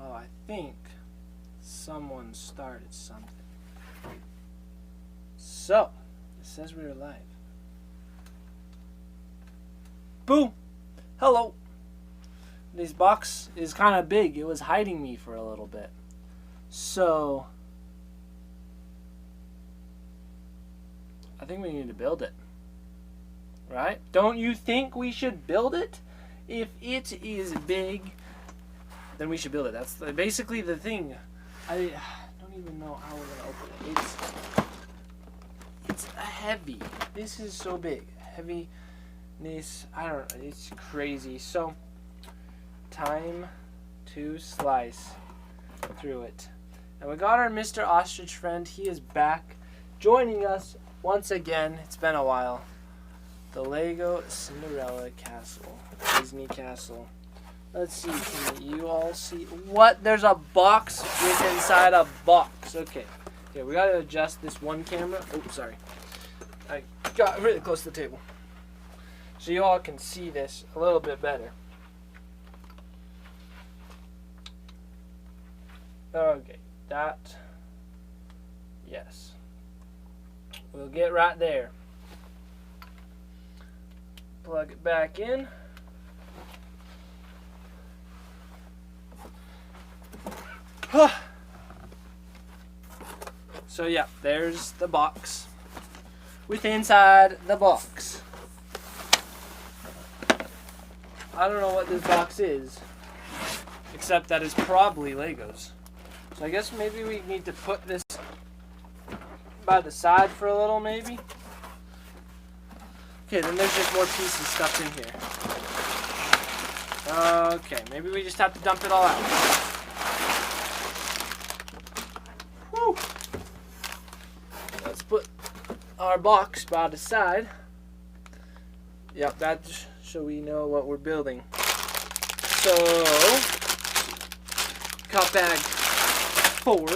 Oh, I think someone started something. So, it says we're live. Boo! Hello! This box is kind of big. It was hiding me for a little bit. So, I think we need to build it. Right? Don't you think we should build it? If it is big, then we should build it. That's basically the thing. I don't even know how we're going to open it. It's heavy. This is so big. Heaviness, I don't know. It's crazy. So, time to slice through it. And we got our Mr. Ostrich friend. He is back joining us once again. It's been a while. The Lego Cinderella Castle. Disney Castle. Let's see. Can you all see? What? There's a box inside a box. Okay. Okay, we got to adjust this one camera. Oh, sorry. I got really close to the table. So you all can see this a little bit better. Okay. That. Yes. We'll get right there. Plug it back in. So yeah, there's the box with inside the box. I don't know what this box is, except that it's probably Legos. So I guess maybe we need to put this by the side for a little, maybe. Okay, then there's just more pieces stuffed in here. Okay, maybe we just have to dump it all out. Whew. Let's put our box by the side. Yep, that's so we know what we're building. So, cut bag 4,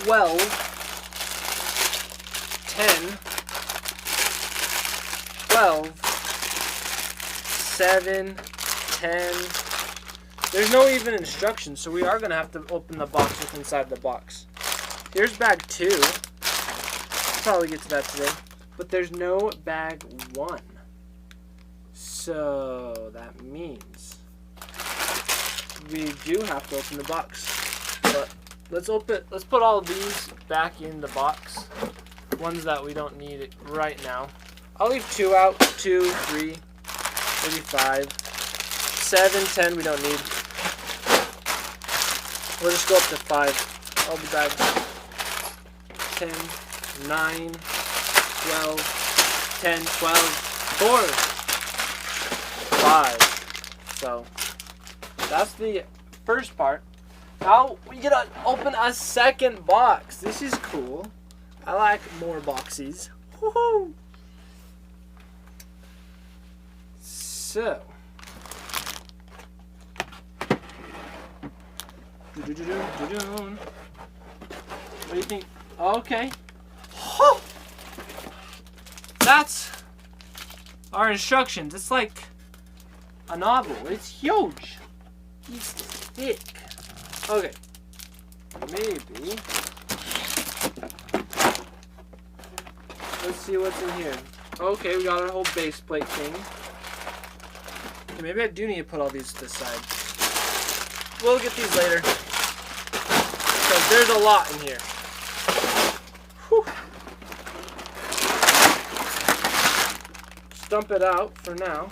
12, 10, 12, 7, 10. There's no even instructions, so we are going to have to open the box with inside the box. Here's bag 2. We'll probably get to that today. But there's no bag 1. So that means we do have to open the box. But let's put all of these back in the box. Ones that we don't need right now. I'll leave 2 out. 2, 3, maybe 5, 7, 10 we don't need. We'll just go up to 5. I'll be back. 10, 9, 12, 10, 12, 4, 5. So, that's the first part. Now, we get to open a second box. This is cool. I like more boxes. Woohoo! So, what do you think? Okay. That's our instructions. It's like a novel. It's huge. It's thick. Okay. Maybe. Let's see what's in here. Okay, we got our whole base plate thing. Okay, maybe I do need to put all these to the side. We'll get these later. Because there's a lot in here. Whew. Stump it out for now.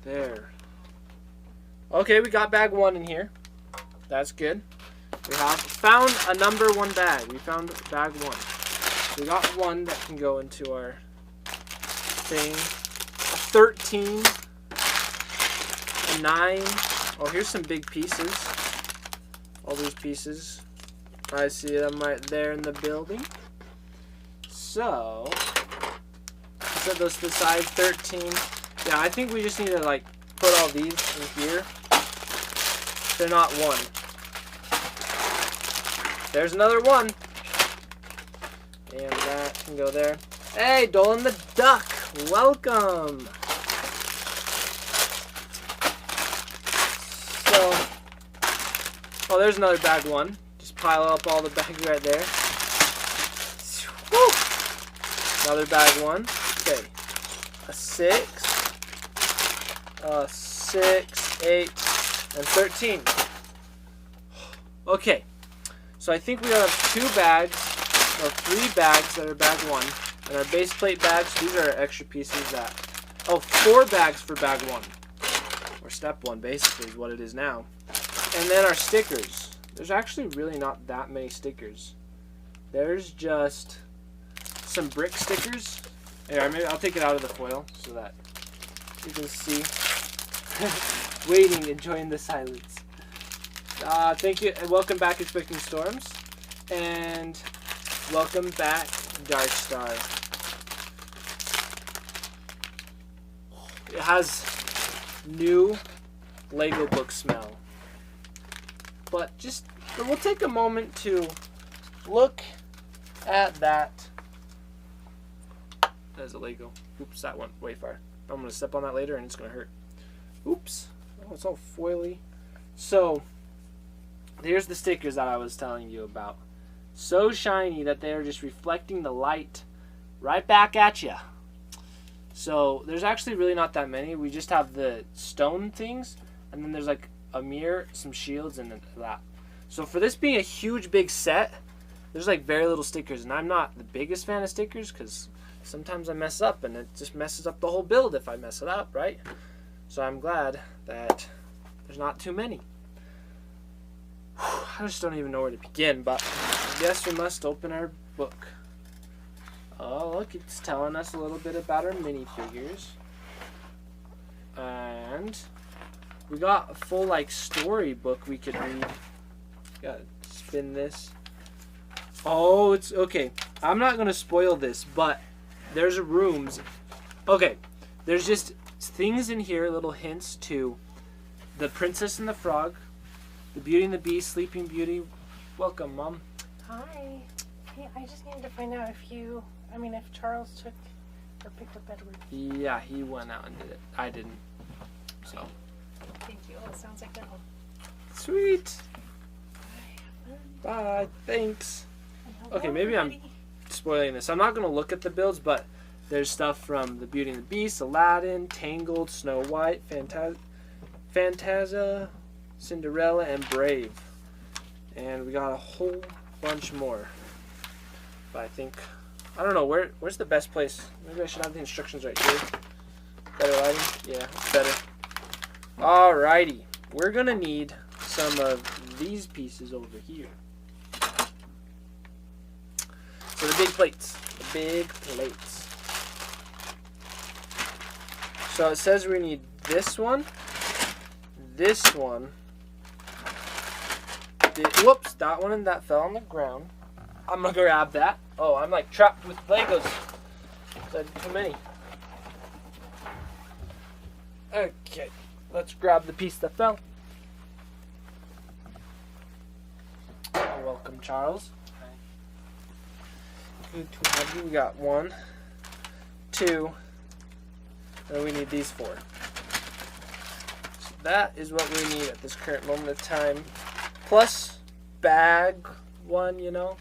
There. Okay, we got bag 1 in here. That's good. We have found a number 1 bag. We found bag 1. We got 1 that can go into our thing. A 13. A 9. Oh, here's some big pieces. All these pieces. I see them right there in the building. So, set those to the side. 13. Yeah, I think we just need to like put all these in here. They're not 1. There's another 1. And that can go there. Hey, Dolan the duck. welcome. So, oh, there's another bag one. Just pile up all the bags right there. Woo! Another bag one. Okay. A 6, 8, and 13. Okay. So I think we have 2 bags, or 3 bags that are bag 1. And our base plate bags, these are extra pieces that... Oh, 4 bags for bag 1. Or step 1, basically, is what it is now. And then our stickers. There's actually really not that many stickers. There's just some brick stickers. Here, maybe I'll take it out of the foil so that you can see. Waiting, enjoying the silence. Thank you, and welcome back, Expecting Storms. And welcome back, Dark Star. It has new Lego book smell. But we'll take a moment to look at that. There's a Lego. Oops, that went way far. I'm going to step on that later and it's going to hurt. Oops. Oh, it's all foily. So, here's the stickers that I was telling you about. So shiny that they're just reflecting the light right back at you. So, there's actually really not that many. We just have the stone things, and then there's like a mirror, some shields, and that. So for this being a huge big set, there's like very little stickers, and I'm not the biggest fan of stickers because sometimes I mess up and it just messes up the whole build if I mess it up, right? So I'm glad that there's not too many. I just don't even know where to begin, but I guess we must open our book. Oh, look, it's telling us a little bit about our minifigures. And we got a full, like, storybook we could read. Gotta spin this. Oh, it's okay. I'm not gonna spoil this, but there's rooms. Okay, there's just things in here, little hints to The Princess and the Frog, The Beauty and the Beast, Sleeping Beauty. Welcome, Mom. Hi. Hey, I just needed to find out if Charles took or picked up Edward. Yeah, he went out and did it. I didn't. So. Thank you. Oh, it sounds like they're home. Sweet. Bye. Thanks. Okay, maybe I'm spoiling this. I'm not going to look at the builds, but there's stuff from The Beauty and the Beast, Aladdin, Tangled, Snow White, Fantasia, Cinderella, and Brave. And we got a whole bunch more. But I don't know, where's the best place? Maybe I should have the instructions right here. Better lighting? Yeah, it's better. Alrighty. We're going to need some of these pieces over here. So the big plates. The big plates. So it says we need this one. This one. Whoops, that one and that fell on the ground. I'm going to grab that. Oh, I'm like trapped with Legos. That's too many. Okay, let's grab the piece that fell. You're welcome, Charles. Good to have you. We got 1, 2, and we need these 4. So that is what we need at this current moment of time. Plus bag 1, you know.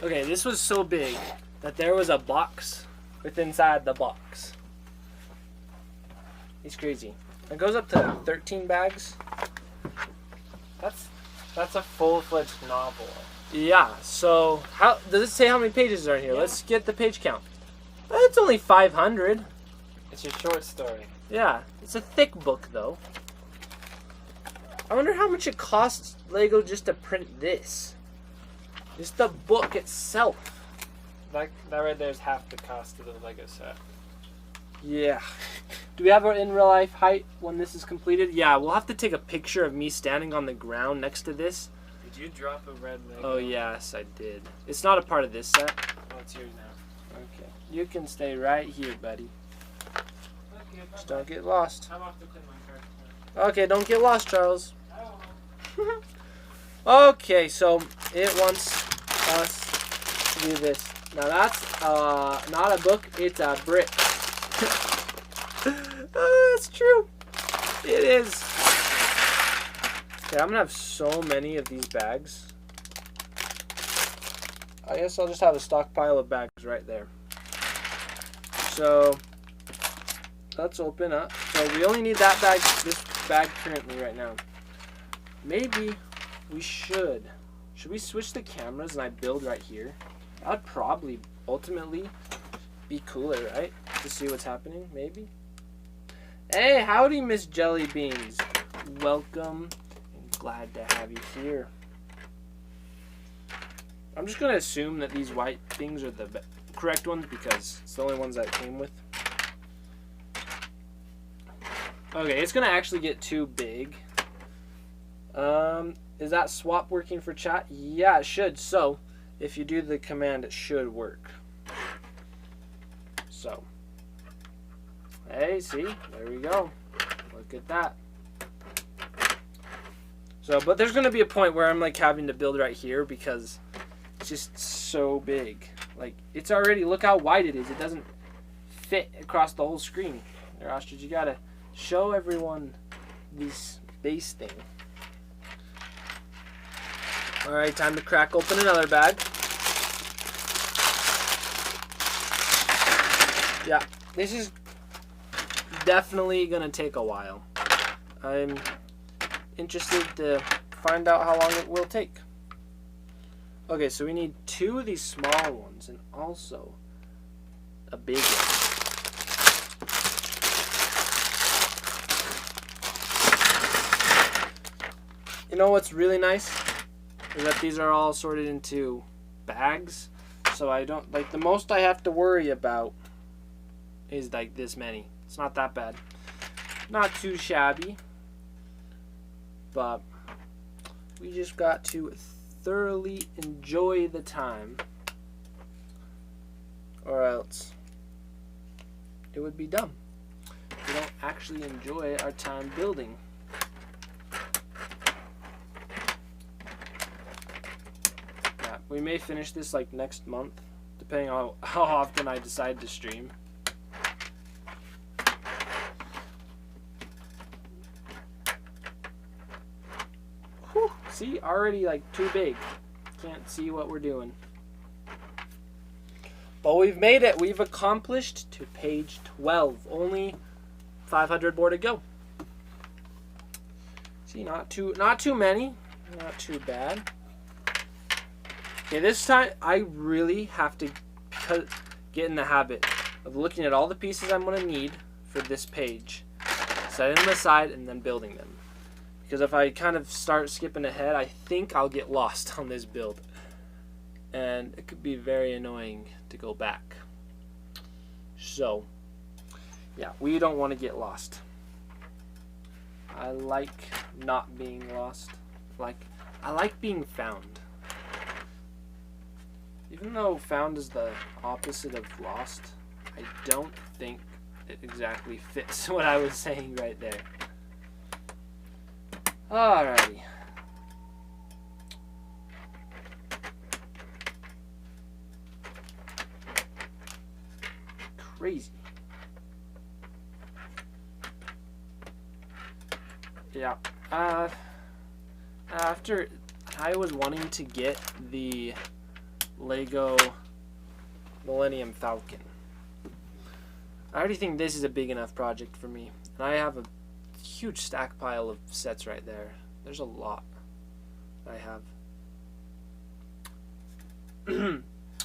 Okay, this was so big that there was a box inside the box. It's crazy. It goes up to 13 bags. That's a full-fledged novel. Yeah, so how does it say how many pages are in here? Yeah. Let's get the page count. It's only 500. It's a short story. Yeah, it's a thick book though. I wonder how much it costs Lego just to print this. Just the book itself. That right there is half the cost of the Lego set. Yeah. Do we have our in real life height when this is completed? Yeah, we'll have to take a picture of me standing on the ground next to this. Did you drop a red Lego? Oh yes, I did. It's not a part of this set. Oh, it's yours now. Okay. You can stay right here, buddy. Okay, just don't get lost. I'm off to clean my car. Okay, don't get lost, Charles. Okay, so it wants us to do this. Now that's not a book, it's a brick. Oh, that's true. It is. Okay, I'm gonna have so many of these bags. I guess I'll just have a stockpile of bags right there. So let's open up. So we only need that bag, this bag currently right now. Maybe we should. Should we switch the cameras and I build right here? That would probably ultimately be cooler, right? To see what's happening, maybe. Hey, howdy, Miss Jelly Beans. Welcome and glad to have you here. I'm just going to assume that these white things are the correct ones because it's the only ones that it came with. Okay, it's going to actually get too big. Is that swap working for chat? Yeah, it should. So, if you do the command, it should work. So, hey, see? There we go. Look at that. So, but there's going to be a point where I'm like having to build right here because it's just so big. Like, it's already, look how wide it is. It doesn't fit across the whole screen. There, Ostrich, you got to show everyone this base thing. Alright, time to crack open another bag. Yeah, this is definitely going to take a while. I'm interested to find out how long it will take. Okay, so we need 2 of these small ones and also a big one. You know what's really nice? Is that these are all sorted into bags. So I don't, like, the most I have to worry about is like this many. It's not that bad. Not too shabby. But we just got to thoroughly enjoy the time, or else it would be dumb. We don't actually enjoy our time building. Yeah, we may finish this like next month, depending on how often I decide to stream. Whew, see, already like too big. Can't see what we're doing. But we've made it. We've accomplished to page 12. Only 500 more to go. See, not too many. Not too bad. Okay, this time I really have to get in the habit of looking at all the pieces I'm going to need for this page, setting them aside, and then building them. Because if I kind of start skipping ahead, I think I'll get lost on this build. And it could be very annoying to go back. So, yeah, we don't want to get lost. I like not being lost. I like being found. Even though found is the opposite of lost, I don't think it exactly fits what I was saying right there. Alrighty. Crazy. Yeah. After I was wanting to get the Lego Millennium Falcon. I already think this is a big enough project for me. And I have a huge stack pile of sets right there. There's a lot I have.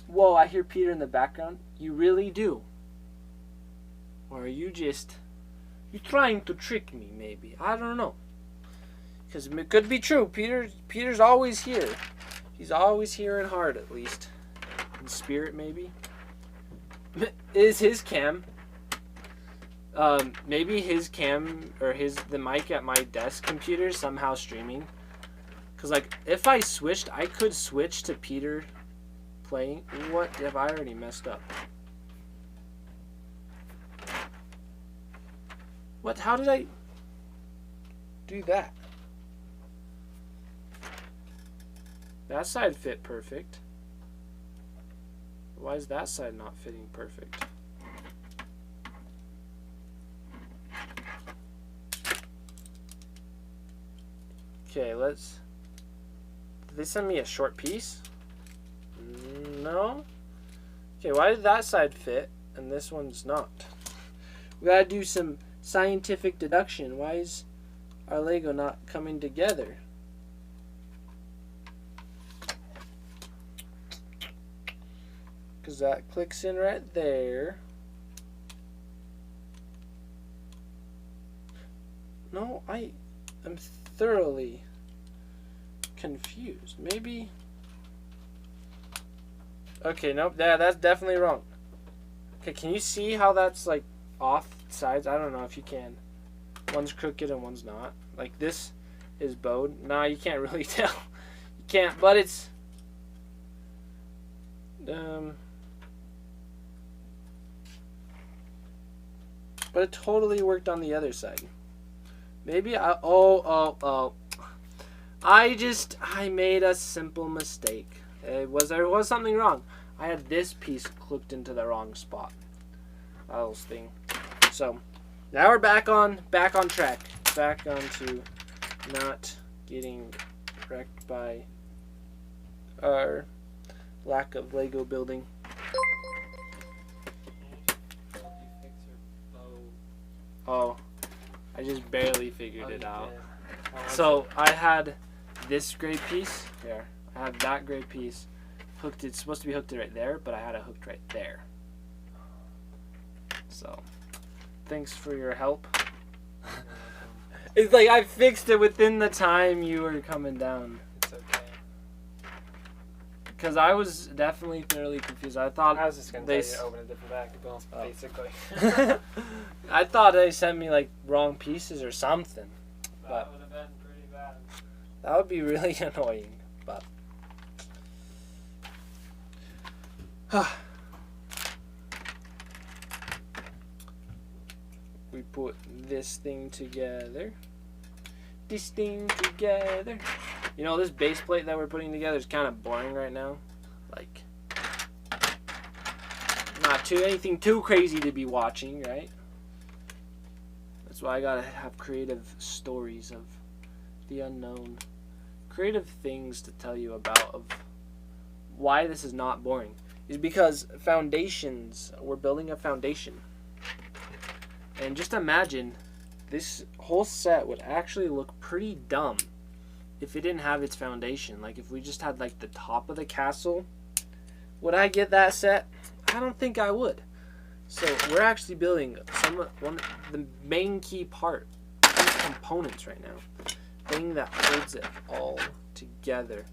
Whoa, I hear Peter in the background. You really do? Or are you just... You're trying to trick me, maybe. I don't know. Because it could be true. Peter's always here. He's always here in heart, at least. In spirit, maybe. Is his cam... maybe his cam or the mic at my desk computer is somehow streaming. Cause like if I switched, I could switch to Peter playing. What have I already messed up? What? How did I do that? That side fit perfect. Why is that side not fitting perfect? Okay, let's... Did they send me a short piece? No? Okay, why did that side fit and this one's not? We gotta do some scientific deduction. Why is our Lego not coming together? Because that clicks in right there. No, I am thoroughly confused. Maybe... Okay, nope, that's definitely wrong. Okay, can you see how that's like off sides? I don't know if you can. One's crooked and one's not. Like this is bowed. Nah, you can't really tell. You can't, but it's... But it totally worked on the other side. Maybe I... Oh. I made a simple mistake. There was something wrong. I had this piece clicked into the wrong spot. That little thing. So now we're back on track. Back onto not getting wrecked by our lack of Lego building. Oh, I just barely figured it out. So I had this gray piece here. I have that gray piece hooked. It's supposed to be hooked right there, but I had it hooked right there. So, thanks for your help. It's like I fixed it within the time you were coming down. It's okay. Because I was definitely thoroughly confused. I thought I was just going to tell you to open a different bag of bills, basically. I thought they sent me like wrong pieces or something. That would have been pretty bad. That would be really annoying, but... We put this thing together. This thing together. You know, this base plate that we're putting together is kind of boring right now. Like, not anything too crazy to be watching, right? That's why I gotta have creative stories of the unknown. Creative things to tell you about of why this is not boring. Is because foundations, we're building a foundation. And just imagine, this whole set would actually look pretty dumb if it didn't have its foundation. Like if we just had like the top of the castle, would I get that set? I don't think I would. So we're actually building the main key part, key components right now. Thing that holds it all together.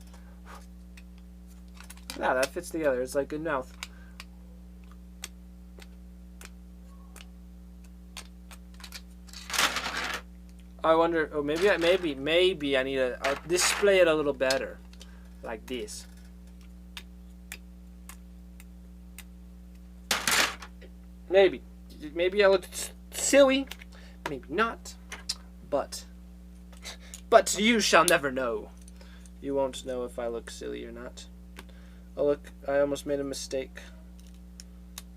Yeah, that fits together. It's like good mouth. I wonder. Oh, maybe I need to display it a little better, like this. Maybe I look silly. Maybe not. But you shall never know. You won't know if I look silly or not. Oh look, I almost made a mistake.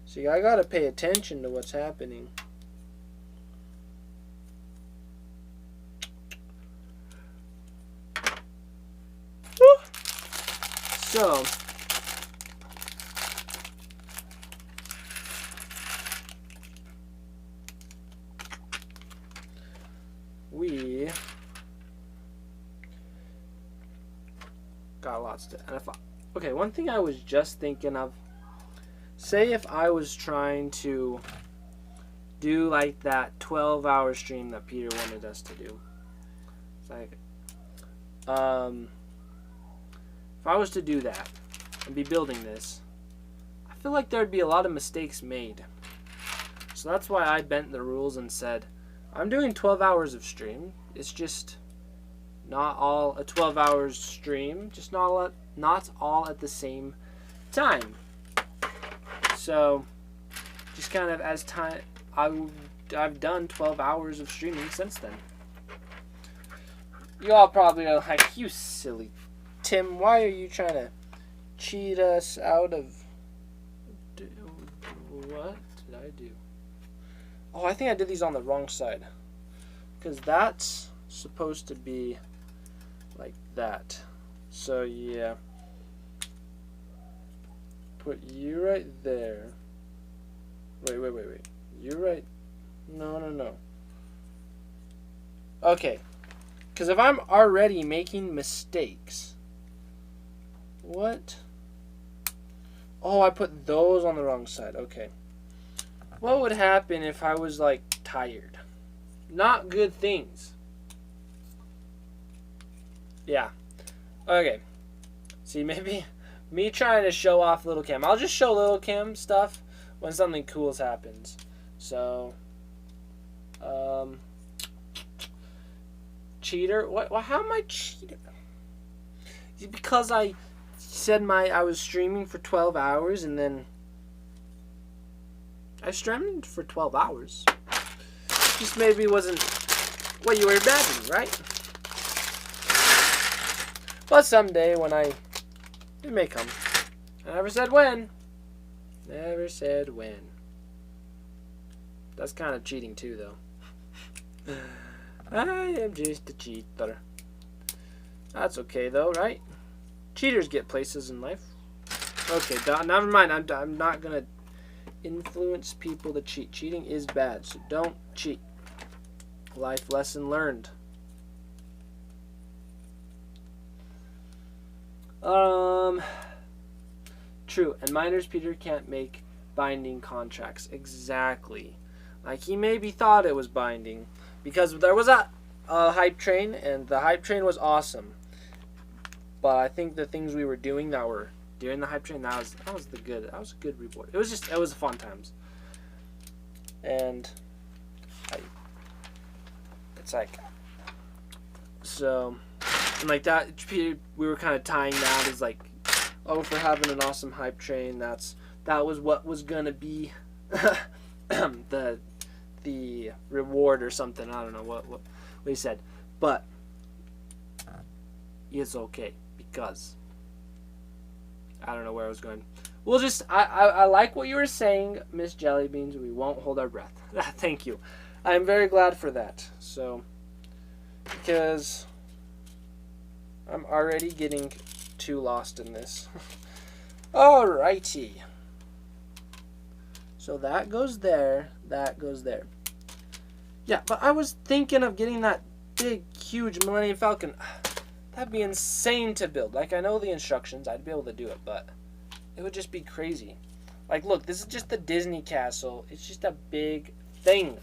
See, I gotta pay attention to what's happening. Woo! So, we got lots to, and okay, one thing I was just thinking of, say if I was trying to do like that 12-hour stream that Peter wanted us to do. It's like, if I was to do that and be building this, I feel like there'd be a lot of mistakes made. So that's why I bent the rules and said, I'm doing 12 hours of stream. It's just not all a 12 hours stream, just not all at the same time. So just kind of as time, I've done 12 hours of streaming since then. You all probably are like, you silly Tim, why are you trying to cheat us out of What did I do? Oh, I think I did these on the wrong side. Because that's supposed to be like that. So, yeah. Put you right there. Wait. You right... No. Okay. Because if I'm already making mistakes... What? Oh, I put those on the wrong side. Okay. What would happen if I was, like, tired? Not good things. Yeah. Okay. See, maybe me trying to show off Little Kim. I'll just show Little Kim stuff when something cool happens. So, cheater? What? How am I cheater? Is it because I said I was streaming for 12 hours and then I streamed for 12 hours. Just maybe wasn't what you were imagining, right? But someday when it may come. I never said when. Never said when. That's kind of cheating too, though. I am just a cheater. That's okay, though, right? Cheaters get places in life. Okay, never mind. I'm not going to influence people to cheat. Cheating is bad, so don't cheat. Life lesson learned. True. And minors, Peter can't make binding contracts. Exactly. Like, he maybe thought it was binding. Because there was a hype train, and the hype train was awesome. But I think the things we were doing that were during the hype train, that was a good reward. It was fun times. And it's like, so, and like that, we were kind of tying that as like, oh, for having an awesome hype train, that was what was gonna be the reward or something. I don't know what he said, but it's okay because I don't know where I was going. We'll just I like what you were saying, Miss Jellybeans. We won't hold our breath. Thank you. I'm very glad for that. So, because I'm already getting too lost in this. Alrighty. So that goes there. That goes there. Yeah, but I was thinking of getting that big, huge Millennium Falcon. That'd be insane to build. Like, I know the instructions. I'd be able to do it, but it would just be crazy. Like, look, this is just the Disney castle. It's just a big thing.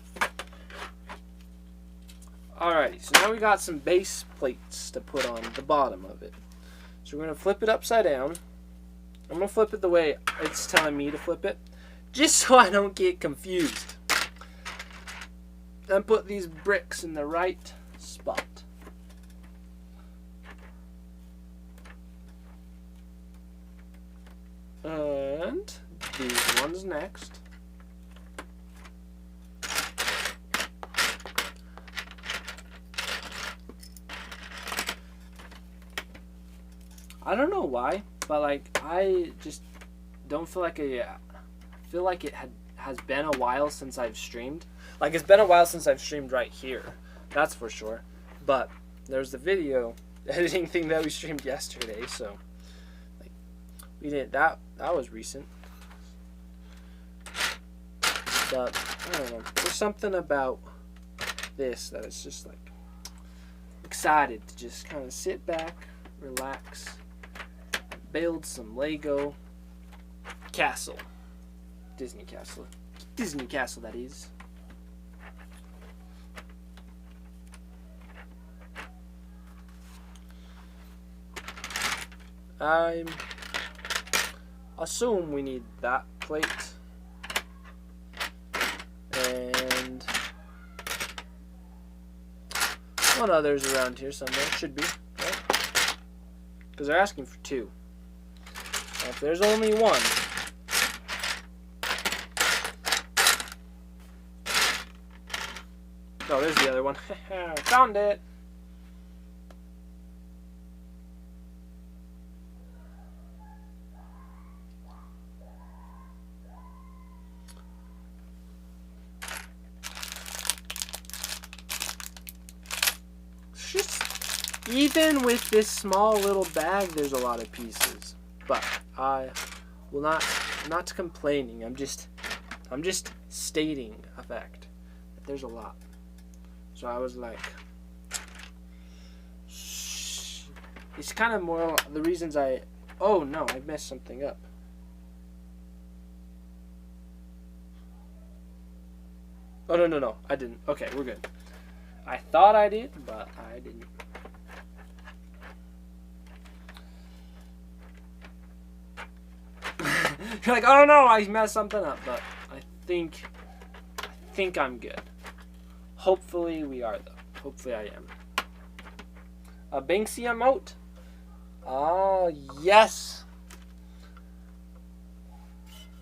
Alrighty, so now we got some base plates to put on the bottom of it. So we're going to flip it upside down. I'm going to flip it the way it's telling me to flip it, just so I don't get confused. And put these bricks in the right spot. And these ones next. I don't know why, but like I just don't feel like I feel like it has been a while since I've streamed. Like, it's been a while since I've streamed right here. That's for sure. But there's the video editing thing that we streamed yesterday, so like we did that was recent. But I don't know. There's something about this that it's just like excited to just kind of sit back, relax, build some Lego castle. Disney castle. Disney castle, that is. I assume we need that plate. And one other's around here somewhere. Should be, right? Because they're asking for two. Now, if there's only one, oh, there's the other one. Found it. Even with this small little bag, there's a lot of pieces. But I will not complaining. I'm just stating a fact that there's a lot. So I was like, shh. It's kind of more the reasons I. Oh no, I messed something up. Oh no, I didn't. Okay, we're good. I thought I did, but I didn't. You're like, oh no, I messed something up, but I think I'm good. Hopefully we are though. Hopefully I am. A Banksy emote. Oh yes.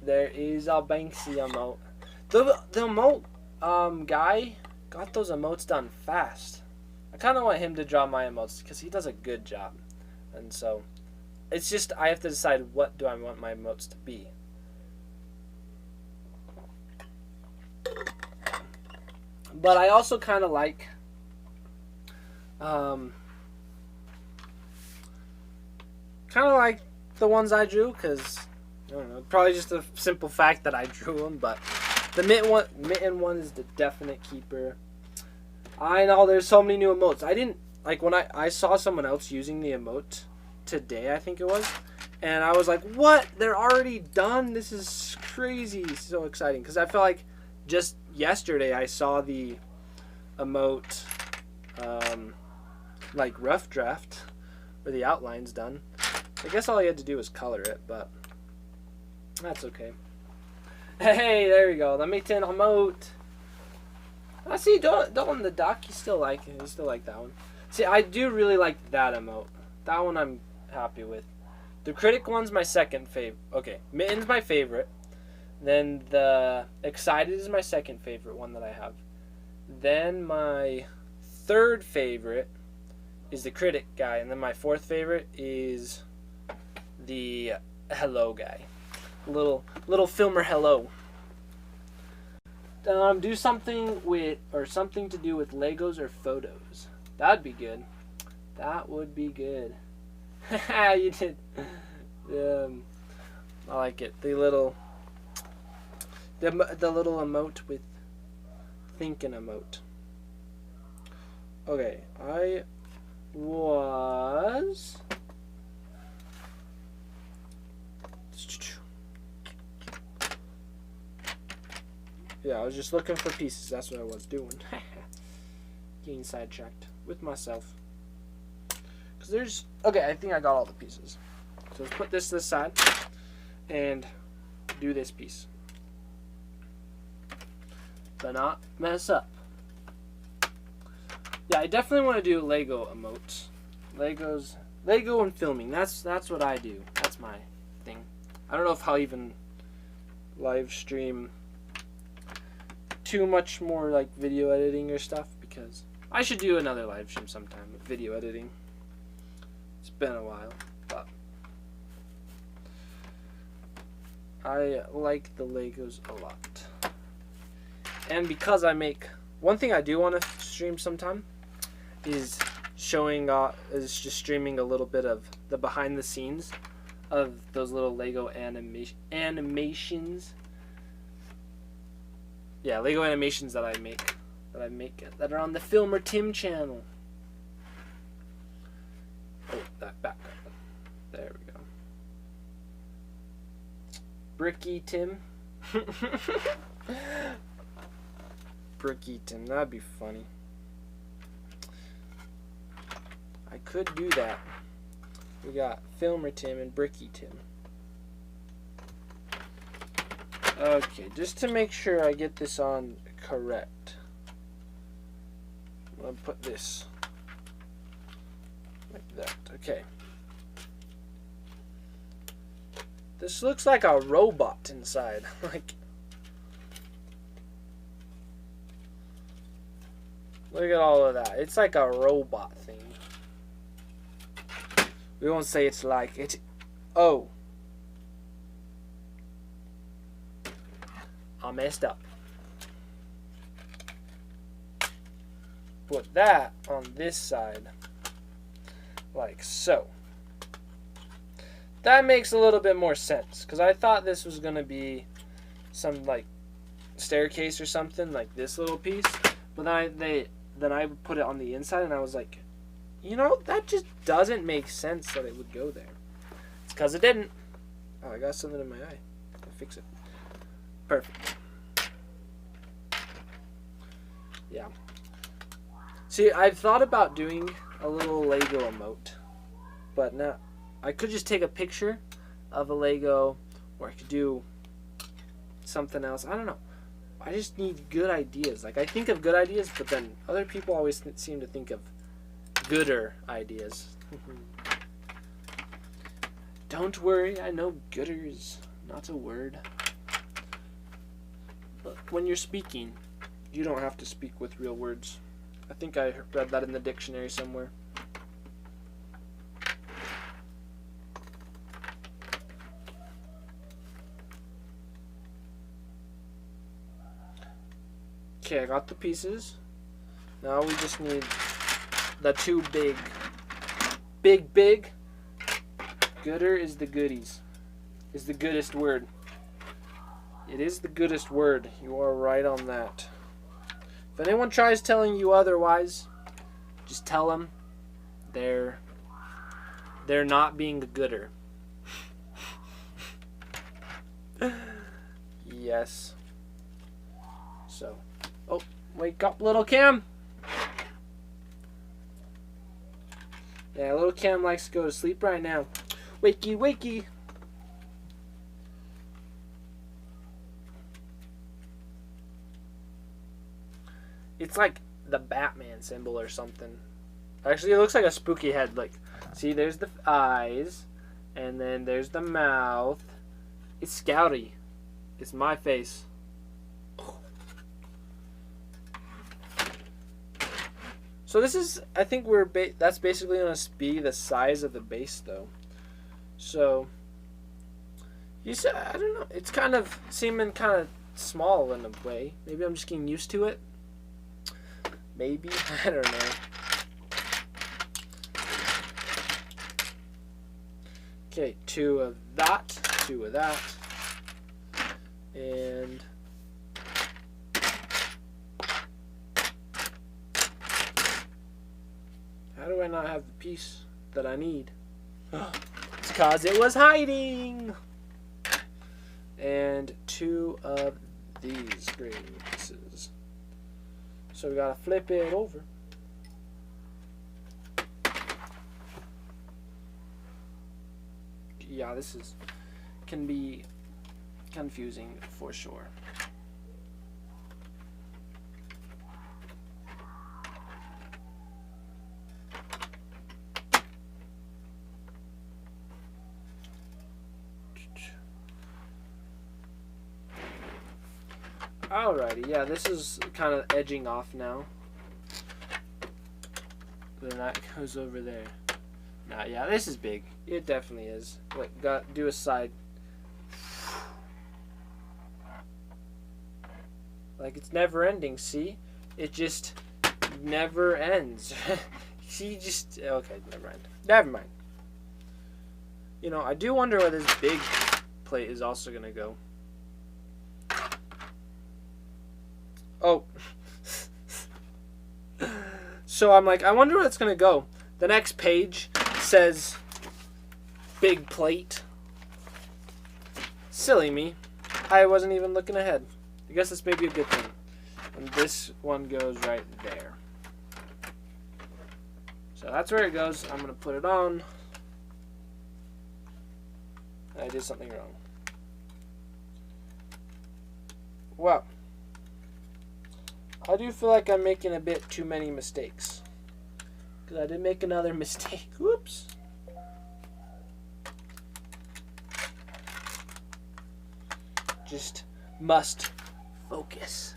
There is a Banksy emote. The emote guy got those emotes done fast. I kind of want him to draw my emotes because he does a good job, and so. It's just, I have to decide what do I want my emotes to be. But I also kind of like, the ones I drew, because, I don't know, probably just a simple fact that I drew them, but the mitten one is the definite keeper. I know there's so many new emotes. I didn't, like, when I saw someone else using the emote today, I think it was, and I was like, what? They're already done? This is crazy. So exciting, because I felt like just yesterday I saw the emote like rough draft where the outline's done. I guess all you had to do was color it, but that's okay. Hey, there we go. Let me tin emote. I see Dalton the duck, you still like it. You still like that one. See, I do really like that emote. That one I'm happy with. The critic one's my second favorite. Okay, Mitten's my favorite. Then the excited is my second favorite one that I have. Then my third favorite is the critic guy, and then my fourth favorite is the hello guy. Little filmer hello. Do something to do with Legos or photos. That'd be good. That would be good. You did. I like it. The little emote with thinking emote. Okay, I was. Yeah, I was just looking for pieces. That's what I was doing. Getting sidetracked with myself. There's okay, I think I got all the pieces. So let's put this to the side and do this piece. But not mess up. Yeah, I definitely want to do Lego emotes. Lego and filming. That's what I do. That's my thing. I don't know if I'll even live stream too much more like video editing or stuff, because I should do another live stream sometime with video editing. It's been a while, but I like the Legos a lot. And because I make, one thing I do want to stream sometime is just streaming a little bit of the behind the scenes of those little Lego animations. Yeah, Lego animations that I make that are on the Filmer Tim channel. Oh, that back. There we go. Bricky Tim. Bricky Tim, that'd be funny. I could do that. We got Filmer Tim and Bricky Tim. Okay, just to make sure I get this on correct, I'm gonna put this like that. Okay. This looks like a robot inside. Like, look at all of that. It's like a robot thing. We won't say it's like it. Oh. I messed up. Put that on this side. like so. That makes a little bit more sense, because I thought this was going to be some like staircase or something, like this little piece, but then I put it on the inside and I was like, you know, that just doesn't make sense that it would go there. It's because it didn't. Oh, I got something in my eye. I'll fix it. Perfect. Yeah. See, I've thought about doing a little Lego emote, but now I could just take a picture of a Lego, or I could do something else. I don't know. I just need good ideas. Like, I think of good ideas, but then other people always seem to think of gooder ideas. Don't worry, I know gooder is not a word. But when you're speaking, you don't have to speak with real words. I think I read that in the dictionary somewhere. Okay, I got the pieces. Now we just need the two big. Gooder is the goodies. Is the goodest word. It is the goodest word. You are right on that. If anyone tries telling you otherwise, just tell them they're not being a gooder. Yes. So, oh, wake up, little Cam. Yeah, little Cam likes to go to sleep right now. Wakey, wakey. It's like the Batman symbol or something. Actually, it looks like a spooky head. Like, see, there's the eyes, and then there's the mouth. It's Scouty. It's my face. So this is, I think that's basically going to be the size of the base, though. So, you said, I don't know. It's kind of seeming kind of small in a way. Maybe I'm just getting used to it. Maybe. I don't know. Okay, 2 of that. 2 of that. And how do I not have the piece that I need? It's because it was hiding. And 2 of these gray pieces. So we gotta flip it over. Yeah, this can be confusing for sure. Alrighty, yeah, this is kind of edging off now. Then that goes over there. Nah, yeah, this is big. It definitely is. Look, do a side. Like, it's never ending, see? It just never ends. See, just... Okay, never mind. Never mind. You know, I do wonder where this big plate is also going to go. Oh. So I'm like, I wonder where it's going to go. The next page says big plate. Silly me. I wasn't even looking ahead. I guess this may be a good thing. And this one goes right there. So that's where it goes. I'm going to put it on. I did something wrong. Well, I do feel like I'm making a bit too many mistakes. Because I did make another mistake. Whoops. Just must focus.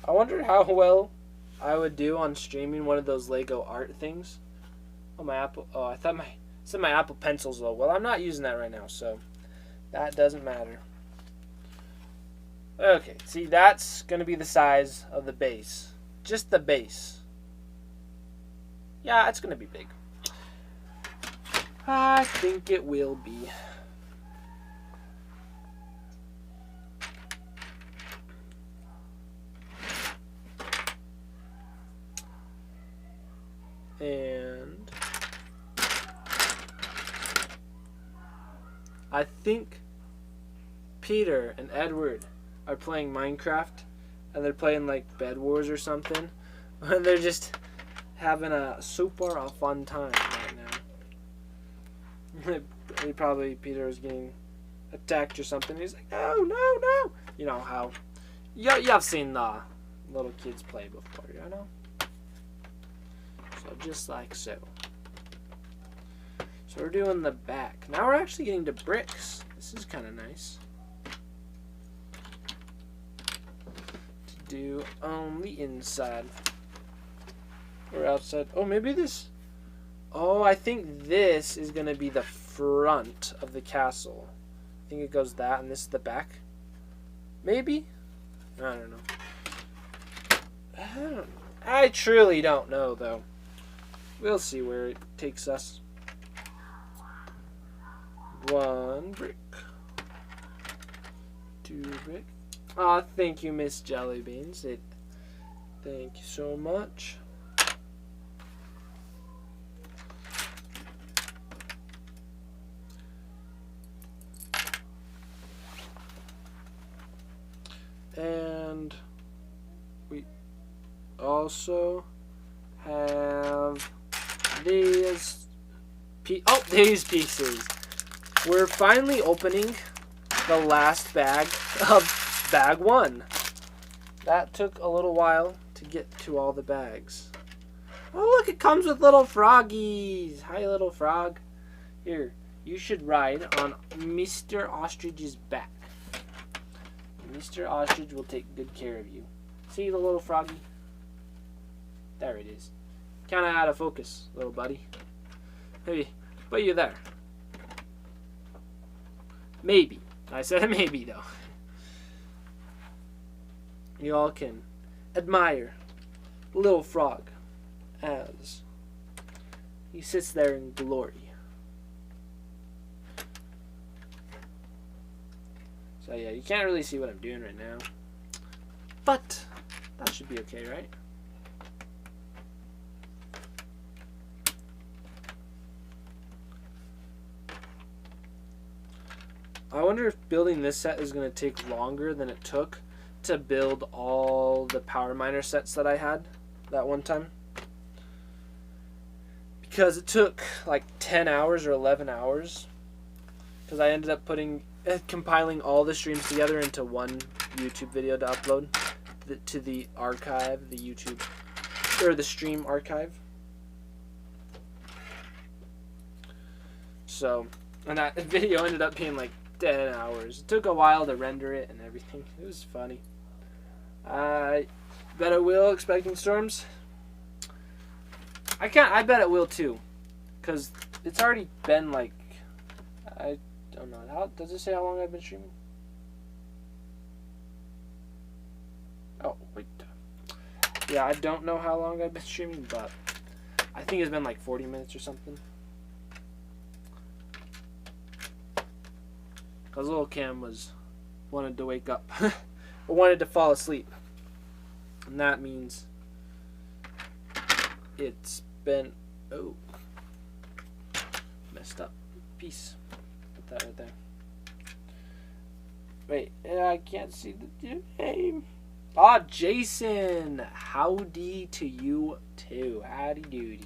I wonder how well I would do on streaming one of those Lego art things. Oh, my Apple. Oh, I thought said my Apple Pencil's low. Well, I'm not using that right now, so that doesn't matter. Okay, see, that's going to be the size of the base. Just the base. Yeah, it's gonna be big. I think it will be. And I think Peter and Edward are playing Minecraft, and they're playing like Bed Wars or something. And they're just having a super fun time right now. Probably Peter is getting attacked or something. He's like, no, no, no. You know how you have seen little kids play before, you know? So just like so. So we're doing the back. Now we're actually getting to bricks. This is kind of nice. To do on the inside. Or outside. Oh, maybe this. Oh, I think this is going to be the front of the castle. I think it goes that, and this is the back. Maybe? I don't know. I truly don't know, though. We'll see where it takes us. 1 brick. 2 brick. Aw, thank you, Miss Jellybeans. Thank you so much. And we also have these pieces. We're finally opening the last bag of bag 1. That took a little while to get to all the bags. Oh, look, it comes with little froggies. Hi, little frog. Here, you should ride on Mr. Ostrich's back. Mr. Ostrich will take good care of you. See the little froggy? There it is. Kind of out of focus, little buddy. Maybe, but you're there. Maybe. I said maybe, though. You all can admire little frog as he sits there in glory. So yeah, you can't really see what I'm doing right now. But that should be okay, right? I wonder if building this set is going to take longer than it took to build all the power miner sets that I had that one time. Because it took like 10 hours or 11 hours. Because I ended up compiling all the streams together into one YouTube video to upload to the archive, the YouTube, or the stream archive. So, and that video ended up being like 10 hours. It took a while to render it and everything. It was funny. I bet it will, expecting storms. I bet it will too. Because it's already been like, I don't know. How does it say how long I've been streaming? Oh, wait. Yeah, I don't know how long I've been streaming, but I think it's been like 40 minutes or something. Because little Cam wanted to wake up. Or wanted to fall asleep. And that means it's been... Oh. Messed up. Peace. Put that right there. Wait, I can't see the name. Ah, Jason. Howdy to you too. Howdy doody.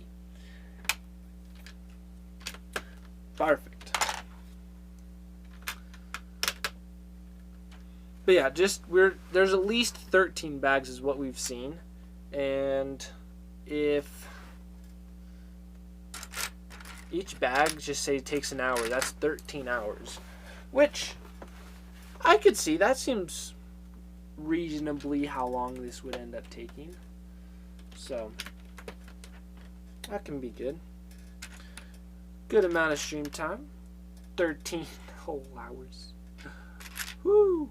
Perfect. But yeah, there's at least 13 bags is what we've seen. And if each bag just say takes an hour, that's 13 hours. Which I could see. That seems reasonably how long this would end up taking. So that can be good. Good amount of stream time. 13 whole hours. Woo!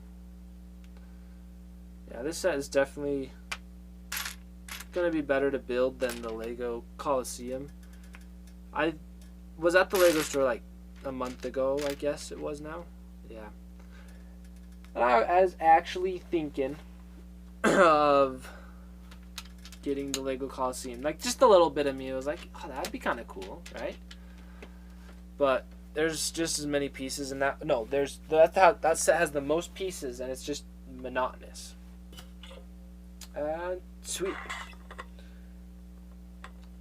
Yeah, this set is definitely going to be better to build than the Lego Coliseum. I was at the Lego store like a month ago, I guess it was now. Yeah. And I was actually thinking of getting the Lego Coliseum. Like, just a little bit of me was like, oh, that'd be kind of cool, right? But there's just as many pieces in that. No, that set has the most pieces, and it's just monotonous. Sweet.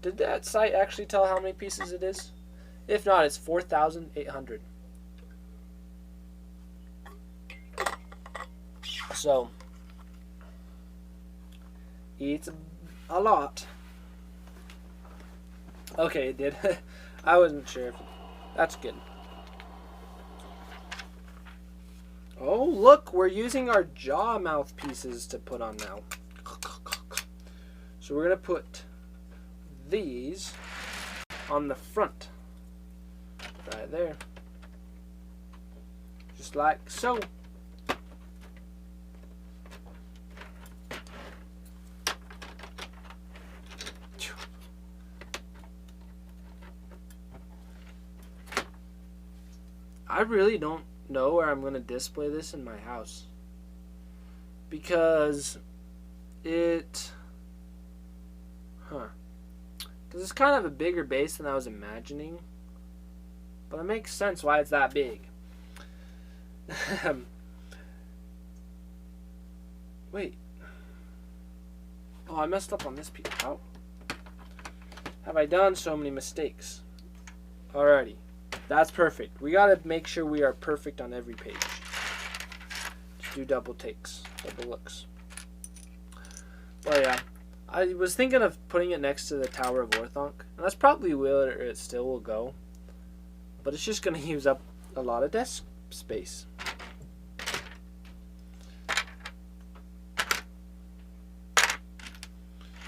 Did that site actually tell how many pieces it is? If not, it's 4,800. So, it's a lot. Okay, it did. I wasn't sure. That's good. Oh, look, we're using our jaw mouthpieces to put on now. So we're going to put these on the front. Right there. Just like so. I really don't know where I'm going to display this in my house. Because because it's kind of a bigger base than I was imagining. But it makes sense why it's that big. Wait. Oh, I messed up on this piece. How have I done so many mistakes? Alrighty. That's perfect. We gotta make sure we are perfect on every page. Just do double takes, double looks. Well, yeah. I was thinking of putting it next to the Tower of Orthonk. And that's probably where it still will go. But it's just going to use up a lot of desk space.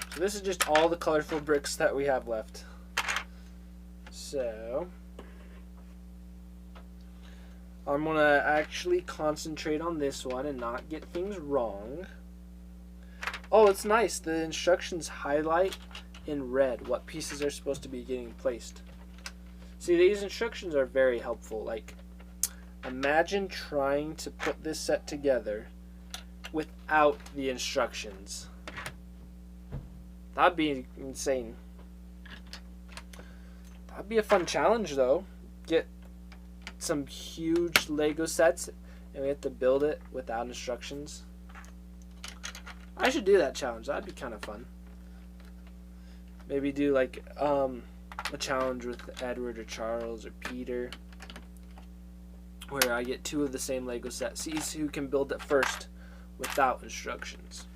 So this is just all the colorful bricks that we have left. So I'm going to actually concentrate on this one and not get things wrong. Oh, it's nice. The instructions highlight in red what pieces are supposed to be getting placed. See, these instructions are very helpful. Like, imagine trying to put this set together without the instructions. That'd be insane. That'd be a fun challenge, though. Get some huge Lego sets, and we have to build it without instructions. I should do that challenge. That'd be kind of fun. Maybe do like a challenge with Edward or Charles or Peter, where I get two of the same Lego set. See who can build it first without instructions.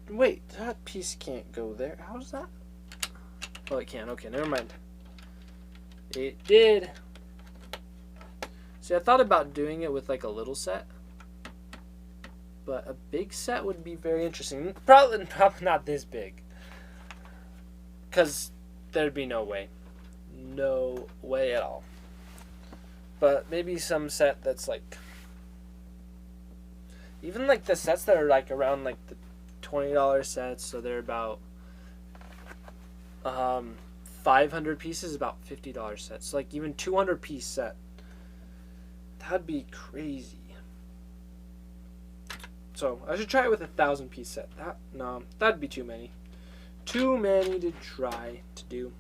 Wait, that piece can't go there. How's that? Oh, it can. Okay, never mind. It did. See, I thought about doing it with like a little set, but a big set would be very interesting. Probably not this big, because there'd be no way at all. But maybe some set that's like, even like the sets that are like around like the $20 sets, so they're about 500 pieces, about $50 sets. So like even 200 piece set. That'd be crazy. So I should try it with 1,000 piece set. No, that'd be too many. Too many to try to do.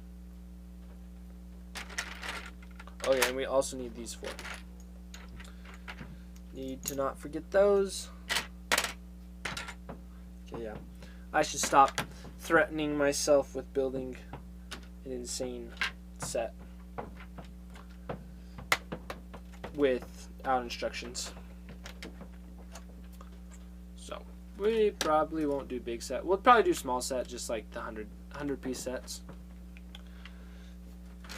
Oh yeah, and we also need these 4. Need to not forget those. Okay, yeah. I should stop threatening myself with building an insane set without instructions. So we probably won't do big set. We'll probably do small set, just like the 100 piece sets.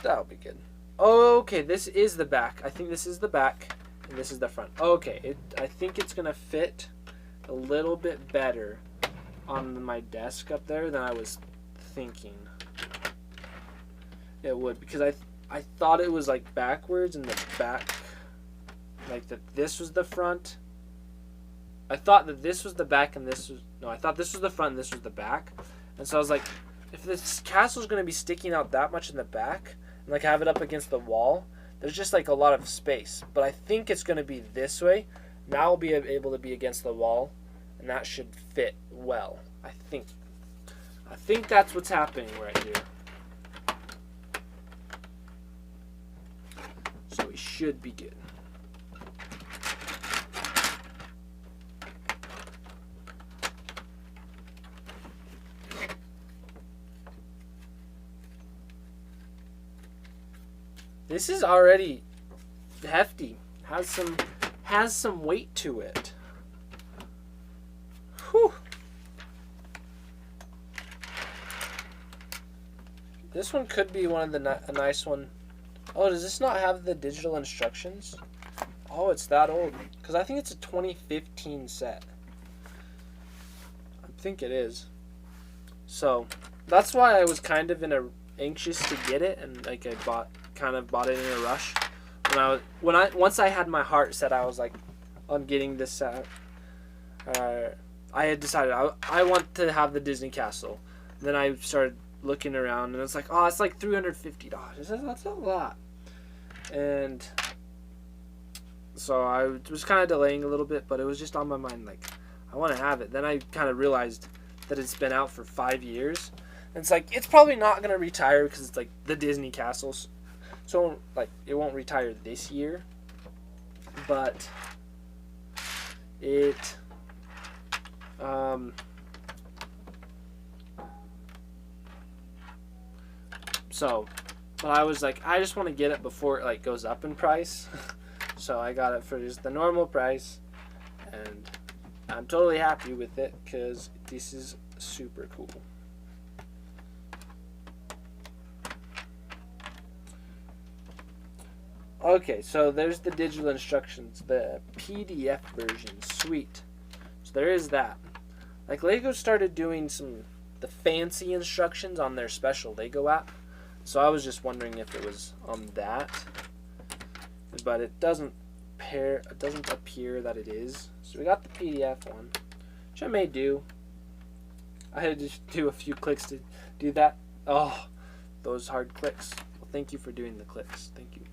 That'll be good. Okay, this is the back. I think this is the back and this is the front. Okay, I think it's gonna fit a little bit better on my desk up there than I was thinking it would, because I thought it was like backwards in the back, like that this was the front. I thought that this was the back and this was... No, I thought this was the front and this was the back. And so I was like, if this castle's going to be sticking out that much in the back, and like have it up against the wall, there's just like a lot of space. But I think it's going to be this way. Now I'll be able to be against the wall, and that should fit well. I think that's what's happening right here. So we should be good. This is already hefty. Has some weight to it. Whew. This one could be one of a nice one. Oh, does this not have the digital instructions? Oh, it's that old. Because I think it's a 2015 set. I think it is. So that's why I was kind of anxious to get it, and like I kind of bought it in a rush. Once I had my heart set, I was like, on getting this set. I had decided I want to have the Disney Castle. And then I started looking around, and it's like, oh, it's like $350. That's a lot. And so I was kind of delaying a little bit, but it was just on my mind, like, I want to have it. Then I kind of realized that it's been out for 5 years. And it's like, it's probably not going to retire because it's like the Disney Castles. So, like, it won't retire this year. But it... but I was like, I just want to get it before it like goes up in price. So I got it for just the normal price, and I'm totally happy with it because this is super cool. Okay, so there's the digital instructions, the PDF version, sweet. So there is that. Like Lego started doing the fancy instructions on their special Lego app. So I was just wondering if it was on that, but it doesn't appear that it is. So we got the PDF one, which I may do. I had to just do a few clicks to do that. Oh, those hard clicks. Well, thank you for doing the clicks. Thank you.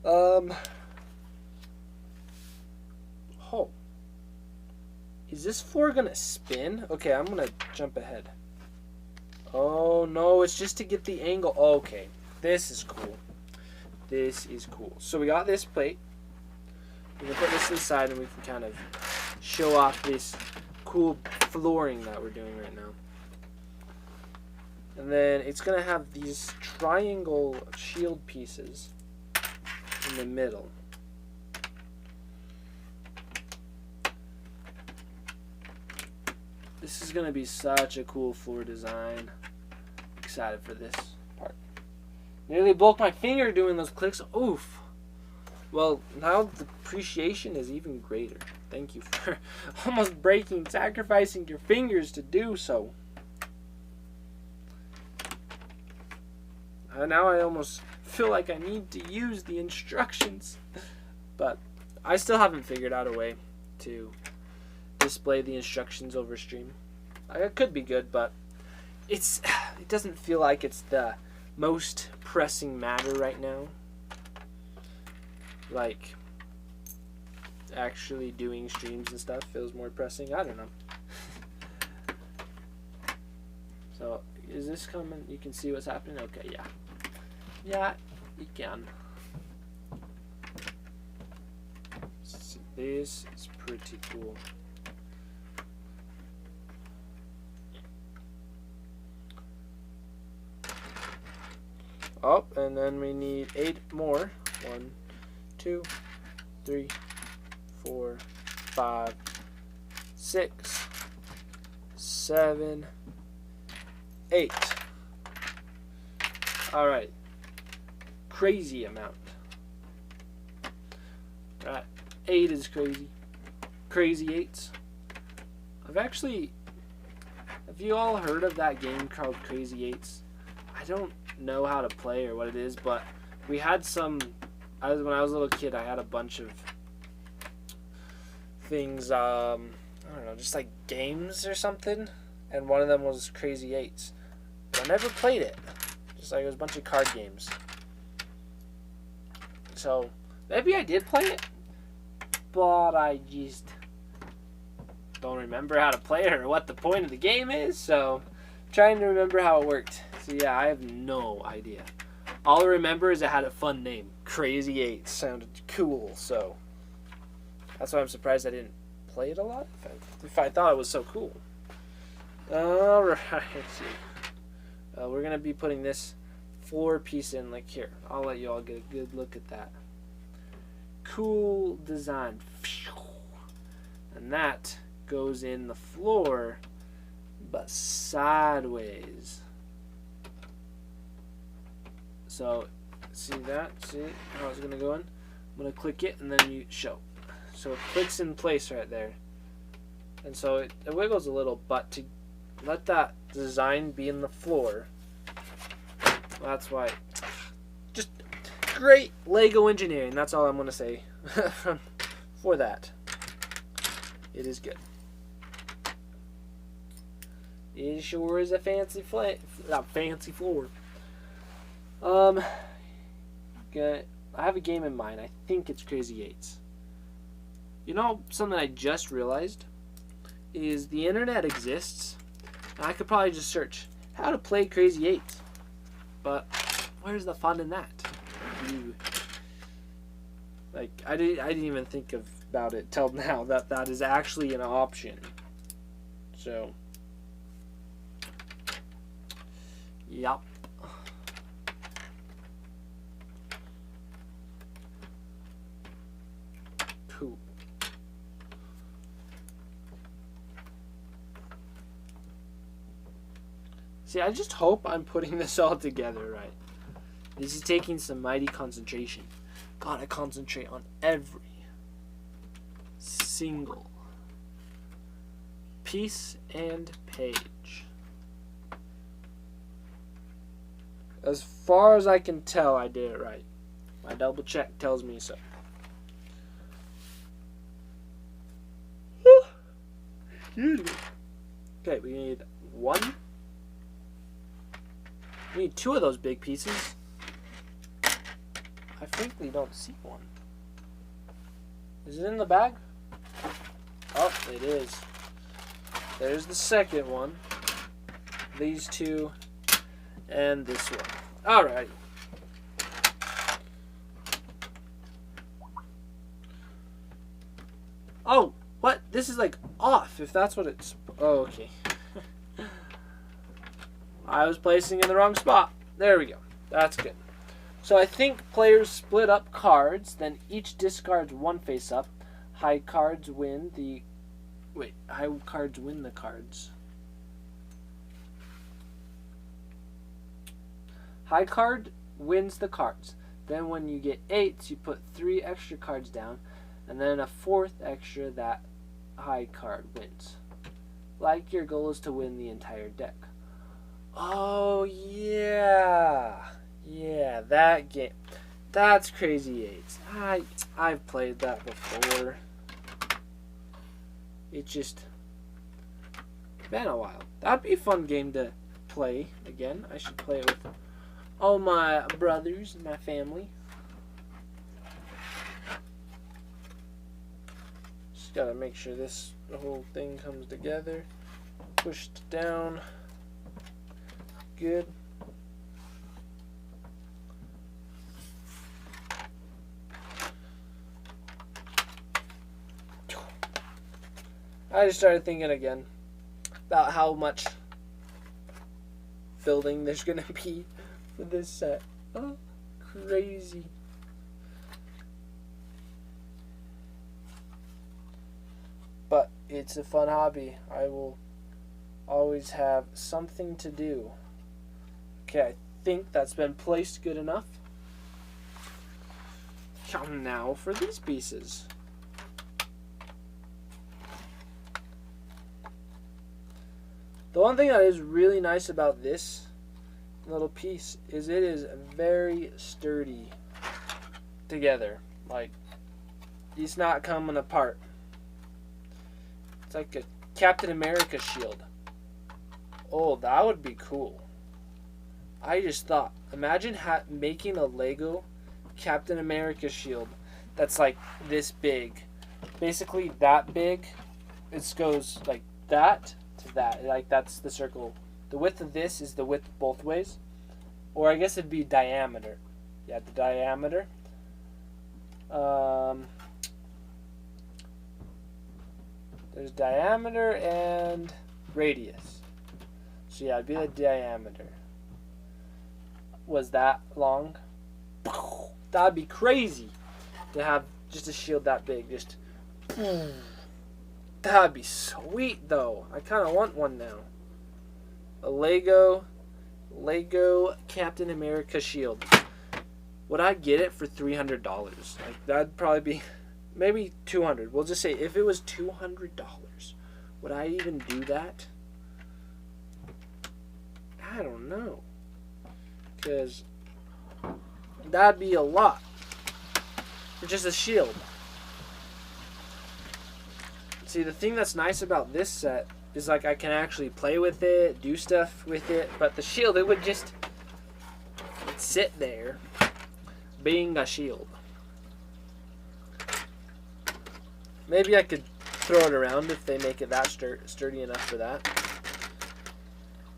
Oh. Is this floor gonna spin? Okay, I'm gonna jump ahead. Oh no, it's just to get the angle. Okay, this is cool. This is cool. So we got this plate. We can put this to the side and we can kind of show off this cool flooring that we're doing right now. And then it's gonna have these triangle shield pieces in the middle. This is going to be such a cool floor design. Excited for this part. Nearly broke my finger doing those clicks. Oof. Well, now the appreciation is even greater. Thank you for almost sacrificing your fingers to do so. Now I almost feel like I need to use the instructions. But I still haven't figured out a way to display the instructions over stream. It could be good, but it doesn't feel like it's the most pressing matter right now. Like actually doing streams and stuff feels more pressing. I don't know. So is this coming? You can see what's happening? Okay, yeah. Yeah, you can. So this is pretty cool. Oh, and then we need 8 more. 1, 2, 3, 4, 5, 6, 7, 8. All right. Crazy amount. All right. 8 is crazy. Crazy 8s. Have you all heard of that game called Crazy 8s? I don't know how to play or what it is, but we had when I was a little kid, I had a bunch of things, I don't know, just like games or something. And one of them was Crazy Eights. But I never played it. Just like it was a bunch of card games. So maybe I did play it, but I just don't remember how to play it or what the point of the game is. So I'm trying to remember how it worked. So yeah, I have no idea. All I remember is it had a fun name. Crazy Eights sounded cool, so that's why I'm surprised I didn't play it a lot. If I thought it was so cool. Alright, we're going to be putting this floor piece in like here. I'll let you all get a good look at that. Cool design. And that goes in the floor, but sideways. So, see that? See how it's going to go in? I'm going to click it and then you show. So it clicks in place right there. And so it wiggles a little, but to let that design be in the floor, that's why. Just great Lego engineering. That's all I'm going to say for that. It is good. It sure is a fancy floor. Good. I have a game in mind. I think it's Crazy Eights. You know, something I just realized is the internet exists. And I could probably just search how to play Crazy Eights. But where's the fun in that? Like I didn't even think about it till now that is actually an option. So, yep. Cool. See, I just hope I'm putting this all together right. This is taking some mighty concentration. Gotta concentrate on every single piece and page. As far as I can tell, I did it right. My double check tells me so. Excuse me. Okay, we need one. We need two of those big pieces. I frankly don't see one. Is it in the bag? Oh, it is. There's the second one. These two. And this one. Alright. Oh, what? This is like off, if that's what it's... Oh, okay. I was placing in the wrong spot. There we go. That's good. So I think players split up cards, then each discards one face up. High cards win the... Wait, high cards win the cards. High card wins the cards. Then when you get 8s, you put 3 extra cards down, and then a 4th extra that high card wins. Like your goal is to win the entire deck. Oh, yeah. Yeah, that game. That's Crazy Eights. I've played that before. It's just been a while. That'd be a fun game to play again. I should play it with all my brothers and my family. Just gotta make sure the whole thing comes together. Pushed down. Good. I just started thinking again about how much building there's gonna be for this set. Oh, crazy. But it's a fun hobby. I will always have something to do. Okay, I think that's been placed good enough. Now for these pieces. The one thing that is really nice about this little piece is it is very sturdy together. Like, it's not coming apart. It's like a Captain America shield. Oh, that would be cool. I just thought, imagine making a Lego Captain America shield that's like this big. Basically that big. It goes like that to that. Like that's the circle. The width of this is the width both ways. Or I guess it'd be diameter. Yeah, the diameter. There's diameter and radius. So yeah, it'd be the diameter. Was that long? That'd be crazy to have just a shield that big. Just that'd be sweet though. I kind of want one now. A Lego Captain America shield. Would I get it for $300? Like that'd probably be maybe $200. We'll just say if it was $200, would I even do that? I don't know. Because that'd be a lot for just a shield. See, the thing that's nice about this set is like I can actually play with it, do stuff with it, but the shield, it would just sit there being a shield. Maybe I could throw it around if they make it that sturdy enough for that.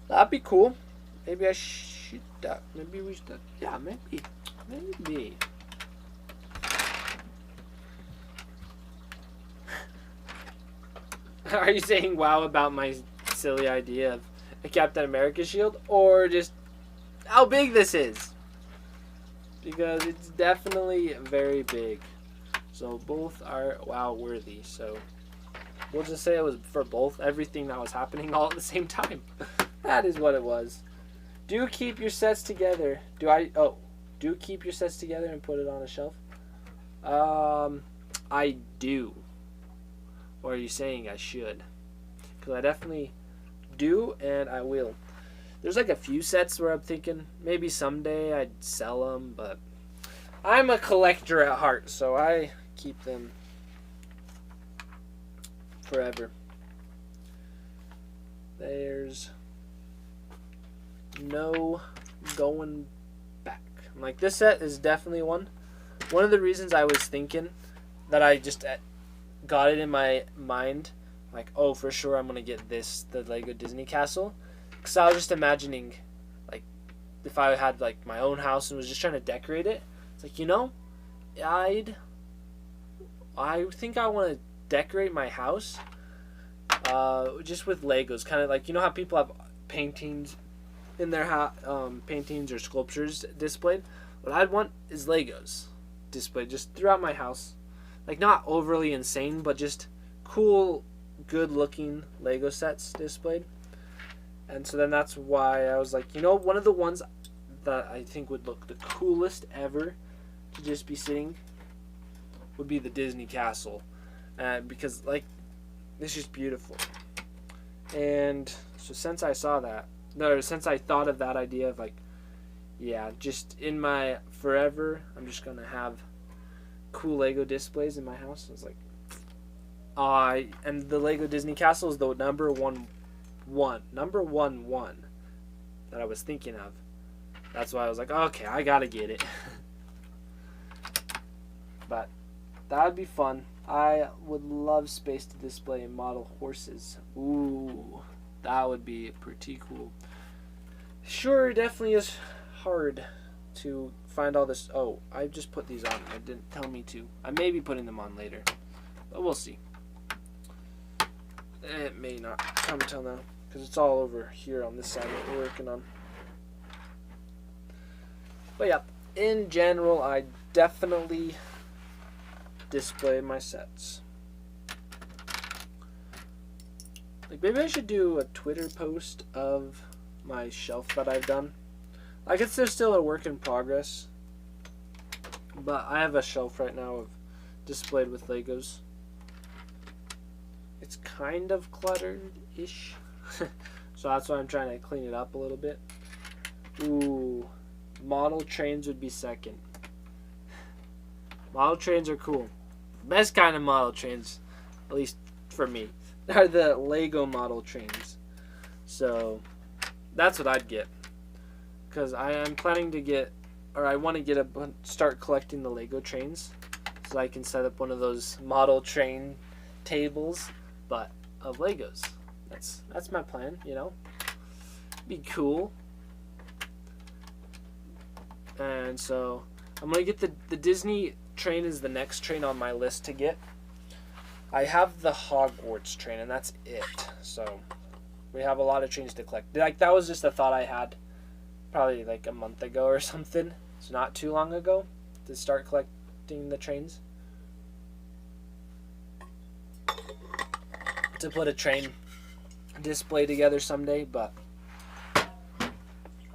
That'd be cool. Maybe I should. Maybe we should. Yeah, maybe. Maybe. Are you saying wow about my silly idea of a Captain America shield, or just how big this is? Because it's definitely very big. So both are wow worthy. So we'll just say it was for both, everything that was happening all at the same time. That is what it was. Do keep your sets together. Do keep your sets together and put it on a shelf? I do. Or are you saying I should? Because I definitely do, and I will. There's like a few sets where I'm thinking maybe someday I'd sell them, but I'm a collector at heart, so I keep them forever. There's no going back. Like, this set is definitely one. One of the reasons I was thinking that I just got it in my mind, like, oh, for sure I'm going to get this, the Lego Disney Castle. Because I was just imagining, like, if I had, like, my own house and was just trying to decorate it. It's like, you know, I think I want to decorate my house just with Legos. Kind of like, you know how people have paintings in their paintings or sculptures displayed? What I'd want is Legos displayed just throughout my house. Like, not overly insane, but just cool, good-looking Lego sets displayed. And so then that's why I was like, you know, one of the ones that I think would look the coolest ever to just be sitting would be the Disney Castle. Because, like, it's just beautiful. And so since I saw that, since I thought of that idea of, like, yeah, just in my forever, I'm just going to have cool Lego displays in my house. I was like, and the Lego Disney Castle is the number one that I was thinking of. That's why I was like, okay, I gotta get it. But that would be fun. I would love space to display and model horses. Ooh, that would be pretty cool. Sure, definitely is hard to find all this. Oh, I just put these on. It didn't tell me to. I may be putting them on later, but we'll see. It may not come until now because it's all over here on this side that we're working on. But yeah, in general, I definitely display my sets. Like, maybe I should do a Twitter post of my shelf that I've done. Like, it's still a work in progress, but I have a shelf right now of displayed with Legos. It's kind of cluttered-ish, so that's why I'm trying to clean it up a little bit. Ooh, model trains would be second. Model trains are cool. Best kind of model trains, at least for me. are the Lego model trains. So that's what I'd get, because I am planning to get, or I want to get start collecting the Lego trains, so I can set up one of those model train tables, but of Legos. That's my plan, you know. Be cool. And so I'm gonna get the Disney train is the next train on my list to get. I have the Hogwarts train, and that's it. So we have a lot of trains to collect. Like, that was just a thought I had probably like a month ago or something. It's not too long ago to start collecting the trains. To put a train display together someday, but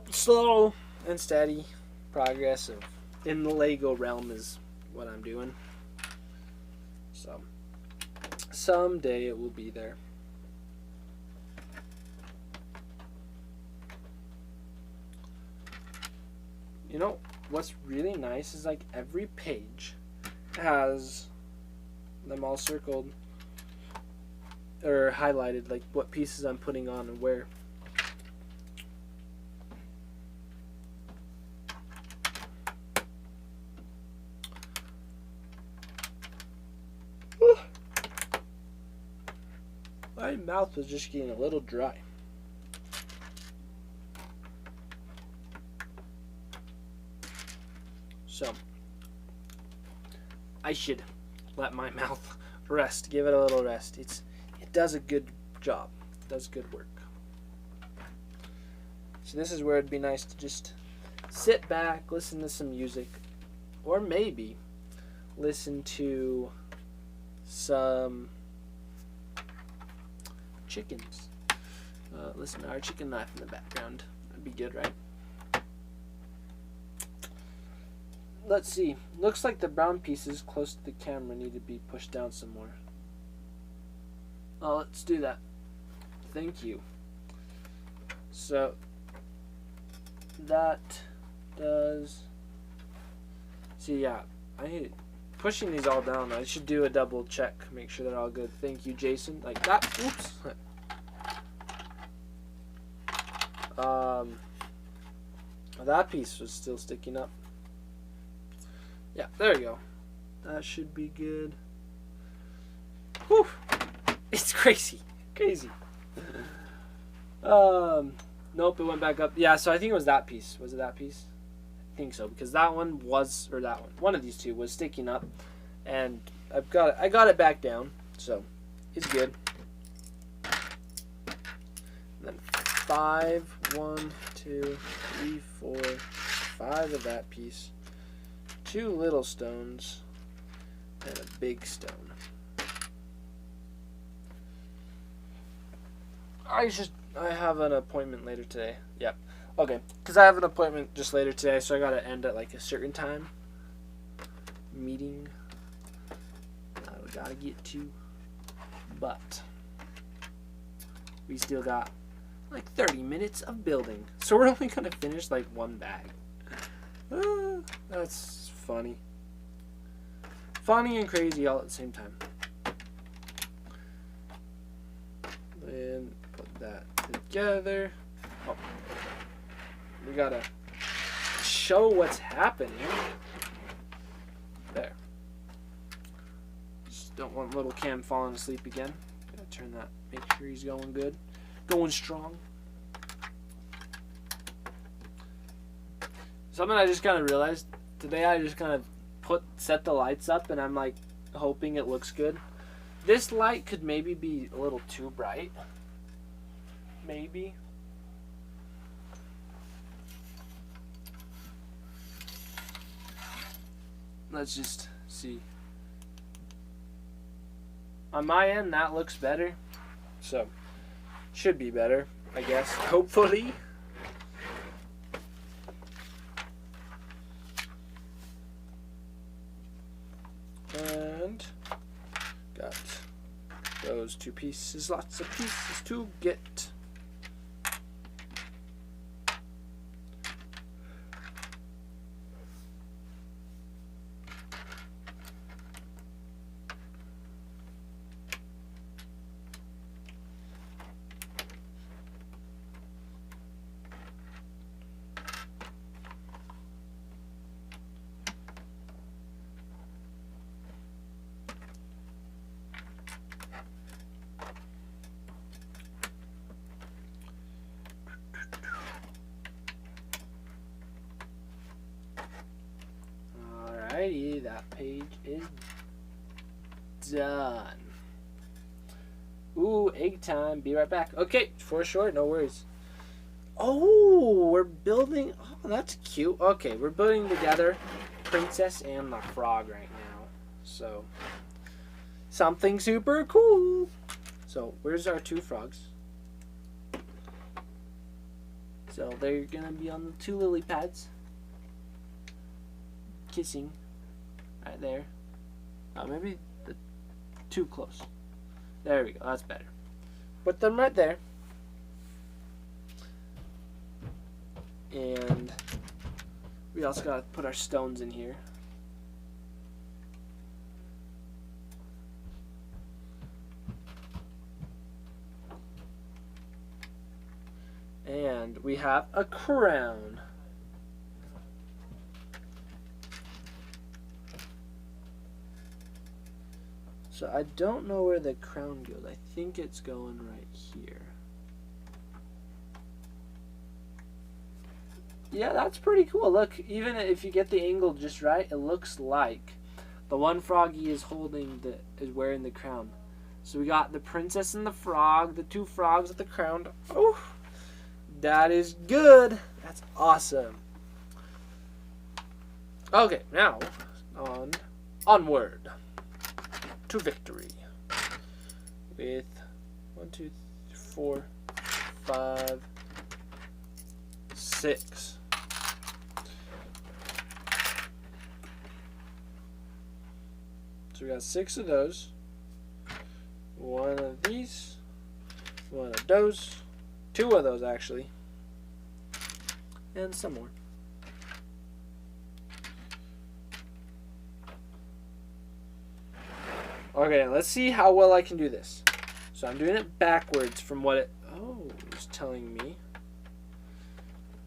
slow and steady progress in the Lego realm is what I'm doing. So someday it will be there. You know what's really nice is like every page has them all circled or highlighted, like what pieces I'm putting on and where. My mouth was just getting a little dry. So I should let my mouth rest. Give it a little rest. It does a good job. It does good work. So this is where it'd be nice to just sit back, listen to some music, or maybe listen to some chickens. Listen to our chicken life in the background. That'd be good, right? Let's see. Looks like the brown pieces close to the camera need to be pushed down some more. Oh, let's do that. Thank you. So that does. See, yeah, I need pushing these all down. I should do a double check, make sure they're all good. Thank you, Jason. Like that. Oops. That piece was still sticking up. Yeah, there we go. That should be good. Whew. It's crazy. Crazy. Nope, it went back up. Yeah, so I think it was that piece. Was it that piece? I think so, because that one was, or that one of these two was sticking up, and I got it back down, so it's good. And then 5, 1, 2, 3, 4, 5 of that piece. 2 little stones and a big stone. I have an appointment later today. Yep. Okay. Because I have an appointment just later today, so I gotta end at like a certain time. Meeting. We gotta get to. But we still got like 30 minutes of building. So we're only gonna finish like 1 bag. That's funny. Funny and crazy all at the same time. Then put that together. Oh, we gotta show what's happening. There. Just don't want little Cam falling asleep again. Gotta turn that, make sure he's going good. Going strong. Something I just kind of realized today, I just kind of set the lights up, and I'm like hoping it looks good. This light could maybe be a little too bright. Maybe. Let's just see. On my end, that looks better. So, should be better, I guess. Hopefully. And got those 2 pieces, lots of pieces to get. Alrighty, that page is done. Ooh, egg time. Be right back. Okay, for sure, no worries. Oh, we're building. Oh, that's cute. Okay, we're building together Princess and the Frog right now. So, something super cool. So, where's our two frogs? So, they're gonna be on the two lily pads. Kissing. Right there. Oh, maybe too close. There we go. That's better. Put them right there. And we also got to put our stones in here. And we have a crown. So I don't know where the crown goes. I think it's going right here. Yeah, that's pretty cool. Look, even if you get the angle just right, it looks like the one froggy is wearing the crown. So we got the princess and the frog, the two frogs with the crown. Oh, that is good. That's awesome. Okay, now onward to victory with 1, 2, 3, 4, 5, 6. So we got 6 of those, 1 of these, 1 of those, 2 of those actually, and some more. Okay, let's see how well I can do this. So I'm doing it backwards from what it was telling me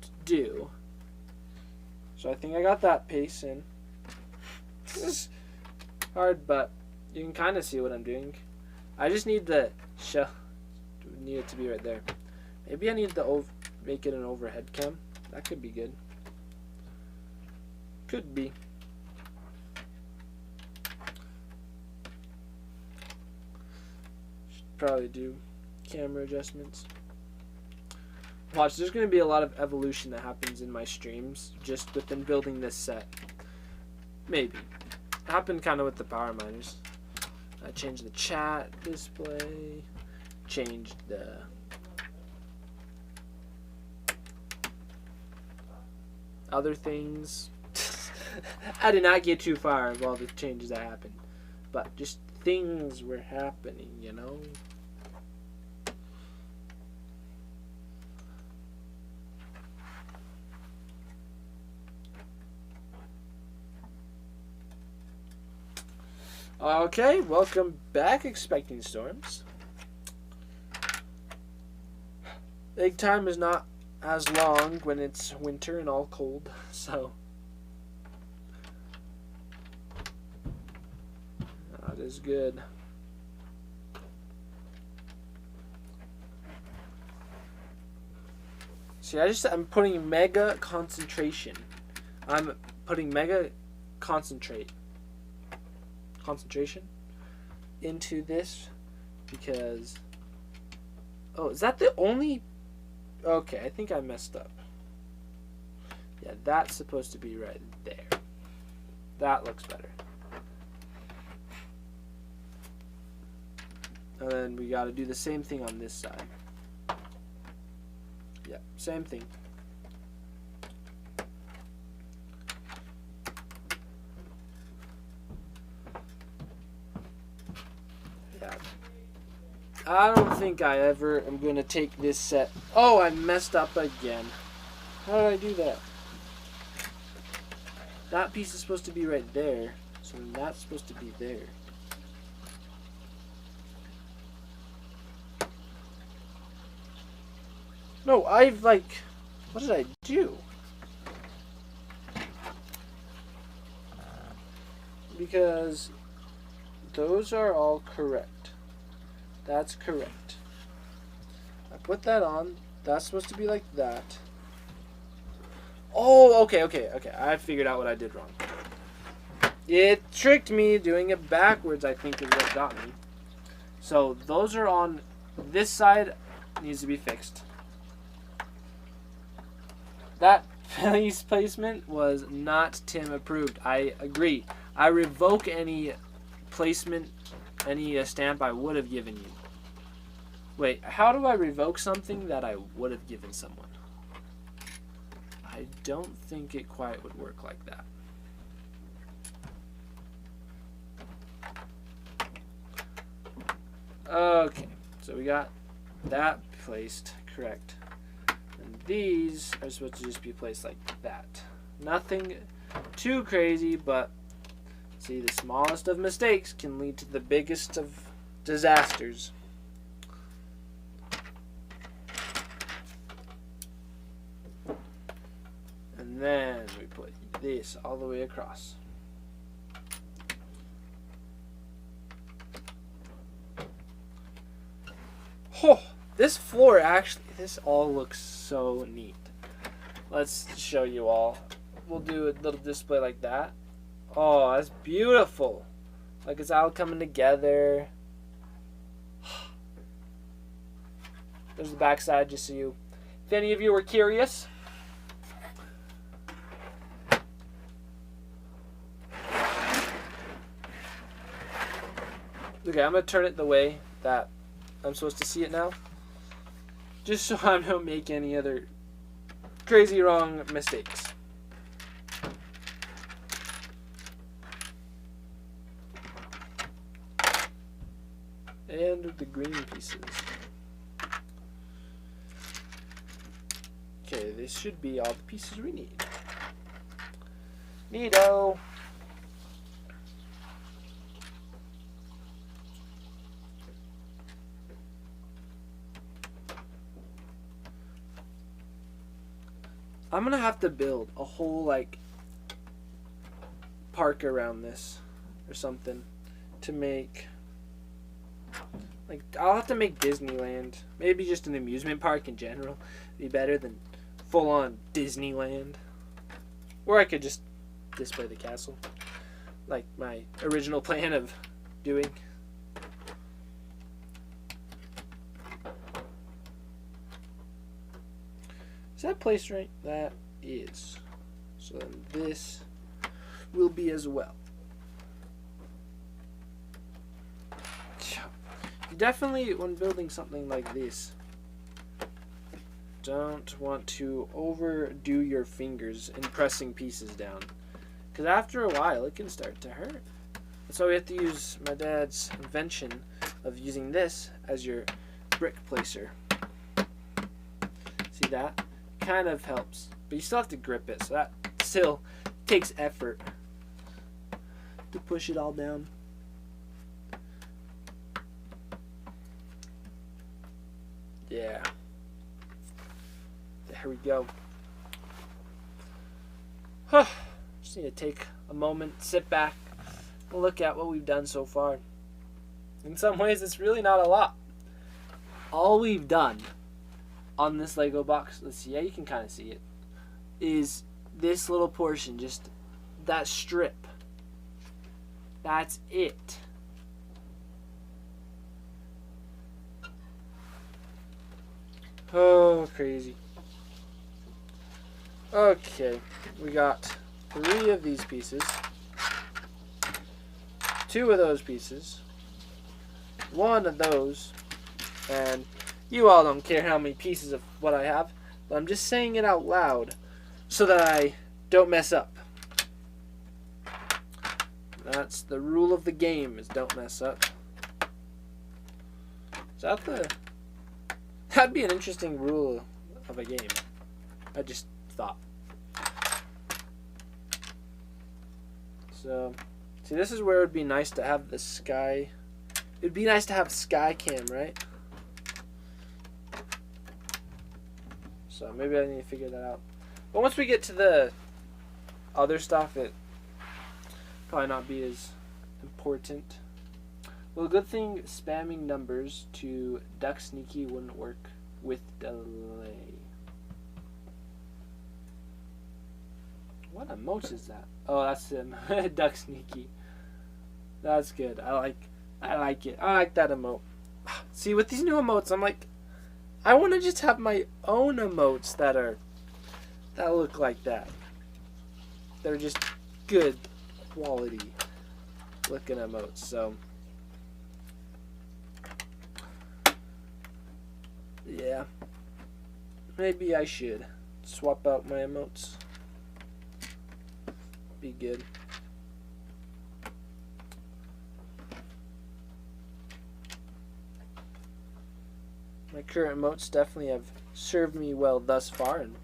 to do. So I think I got that pace in. This is hard, but you can kind of see what I'm doing. I just need the shell. Need it to be right there. Maybe I need to make it an overhead cam. That could be good. Could be. Probably do camera adjustments. Watch, there's going to be a lot of evolution that happens in my streams just within building this set. Maybe. It happened kind of with the power miners. I changed the chat display, changed the other things. I did not get too far of all the changes that happened, but just things were happening, you know. Okay, welcome back, Expecting Storms. Egg time is not as long when it's winter and all cold, so that is good. See, I'm putting mega concentration. I'm putting mega concentration into this because is that the only okay, I think I messed up. Yeah, that's supposed to be right there. That looks better. And then we got to do the same thing on this side. Yeah, same thing. Yeah. I don't think I ever am going to take this set. Oh, I messed up again. How did I do that? That piece is supposed to be right there. So then that's supposed to be there. No, what did I do? Because those are all correct. That's correct. I put that on. That's supposed to be like that. Oh, okay. I figured out what I did wrong. It tricked me. Doing it backwards, I think, is what got me. So those are on this side. Needs to be fixed. That place placement was not Tim approved. I agree. I revoke any placement, any stamp I would have given you. Wait, how do I revoke something that I would have given someone? I don't think it quite would work like that. Okay, so we got that placed correct. And these are supposed to just be placed like that. Nothing too crazy, but see, the smallest of mistakes can lead to the biggest of disasters. And then we put this all the way across. Oh, this floor actually, this all looks so neat. Let's show you all. We'll do a little display like that. Oh, that's beautiful. Like it's all coming together. There's the back side, just so you, if any of you were curious. Okay, I'm going to turn it the way that I'm supposed to see it now. Just so I don't make any other crazy wrong mistakes. And the green pieces. Okay, this should be all the pieces we need. Neato! I'm gonna have to build a whole like park around this or something to make, like, I'll have to make Disneyland, maybe just an amusement park in general be better than full on Disneyland, or I could just display the castle like my original plan of doing. Is that placed right? That is. So then this will be as well. You definitely, when building something like this, don't want to overdo your fingers in pressing pieces down, because after a while it can start to hurt. That's why we have to use my dad's invention of using this as your brick placer. See that? Kind of helps, but you still have to grip it, so that still takes effort to push it all down. Yeah, there we go. Just need to take a moment, sit back, and look at what we've done so far. In some ways, it's really not a lot. All we've done on this Lego box, let's see, yeah, you can kind of see it, is this little portion, just that strip. That's it. Oh, crazy. Okay, we got 3 of these pieces, 2 of those pieces, 1 of those, and you all don't care how many pieces of what I have, but I'm just saying it out loud so that I don't mess up. That's the rule of the game, is don't mess up. Is that the... That'd be an interesting rule of a game. I just thought. So, see, this is where it would be nice to have the sky. It'd be nice to have sky cam, right? So maybe I need to figure that out. But once we get to the other stuff, it probably not be as important. Well, good thing spamming numbers to Duck Sneaky wouldn't work with delay. What emotes is that? Oh, that's him. Duck Sneaky. That's good. I like it. I like that emote. See, with these new emotes, I'm like, I want to just have my own emotes that look like that. They're just good quality looking emotes. So yeah, maybe I should swap out my emotes. Be good. My current emotes definitely have served me well thus far, and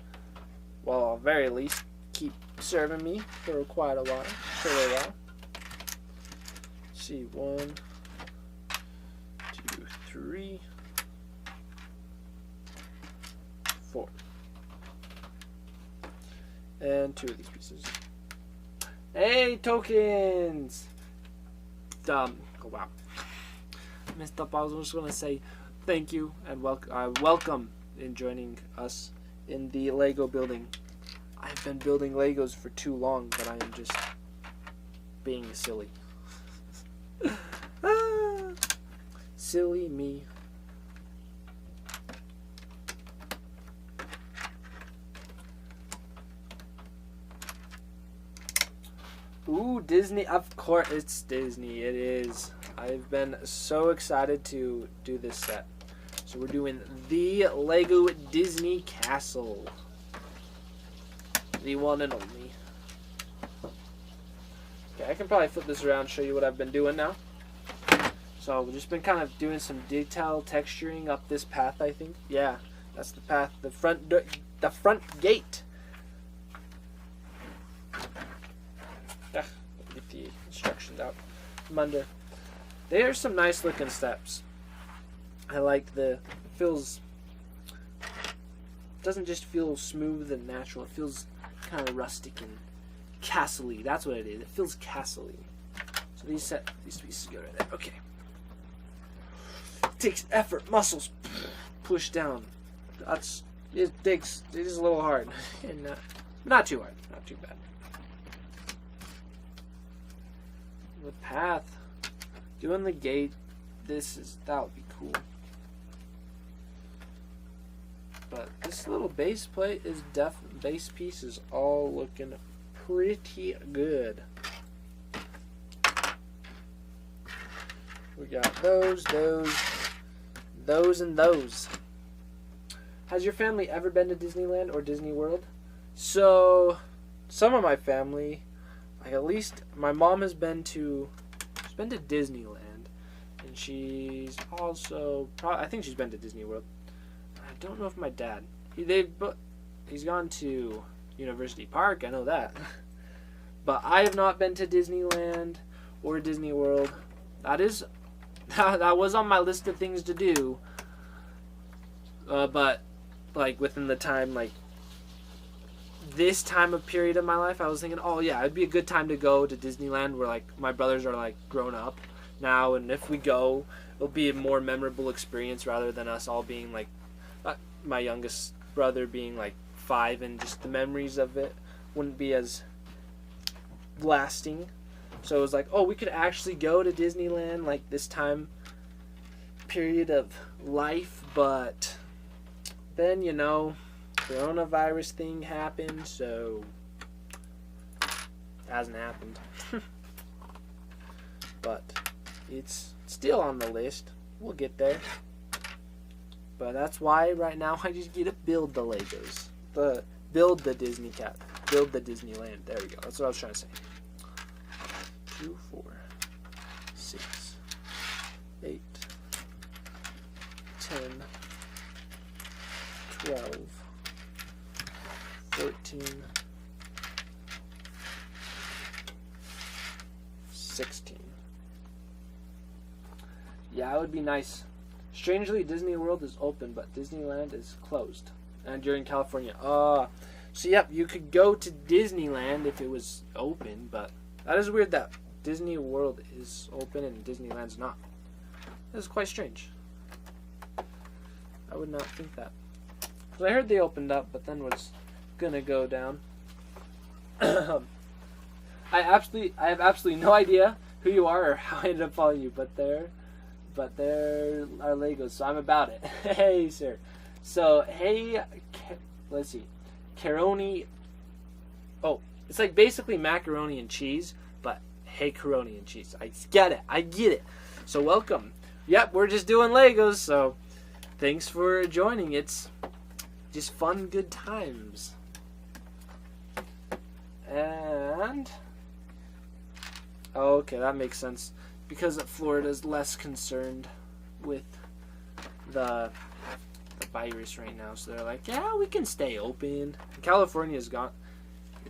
well, at very least keep serving me for quite a while. For a while. Let's see, 1, 2, 3, 4, and 2 of these pieces. Hey, tokens! Oh wow, messed up. I was just gonna say thank you and welcome in joining us in the Lego building. I've been building Legos for too long, but I am just being silly. Silly me. Ooh, Disney. Of course, it's Disney. It is. I've been so excited to do this set. So we're doing the Lego Disney Castle. The one and only. Okay, I can probably flip this around and show you what I've been doing now. So we've just been kind of doing some detail texturing up this path, I think. Yeah, that's the path. The front gate. Get the instructions out from under. There's some nice looking steps. I like feels, doesn't just feel smooth and natural. It feels kind of rustic and castle-y. That's what it is. It feels castle-y. So these pieces go right there. Okay. It takes effort, muscles, push down. It is a little hard, and not too hard, not too bad. The path, doing the gate. That would be cool. But this little base plate is base piece is all looking pretty good. We got those, and those. Has your family ever been to Disneyland or Disney World? So, some of my family, like at least my mom has been to Disneyland, and she's also I think she's been to Disney World. I don't know if my dad. He's gone to University Park. I know that, but I have not been to Disneyland or Disney World. That was on my list of things to do. But like within the time, like this time of period of my life, I was thinking, oh yeah, it'd be a good time to go to Disneyland where like my brothers are like grown up now, and if we go, it'll be a more memorable experience rather than us all being like my youngest brother being like 5, and just the memories of it wouldn't be as lasting. So it was like, oh, we could actually go to Disneyland like this time period of life, but then coronavirus thing happened, so it hasn't happened. But it's still on the list. We'll get there. But that's why right now I just get to build the Legos. Build the Disney Cat. Build the Disneyland. There we go. That's what I was trying to say. 2, 4, 6, 8, 10, 12, 14, 16. Yeah, it would be nice. Strangely, Disney World is open, but Disneyland is closed. And you're in California. So yep, you could go to Disneyland if it was open, but that is weird that Disney World is open and Disneyland's not. This is quite strange. I would not think that. Because I heard they opened up, but then was gonna go down. I have absolutely no idea who you are or how I ended up following you, but there are Legos, so I'm about it. Hey, sir. So, hey, let's see. Caroni. Oh, it's like basically macaroni and cheese, but hey, caroni and cheese. I get it. So, welcome. Yep, we're just doing Legos, so thanks for joining. It's just fun, good times. And okay, that makes sense because Florida's less concerned with the virus right now, so they're like, yeah, we can stay open. California's gone.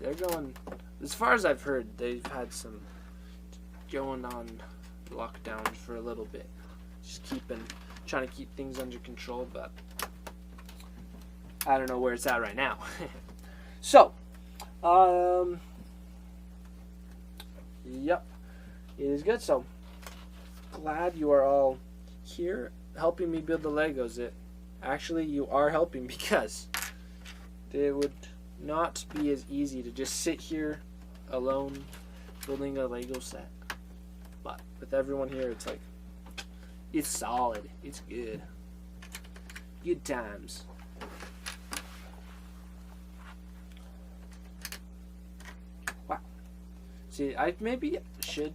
They're going, as far as I've heard, they've had some going on lockdowns for a little bit, just trying to keep things under control, but I don't know where it's at right now. So, yep, it is good. So glad you are all here helping me build the Legos. Actually, you are helping because it would not be as easy to just sit here alone building a Lego set. But with everyone here, it's like, it's solid. It's good. Good times. Wow. See, I maybe should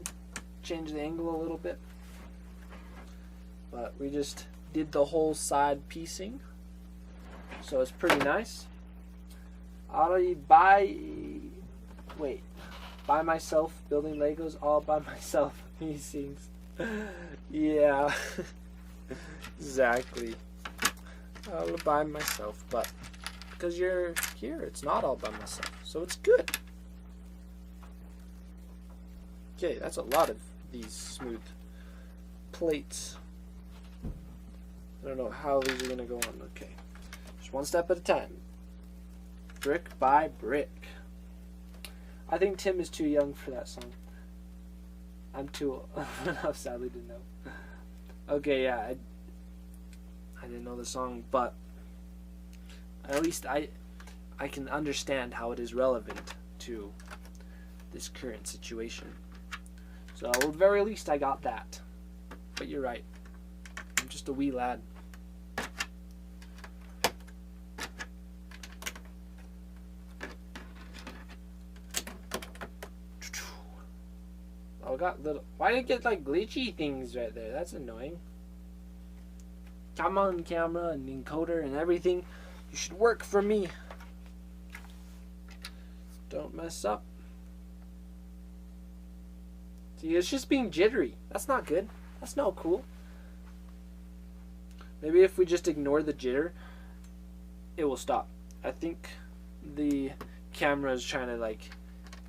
change the angle a little bit. But we just did the whole side piecing. So it's pretty nice. By myself building Legos all by myself. Piecings. Yeah. Exactly. All by myself. But because you're here, it's not all by myself. So it's good. Okay, that's a lot of these smooth plates. I don't know how these are going to go on. Okay. Just one step at a time. Brick by brick. I think Tim is too young for that song. I'm too old enough, sadly, to know. Okay, yeah. I didn't know the song, but at least I can understand how it is relevant to this current situation. So at the very least I got that. But you're right. I'm just a wee lad. Oh, I got little. Why did it get like glitchy things right there? That's annoying. Come on, camera and encoder and everything. You should work for me. Don't mess up. See, it's just being jittery. That's not good. That's not cool. Maybe if we just ignore the jitter, it will stop. I think the camera is trying to like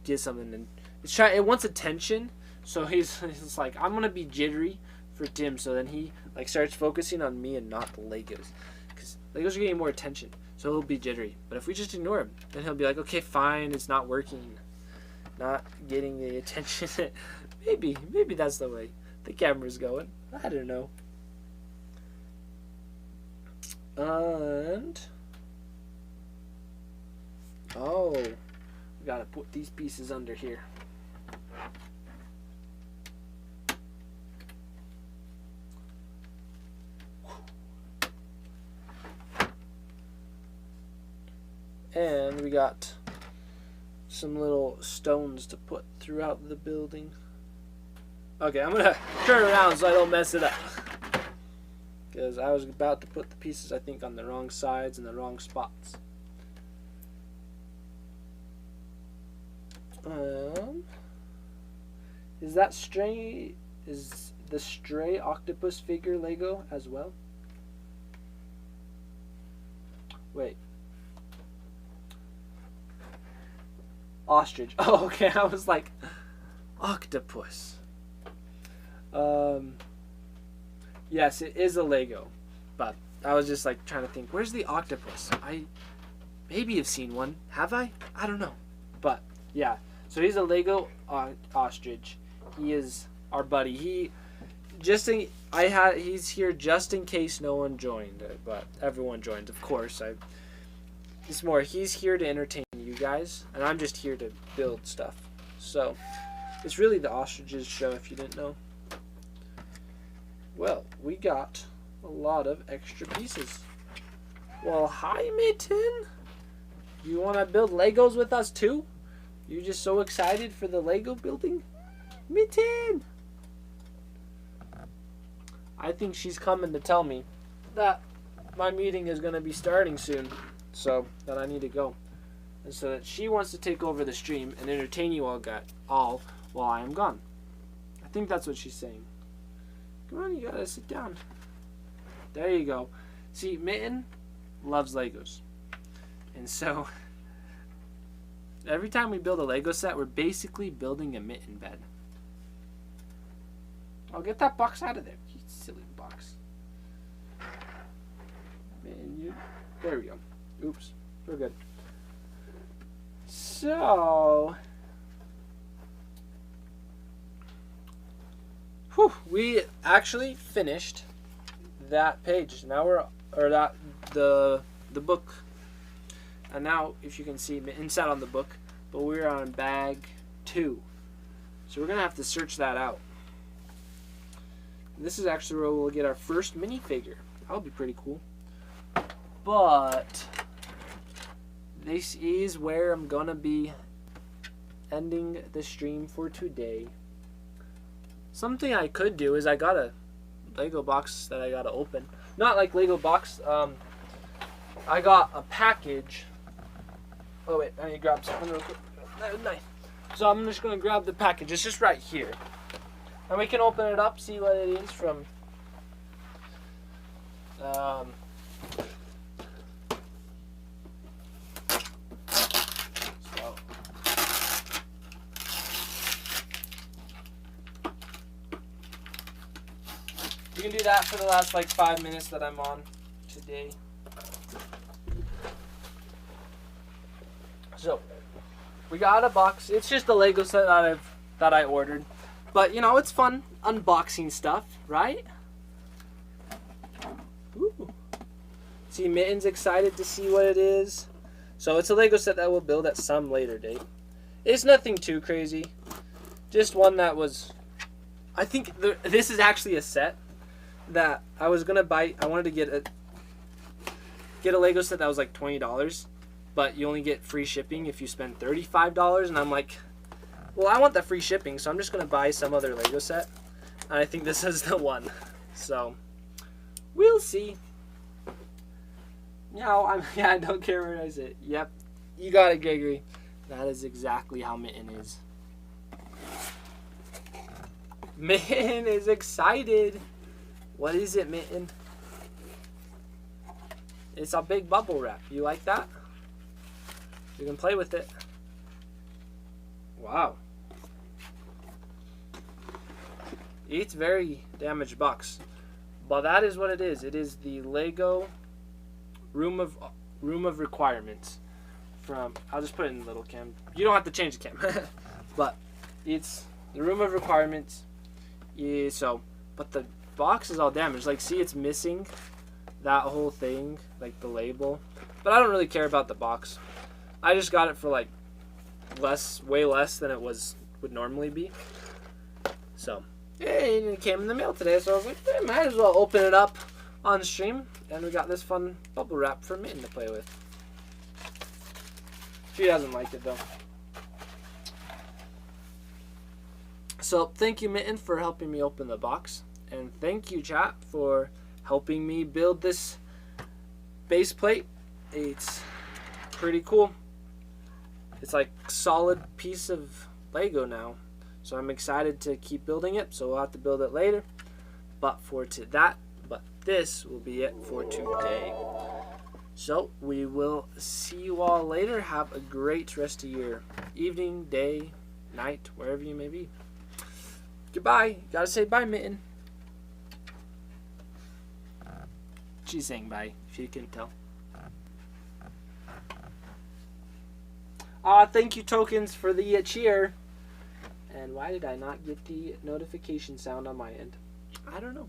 get something, and it wants attention. So he's like, I'm gonna be jittery for Tim, so then he like starts focusing on me and not the Legos, because Legos are getting more attention, so he'll be jittery. But if we just ignore him, then he'll be like, okay, fine, it's not working, not getting the attention. maybe that's the way the camera's going. I don't know. And we gotta put these pieces under here. And we got some little stones to put throughout the building. Okay, I'm gonna turn around so I don't mess it up, because I was about to put the pieces, I think, on the wrong sides and the wrong spots. Is the stray octopus figure Lego as well? Wait. Ostrich. Oh, okay. I was like, octopus. Yes, it is a Lego, but I was just like trying to think, where's the octopus? I maybe have seen one. Have I? I don't know. But yeah, so he's a Lego ostrich. He is our buddy. He just he's here just in case no one joined, but everyone joined, of course. It's more, he's here to entertain you guys, and I'm just here to build stuff. So, it's really the ostriches show, if you didn't know. Well, we got a lot of extra pieces. Well, hi, Mitten. You want to build Legos with us, too? You just so excited for the Lego building? Mitten! I think she's coming to tell me that my meeting is going to be starting soon, so that I need to go. And so that she wants to take over the stream and entertain you all while I am gone. I think that's what she's saying. Come on, you gotta sit down. There you go. See, Mitten loves Legos. And so, every time we build a Lego set, we're basically building a Mitten bed. I'll get that box out of there. You silly box. Man, there we go. Oops. We're good. So, we actually finished that page. Now the book. And now, if you can see, inside on the book, but we're on bag 2. So we're going to have to search that out. This is actually where we'll get our first minifigure. That'll be pretty cool. But this is where I'm going to be ending the stream for today. Something I could do is I got a Lego box that I got to open. Not like Lego box. I got a package. Oh wait, I need to grab something real quick. Knife. So I'm just going to grab the package. It's just right here. And we can open it up, see what it is from so you can do that for the last like 5 minutes that I'm on today. So we got a box. It's just a Lego set that I ordered. But, you know, it's fun unboxing stuff, right? Ooh. See, Mitten's excited to see what it is. So it's a Lego set that we'll build at some later date. It's nothing too crazy. Just one that was... I think this is actually a set that I was going to buy. I wanted to get a Lego set that was like $20. But you only get free shipping if you spend $35. And I'm like... Well, I want the free shipping, so I'm just going to buy some other Lego set. And I think this is the one. So, we'll see. No, I don't care where I sit. Yep, you got it, Gregory. That is exactly how Mitten is. Mitten is excited. What is it, Mitten? It's a big bubble wrap. You like that? You can play with it. Wow. It's very damaged box, but that is what it is. It is the Lego Room of Requirements from. I'll just put it in the little cam. You don't have to change the cam, but it's the Room of Requirements. Yeah, so, but the box is all damaged. Like, see, it's missing that whole thing, like the label. But I don't really care about the box. I just got it for like way less than it would normally be. So. Hey, it came in the mail today, so I was like, might as well open it up on stream. And we got this fun bubble wrap for Mitten to play with. She doesn't like it, though. So, thank you, Mitten, for helping me open the box. And thank you, chat, for helping me build this base plate. It's pretty cool. It's like a solid piece of Lego now. So I'm excited to keep building it. So we'll have to build it later. But this will be it for today. So we will see you all later. Have a great rest of your evening, day, night, wherever you may be. Goodbye. Gotta say bye, Mitten. She's saying bye, if you can tell. Thank you, Tokens, for the cheer. And why did I not get the notification sound on my end? I don't know.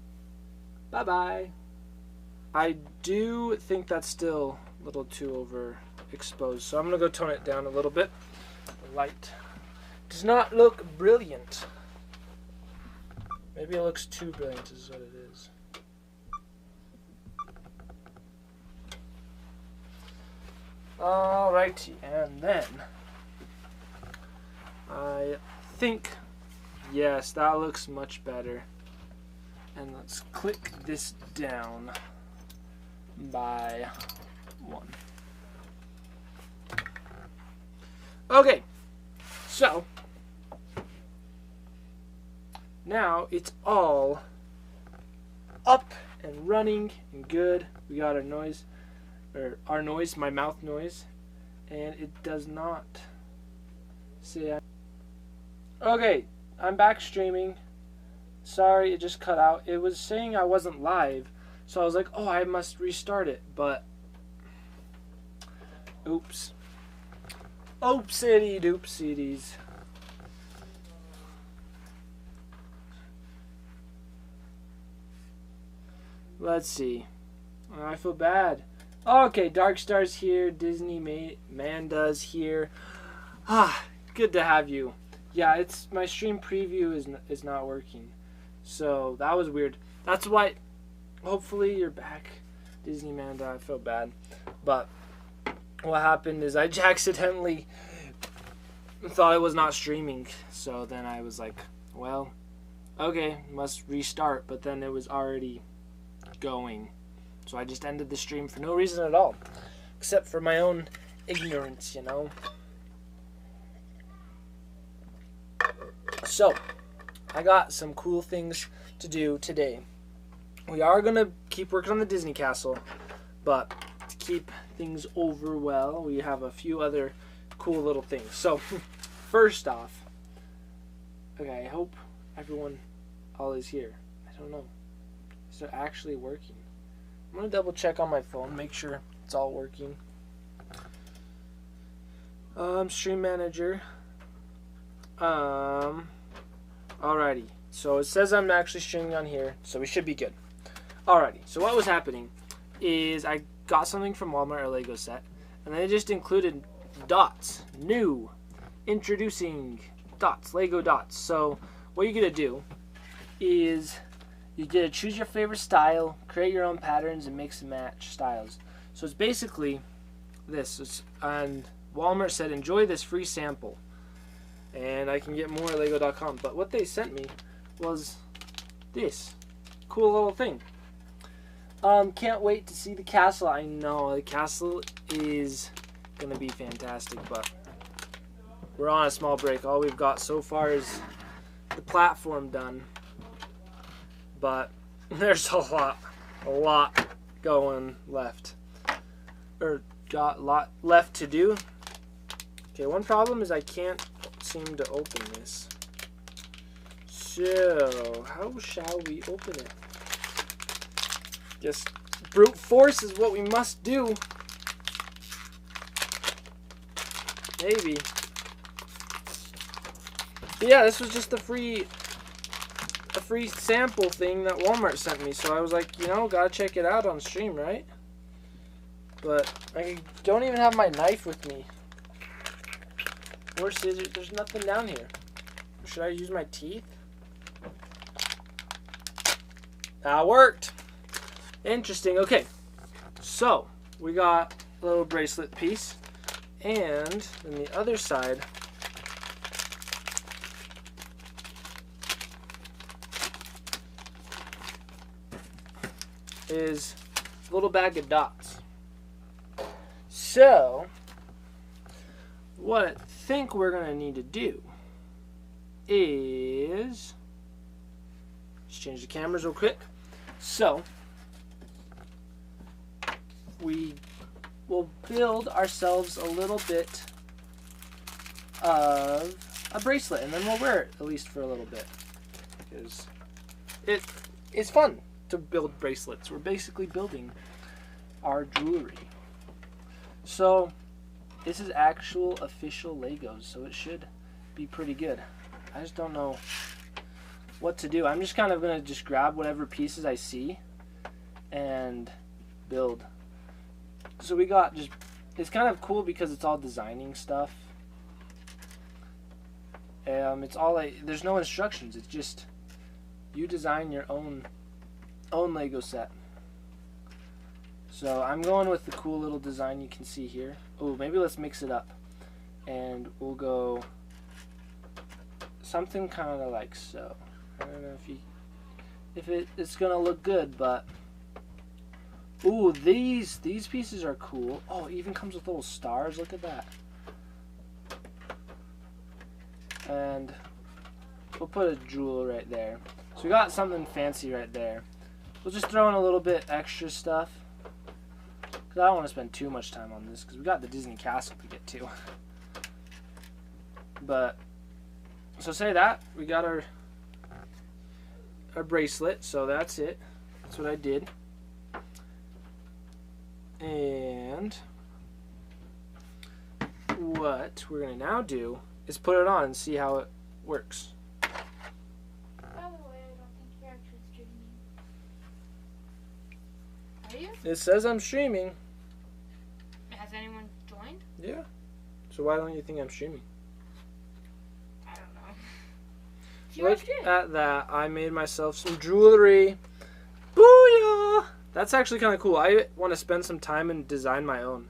Bye-bye. I do think that's still a little too overexposed, so I'm going to go tone it down a little bit. The light does not look brilliant. Maybe it looks too brilliant is what it is. Alrighty, and then I think, yes, that looks much better. And let's click this down by 1. Okay, so now it's all up and running and good. We got our noise, my mouth noise, and it does not say. Okay, I'm back streaming. Sorry, it just cut out. It was saying I wasn't live, so I was like, oh, I must restart it, but oops. Oopsidy doopsities. Let's see. I feel bad. Okay, Dark Star's here. Disney Manda's here. Ah, good to have you. Yeah, it's my stream preview is not working. So that was weird. That's why. Hopefully you're back, Disney Manda. I feel bad, but what happened is I accidentally thought it was not streaming. So then I was like, well, okay, must restart. But then it was already going. So I just ended the stream for no reason at all, except for my own ignorance, you know. So I got some cool things to do today. We are going to keep working on the Disney Castle, but to keep things over well, we have a few other cool little things. So, first off, okay, I hope everyone all is here. I don't know. Is it actually working? I'm going to double check on my phone, make sure it's all working. Stream Manager. Alrighty. So it says I'm actually streaming on here, so we should be good. Alrighty, so what was happening is I got something from Walmart, a Lego set, and they just included dots. New. Introducing dots, Lego dots. So what you're going to do is you get to choose your favorite style, create your own patterns, and mix and match styles. So it's basically this. And Walmart said, enjoy this free sample. And I can get more at Lego.com. But what they sent me was this cool little thing. Can't wait to see the castle. I know the castle is going to be fantastic, but we're on a small break. All we've got so far is the platform done. But there's a lot going left. Or got a lot left to do. Okay, one problem is I can't seem to open this. So, how shall we open it? Just brute force is what we must do. Maybe. But yeah, this was just a free sample thing that Walmart sent me. So I was like, you know, gotta check it out on stream, right? But I don't even have my knife with me. Or scissors. There's nothing down here. Should I use my teeth? That worked. Interesting. Okay. So, we got a little bracelet piece. And then the other side is a little bag of dots. So, what I think we're going to need to do is just change the cameras real quick. So, we will build ourselves a little bit of a bracelet, and then we'll wear it at least for a little bit, because it's fun to build bracelets. We're basically building our jewelry. So this is actual official Legos, so it should be pretty good. I just don't know what to do. I'm just kind of going to just grab whatever pieces I see and build. So we got just, it's kind of cool because it's all designing stuff. It's all like, there's no instructions. It's just you design your own Lego set. So I'm going with the cool little design you can see here. Oh, maybe let's mix it up, and we'll go something kind of like so. I don't know if it's gonna look good, but ooh, these pieces are cool. Oh, it even comes with little stars. Look at that. And we'll put a jewel right there. So we got something fancy right there. We'll just throw in a little bit extra stuff, because I don't want to spend too much time on this, because we got the Disney Castle to get to. But, so say that, we got our bracelet, so that's it. That's what I did. And what we're going to now do is put it on and see how it works. By the way, I don't think you're actually streaming. Are you? It says I'm streaming. Has anyone joined? Yeah. So why don't you think I'm streaming? I don't know. If you're Look streaming. at that. I made myself some jewelry. Booyah! That's actually kind of cool. I want to spend some time and design my own.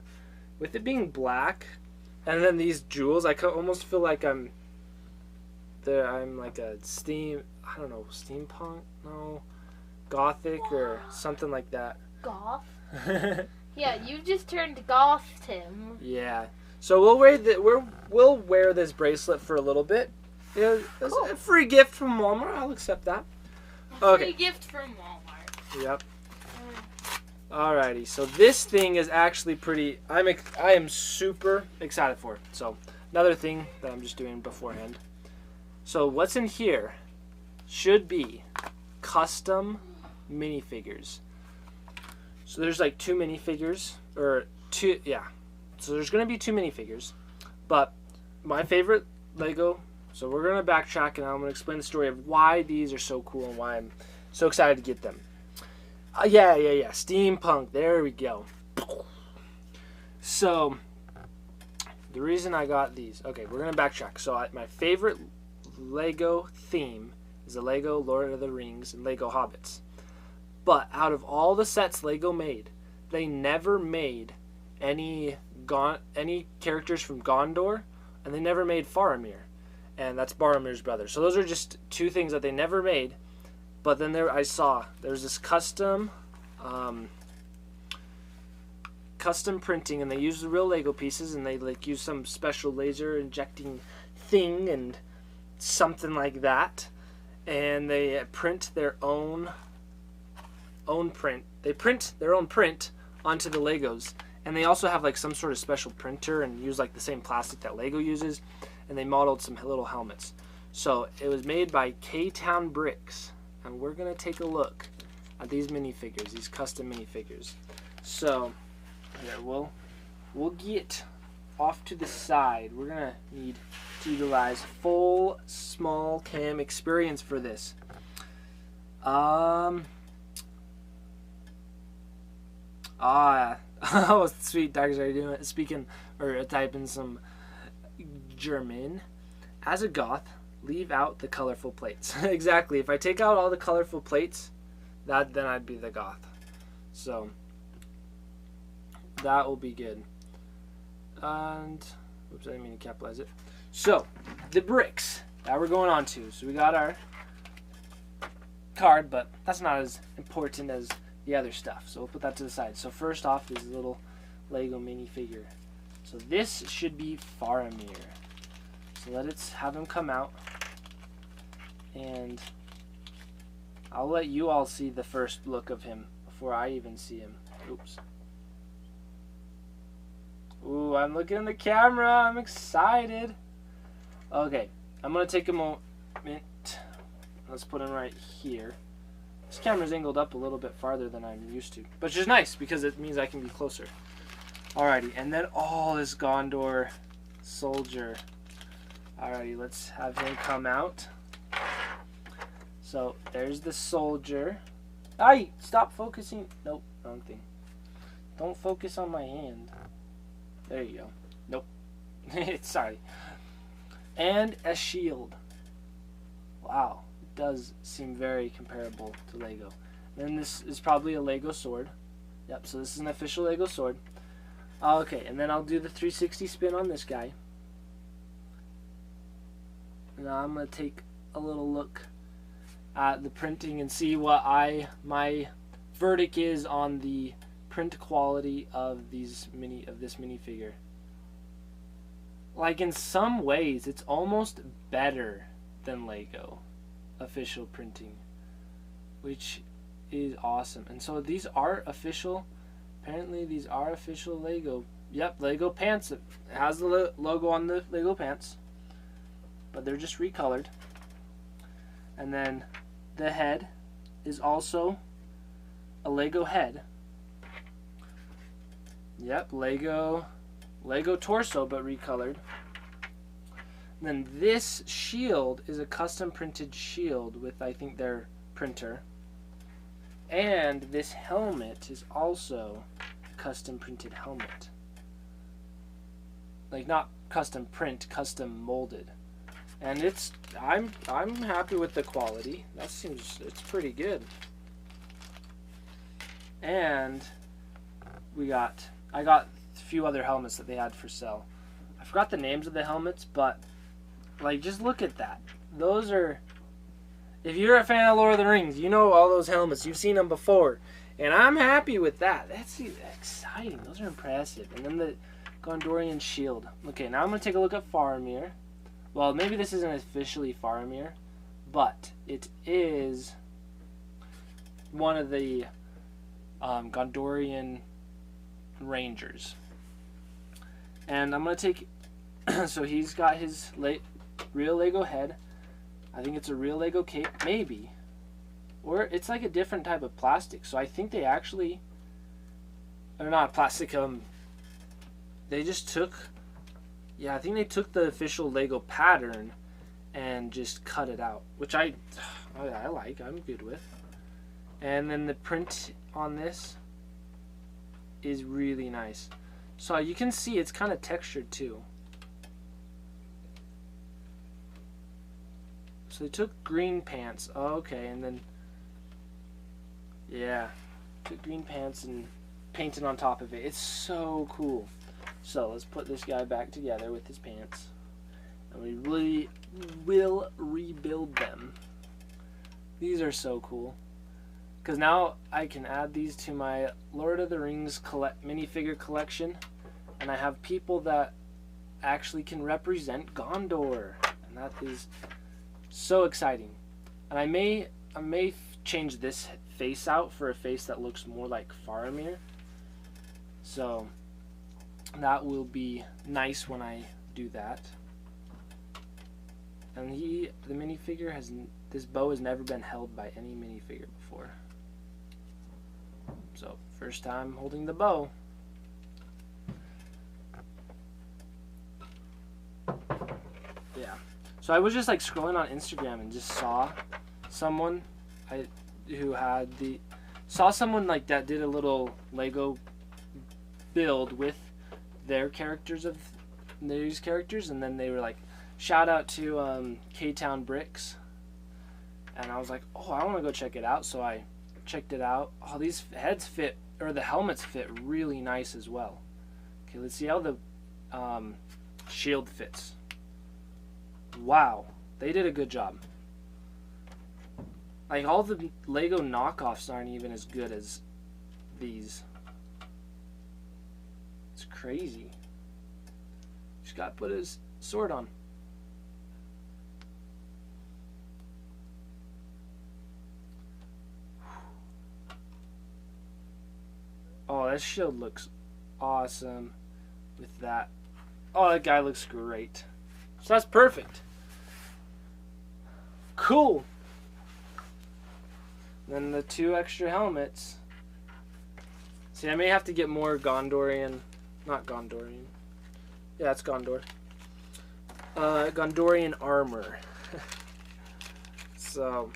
With it being black, and then these jewels, I almost feel like I'm like a steampunk? No. Gothic or something like that. Goth? Yeah, you just turned goth, Tim. Yeah. So we'll wear this bracelet for a little bit. Yeah, it's Cool. a free gift from Walmart. I'll accept that. A Okay. free gift from Walmart. Yep. Alrighty. So this thing is actually pretty. I am super excited for it. So another thing that I'm just doing beforehand. So what's in here should be custom minifigures. So there's like 2 minifigures, or 2, yeah. So there's going to be 2 minifigures, but my favorite Lego, so we're going to backtrack and I'm going to explain the story of why these are so cool and why I'm so excited to get them. Yeah, steampunk, there we go. So, the reason I got these, okay, we're going to backtrack. So my favorite Lego theme is the Lego Lord of the Rings and Lego Hobbits. But out of all the sets Lego made, they never made any characters from Gondor, and they never made Faramir, and that's Boromir's brother. So those are just 2 things that they never made. But then I saw there's this custom printing, and they use the real Lego pieces, and they like use some special laser injecting thing and something like that, and they print their own print. They print their own print onto the Legos, and they also have like some sort of special printer and use like the same plastic that Lego uses, and they modeled some little helmets. So it was made by K-Town Bricks, and we're gonna take a look at these minifigures, these custom minifigures. So yeah, we'll get off to the side. We're gonna need to utilize full small cam experience for this. Oh, sweet. Doctors are doing it. Speaking or typing some German. As a goth, leave out the colorful plates. Exactly. If I take out all the colorful plates, then I'd be the goth. So that will be good. And oops, I didn't mean to capitalize it. So the bricks that we're going on to. So we got our card, but that's not as important as the other stuff, so we'll put that to the side. So first off is a little Lego minifigure. So this should be Faramir. So let's have him come out, and I'll let you all see the first look of him before I even see him. Oops. Ooh, I'm looking in the camera. I'm excited. Okay, I'm gonna take a moment. Let's put him right here. This camera's angled up a little bit farther than I'm used to, which is nice because it means I can be closer. Alrighty, and then this Gondor soldier. Alrighty, let's have him come out. So there's the soldier. Aye, stop focusing. Nope, wrong thing. Don't focus on my hand. There you go. Nope. Sorry. And a shield. Wow. It does seem very comparable to Lego. Then this is probably a Lego sword. Yep, so this is an official Lego sword. Okay, and then I'll do the 360 spin on this guy. Now I'm going to take a little look at the printing and see what my verdict is on the print quality of this minifigure. Like, in some ways it's almost better than Lego official printing, which is awesome. And so these are official, apparently these are official Lego. Yep, Lego pants. It has the logo on the Lego pants, but they're just recolored. And then the head is also a Lego head. Yep, Lego torso, but recolored. And then this shield is a custom printed shield with, I think, their printer. And this helmet is also a custom printed helmet. Like, not custom print, custom molded. And I'm happy with the quality. It's pretty good. And I got a few other helmets that they had for sale. I forgot the names of the helmets, but like, just look at that. Those are, if you're a fan of Lord of the Rings, you know all those helmets. You've seen them before. And I'm happy with that. That's exciting. Those are impressive. And then the Gondorian shield. Okay, now I'm going to take a look at Faramir. Well, maybe this isn't officially Faramir, but it is one of the Gondorian Rangers. And I'm going to take, so he's got his real Lego head. I think it's a real Lego cape, maybe. Or it's like a different type of plastic. So I think they actually, or not plastic, they just took, yeah, I think they took the official Lego pattern and just cut it out, which I like, I'm good with. And then the print on this is really nice. So you can see it's kind of textured too. So they took green pants, okay, and then, yeah, took green pants and painted on top of it. It's so cool. So let's put this guy back together with his pants, and we really will rebuild them. These are so cool, because now I can add these to my Lord of the Rings minifigure collection, and I have people that actually can represent Gondor, and that is so exciting. And I may change this face out for a face that looks more like Faramir. So that will be nice when I do that. And the minifigure this bow has never been held by any minifigure before. So first time holding the bow. Yeah. So I was just like scrolling on Instagram and just saw someone saw someone like that did a little Lego build with their characters of these characters, and then they were like, shout out to K-Town Bricks, and I was like, oh, I want to go check it out. So I checked it out. Oh, these heads fit, or the helmets fit really nice as well. Okay, let's see how the shield fits. Wow, they did a good job. Like, all the Lego knockoffs aren't even as good as these. It's crazy. Just gotta put his sword on. Oh, that shield looks awesome with that. Oh, that guy looks great. So that's perfect. Cool. Then the 2 extra helmets. See, I may have to get more Gondorian, not Gondorian. Yeah, it's Gondor. Gondorian armor. So,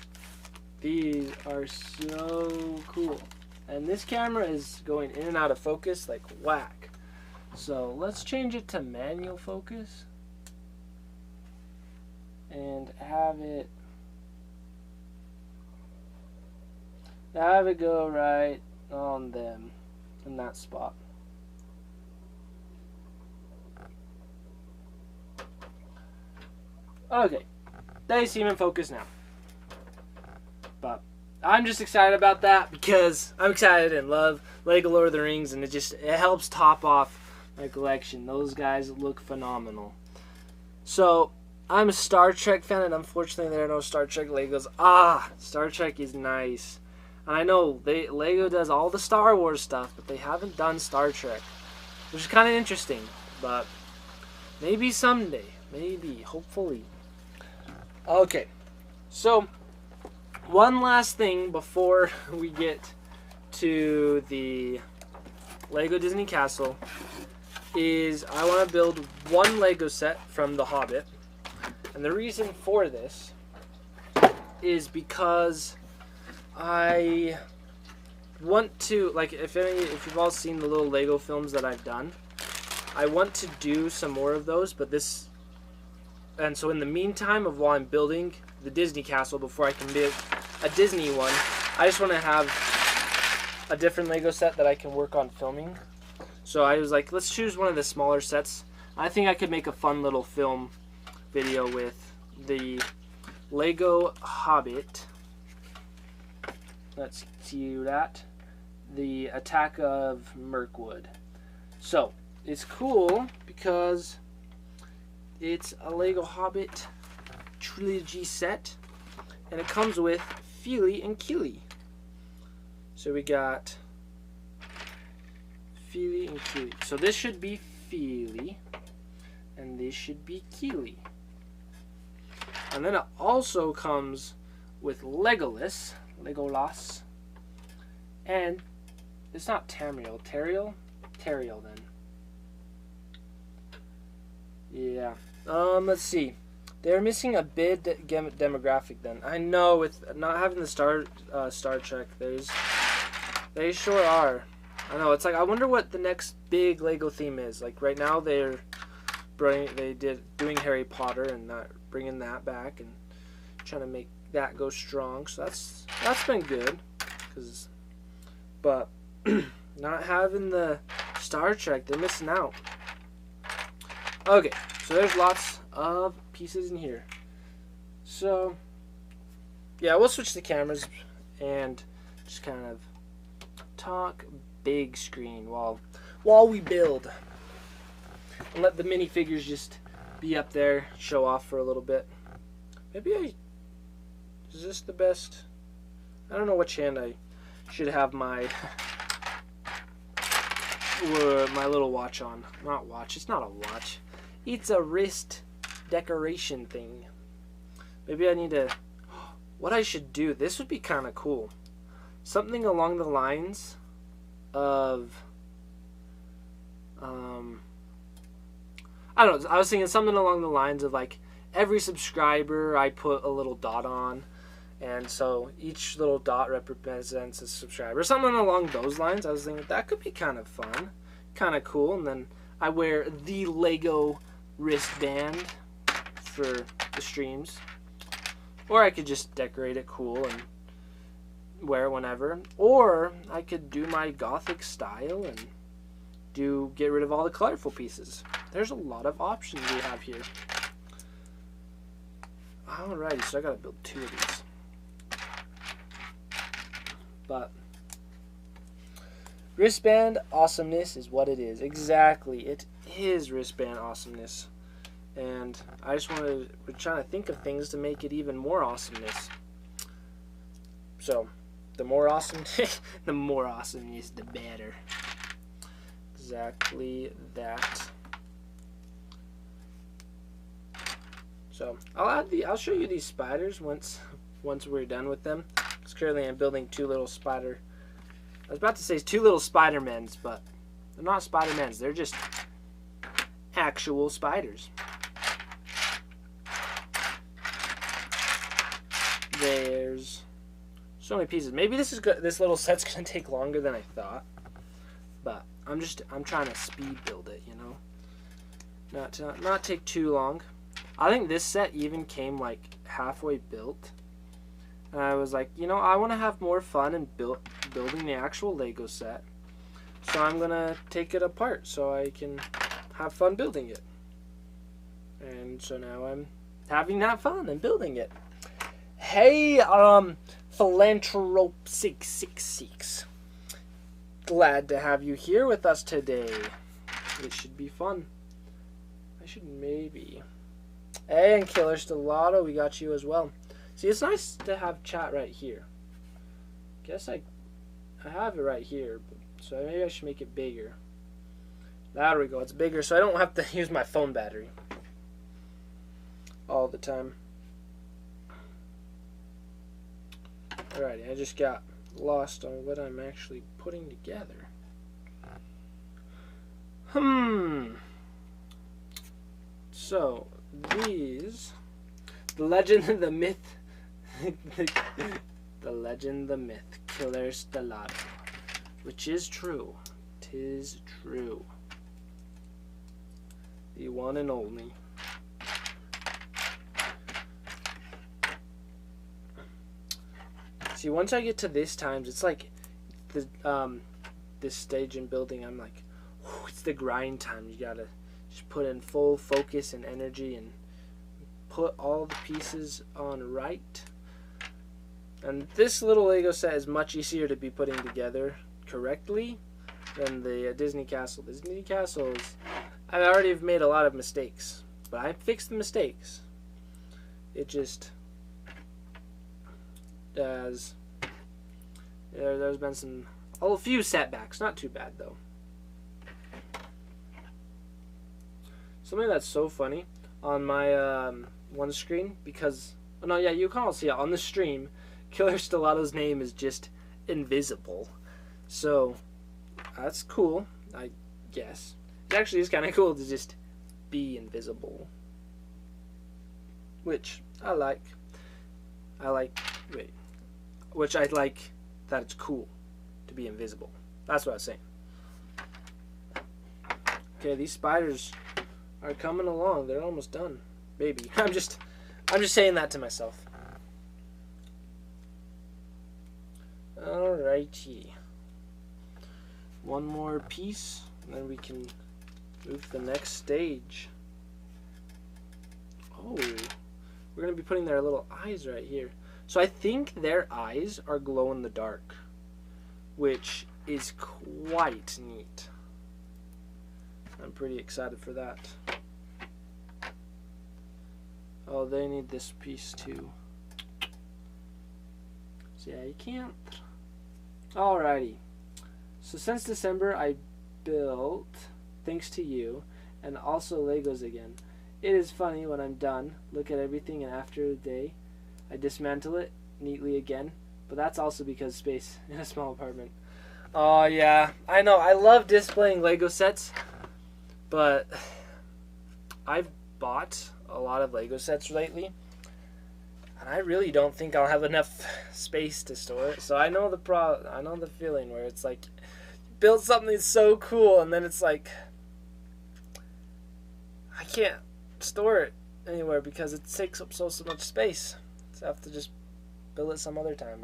These are so cool. And this camera is going in and out of focus like whack. So let's change it to manual focus. And have it go right on them in that spot. Okay, they seem in focus now. But I'm just excited about that because I'm excited and love Lego Lord of the Rings, and it helps top off my collection. Those guys look phenomenal. So I'm a Star Trek fan, and unfortunately there are no Star Trek Legos. Star Trek is nice. And I know Lego does all the Star Wars stuff, but they haven't done Star Trek, which is kind of interesting. But maybe someday, maybe, hopefully. Okay, so one last thing before we get to the Lego Disney Castle is I want to build one Lego set from The Hobbit. And the reason for this is because I want to, like, if you've all seen the little Lego films that I've done, I want to do some more of those, and so in the meantime of while I'm building the Disney Castle, before I can build a Disney one, I just want to have a different Lego set that I can work on filming. So I was like, let's choose one of the smaller sets. I think I could make a fun little film video with the Lego Hobbit. Let's see that. The Attack of Mirkwood. So it's cool because it's a Lego Hobbit trilogy set, and it comes with Feely and Keely. So we got Feely and Keely. So this should be Feely, and this should be Keely. And then it also comes with Legolas, and it's not Tamriel, Teriel then. Yeah. Let's see. They're missing a big demographic then. I know with not having the Star Trek, they sure are. I know. It's like I wonder what the next big Lego theme is. Like right now they're doing Harry Potter and bringing that back and trying to make that go strong. So that's been good. But not having the Star Trek, they're missing out. Okay, so there's lots of pieces in here. So yeah, we'll switch the cameras and just kind of talk big screen while we build, and let the minifigures just be up there, show off for a little bit. Is this the best? I don't know which hand I should have my my little watch on. Not watch, it's not a watch. It's a wrist decoration thing. Maybe I need to... What I should do, this would be kind of cool. Something along the lines of... I don't know, I was thinking something along the lines of like, every subscriber I put a little dot on. And so each little dot represents a subscriber. Something along those lines. I was thinking that could be kind of fun. Kind of cool. And then I wear the Lego wristband for the streams. Or I could just decorate it cool and wear it whenever. Or I could do my gothic style and get rid of all the colorful pieces. There's a lot of options we have here. Alrighty, so I gotta build 2 of these. But wristband awesomeness is what it is. Exactly, it is wristband awesomeness. And I just we're trying to think of things to make it even more awesomeness. So, the more awesome, the more awesomeness, the better. Exactly that. So I'll show you these spiders once we're done with them. Because currently I'm building 2 little spider. I was about to say 2 little Spider-Mens, but they're not Spider-Mens. They're just actual spiders. There's So many pieces. Maybe this is good. This little set's gonna take longer than I thought, but I'm trying to speed build it, you know, not take too long. I think this set even came like halfway built, and I was like, you know, I want to have more fun in building the actual Lego set, so I'm gonna take it apart so I can have fun building it. And so now I'm having that fun and building it. Hey, Philanthrope666. Glad to have you here with us today. It should be fun. I should maybe. Hey, and Killer Stellato, we got you as well. See, it's nice to have chat right here. Guess I have it right here, so maybe I should make it bigger. There we go, it's bigger, so I don't have to use my phone battery all the time. Alrighty, I just got lost on what I'm actually putting together. So, these, the legend, the myth, the legend, the myth, Killer Stellato, which is true. 'Tis true. The one and only. See, once I get to this times, it's like the this stage in building. I'm like, whew, it's the grind time. You gotta just put in full focus and energy and put all the pieces on right. And this little Lego set is much easier to be putting together correctly than the Disney Castle. The Disney Castle is, I already have made a lot of mistakes, but I fixed the mistakes. It just there's been a few setbacks, not too bad though. Something that's so funny on my one screen, because no, yeah, you can all see it on the stream. Killer Stellato's name is just invisible, so that's cool, I guess. It actually is kind of cool to just be invisible, which I like. Which I like that it's cool to be invisible. That's what I was saying. Okay, these spiders are coming along. They're almost done. Maybe. I'm just saying that to myself. Alrighty. One more piece, and then we can move to the next stage. Oh, we're going to be putting their little eyes right here. So I think their eyes are glow in the dark, which is quite neat. I'm pretty excited for that. Oh, they need this piece too. So yeah, you can't. Alrighty. So since December, I built, thanks to you, and also Legos again. It is funny when I'm done, look at everything, and after a day, I dismantle it neatly again. But that's also because space in a small apartment. Oh yeah, I know. I love displaying Lego sets, but I've bought a lot of Lego sets lately, and I really don't think I'll have enough space to store it. So I know the feeling where it's like, build something so cool, and then it's like, I can't store it anywhere because it takes up so much space. So I have to just build it some other time.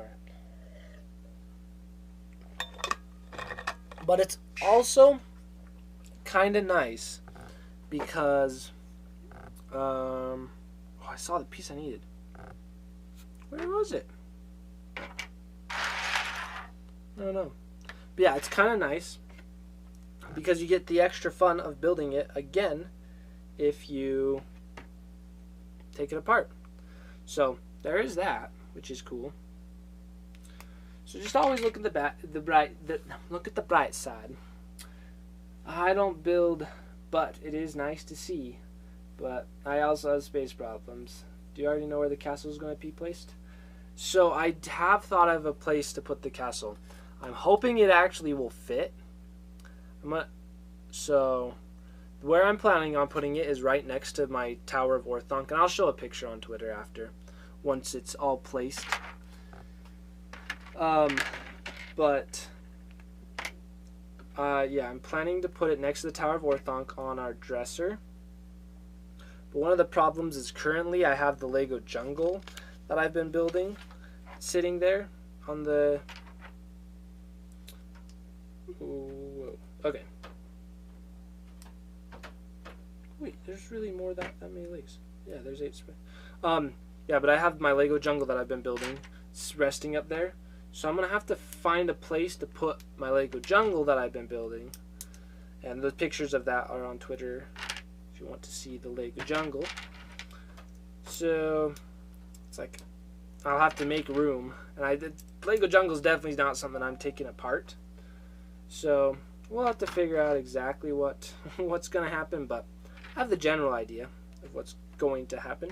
But it's also kind of nice because oh, I saw the piece I needed. Where was it? No. But yeah, it's kind of nice because you get the extra fun of building it again if you take it apart. So there is that, which is cool. So just always look at look at the bright side. I don't build, but it is nice to see. But I also have space problems. Do you already know where the castle is going to be placed? So I have thought of a place to put the castle. I'm hoping it actually will fit. So where I'm planning on putting it is right next to my Tower of Orthonk, and I'll show a picture on Twitter after, once it's all placed. Yeah, I'm planning to put it next to the Tower of Orthonc on our dresser. But one of the problems is currently I have the Lego jungle that I've been building sitting there on the... Whoa. Okay. Wait, there's really more that many legs. Yeah, there's 8. Yeah, but I have my Lego jungle that I've been building resting up there. So I'm going to have to find a place to put my Lego jungle that I've been building. And the pictures of that are on Twitter if you want to see the Lego jungle. So it's like I'll have to make room. And Lego jungle is definitely not something I'm taking apart. So we'll have to figure out exactly what's going to happen. But I have the general idea of what's going to happen.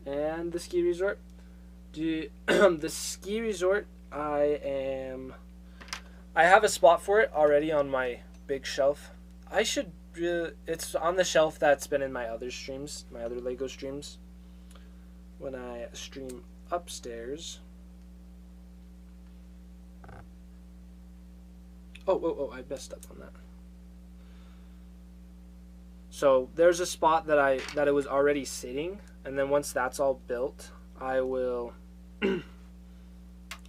And the ski resort. The ski resort, I have a spot for it already on my big shelf. It's on the shelf that's been in my other streams, my other Lego streams. When I stream upstairs. Oh, I messed up on that. So there's a spot that it was already sitting, and then once that's all built, I will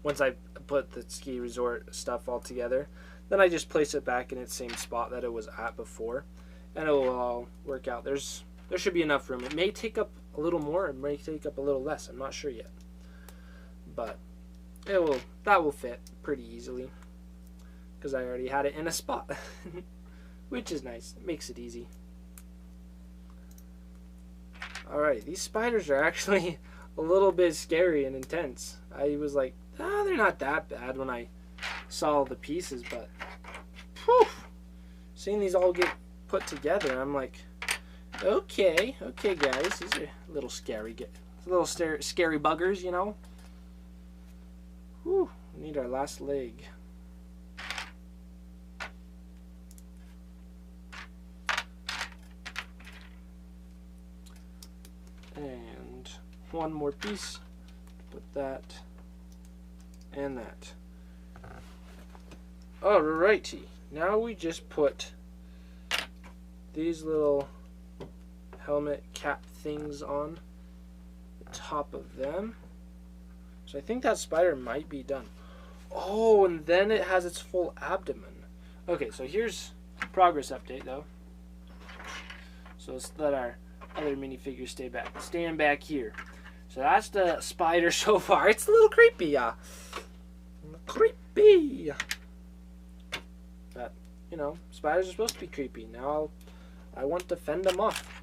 once I put the ski resort stuff all together, then I just place it back in its same spot that it was at before, and it will all work out. There should be enough room. It may take up a little more, it may take up a little less. I'm not sure yet, but that will fit pretty easily because I already had it in a spot, which is nice. It makes it easy. Alright, these spiders are actually a little bit scary and intense. I was like, they're not that bad when I saw all the pieces, but whew, seeing these all get put together, I'm like, okay guys, these are a little scary. Scary buggers, you know? Whew, we need our last leg. And one more piece, put that and that. Alrighty, now we just put these little helmet cap things on the top of them. So I think that spider might be done. Oh, and then it has its full abdomen. Okay, so here's progress update though. So let's let our other minifigures stand back here. So that's the spider so far. It's a little creepy, creepy. But you know, spiders are supposed to be creepy. Now I want to fend them off,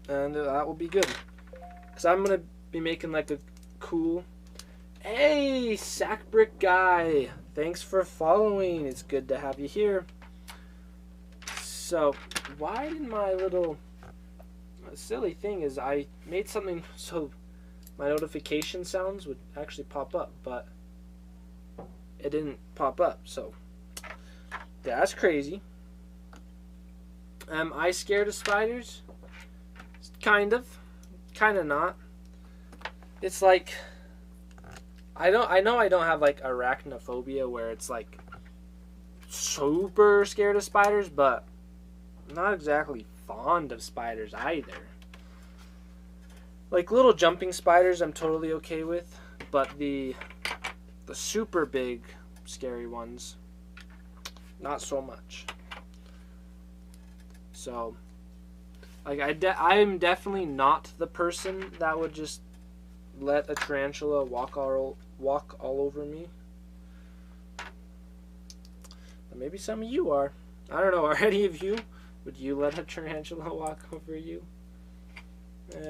and that will be good. Cause I'm gonna be making like a cool. Hey, sack brick guy. Thanks for following. It's good to have you here. So why did my little silly thing is I made something so my notification sounds would actually pop up, but it didn't pop up, so that's crazy. Am I scared of spiders? Kind of not. It's like I know I don't have like arachnophobia where it's like super scared of spiders, but I'm not exactly fond of spiders either. Like little jumping spiders I'm totally okay with, but the super big scary ones not so much. So like I'm definitely not the person that would just let a tarantula walk all over me. But maybe some of you are. I don't know, are any of you? Would you let a tarantula walk over you?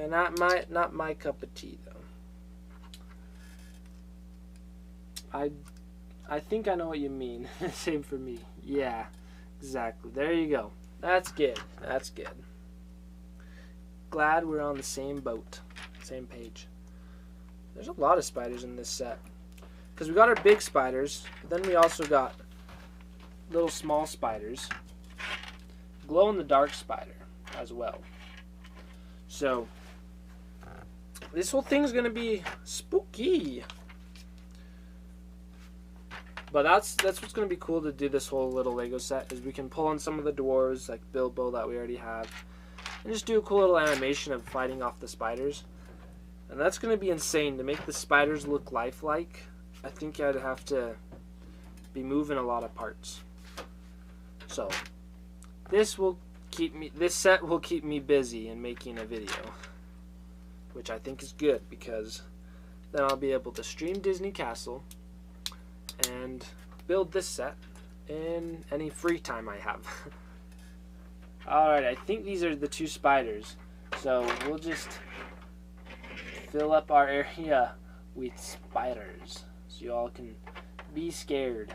Not my cup of tea, though. I think I know what you mean. Same for me. Yeah, exactly. There you go. That's good. That's good. Glad we're on the same boat, same page. There's a lot of spiders in this set. Because we got our big spiders, but then we also got little small spiders. glow-in-the-dark spider as well. So this whole thing's gonna be spooky. But that's what's gonna be cool to do this whole little Lego set, is we can pull on some of the dwarves like Bilbo that we already have, and just do a cool little animation of fighting off the spiders. And that's gonna be insane to make the spiders look lifelike. I think I'd have to be moving a lot of parts. So this set will keep me busy in making a video, which I think is good, because then I'll be able to stream Disney Castle and build this set in any free time I have. Alright, I think these are the two spiders, so we'll just fill up our area with spiders so you all can be scared.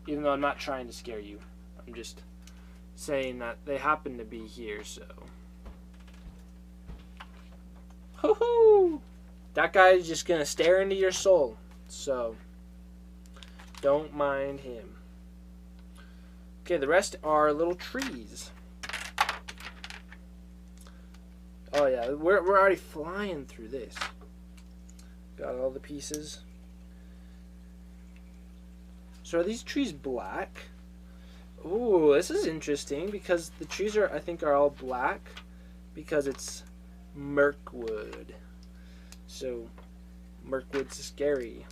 Even though I'm not trying to scare you, I'm just saying that they happen to be here, so. Hoo-hoo! That guy is just gonna stare into your soul, so don't mind him. Okay, the rest are little trees. Oh yeah, we're already flying through this. Got all the pieces. So are these trees black? Ooh, this is interesting, because the trees I think are all black because it's Mirkwood. So Mirkwood's scary.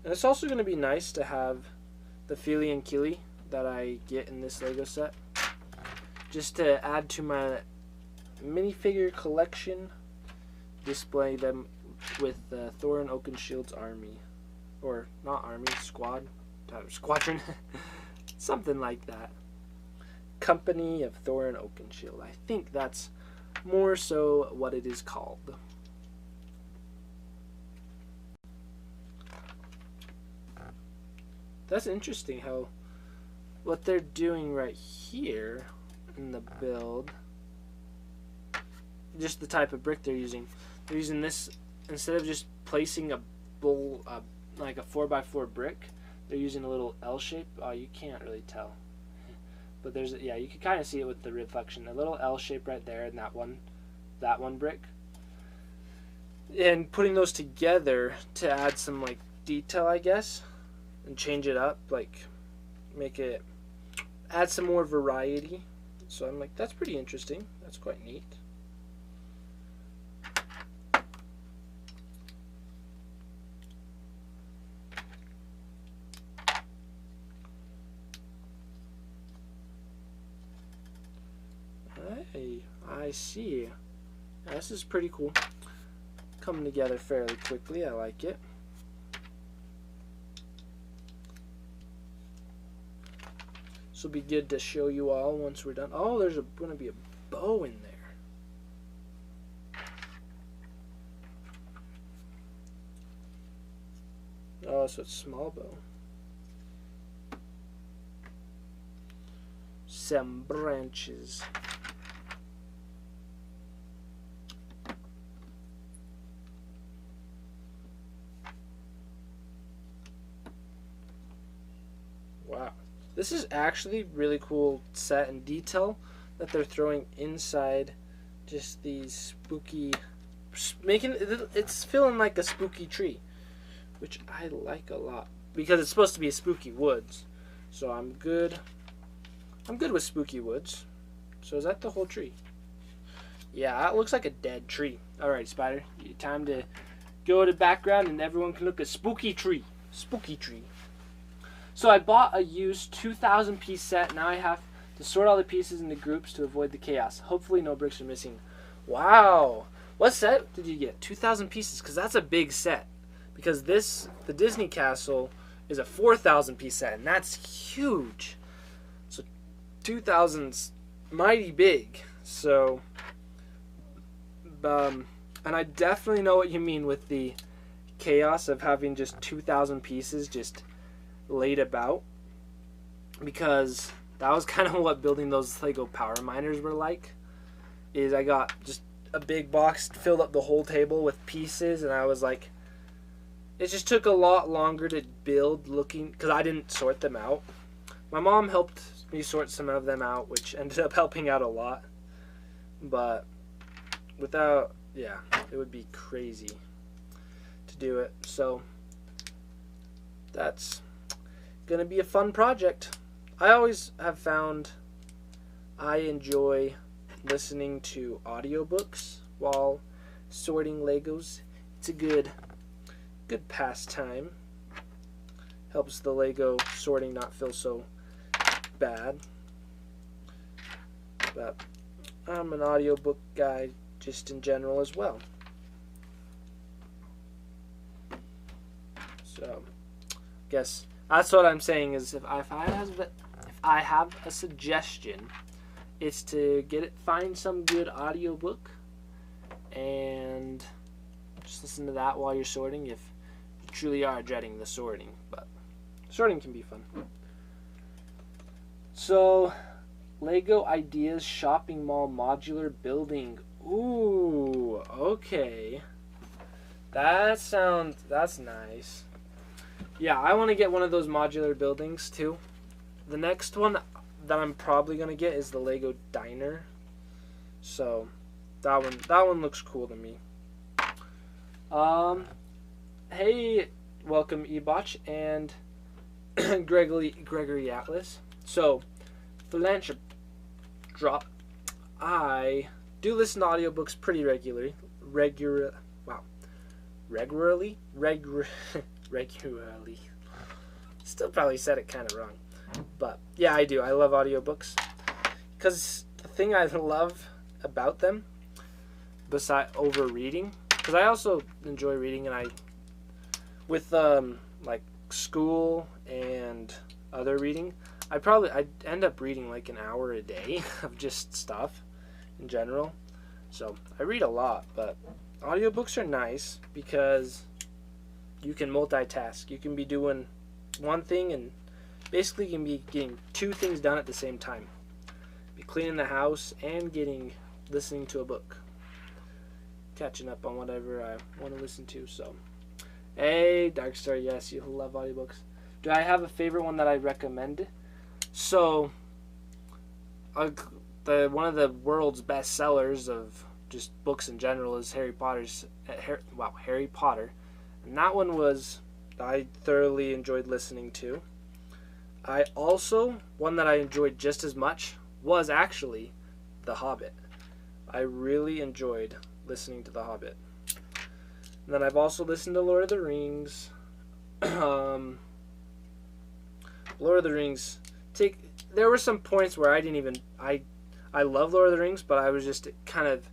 And it's also going to be nice to have the Feely and Keely that I get in this Lego set, just to add to my minifigure collection. Display them with Thorin Oakenshield's army, or not army, squadron, something like that. Company of Thorin Oakenshield. I think that's more so what it is called. That's interesting how what they're doing right here in the build, just the type of brick they're using. They're using this, instead of just placing a bowl, like a 4x4 brick, they're using a little L shape. Oh, you can't really tell, but there's, yeah, you can kind of see it with the reflection. A little L shape right there in that one brick, and putting those together to add some like detail, I guess, and change it up, like make it, add some more variety. So I'm like, that's pretty interesting. That's quite neat. Hey, I see. This is pretty cool. Coming together fairly quickly. I like it. This will be good to show you all once we're done. Oh, there's going to be a bow in there. Oh, so it's small bow. Some branches. Wow. This is actually really cool set and detail that they're throwing inside just these spooky, making it's feeling like a spooky tree, which I like a lot because it's supposed to be a spooky woods. So I'm good with spooky woods. So is that the whole tree? Yeah, that looks like a dead tree. Alright, Spider, time to go to background and everyone can look at spooky tree. Spooky tree. So I bought a used 2,000 piece set. Now I have to sort all the pieces into groups to avoid the chaos. Hopefully no bricks are missing. Wow. What set did you get? 2,000 pieces, because that's a big set. Because the Disney Castle is a 4,000 piece set, and that's huge. So 2,000's mighty big. So, and I definitely know what you mean with the chaos of having just 2,000 pieces just laid about, because that was kind of what building those Lego power miners were like. is I got just a big box, filled up the whole table with pieces, and I was like, it just took a lot longer to build because I didn't sort them out. My mom helped me sort some of them out, which ended up helping out a lot. But without, yeah, it would be crazy to do it. So that's going to be a fun project. I always have found I enjoy listening to audiobooks while sorting Legos. It's a good pastime. Helps the Lego sorting not feel so bad. But I'm an audiobook guy just in general as well. So guess that's what I'm saying is if I have a suggestion, it's to find some good audiobook and just listen to that while you're sorting if you truly are dreading the sorting. But sorting can be fun. So, Lego Ideas Shopping Mall Modular Building. Ooh, okay. That's nice. Yeah, I want to get one of those modular buildings too. The next one that I'm probably going to get is the Lego Diner. So, that one looks cool to me. Hey, welcome Ebotch and Gregory Atlas. So, Philanthropy Drop. I do listen to audiobooks pretty regularly. Regularly. Still probably said it kind of wrong. But yeah, I do. I love audiobooks. Because the thing I love about them, besides over reading, because I also enjoy reading, and with like school and other reading, I end up reading like an hour a day of just stuff in general. So I read a lot, but audiobooks are nice because you can multitask. You can be doing one thing and basically you can be getting two things done at the same time. Be cleaning the house and listening to a book. Catching up on whatever I want to listen to. So, hey, Darkstar, yes, you love audiobooks. Do I have a favorite one that I recommend? So, one of the world's best sellers of just books in general is Harry Potter. And that one I thoroughly enjoyed listening to. One that I enjoyed just as much was actually The Hobbit. I really enjoyed listening to The Hobbit. And then I've also listened to Lord of the Rings. Lord of the Rings. There were some points where I love Lord of the Rings, but it kind of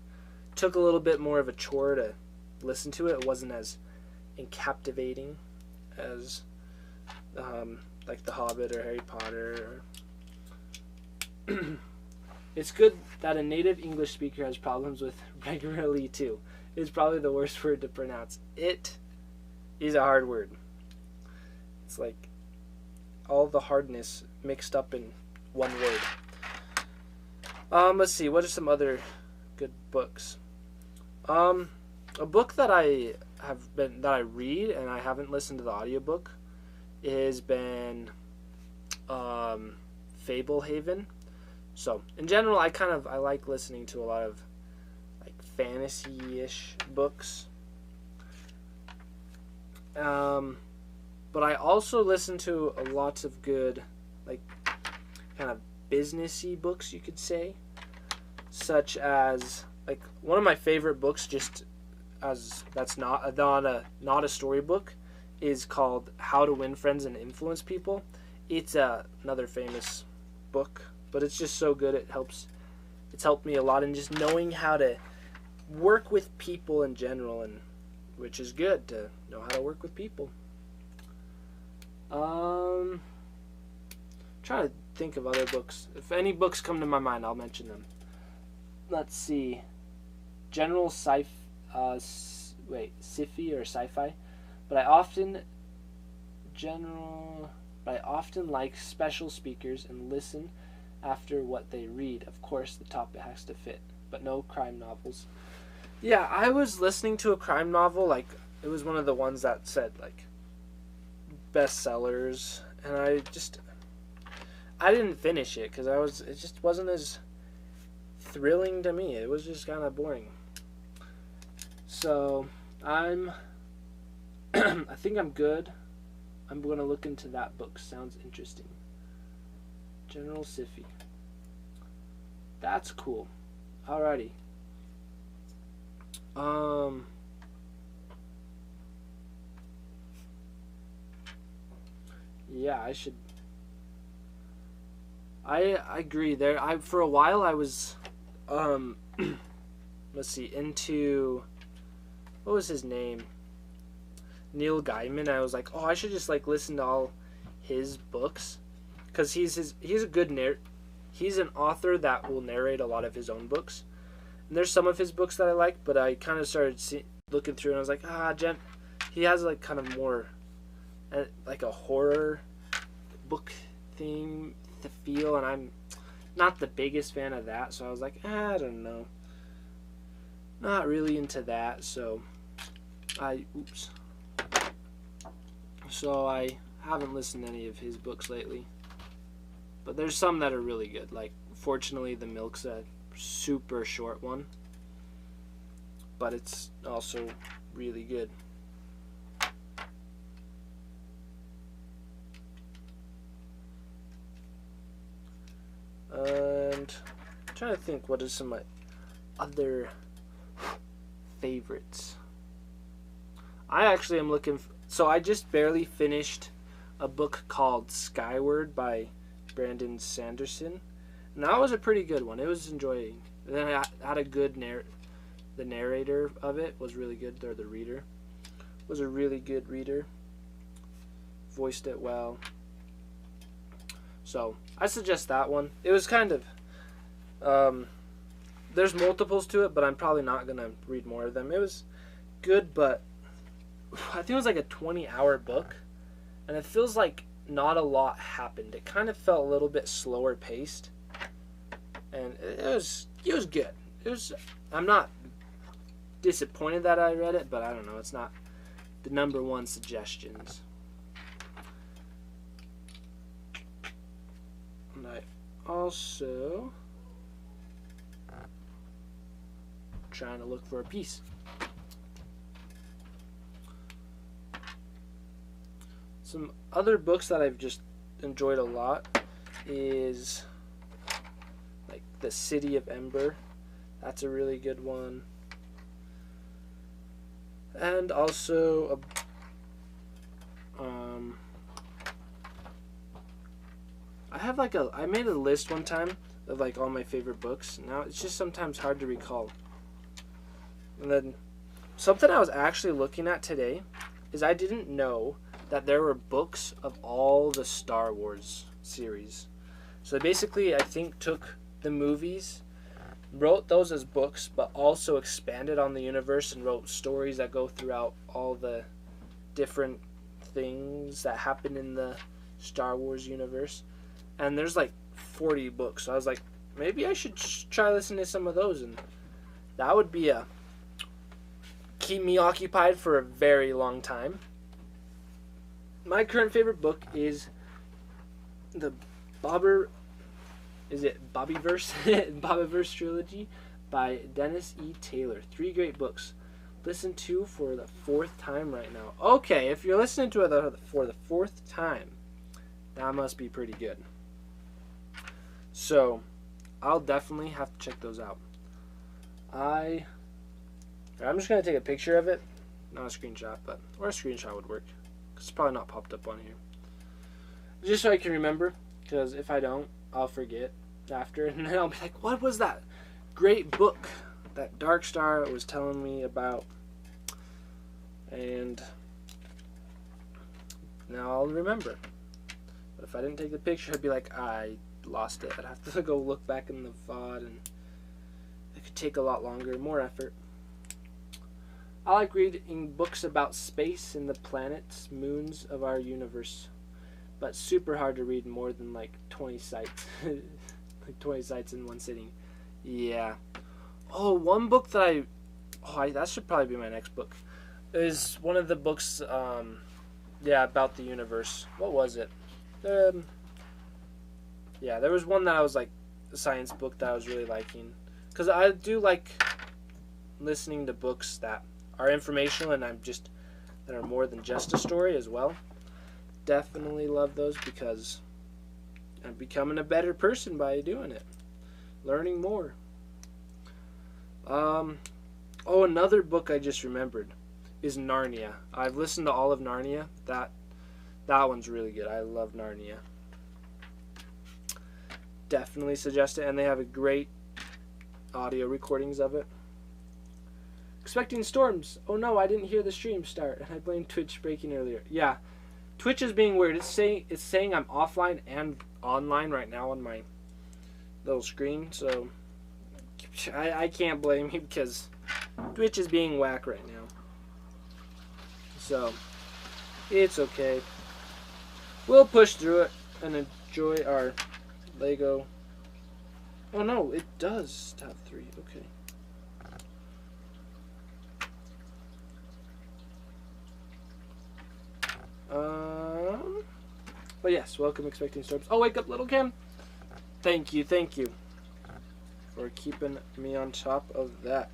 took a little bit more of a chore to listen to it. It wasn't as captivating as like The Hobbit or Harry Potter. It's good that a native English speaker has problems with regularly too. It's probably the worst word to pronounce. It is a hard word. It's like all the hardness mixed up in one word. Let's see. What are some other good books? A book that I read and I haven't listened to the audiobook has been Fablehaven. So in general, I like listening to a lot of like fantasy-ish books. But I also listen to a lot of good like kind of businessy books, you could say, such as like one of my favorite books, just as that's not a storybook, is called How to Win Friends and Influence People. It's another famous book, but it's just so good. It's helped me a lot in just knowing how to work with people in general, and which is good to know how to work with people. Trying to think of other books. If any books come to my mind, I'll mention them. Let's see. General sci-fi or sci-fi, but I often like special speakers and listen after what they read. Of course, the topic has to fit. but no crime novels. Yeah, I was listening to a crime novel, like, it was one of the ones that said, like, bestsellers, and I didn't finish it, because it just wasn't as thrilling to me. It was just kind of boring. So, I think I'm good. I'm going to look into that book. Sounds interesting. General Siffy. That's cool. Alrighty. Yeah, I should. I agree. For a while I was, let's see, into, what was his name? Neil Gaiman. I was like, oh, I should just like listen to all his books, because he's a good he's an author that will narrate a lot of his own books. And there's some of his books that I like, but I kind of started looking through and I was like, Jen, he has like kind of more like a horror book theme to feel, and I'm not the biggest fan of that, so I was like, I don't know, not really into that. So I haven't listened to any of his books lately, but there's some that are really good. Like, Fortunately the Milk's a super short one, but it's also really good. And I'm trying to think what are some of my other favorites. I actually am looking so I just barely finished a book called Skyward by Brandon Sanderson, and that was a pretty good one. It was enjoying. And then I had a good the narrator of it was really good, or the reader was a really good reader, voiced it well. So I suggest that one. It was kind of there's multiples to it, but I'm probably not gonna read more of them. It was good, but I think it was like a 20-hour book, and it feels like not a lot happened. It kind of felt a little bit slower paced, and it was good. I'm not disappointed that I read it, but I don't know. It's not the number one suggestions. And I also trying to look for a piece. Some other books that I've just enjoyed a lot is like The City of Ember. That's a really good one. And also I made a list one time of like all my favorite books. Now it's just sometimes hard to recall. And then something I was actually looking at today is I didn't know that there were books of all the Star Wars series. So basically, I think took the movies, wrote those as books, but also expanded on the universe and wrote stories that go throughout all the different things that happen in the Star Wars universe. And there's like 40 books. So I was like, maybe I should try listening to some of those, and that would be keep me occupied for a very long time. My current favorite book is the Bobbyverse Bobbyverse trilogy by Dennis E. Taylor. 3 great books. Listen to for the 4th time right now. Okay, if you're listening to it for the 4th time, that must be pretty good. So, I'll definitely have to check those out. I'm just going to take a picture of it. Not a screenshot, or a screenshot would work. It's probably not popped up on here. Just so I can remember, because if I don't, I'll forget after, and then I'll be like, what was that great book that Dark Star was telling me about? And now I'll remember. But if I didn't take the picture, I'd be like, I lost it. I'd have to go look back in the VOD, and it could take a lot longer, more effort. I like reading books about space and the planets, moons of our universe, but super hard to read more than like 20 sites. Like 20 sites in one sitting. Yeah. Oh, one book that that should probably be my next book. Is one of the books, yeah, about the universe. What was it? Yeah, there was one that I was like, a science book that I was really liking. Because I do like listening to books that are informational and that are more than just a story as well. Definitely love those because I'm becoming a better person by doing it. Learning more. Oh, another book I just remembered is Narnia. I've listened to all of Narnia. That one's really good. I love Narnia. Definitely suggest it, and they have a great audio recordings of it. Expecting storms. Oh no, I didn't hear the stream start, and I blamed Twitch breaking earlier. Yeah, Twitch is being weird. It's saying I'm offline and online right now on my little screen, so I can't blame you because Twitch is being whack right now. So it's okay. We'll push through it and enjoy our Lego. Oh no, it does have 3. Okay. But yes, welcome Expecting Storms. Oh, wake up, little Kim. Thank you for keeping me on top of that.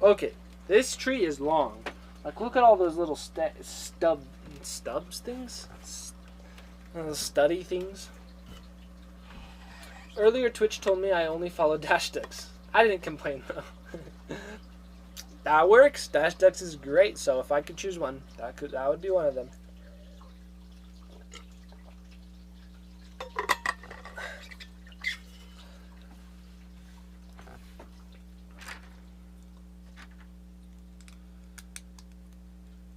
Okay, this tree is long. Like, look at all those little stubs things? Study things. Earlier, Twitch told me I only follow Dash Ducks. I didn't complain, though. That works. Dash Ducks is great, so if I could choose one, that would be one of them.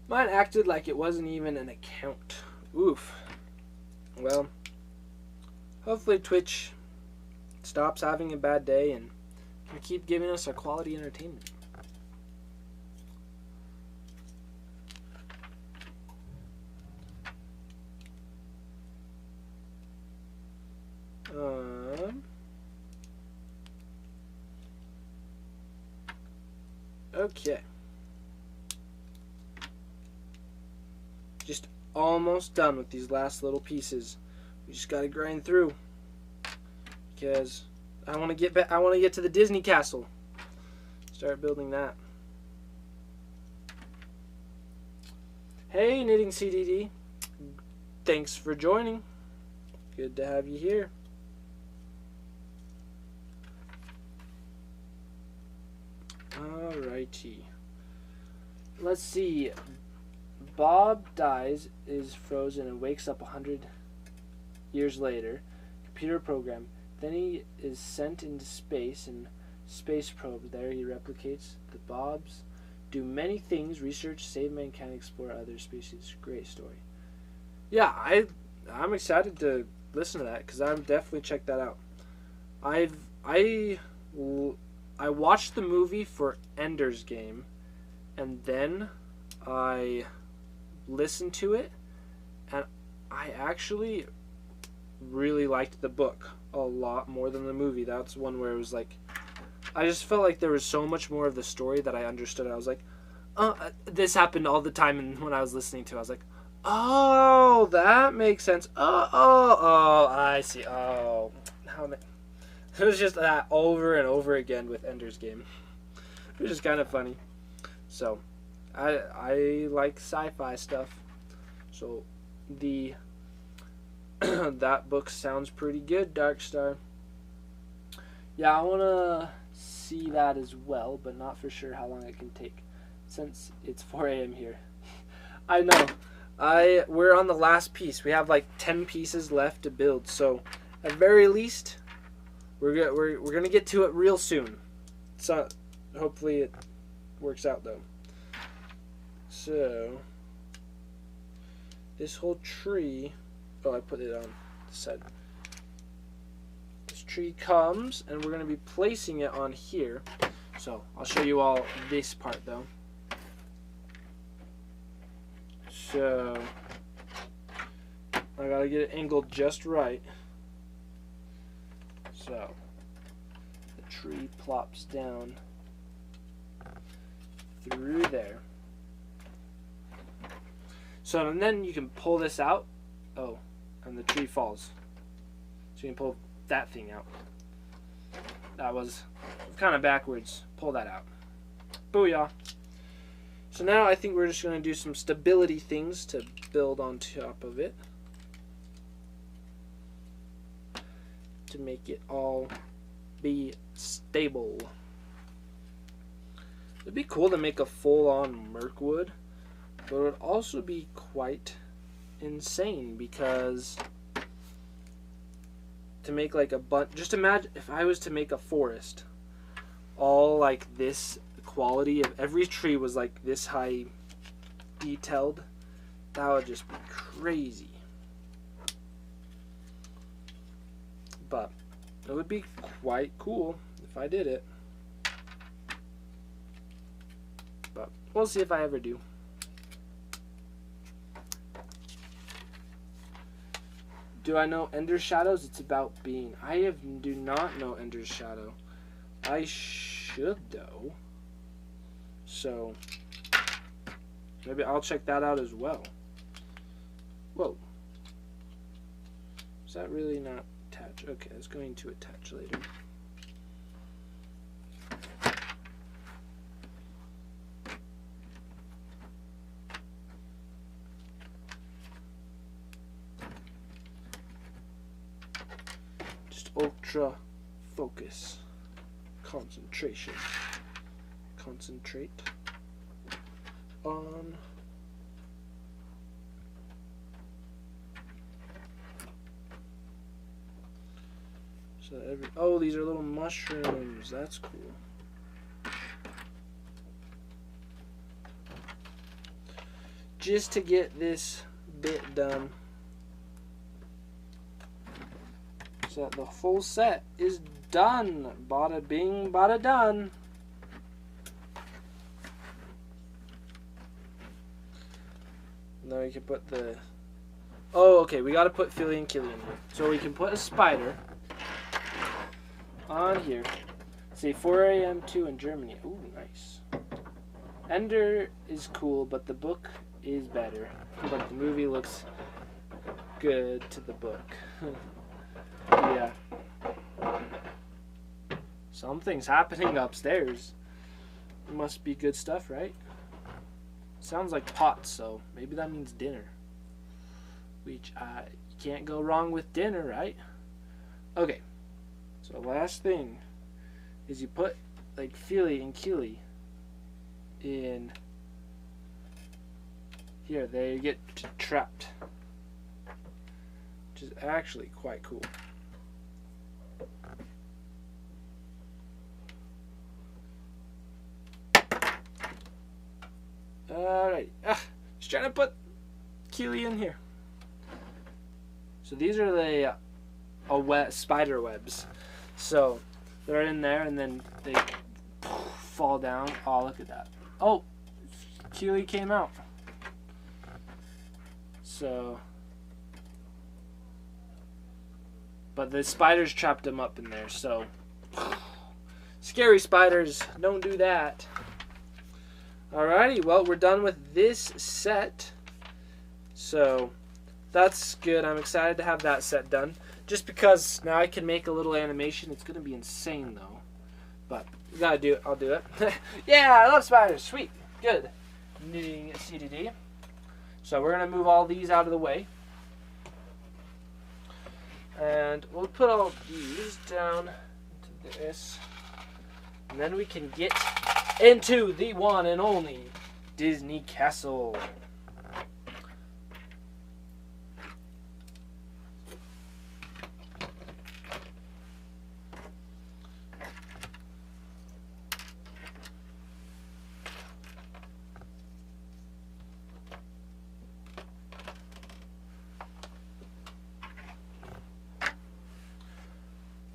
Mine acted like it wasn't even an account. Oof. Well, hopefully Twitch stops having a bad day and can keep giving us our quality entertainment. Okay. Just almost done with these last little pieces. We just gotta grind through because I want to get back. I want to get to the Disney castle. Start building that. Hey, Knitting CDD. Thanks for joining. Good to have you here. Alrighty. Let's see. Bob dies, is frozen, and wakes up 100 years later. Computer program. Then he is sent into space and space probe. There he replicates the Bobs. Do many things. Research, save mankind, explore other species. Great story. Yeah, I'm excited to listen to that because I've definitely checked that out. I watched the movie for Ender's Game, and then I listened to it, and I actually really liked the book a lot more than the movie. That's one where it was like, I just felt like there was so much more of the story that I understood. I was like, this happened all the time, and when I was listening to it, I was like, oh, that makes sense. Oh, I see. Oh, it was just that over and over again with Ender's Game. It was just kind of funny. So, I like sci-fi stuff. So, that book sounds pretty good, Darkstar. Yeah, I want to see that as well, but not for sure how long it can take, since it's 4 a.m. here. I know. We're on the last piece. We have like 10 pieces left to build, so at very least, we're gonna get to it real soon. So hopefully it works out though. So this whole tree. Oh, I put it on the side. This tree comes, and we're gonna be placing it on here. So I'll show you all this part though. So I gotta get it angled just right. So tree plops down through there. So, and then you can pull this out. Oh, and the tree falls. So you can pull that thing out. That was kind of backwards. Pull that out. Booyah. So now I think we're just going to do some stability things to build on top of it. To make it all be stable. It'd be cool to make a full-on Mirkwood, but it would also be quite insane because to make like a bunch, just imagine if I was to make a forest, all like this quality of every tree was like this high detailed, that would just be crazy. But it would be quite cool if I did it. But we'll see if I ever do. Do I know Ender's Shadows? It's about being. Do not know Ender's Shadow. I should though. So maybe I'll check that out as well. Whoa. Is that really not attach? Okay, it's going to attach later. Just ultra focus, concentration, concentrate on oh, these are little mushrooms. That's cool. Just to get this bit done, so that the full set is done. Bada bing, bada done. Now we can put the. Oh, okay. We got to put Philly and Killian here. So we can put a spider on here. Say 4 a.m. 2 in Germany. Ooh, nice. Ender is cool, but the book is better. But the movie looks good to the book. Yeah. Something's happening upstairs. Must be good stuff, right? Sounds like pots, so maybe that means dinner. Which you can't go wrong with dinner, right? Okay. So last thing is you put like Philly and Killy in here. They get trapped, which is actually quite cool. Alright, just trying to put Keely in here. So these are the spider webs. So they're in there and then they fall down. Oh, look at that. Oh, Keely came out. So, but the spiders trapped them up in there. So, scary spiders, don't do that. Alrighty, well, we're done with this set. So, that's good. I'm excited to have that set done. Just because now I can make a little animation. It's going to be insane, though. But, we got to do it. I'll do it. Yeah, I love spiders. Sweet. Good. Knitting CDD. So, we're going to move all these out of the way. And we'll put all these down into this. And then we can get into the one and only Disney Castle.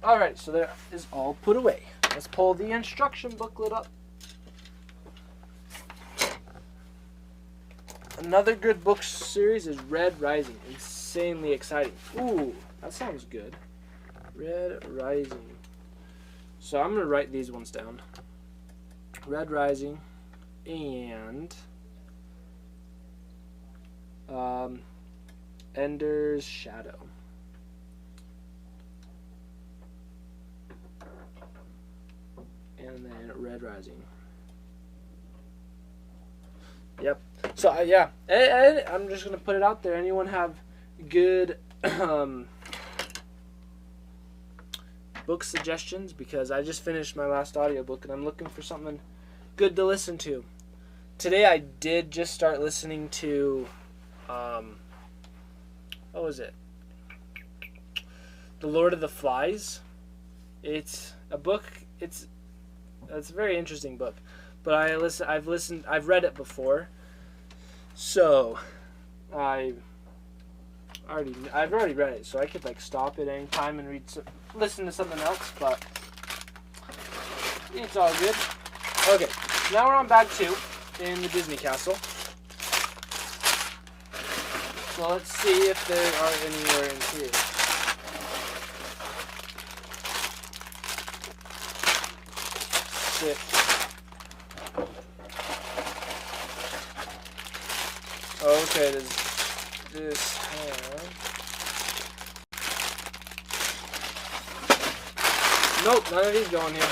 Alright, so there is all put away. Let's pull the instruction booklet up. Another good book series is Red Rising. Insanely exciting. Ooh, that sounds good. Red Rising. So I'm going to write these ones down. Red Rising and Ender's Shadow. And then Red Rising. Yep. So yeah, I'm just gonna put it out there. Anyone have good book suggestions? Because I just finished my last audiobook and I'm looking for something good to listen to. Today I did just start listening to what was it? The Lord of the Flies. It's a book. It's a very interesting book. But I've read it before. So I've already read it, so I could like stop at any time and listen to something else, but it's all good. Okay, now we're on bag 2 in the Disney Castle. So let's see if there are anywhere in here. Sit. Okay, does this have... Nope, none of these go in here.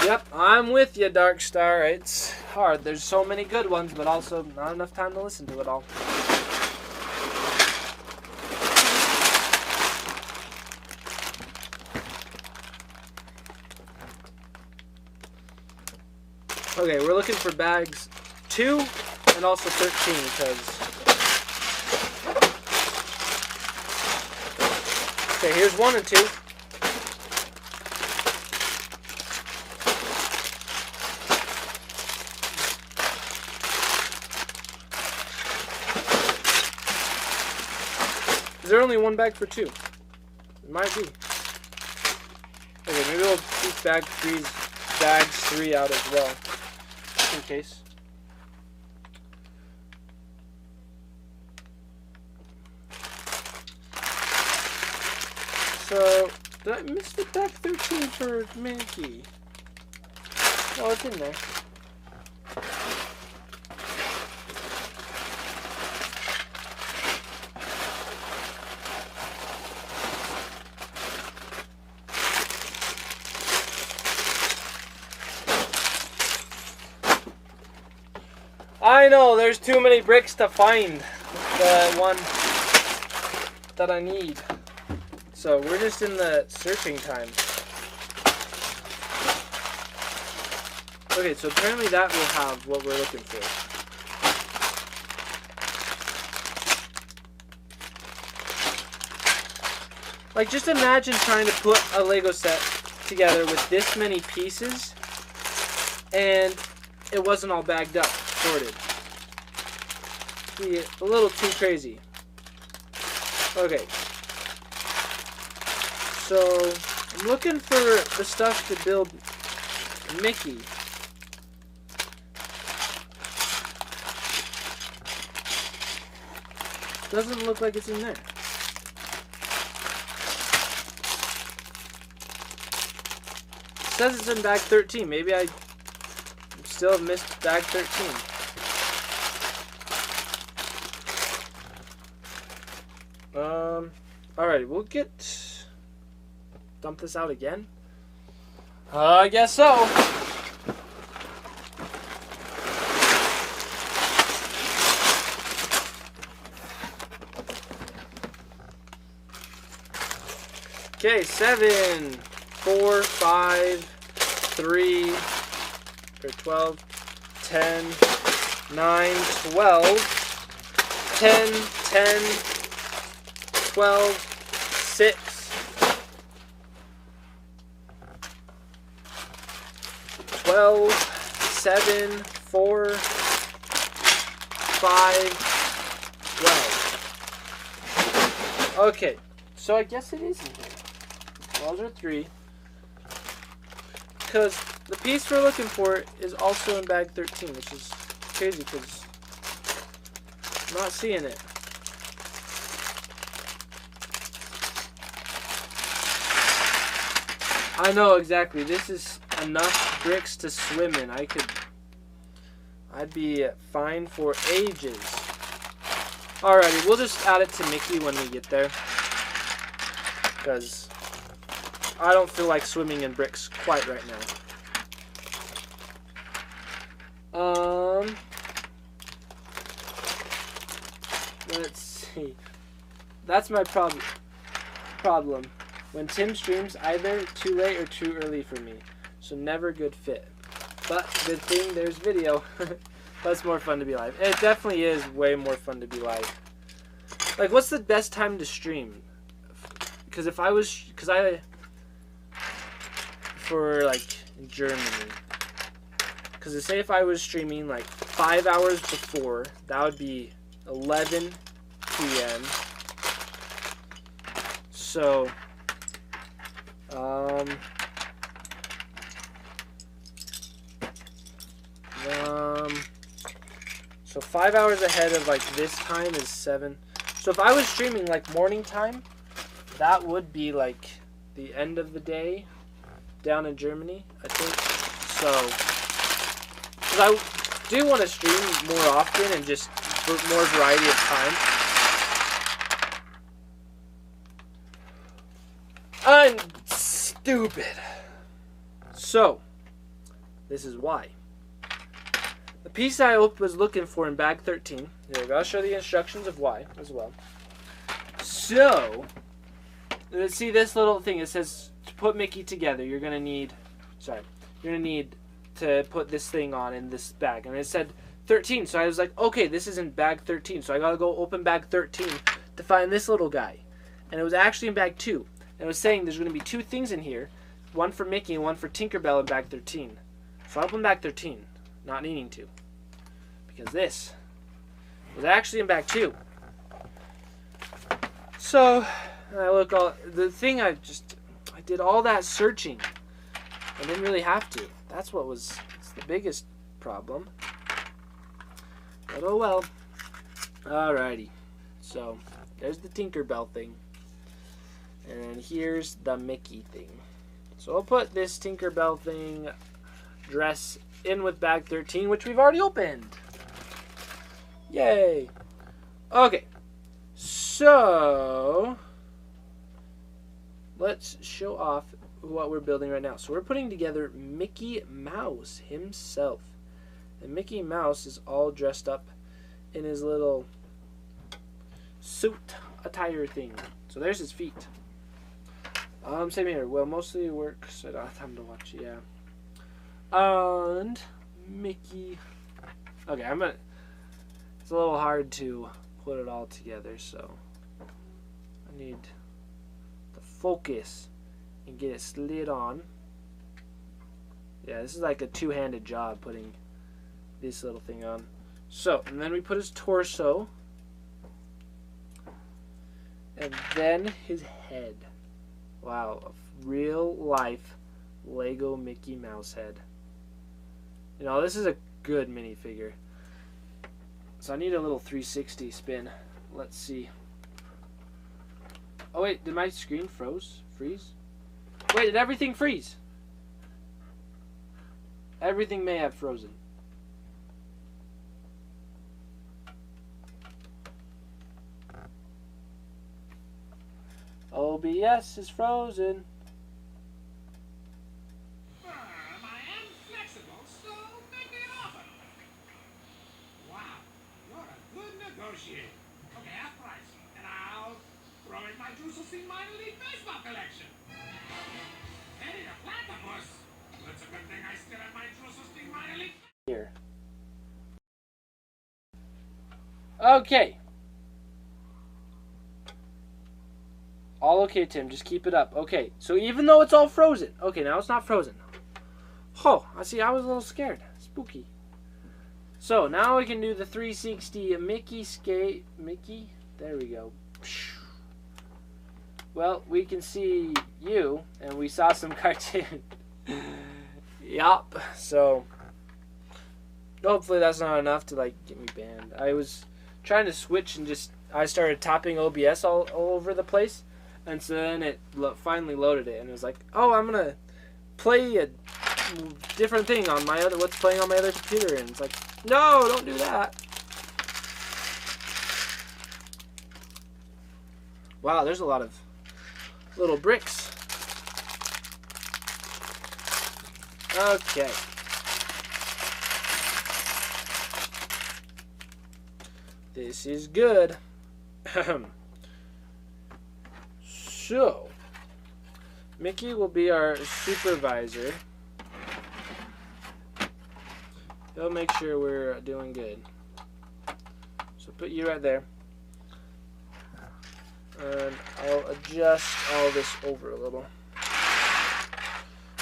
Yep, I'm with you, Dark Star. It's hard. There's so many good ones, but also not enough time to listen to it all. Okay, we're looking for bags 2 and also 13 because... Okay, here's 1 and 2. Is there only 1 bag for 2? It might be. Okay, maybe we'll keep bags 3 out as well. In case. So, did I miss the bag 13 for Mickey? Oh, it's in there. I know, there's too many bricks to find the one that I need. So we're just in the searching time. Okay, so apparently that will have what we're looking for. Like, just imagine trying to put a Lego set together with this many pieces and it wasn't all bagged up. Sorted. Be a little too crazy. Okay. So, I'm looking for the stuff to build Mickey. Doesn't look like it's in there. It says it's in bag 13. Maybe I still have missed bag 13. Alright, we'll dump this out again. I guess so. Okay, 7, 4, 5, 3, or 12, 10, 9, 12, 10, 10, 12, 6, 12, 7, 4, 5, 12. Okay, so I guess it is in here. Those are 3. Because the piece we're looking for is also in bag 13, which is crazy because I'm not seeing it. I know exactly. This is enough bricks to swim in. I'd be fine for ages. Alrighty, we'll just add it to Mickey when we get there. Because I don't feel like swimming in bricks quite right now. Let's see. That's my problem. When Tim streams, either too late or too early for me. So never good fit. But good thing there's video. That's more fun to be live. It definitely is way more fun to be live. Like, what's the best time to stream? Because for like Germany. Because say if I was streaming like 5 hours before, that would be 11 p.m. So, so 5 hours ahead of like this time is 7. So if I was streaming like morning time, that would be like the end of the day down in Germany, I think. So, because I do want to stream more often and just for more variety of time. I'm stupid. So, this is why. The piece I was looking for in bag 13. There we go. I'll show the instructions of why as well. So, let's see this little thing. It says to put Mickey together, you're going to need to put this thing on in this bag. And it said 13. So I was like, okay, this is in bag 13. So I got to go open bag 13 to find this little guy. And it was actually in bag 2. And it was saying there's going to be 2 things in here. One for Mickey and one for Tinkerbell in bag 13. So I opened bag 13, not needing to. Because this was actually in bag 2. So, I did all that searching. I didn't really have to. It's the biggest problem. But oh well. Alrighty. So, there's the Tinkerbell thing. And here's the Mickey thing. So I'll put this Tinkerbell thing dress in with bag 13, which we've already opened. Yay. Okay. So, let's show off what we're building right now. So we're putting together Mickey Mouse himself. And Mickey Mouse is all dressed up in his little suit attire thing. So there's his feet. Same here. Well, mostly work, so I don't have time to watch. Yeah. And Mickey. Okay, it's a little hard to put it all together, so I need to focus and get it slid on. Yeah, this is like a two-handed job putting this little thing on. So, and then we put his torso, and then his head. Wow, a real life Lego Mickey Mouse head. You know, this is a good minifigure. So I need a little 360 spin. Let's see. Oh wait, did my screen freeze? Wait, did everything freeze? Everything may have frozen. OBS is frozen. I am flexible, so make me an offer. Wow, you're a good negotiator. Okay, half price, and I'll throw in my Druselstein minor league baseball collection. Hey, a platypus. That's a good thing I still have my Druselstein minor league. Here. Okay. All okay, Tim. Just keep it up. Okay. So even though it's all frozen. Okay, now it's not frozen. Oh, I see. I was a little scared. Spooky. So now we can do the 360 Mickey skate. Mickey? There we go. Well, we can see you, and we saw some cartoon. Yup. So hopefully that's not enough to like get me banned. I was trying to switch and I started tapping OBS all over the place. And so then it finally loaded it, and it was like, oh, I'm going to play a different thing on my other, what's playing on my other computer, and it's like, no, don't do that. Wow, there's a lot of little bricks. Okay. This is good. So, Mickey will be our supervisor. He'll make sure we're doing good. So put you right there. And I'll adjust all this over a little.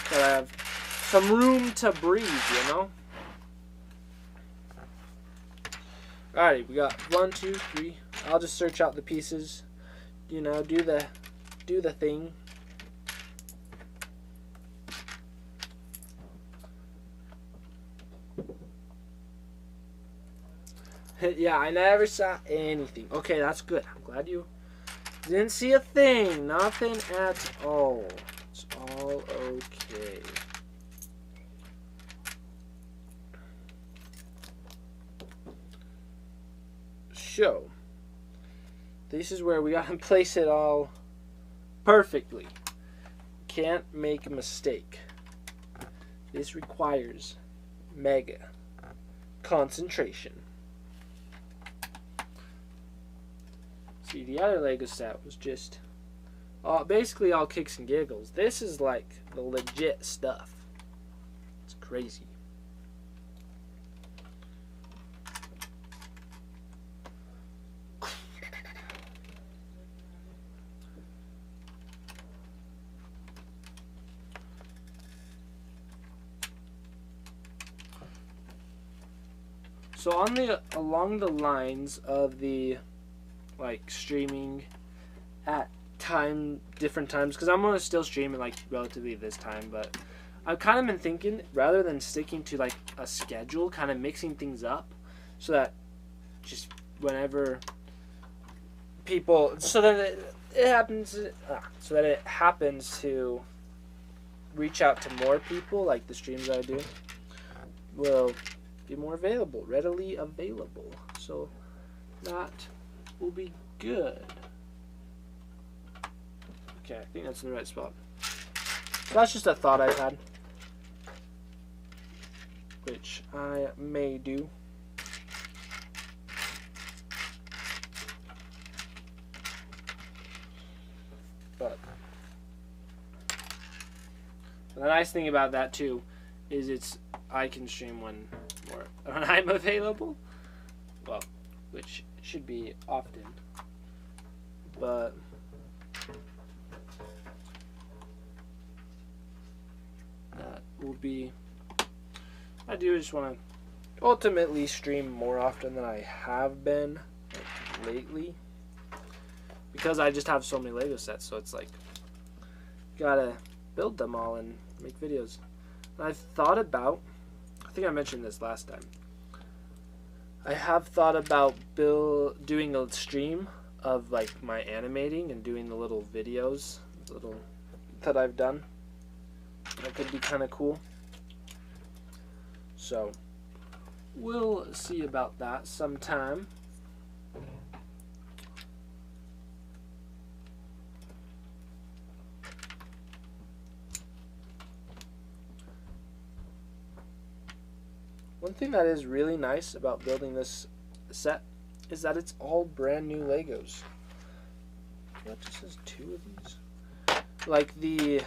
So I have some room to breathe, you know? Alrighty, we got 1, 2, 3. I'll just search out the pieces. You know, do the thing. Yeah, I never saw anything. Okay, that's good. I'm glad you didn't see a thing. Nothing at all. It's all okay. So, this is where we gotta place it all perfectly. Can't make a mistake. This requires mega concentration. See, the other Lego set was just basically all kicks and giggles. This is like the legit stuff. It's crazy. So along the lines of the like streaming at different times, because I'm gonna still stream at like relatively this time, but I've kind of been thinking, rather than sticking to like a schedule, kind of mixing things up so that just whenever people, so that it happens to reach out to more people, like the streams I do will be more readily available. So that will be good. Okay, I think that's in the right spot. So that's just a thought I've had, which I may do. But the nice thing about that too is I can stream when I'm available. Well, which should be often, but that will be, I do just want to ultimately stream more often than I have been lately, because I just have so many Lego sets, so it's like gotta build them all and make videos. And I've thought about, I think I mentioned this last time, I have thought about doing a stream of like my animating and doing the little videos that I've done. That could be kind of cool. So we'll see about that sometime. One thing that is really nice about building this set is that it's all brand new Legos. That just has 2 of these. Like the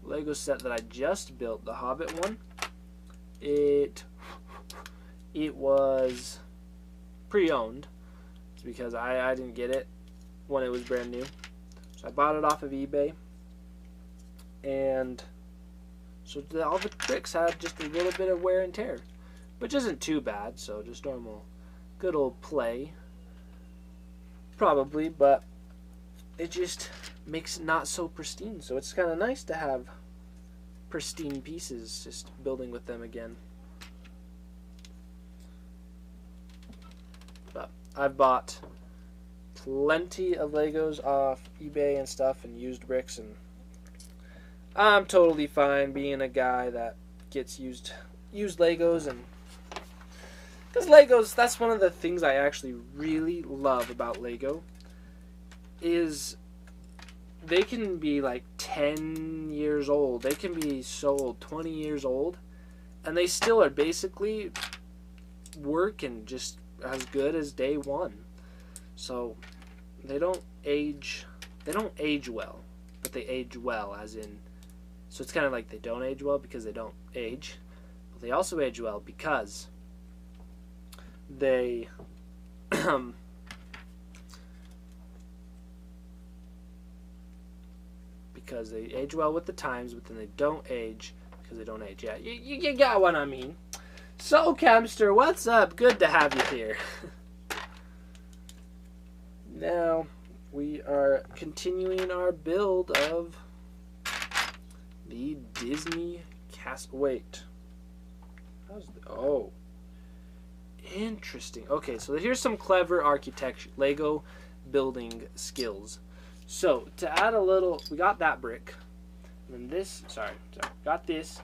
Lego set that I just built, the Hobbit one, it was pre-owned. It's because I didn't get it when it was brand new. So I bought it off of eBay. And so all the bricks had just a little bit of wear and tear, which isn't too bad, so just normal good old play probably, but it just makes it not so pristine. So it's kind of nice to have pristine pieces, just building with them again. But I've bought plenty of Legos off eBay and stuff and used bricks, and I'm totally fine being a guy that gets used Legos. And because Legos, that's one of the things I actually really love about Lego, is they can be like 10 years old. They can be so old, 20 years old, and they still are basically working just as good as day one. So they don't age well, but they age well, as in, so it's kind of like they don't age well because they don't age, but they also age well because they because they age well with the times, but then they don't age because they don't age. Yeah, you got what I mean. So, Camster, what's up? Good to have you here. Now, we are continuing our build of the Disney Castle. Wait. Oh. Interesting. Okay, so here's some clever architecture, Lego building skills. So, to add a little, we got that brick. And then this, got this.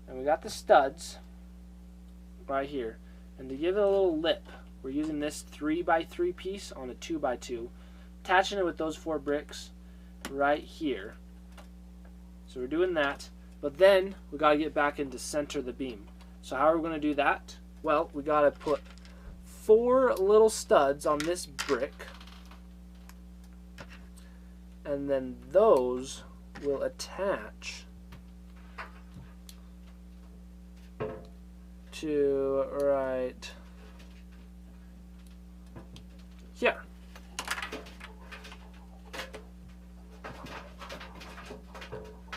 And we got the studs right here. And to give it a little lip, we're using this 3x3 piece on a 2x2, attaching it with those 4 bricks right here. So we're doing that, but then we got to get back into center the beam. So how are we going to do that? Well, we got to put 4 little studs on this brick, and then those will attach to right here.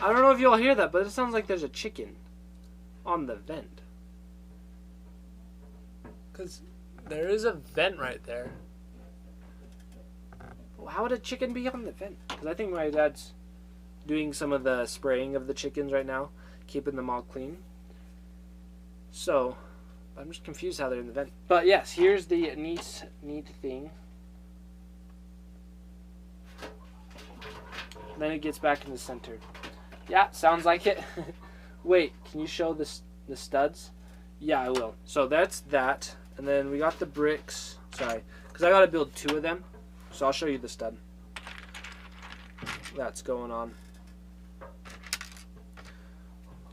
I don't know if you'll hear that, but it sounds like there's a chicken on the vent. Because there is a vent right there. Well, how would a chicken be on the vent? Because I think my dad's doing some of the spraying of the chickens right now, keeping them all clean. So, I'm just confused how they're in the vent. But yes, here's the neat thing. Then it gets back in the center. Yeah, sounds like it. Wait, can you show the studs? Yeah, I will. So that's that. And then we got the bricks. Sorry, because I got to build 2 of them. So I'll show you the stud. That's going on.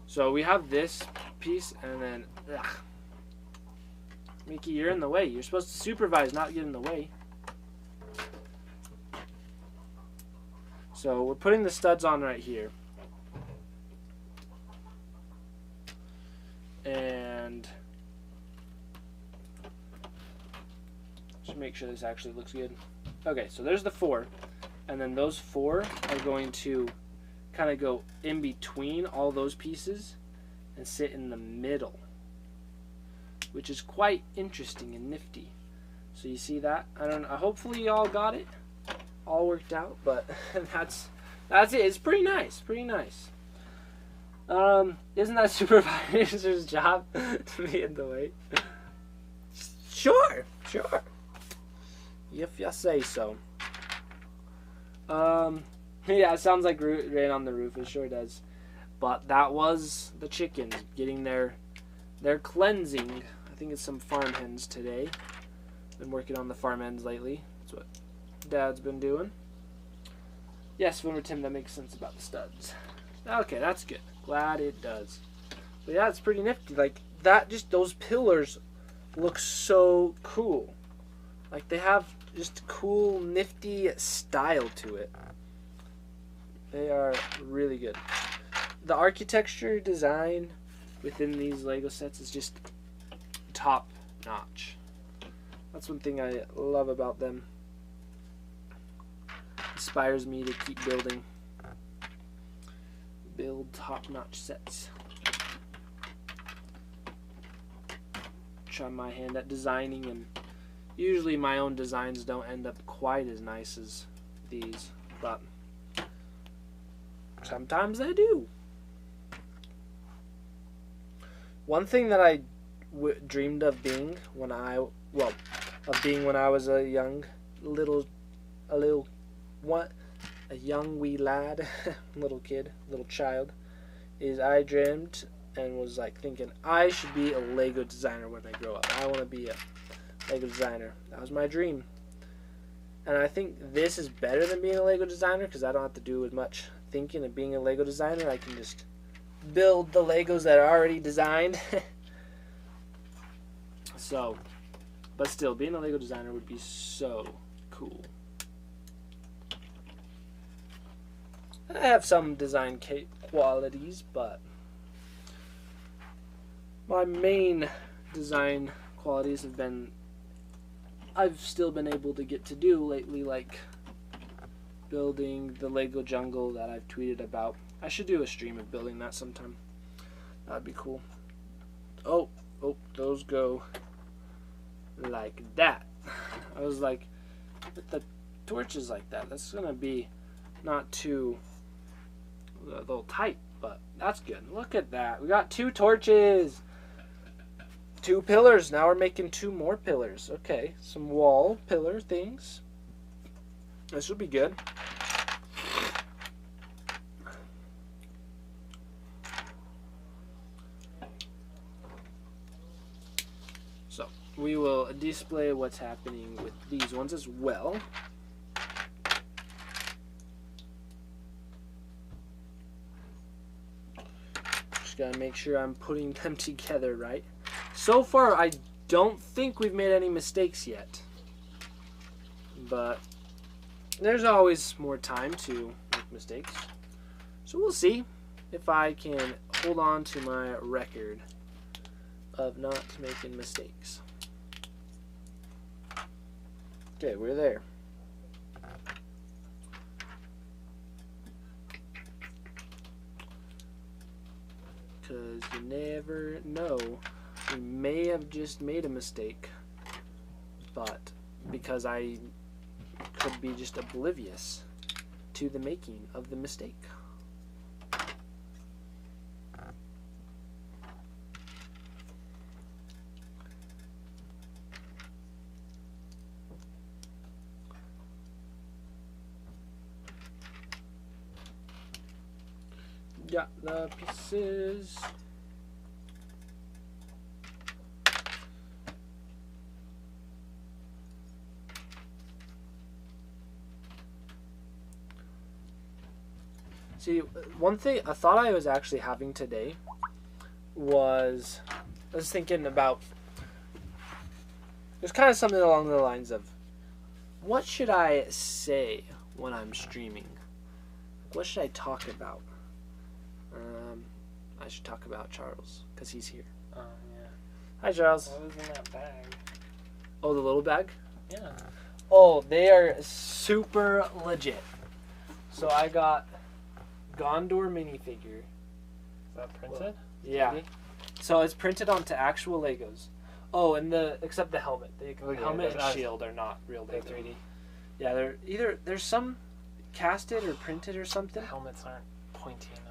So we have this piece, and then Mickey, you're in the way. You're supposed to supervise, not get in the way. So we're putting the studs on right here. And just make sure this actually looks good. Okay, so there's the 4. And then those 4 are going to kind of go in between all those pieces and sit in the middle, which is quite interesting and nifty. So you see that? I don't know. Hopefully y'all got it all worked out, but that's it. It's pretty nice. Pretty nice. Isn't that supervisor's job to be in the way? Sure. If you say so. Yeah, it sounds like rain on the roof. It sure does. But that was the chickens getting their cleansing. I think it's some farm hens today. Been working on the farm hens lately. That's what Dad's been doing. Yes, Wilmer Tim, that makes sense about the studs. Okay, that's good. Glad it does. But yeah, it's pretty nifty. Like that, just those pillars look so cool. Like they have just cool, nifty style to it. They are really good. The architecture design within these Lego sets is just top notch. That's one thing I love about them. Inspires me to keep building. Build top-notch sets. Try my hand at designing, and usually my own designs don't end up quite as nice as these, but sometimes they do. One thing that I dreamed of being when I was a young little a young wee lad, little kid, little child, is I dreamt and was like thinking I should be a Lego designer when I grow up. I want to be a Lego designer. That was my dream. And I think this is better than being a Lego designer because I don't have to do as much thinking of being a Lego designer. I can just build the Legos that are already designed. So, but still, being a Lego designer would be so cool. I have some design qualities, but my main design qualities have been I've still been able to get to do lately, like building the Lego jungle that I've tweeted about. I should do a stream of building that sometime. That'd be cool. Oh, those go like that. I was like, with the torches like that, that's gonna be not too a little tight, but that's good. Look at that. We got 2 torches. 2 pillars. Now we're making 2 more pillars. Okay, some wall pillar things. This will be good. So we will display what's happening with these ones as well. Just gotta make sure I'm putting them together right. So far, I don't think we've made any mistakes yet. But there's always more time to make mistakes. So we'll see if I can hold on to my record of not making mistakes. Okay, we're there. Because you never know. We may have just made a mistake, but because I could be just oblivious to the making of the mistake. Got the pieces. See, one thing I thought I was actually having today was, I was thinking about, there's kind of something along the lines of, what should I say when I'm streaming? What should I talk about? I should talk about Charles, because he's here. Oh, yeah. Hi, Charles. What was in that bag? Oh, the little bag? Yeah. Oh, they are super legit. So I got Gondor minifigure. Is that printed? Yeah. 3D? So it's printed onto actual Legos. Oh, and except the helmet. The yeah, helmet and that's- shield are not real They're Lego. 3D. Yeah, there's some casted or printed or The something, helmets aren't pointy enough.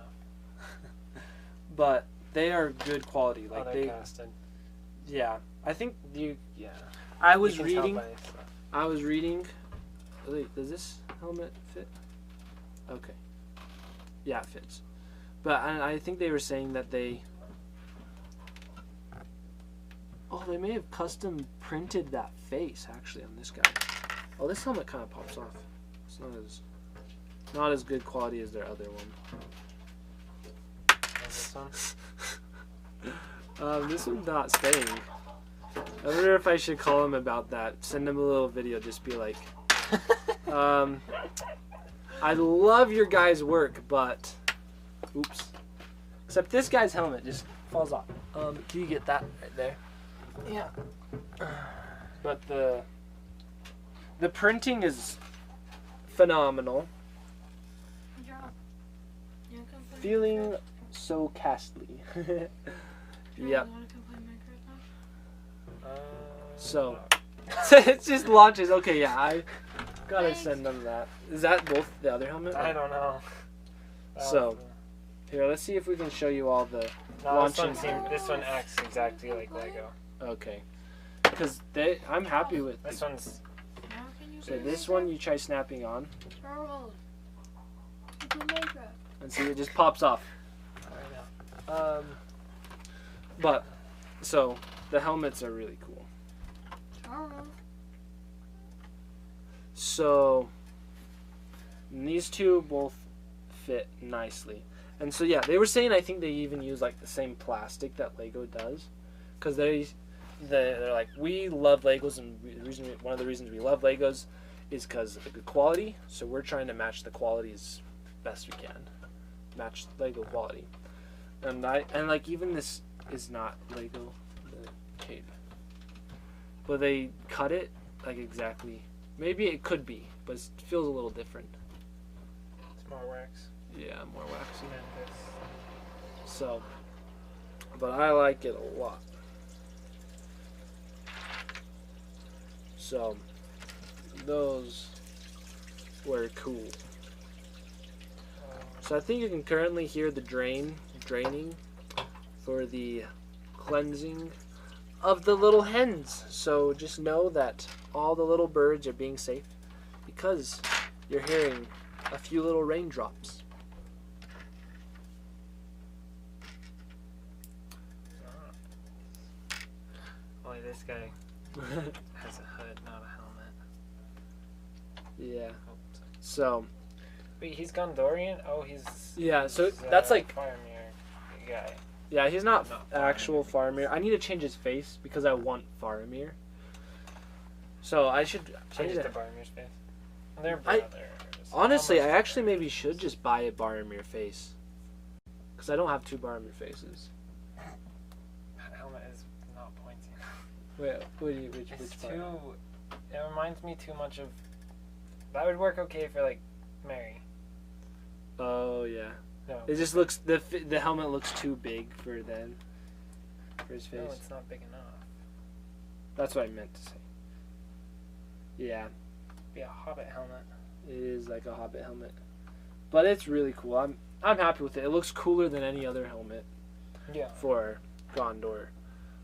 but they are good quality. Like they're casted. yeah. I think Yeah. I was You can tell reading. by stuff. I was reading. Wait, does this helmet fit? Okay. Yeah, it fits. But I think they were saying that they. Oh, they may have custom printed that face actually on this guy. Oh, this helmet kind of pops off. It's not as good quality as their other one. This one? This one's not staying. I wonder if I should call him about that. Send him a little video. Just be like, I love your guys' work, but oops. Except this guy's helmet just falls off. Can you get that right there? Yeah. But the printing is phenomenal. Feeling so castly. Yep. So it just launches. Okay, yeah, I gotta send them that. Is that both the other helmet? I don't know. So here, let's see if we can show you all the No, this launching. this one acts exactly like Lego. Okay, because I'm happy with This the, one's So this one you try snapping on, Charles. You do makeup. and see it just pops off. I know. But so the helmets are really cool. Charles. So these two both fit nicely. And so yeah, they were saying I think they even use like the same plastic that Lego does, because they're like, we love Legos, and one of the reasons we love Legos is because of the good quality. So we're trying to match the quality as best we can, match Lego quality. And like even this is not Lego, the cape, but they cut it like exactly. Maybe it could be, but it feels a little different. It's more wax. Yeah, more waxy. And this. So, but I like it a lot. So, those were cool. So I think you can currently hear the draining for the cleansing of the little hens. So just know that all the little birds are being safe because you're hearing a few little raindrops. Only this guy has a hood, not a helmet. Yeah. Oh, sorry. So Wait, he's Gondorian? Oh, he's... yeah, so he's, that's like, Faramir guy. yeah, he's not Not actual Faramir. I need to change his face because I want Faramir. So I should Change need it to to- Baramir's face. They're I- brothers. honestly, I Almost actually maybe should just buy a Boromir face because I don't have two Boromir faces. That helmet is not pointy. Wait, which It's part? too... It reminds me too much of... That would work okay for, like, Mary. Oh yeah, No. it just looks the helmet looks too big for his face. No, it's not big enough. That's what I meant to say. Yeah, Be a Hobbit helmet. it is like a Hobbit helmet, but it's really cool. I'm happy with it. It looks cooler than any other helmet Yeah. for Gondor.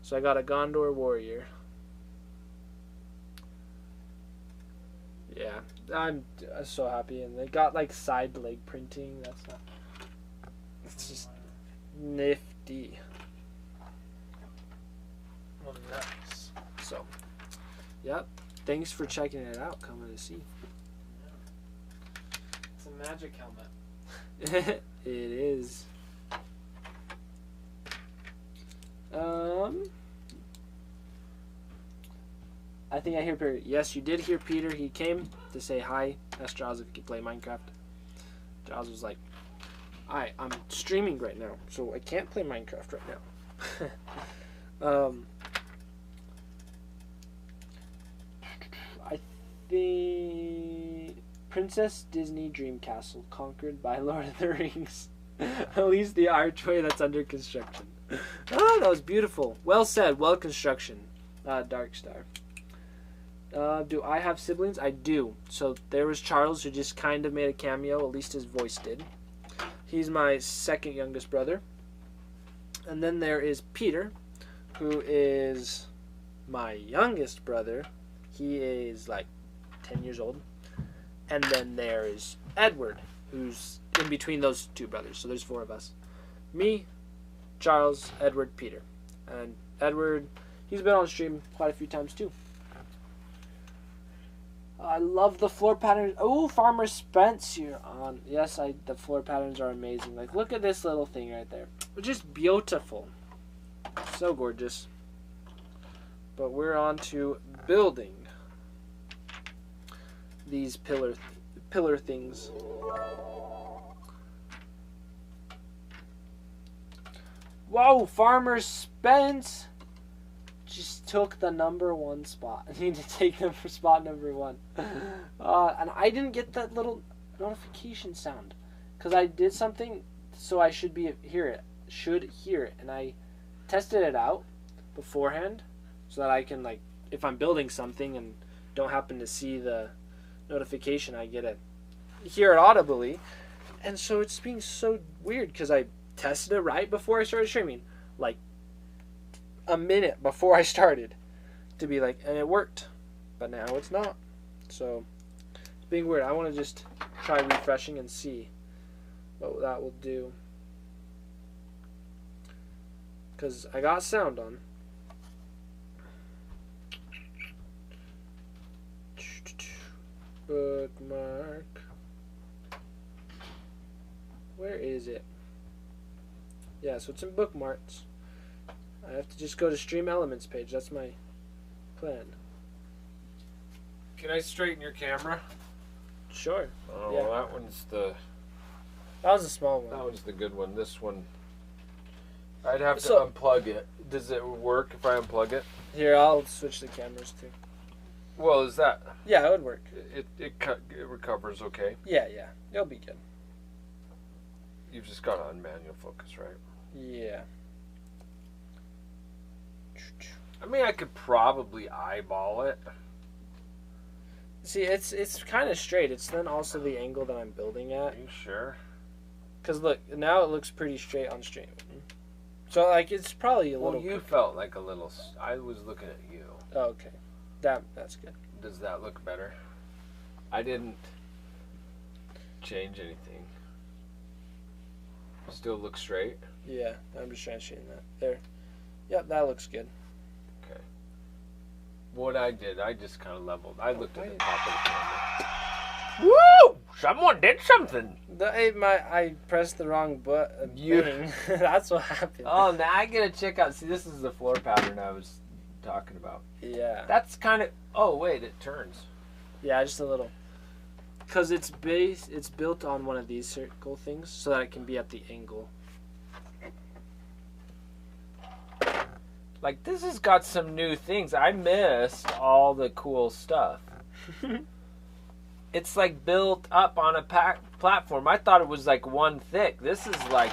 So I got a Gondor warrior. Yeah, I'm so happy, and they got like side leg printing. That's not. It's just nifty. Well, nice. So, yep. Thanks for checking it out. Coming to see. It's a magic helmet. It is. I think I hear Peter. Yes, you did hear Peter. He came to say hi. Asked Giles if he could play Minecraft. Giles was like, I'm streaming right now, so I can't play Minecraft right now. I think Princess Disney Dream Castle conquered by Lord of the Rings. At least the archway that's under construction. Ah, that was beautiful. Well said. Well construction. Dark Star. Do I have siblings? I do. So there was Charles, who just kind of made a cameo. At least his voice did. He's my second youngest brother. And then there is Peter, who is my youngest brother. He is like 10 years old. And then there is Edward, who's in between those two brothers. So there's four of us. Me, Charles, Edward, Peter. And Edward, he's been on stream quite a few times too. I love the floor patterns. Oh, Farmer Spence here on. Yes, the floor patterns are amazing. Like, look at this little thing right there. It's just beautiful. So gorgeous. But we're on to building these pillar things. Whoa, Farmer Spence just took the #1 spot. I need to take him for spot #1. And I didn't get that little notification sound because I did something, so I should hear it, and I tested it out beforehand so that I can, like, if I'm building something and don't happen to see the notification, I get to hear it audibly. And so it's being so weird because I tested it right before I started streaming, like a minute before I started, to be like, and it worked, but now it's not. So it's being weird. I want to just try refreshing and see what that will do. Because I got sound on. Bookmark. Where is it? Yeah, so it's in bookmarks. I have to just go to Stream Elements page. That's my plan. Can I straighten your camera? Sure. Oh, Yeah. well, that one's the small one. that one's the good one. This one, I'd have to So- unplug it. Does it work if I unplug it? Here, I'll switch the cameras too. Well, is that Yeah, it would work. it recovers okay? Yeah, it'll be good. You've just got on manual focus, right? Yeah. I mean, I could probably eyeball it. See, it's kind of straight. It's then also the angle that I'm building Are at. you sure? Cause look, now it looks pretty straight on stream. So like, it's probably a Well, little. you felt like a little. I was looking at you. Oh, okay, that's good. Does that look better? I didn't change anything. Still look straight. Yeah, I'm just trying to straighten that. There. Yep, that looks good. Okay. What I did, I just kind of leveled. I looked at the top of the camera. Woo! Someone did something. I pressed the wrong button. You- That's what happened. Oh, now I gotta check out. See, this is the floor pattern I was talking about. Yeah. That's kind of. Oh wait, it turns. Yeah, just a little. Cause it's built on one of these circle things, so that it can be at the angle. Like this has got some new things. I missed all the cool stuff. It's like built up on a platform. I thought it was like one thick. This is like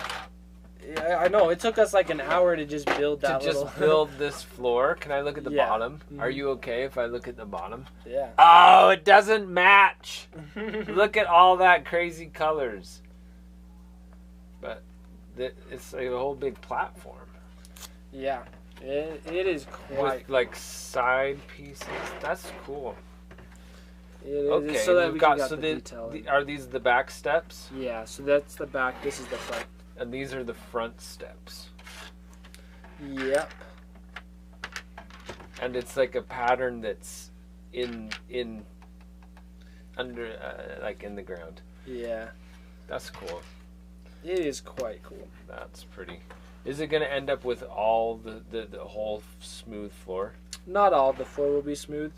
Yeah, I know. It took us like an hour to just build to that. just build this floor. Can I look at the Yeah. bottom? Mhm. Are you okay if I look at the bottom? Yeah. Oh, it doesn't match. Look at all that crazy colors. But it's like a whole big platform Yeah. It is quite. with like side pieces. That's cool. It is, Okay, so that we've we got got so the the, detail. are these the back steps? Yeah. So that's the back. This is the front. And these are the front steps. Yep. And it's like a pattern that's in under like in the ground. Yeah. That's cool. It is quite cool. That's pretty. Is it going to end up with all the whole smooth floor? Not all the floor will be smooth,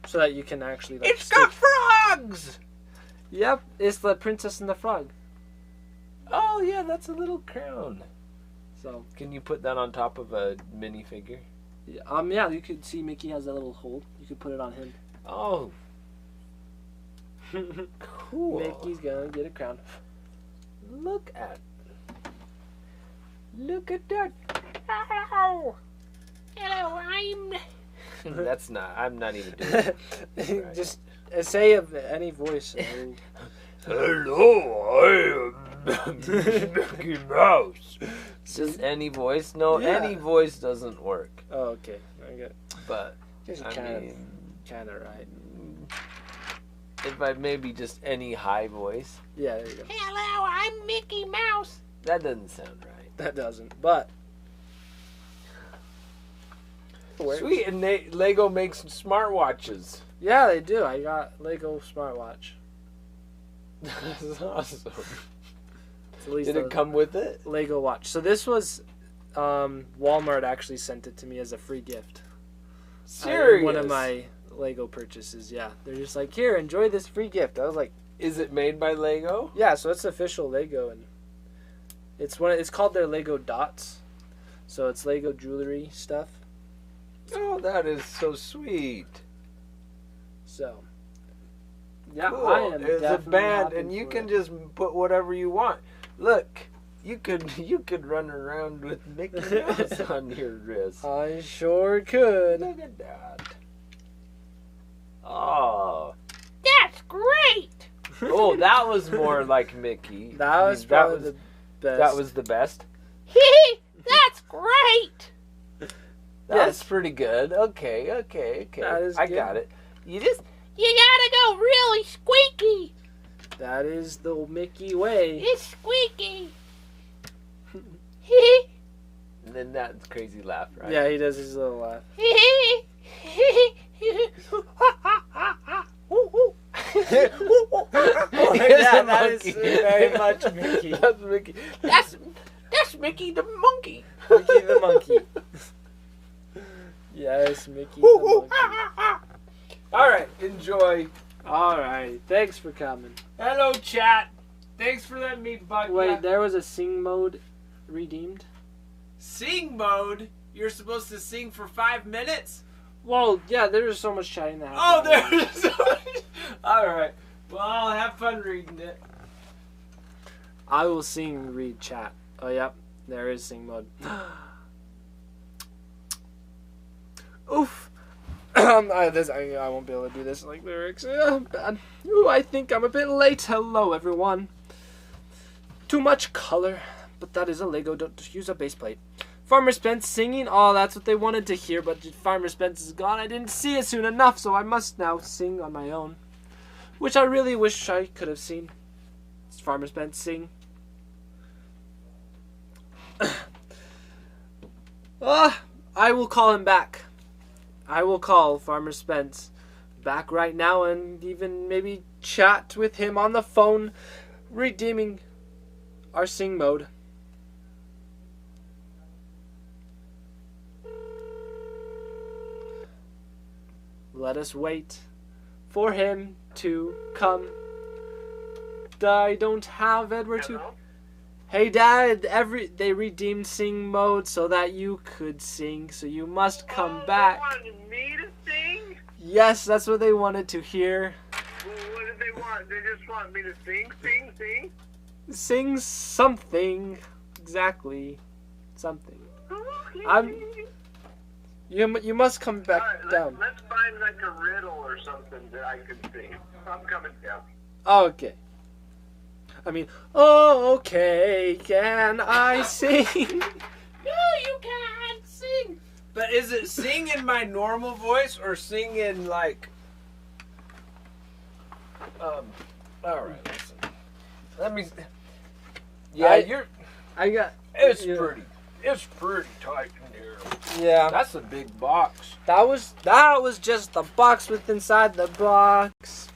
so that you can actually like. It's got frogs! Yep. It's the Princess and the Frog. Oh, yeah, that's a little crown. So. Can you put that on top of a minifigure? Yeah. You could see Mickey has that little hole. You could put it on him. Oh, cool. Mickey's gonna get a crown. Look at that. Hello, I'm... That's not... I'm not even doing it. Right. Just say of any voice. And Hello, I am Mickey Mouse. Just any voice? No, Yeah. any voice doesn't work. oh, okay. I get. But, Guess I you're mean, kind of right. if I maybe just any high voice. Yeah, there you go. Hello, I'm Mickey Mouse. That doesn't sound right. That doesn't, but. It works. Sweet, and Lego makes smartwatches. Yeah, they do. I got Lego smartwatch. That's awesome. It's at least Did a it come with it? Lego watch. So this was, Walmart actually sent it to me as a free gift. Serious? One of my Lego purchases. Yeah, they're just like, here, enjoy this free gift. I was like, Is it made by Lego? yeah. So it's official Lego, and it's called their Lego Dots. So it's Lego jewelry stuff. Oh, that is so sweet. So. Yeah, Cool. I am It's a definitely band, happy and you for can it. just put whatever you want. Look, you could run around with Mickey Mouse on your wrist. I sure could. Look at that. Oh, That's great! oh, that was more like Mickey. That was probably the best. That was the best. Hee That's great! That's pretty good. Okay. That is I good. got it. You gotta go really squeaky. That is the Mickey way. It's squeaky. And then that crazy laugh, right? Yeah, he does his little laugh. Yeah, that is very much Mickey. That's Mickey. That's Mickey the monkey. Mickey the monkey. Yes, Mickey the monkey. All right, enjoy. All right, thanks for coming. Hello, chat. Thanks for letting me bug Wait, ya. there was a sing mode redeemed? Sing mode. You're supposed to sing for 5 minutes. Well, yeah, there's so much chatting that Oh, happened. there's so much. All right. Well, I'll have fun reading it. I will sing, read, chat. Oh, yep, there is sing mode. Oof. I won't be able to do this like lyrics. Bad. Ooh, I think I'm a bit late. Hello, everyone. Too much color, but that is a Lego. Don't use a base plate. Farmer Spence singing. Oh, that's what they wanted to hear, but Farmer Spence is gone. I didn't see it soon enough, so I must now sing on my own. Which I really wish I could have seen. It's Farmer Spence sing. I will call him back. I will call Farmer Spence back right now and even maybe chat with him on the phone, redeeming our sing mode. Let us wait for him to come. I don't have Edward to... Hey Dad, they redeemed sing mode so that you could sing, so you must come back. They wanted me to sing? Yes, that's what they wanted to hear. Well, what did they want? They just want me to sing? Sing something. Exactly. Something. You must come back down. Let's find like a riddle or something that I can sing. I'm coming down. Okay. I mean, oh, okay, can I sing? No, you can't sing. But is it sing in my normal voice or sing in like... All right, listen. Let me... Yeah, It's pretty tight in here. Yeah. That's a big box. That was just the box with inside the box.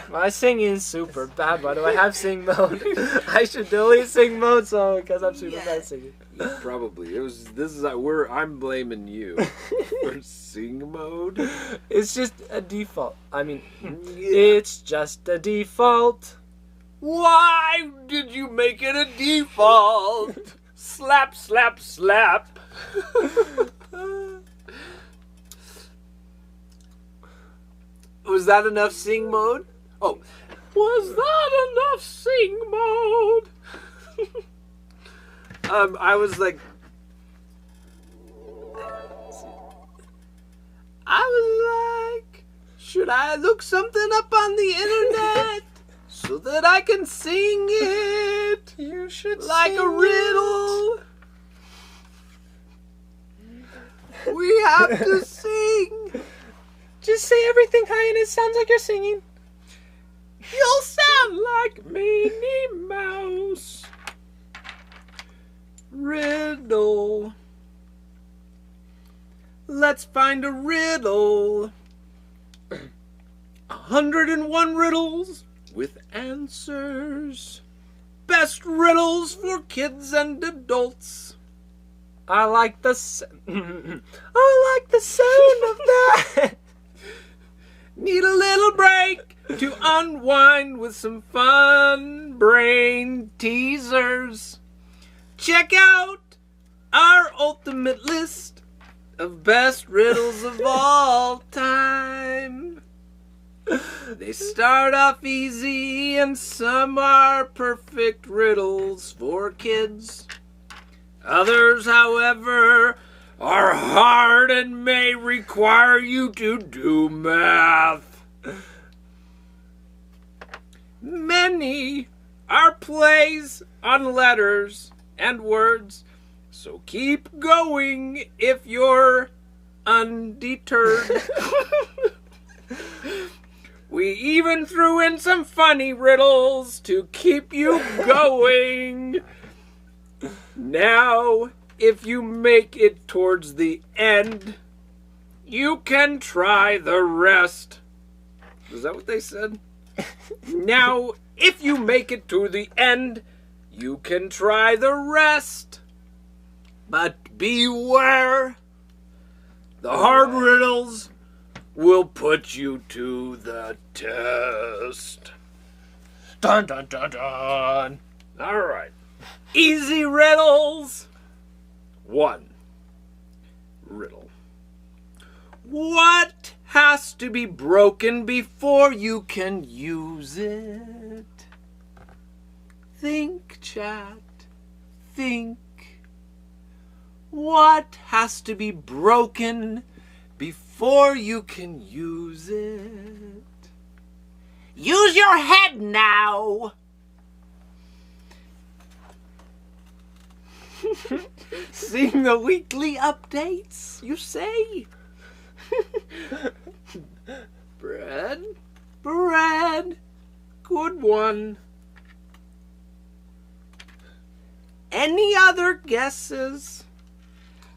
My singing is super bad. Why do I have sing mode? I should delete sing mode because I'm super bad singing. Probably. I'm blaming you for sing mode. It's just a default. I mean, it's just a default. Why did you make it a default? Slap, slap, slap. Was that enough sing mode? Oh, was that enough sing mode? I was like, should I look something up on the internet so that I can sing it? You should like sing a riddle. We have to sing. Just say everything high and it sounds like you're singing. You'll sound like Minnie Mouse. Riddle. Let's find a riddle. 101 riddles with answers. Best riddles for kids and adults. I like the sound of that. Need a little break to unwind with some fun brain teasers. Check out our ultimate list of best riddles of all time. They start off easy and some are perfect riddles for kids. Others, however, are hard and may require you to do math. Many are plays on letters and words, so keep going if you're undeterred. We even threw in some funny riddles to keep you going. Now, if you make it towards the end, you can try the rest. Is that what they said? Now, if you make it to the end, you can try the rest. But beware, the hard riddles will put you to the test. Dun dun dun dun. All right. Easy riddles. 1. Riddle. What has to be broken before you can use it? Think, chat. Think. What has to be broken before you can use it? Use your head now. Seeing the weekly updates, you say? Bread? Bread. Good one. Any other guesses?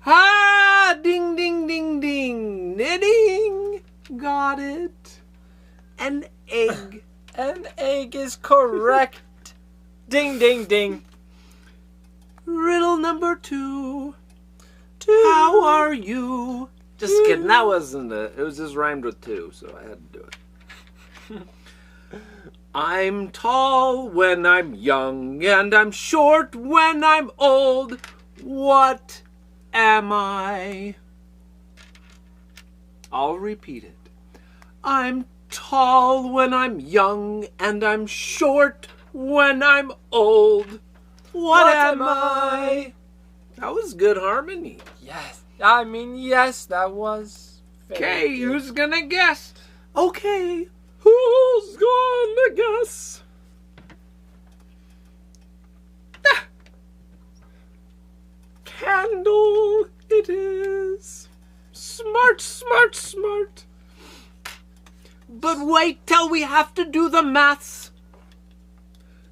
Ah, ding, ding, ding, ding. Knitting. Got it. An egg. An egg is correct. Ding ding ding. Riddle number 2. How are you? Just kidding. That wasn't it. It was just rhymed with 2, so I had to do it. I'm tall when I'm young, and I'm short when I'm old. What am I? I'll repeat it. I'm tall when I'm young, and I'm short when I'm old. What am I? That was good harmony. Yes. I mean, yes, that was. Okay, who's gonna guess? Okay, who's gonna guess? Ah. Candle it is. Smart, smart, smart. But wait till we have to do the maths.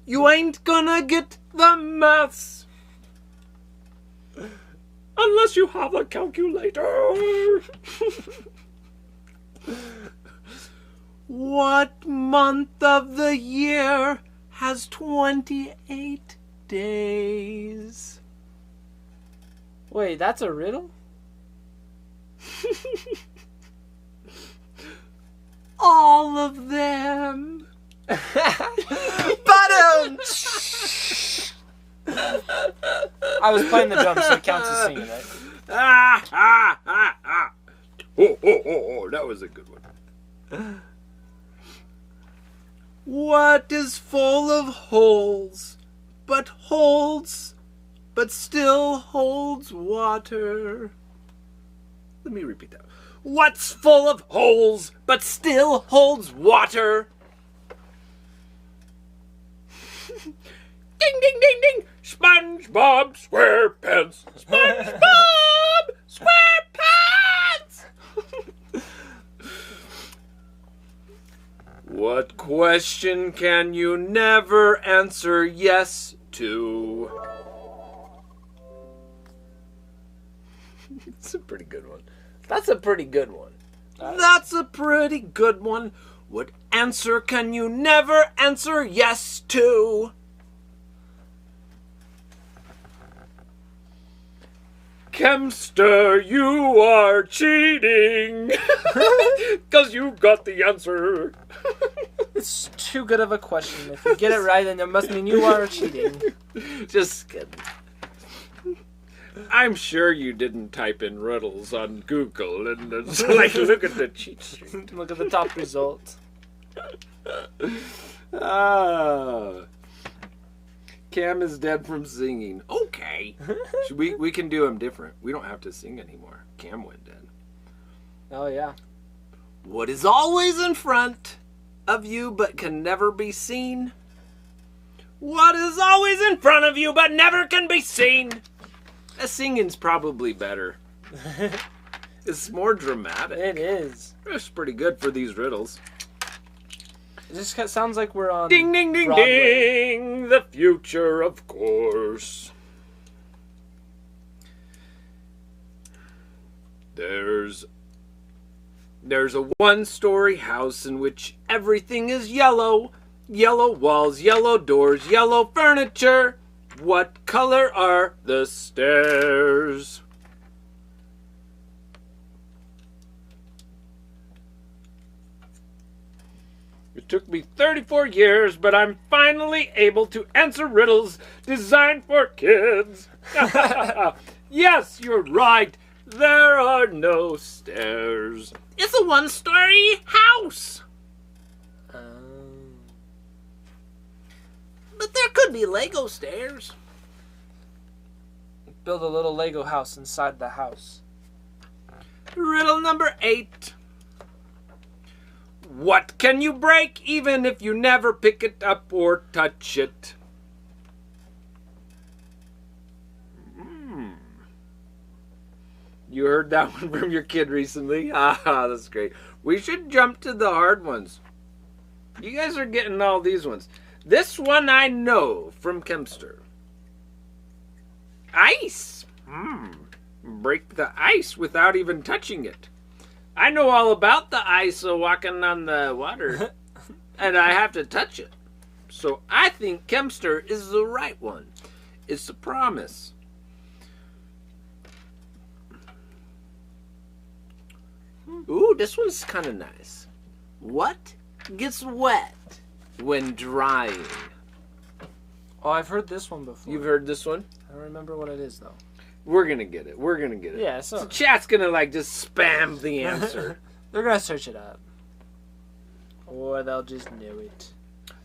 You ain't gonna get the maths unless you have a calculator. What month of the year has 28 days? Wait, that's a riddle? All of them. I was playing the drums, so it counts as singing, right? Ah, ah, ah, ah. Oh, that was a good one. What is full of holes, but still holds water? Let me repeat that. What's full of holes, but still holds water? Ding, ding, ding, ding. SpongeBob SquarePants. SpongeBob SquarePants. What question can you never answer yes to? It's a pretty good one. That's a pretty good one. That's a pretty good one. What answer can you never answer yes to? Chemster, you are cheating. 'Cause you got the answer. It's too good of a question. If you get it right, then it must mean you are cheating. Just kidding. I'm sure you didn't type in riddles on Google and it's like, look at the cheat sheet. Look at the top result. Cam is dead from singing. Okay. We can do him different. We don't have to sing anymore. Cam went dead. Oh, yeah. What is always in front of you but can never be seen? What is always in front of you but never can be seen? Singing's probably better. It's more dramatic. It is. It's pretty good for these riddles. It just sounds like we're on. Ding, ding, ding, Broadway. ding. The future, of course. There's a one-story house in which everything is yellow. Yellow walls, yellow doors, yellow furniture. What color are the stairs? It took me 34 years, but I'm finally able to answer riddles designed for kids. Yes, you're right. There are no stairs. It's a one-story house. But there could be Lego stairs. Build a little Lego house inside the house. Riddle number 8. What can you break even if you never pick it up or touch it? You heard that one from your kid recently? Ah, that's great. We should jump to the hard ones. You guys are getting all these ones. This one I know from Kempster. Ice. Break the ice without even touching it. I know all about the ice walking on the water. And I have to touch it. So I think Kempster is the right one. It's a promise. Ooh, this one's kind of nice. What gets wet when drying? Oh, I've heard this one before. You've heard this one? I don't remember what it is though. We're gonna get it. We're gonna get it. Yeah, so The chat's gonna like just spam the answer. they're gonna search it up, or they'll just know it.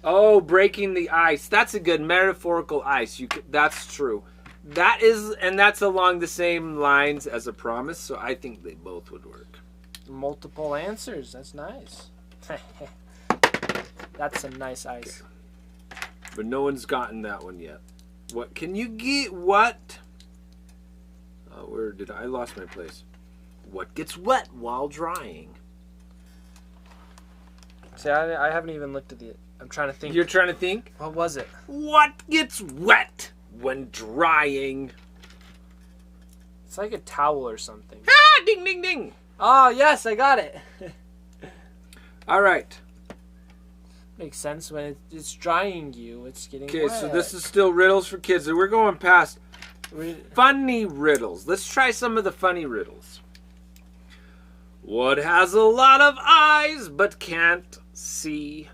Oh, breaking the ice. That's a good metaphorical ice. That's true. That is, and that's along the same lines as a promise. So I think they both would work. Multiple answers. That's nice. That's some nice ice. Okay. But no one's gotten that one yet. What can you get? What? Oh, where did I lost my place? What gets wet while drying? See, I haven't even looked at the. I'm trying to think. You're trying to think? What was it? What gets wet when drying? It's like a towel or something. Ah, ding, ding, ding. Oh, yes, I got it. All right. Makes sense when it's drying you. It's getting Okay, wet. so this is still riddles for kids. We're going past funny riddles. Let's try some of the funny riddles. What has a lot of eyes but can't see?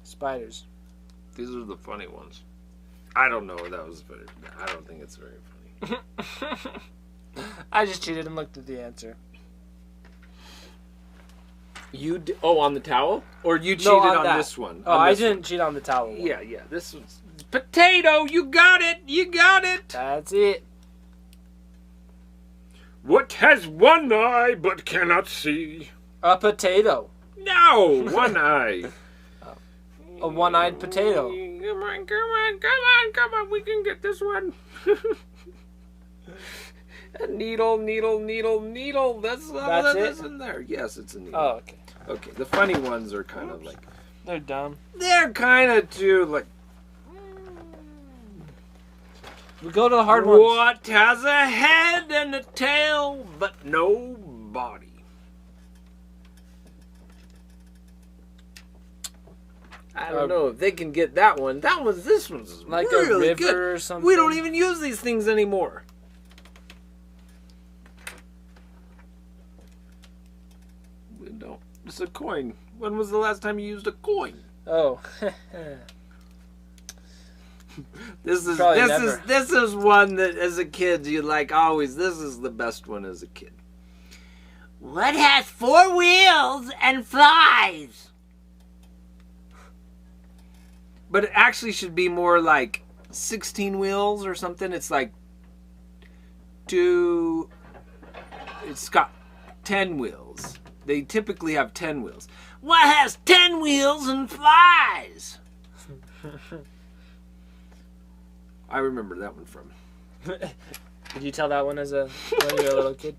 Spiders. These are the funny ones. I don't know if that was funny. I don't think it's very funny. I just cheated and looked at the answer. On the towel? Or you cheated on on that. this one? Oh, I didn't cheat on the towel one. Yeah, this one's... Potato! You got it! You got it! That's it. What has one eye but cannot see? A potato. No! One eye. A one-eyed potato. Come on. We can get this one. A needle. That's it? in there. Yes, it's a needle. Oh, okay. Okay, the funny ones are kind of like... They're dumb. They're kind of too, like... We go to the hard ones. What has a head and a tail but no body? I don't know if they can get that one. This one's Like really a river good. or something. We don't even use these things anymore. We don't. It's a coin. When was the last time you used a coin? Oh. This is Probably never. this is one that as a kid you like always. This is the best one as a kid. What has 4 wheels and flies? But it actually should be more like 16 wheels or something. It's like it's got 10 wheels. They typically have 10 wheels. What has 10 wheels and flies? I remember that one from. Did you tell that one when you were a little kid?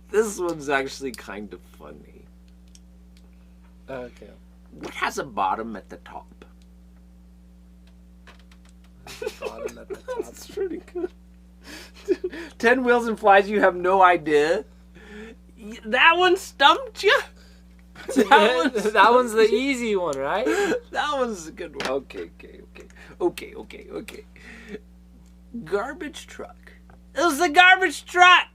This one's actually kind of funny. Okay. What has a bottom at the top? Bottom at the top. That's pretty good. 10 wheels and flies, you have no idea. That one stumped you? That one's the easy one, right? That one's a good one. Okay. Garbage truck. It was the garbage truck.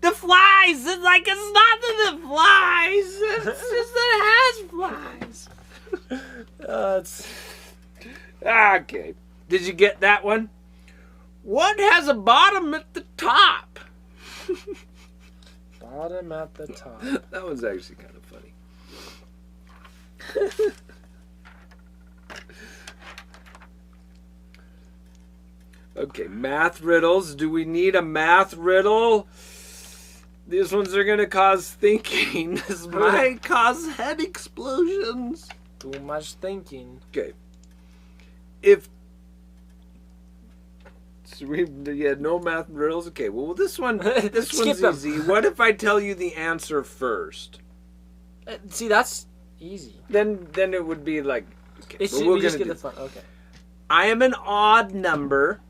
The flies. It's like it's not that it flies. It's just that it has flies. Okay. Did you get that one? What has a bottom at the top? Bottom at the top. That one's actually kind of funny. Okay, math riddles. Do we need a math riddle? These ones are going to cause thinking. This might cause head explosions. Too much thinking. Okay. So we had no math riddles. Okay, well this one's easy. What if I tell you the answer first? See, that's easy. Then it would be like. Okay, We just get the fun. Okay. I am an odd number.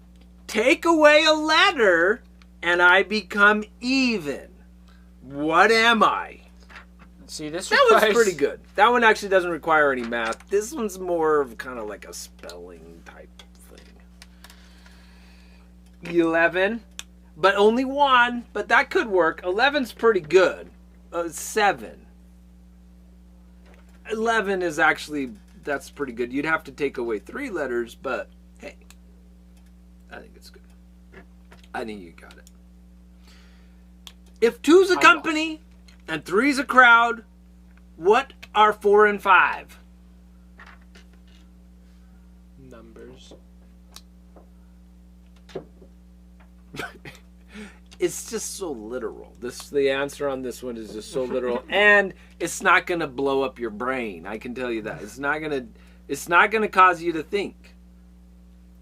Take away a letter, and I become even. What am I? See, this That one's pretty good. That one actually doesn't require any math. This one's more of kind of like a spelling type thing. 11, but only one. But that could work. 11's pretty good. 7. 11 is actually, that's pretty good. You'd have to take away 3 letters, but hey, I think it's good. I think you got it. If 2's a company and 3's a crowd, what are 4 and 5? Numbers. It's just so literal. The answer on this one is just so literal, and it's not gonna blow up your brain. I can tell you that. It's not gonna cause you to think.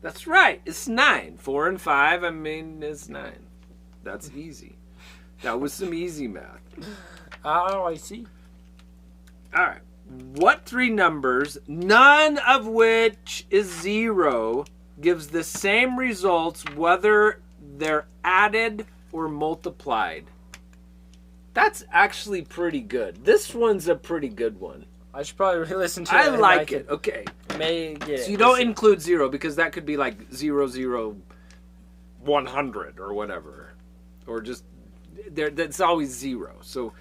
That's right. It's 9. 4 and 5. I mean, it's 9. That's easy. That was some easy math. Oh, I see. All right. What 3 numbers, none of which is 0, gives the same results whether they're added or multiplied? That's actually pretty good. This one's a pretty good one. I should probably re-listen to it. I like it. Okay. May get it. So you don't include 0 because that could be like 0, 0, 100 or whatever. Or just, that's always 0. So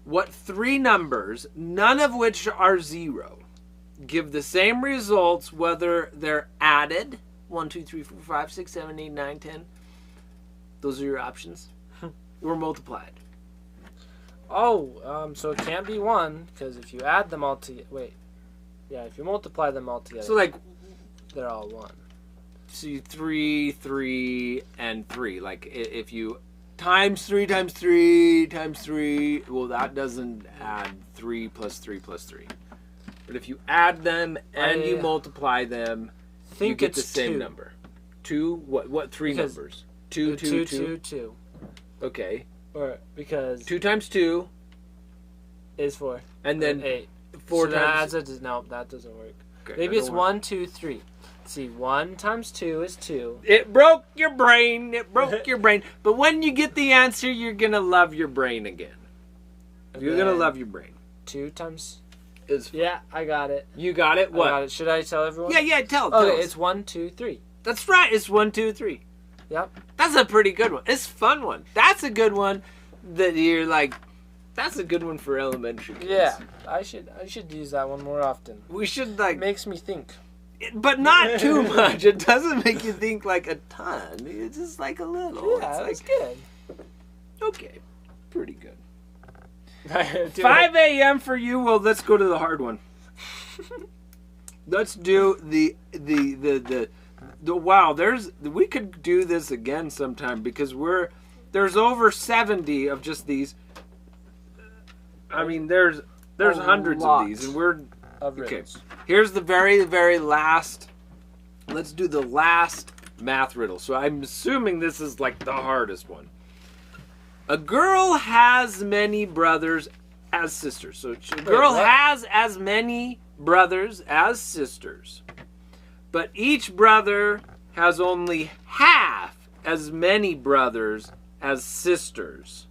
what 3 numbers, none of which are 0, give the same results whether they're added, 1, 2, 3, 4, 5, 6, 7, 8, 9, 10. Those are your options. Or multiplied. Oh, so it can't be 1, because if you add them all together... Wait. Yeah, if you multiply them all together... So, like... They're all 1. So, 3, 3, and 3. Like, if you... Times 3 times 3 times 3... Well, that doesn't add 3 plus 3 plus 3. But if you add them and you multiply them, you get the same number. 2? What 3 numbers? 2, 2, 2, 2. Okay. Or because 2 times 2 is 4. And then 8. 4 so times... No, that doesn't work. Okay, maybe it's 1, 2, 3. See, 1 times 2 is 2. It broke your brain. It broke your brain. But when you get the answer, you're going to love your brain again. You're going to love your brain. 2 times... Is... Yeah, I got it. You got it? What? I got it. Should I tell everyone? Yeah, tell Okay, us. it's 1, 2, 3. That's right. It's 1, 2, 3. Yep. That's a pretty good one. It's a fun one. That's a good one that you're like, that's a good one for elementary kids. Yeah, I should use that one more often. We should like... It makes me think. But not too much. It doesn't make you think like a ton. It's just like a little. Yeah, it's that's like, good. Okay. Pretty good. 5 a.m. for you. Well, let's go to the hard one. Let's do the wow, we could do this again sometime because there's over 70 of just these. I mean, there's hundreds of these, and we're okay. Here's the very, very last. Let's do the last math riddle. So I'm assuming this is like the hardest one. A girl has many brothers as sisters. So a girl what? has as many brothers as sisters. But each brother has only half as many brothers as sisters.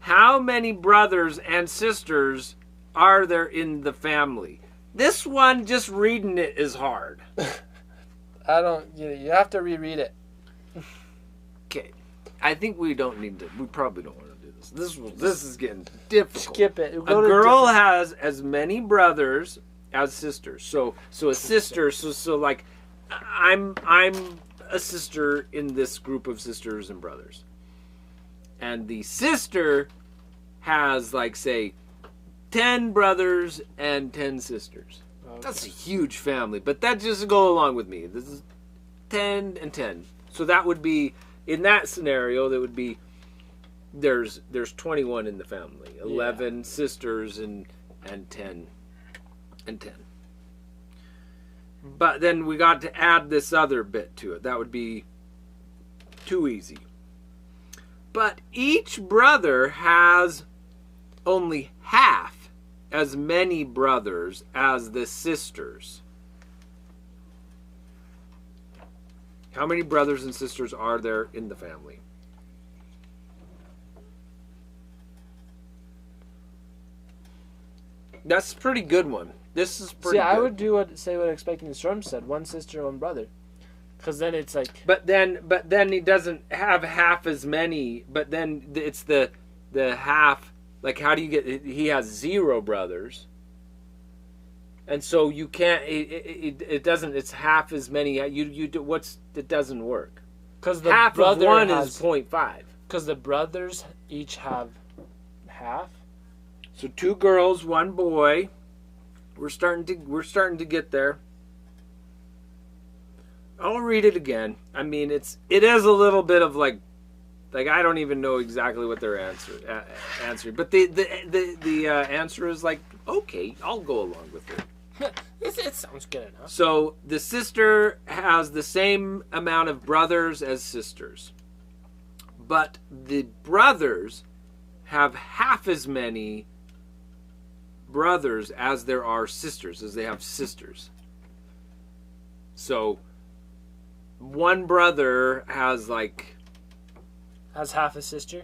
How many brothers and sisters are there in the family? This one, just reading it is hard. I don't get it. You have to reread it. Okay. I think we don't need to. We probably don't want to do this. This is getting difficult. Skip it. A girl has as many brothers as sisters. So a sister. So like, I'm a sister in this group of sisters and brothers, and the sister has like say 10 brothers and 10 sisters. Okay. That's a huge family, but that just go along with me. This is 10 and 10. So that would be, in that scenario, that would be, there's 21 in the family. 11 sisters and 10 and 10. But then we got to add this other bit to it. That would be too easy. But each brother has only half as many brothers as the sisters. How many brothers and sisters are there in the family? That's a pretty good one. This is pretty See, good. I would say what Expecting the Storm said. One sister, one brother. Because then it's like... But then he doesn't have half as many. But then it's the half. Like, how do you get? He has 0 brothers, and so you can't. It doesn't. It's half as many. You do what's? It doesn't work. Because the Half of brother one has, is 0.5. Because the brothers each have half. So 2 girls, 1 boy. We're starting to get there. I'll read it again. I mean, it is a little bit of like I don't even know exactly what they're answering, but the answer is like, okay, I'll go along with it. It sounds good enough. So the sister has the same amount of brothers as sisters, but the brothers have half as many brothers as there are sisters, as they have sisters. So one brother has like... Has half a sister?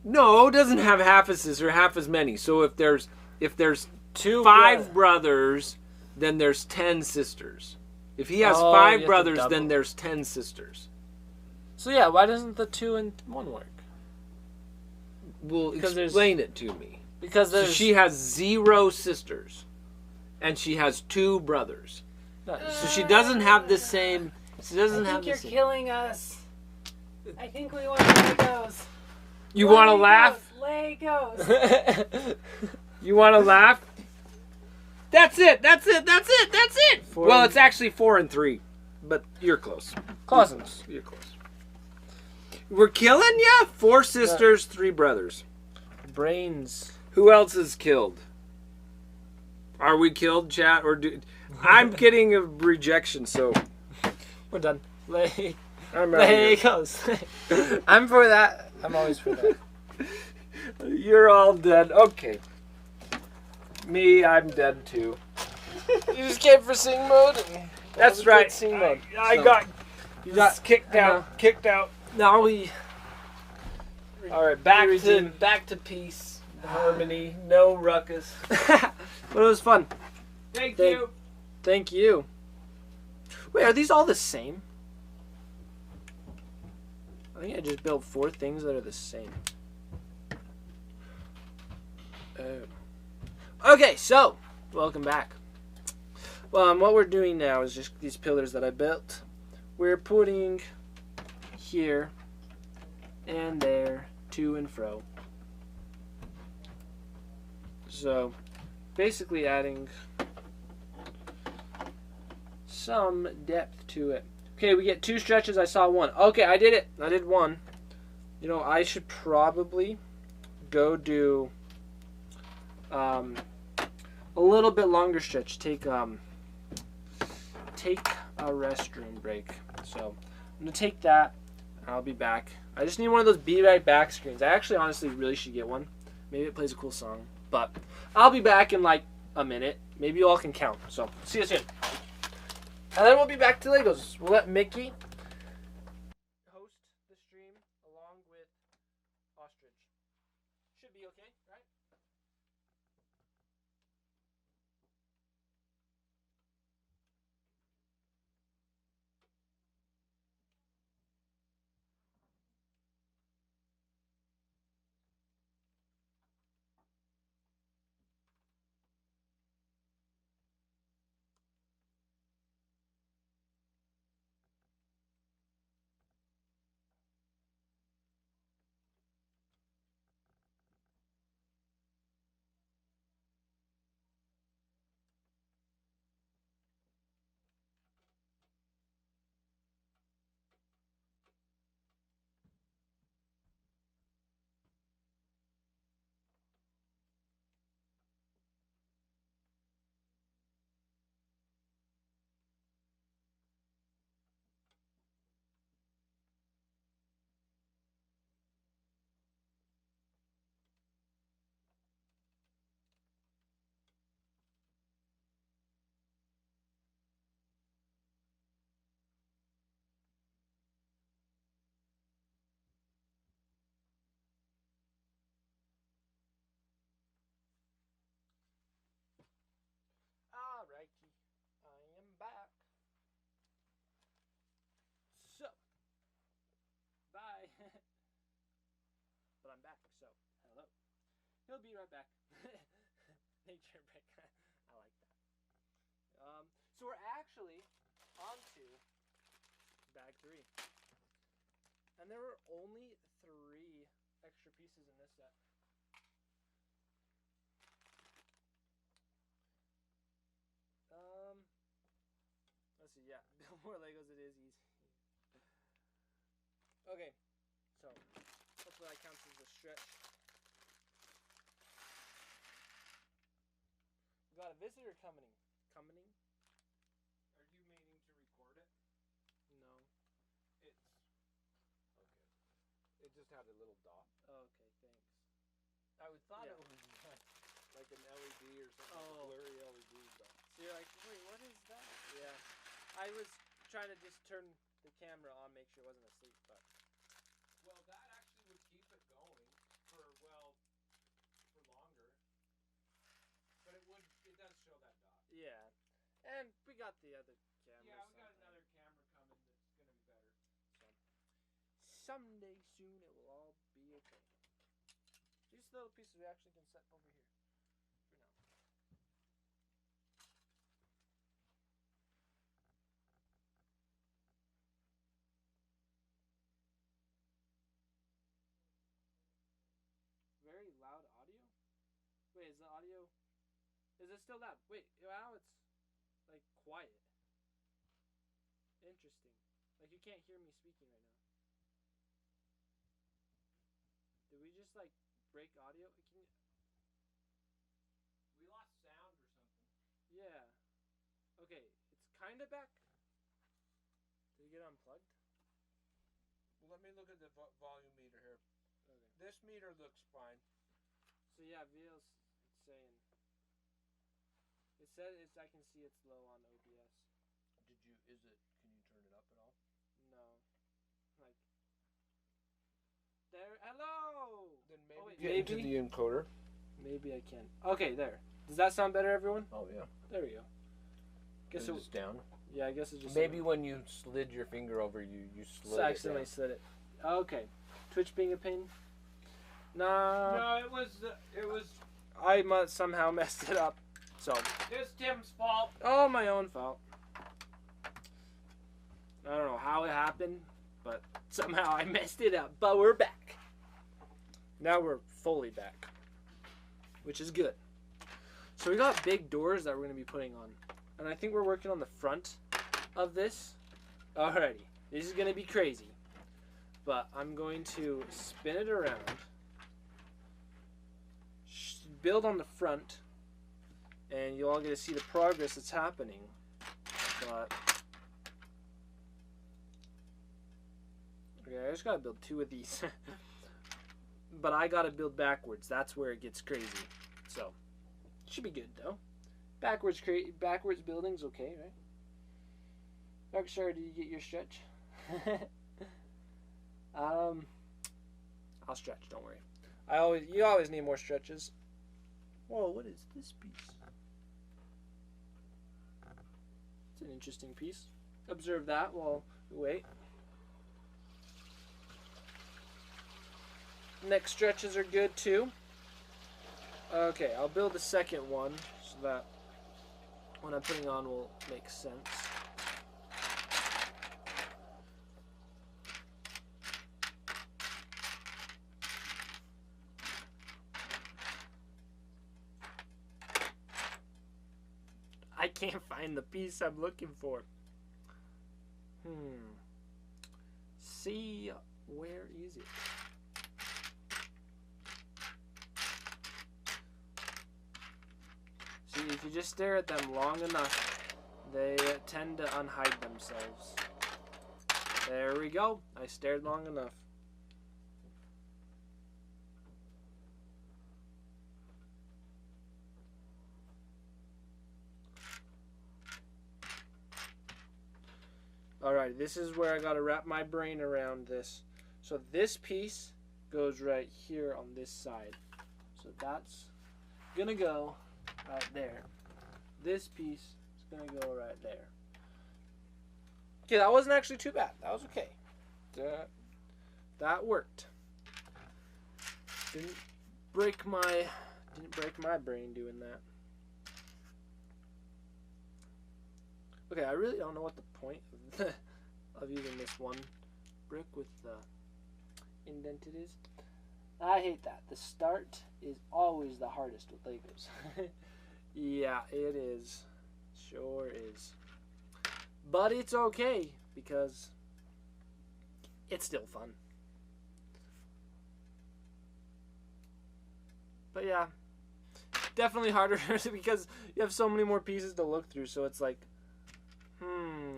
No, doesn't have half a sister, half as many. So if there's 2 5 brothers, then there's 10 sisters. If he has Oh, you 5 have to brothers, double. then there's 10 sisters. So yeah, why doesn't the 2 and 1 work? Well, Because there's- explain it to me. Because So there's... she has 0 sisters, and she has 2 brothers. No, So she doesn't have the same. She doesn't I have think the you're same. killing us. I think we want Legos. You want to laugh? Legos. You want to laugh? That's it. That's it. That's it. That's it. 4 Well, and- it's actually 4 and 3, but you're close. Close enough. You're close. We're killing ya. 4 sisters, 3 brothers. Brains. Who else is killed? Are we killed, chat? Or I'm getting a rejection, so We're done. I'm out here. Legos. I'm for that. I'm always for that. You're all dead. Okay. Me, I'm dead too. You just came for sing mode. And That's right. Sing mode. I So, got You got kicked I know. out. Kicked out. Now we. All right, back Redeem. to peace, harmony, no ruckus. But it was fun. Thank Thank- you. Thank you. Wait, are these all the same? I think I just built 4 things that are the same. Okay, so welcome back. Well, what we're doing now is just these pillars that I built. We're putting here and there, to and fro. So, basically adding some depth to it. Okay, we get 2 stretches. I saw 1. Okay, I did it. I did 1. You know, I should probably go do a little bit longer stretch. Take a restroom break. So I'm gonna take that. I'll be back. I just need one of those be right back screens. I actually honestly really should get one, Maybe it plays a cool song. But I'll be back in like a minute. Maybe you all can count. So see you soon. And then we'll be back to Legos. We'll let Mickey host the stream along with Ostrich. Should be okay, right? Alrighty, I am back. So, bye. But I'm back, so hello. He'll be right back. Nature break. I like that. So we're actually on to bag 3. And there were only 3 extra pieces in this set. Let's see, yeah, build more Legos, it is easy. Okay, so hopefully that counts as a stretch. We got a visitor coming. Are you meaning to record it? No. It's okay. It just had a little dot. Okay, thanks. I thought Yeah. it was like an LED or something, Oh. a blurry LED dot. So you're like, wait, what is that? Yeah. I was trying to just turn the camera on, make sure it wasn't asleep, but Well, that actually would keep it going for longer. But it does show that dot. yeah. And we got the other camera. Yeah, we got another camera coming that's gonna be better. Someday soon it will all be okay. These little pieces we actually can set over here for now. Very loud audio? Wait, is the audio... Is it still loud? Wait, now it's like quiet. Interesting. Like you can't hear me speaking right now. Did we just like break audio? Can you... We lost sound or something. Yeah. Okay, it's kind of back. Did it get unplugged? Well, let me look at the volume meter here. Okay. This meter looks fine. So yeah, Vito's saying. It says it's. I can see it's low on OBS. Can you turn it up at all? No. Like. There. Hello. Then Oh, wait, get into the encoder. Maybe I can. Okay, there. Does that sound better, everyone? Oh yeah. There we go. Guess It's down. Yeah, I guess it's just. Maybe when you slid your finger over, you slid it accidentally down. slid it. Okay. Twitch being a pain. Nah. No, it was. I must somehow messed it up. So. It's Tim's fault. Oh, my own fault. I don't know how it happened, but somehow I messed it up. But we're back. Now we're fully back, which is good. So we got big doors that we're going to be putting on. And I think we're working on the front of this. Alrighty. This is going to be crazy. But I'm going to spin it around. Build on the front. And you all get to see the progress that's happening. But okay, I just gotta build 2 of these. but I gotta build backwards. That's where it gets crazy. So, should be good though. Backwards building's okay, right? Darkstar, did you get your stretch? I'll stretch. Don't worry. You always need more stretches. Whoa, what is this piece? It's an interesting piece. Observe that while we wait. Neck stretches are good too. Okay, I'll build a second one so that what I'm putting on will make sense. I can't find the piece I'm looking for. See, where is it? See, if you just stare at them long enough, they tend to unhide themselves. There we go. I stared long enough. Alright, this is where I gotta wrap my brain around this. So this piece goes right here on this side. So that's gonna go right there. This piece is gonna go right there. Okay, that wasn't actually too bad. That was okay. That worked. Didn't break my brain doing that. Okay, I really don't know what the point of using this one brick with the indented is. I hate that. The start is always the hardest with Legos. Yeah, it is. Sure is. But it's okay because it's still fun. But yeah, definitely harder because you have so many more pieces to look through, so it's like,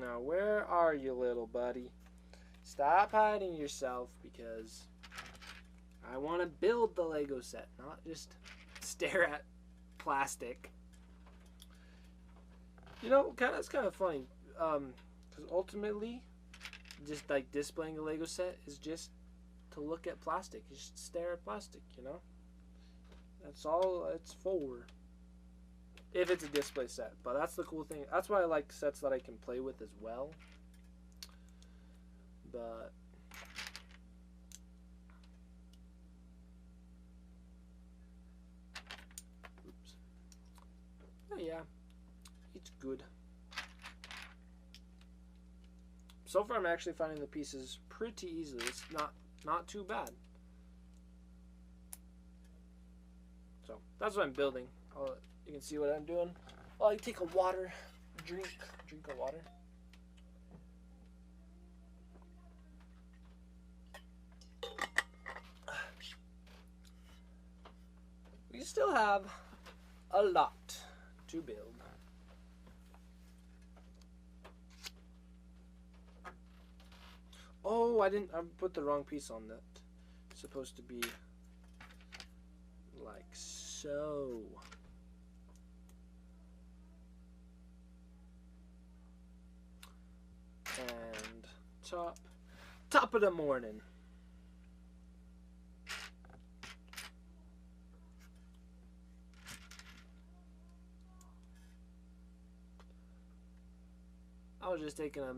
now where are you, little buddy? Stop hiding yourself because I want to build the Lego set, not just stare at plastic. You know, it's kind of funny, because ultimately, just like displaying a Lego set is just to look at plastic. You just stare at plastic, you know? That's all it's for. If it's a display set. But that's the cool thing. That's why I like sets that I can play with as well. But oops. Oh yeah. It's good. So far I'm actually finding the pieces pretty easily. It's not too bad. So that's what I'm building. You can see what I'm doing. I take a water, drink of water. We still have a lot to build. Oh, I put the wrong piece on that. It's supposed to be like so. And top of the morning. I was just taking a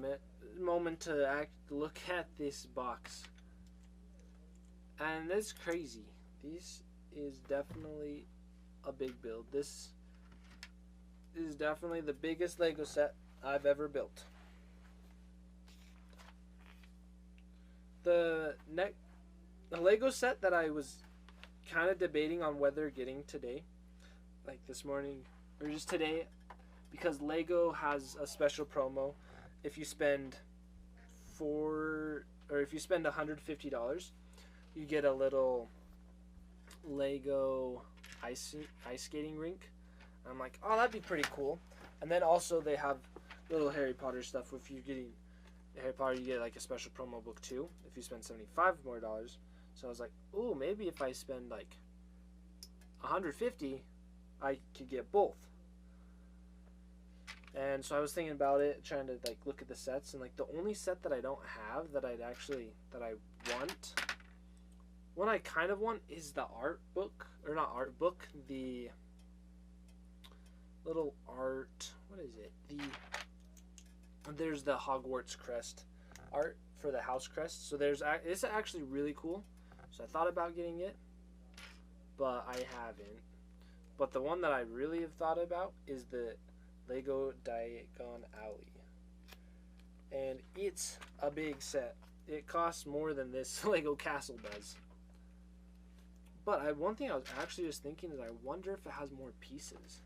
moment to look at this box, and it's crazy. This is definitely a big build. This is definitely the biggest Lego set I've ever built. The Lego set that I was kind of debating on whether getting today, like this morning or just today, because Lego has a special promo. If you spend $150, you get a little Lego ice skating rink. I'm like, oh, that'd be pretty cool. And then also they have little Harry Potter stuff. If you're getting Harry Potter, you get like a special promo book too. If you spend $75 more, So I was like, ooh, maybe if I spend like 150, I could get both. And so I was thinking about it, trying to like look at the sets, and like the only set that I don't have that I want, one I kind of want is the art book, or not art book, the little art, what is it? There's the Hogwarts crest art for the house crest. So it's actually really cool. So I thought about getting it, but I haven't. But the one that I really have thought about is the Lego Diagon Alley. And it's a big set. It costs more than this Lego castle does. But one thing I was actually just thinking is I wonder if it has more pieces.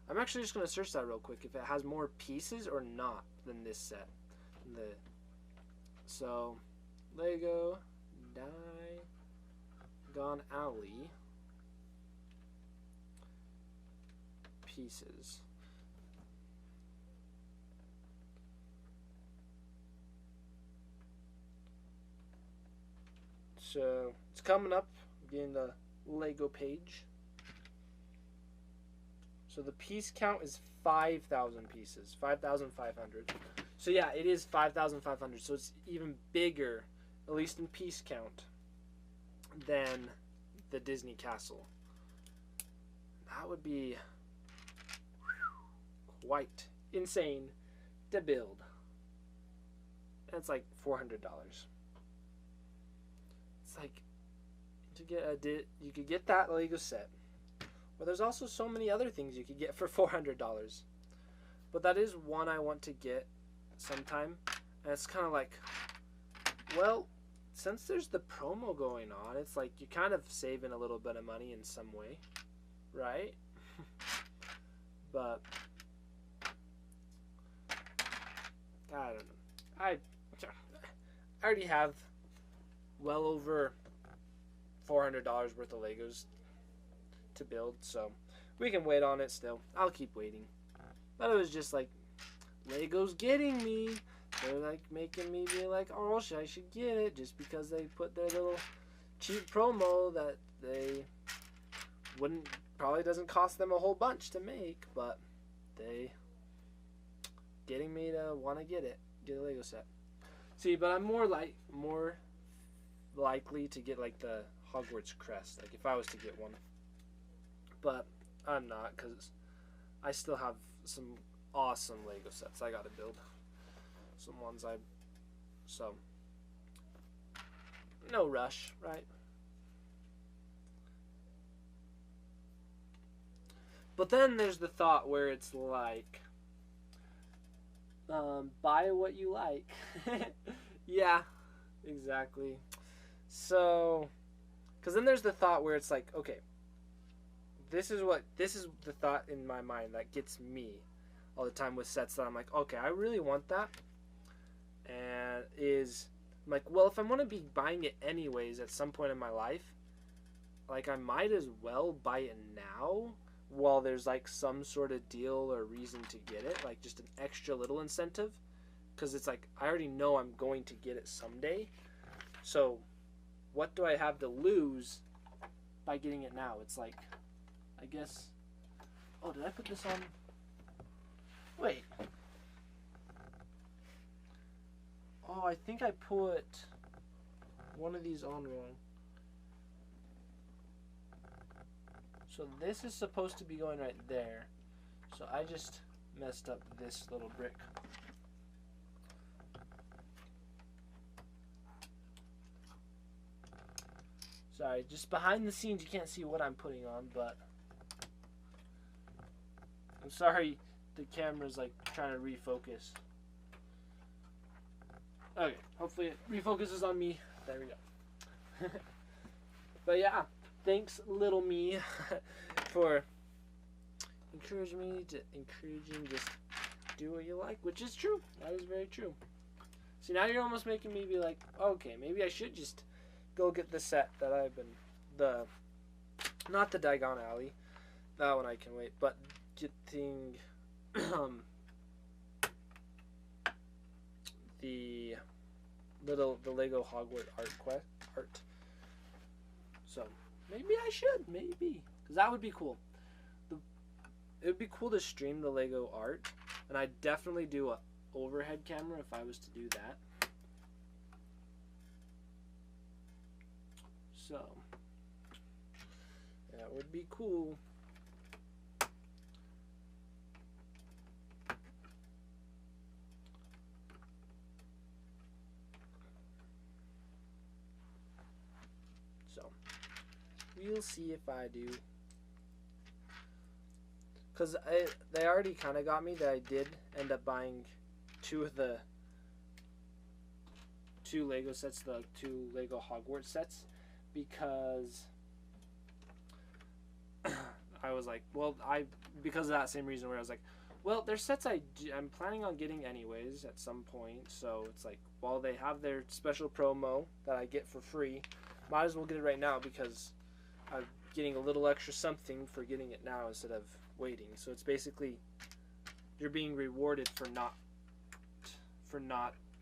I'm actually just going to search that real quick, if it has more pieces or not than this set. So, Lego Diagon Alley pieces. So it's coming up, getting the Lego page. So the piece count is 5,000 pieces, 5,500. So yeah, it is 5,500. So it's even bigger, at least in piece count, than the Disney Castle. That would be quite insane to build. That's like $400. It's like you could get that Lego set. But there's also so many other things you could get for $400. But that is one I want to get sometime. And it's kind of like, well, since there's the promo going on, it's like you're kind of saving a little bit of money in some way, right? But I don't know. I already have well over $400 worth of Legos to build, so we can wait on it still. I'll keep waiting. But it was just like, Lego's getting me. They're like making me be like, oh, I should get it, just because they put their little cheap promo that they probably doesn't cost them a whole bunch to make, but they getting me to want to get a Lego set. See, but I'm more likely to get like the Hogwarts crest, like if I was to get one. But I'm not, because I still have some awesome Lego sets I gotta build. Some ones so no rush, right? But then there's the thought where it's like, buy what you like. Yeah, exactly. So, because then there's the thought where it's like, okay, this is the thought in my mind that gets me all the time with sets that I'm like, okay, I really want that. And I'm like, well, if I'm going to be buying it anyways at some point in my life, like I might as well buy it now while there's like some sort of deal or reason to get it, like just an extra little incentive. Because it's like, I already know I'm going to get it someday. So what do I have to lose by getting it now? It's like, I guess, oh, did I put this on? Wait. Oh, I think I put one of these on wrong. So this is supposed to be going right there. So I just messed up this little brick. Sorry, just behind the scenes you can't see what I'm putting on, but I'm sorry the camera's like trying to refocus. Okay, hopefully it refocuses on me. There we go. But yeah, thanks little me for encouraging just do what you like, which is true. That is very true. See, now you're almost making me be like, okay, maybe I should just go get the set that I've been, not the Diagon Alley, that one I can wait, but getting the Lego Hogwarts art So maybe I should, maybe, because that would be cool. It would be cool to stream the Lego art, and I'd definitely do a overhead camera if I was to do that. So that would be cool. So we'll see if I do. Because they already kind of got me that I did end up buying two Lego sets, the 2 Lego Hogwarts sets, because I was like, well, because of that same reason where I was like, well, they're sets I'm planning on getting anyways at some point, so it's like, while they have their special promo that I get for free, might as well get it right now because I'm getting a little extra something for getting it now instead of waiting. So it's basically you're being rewarded for not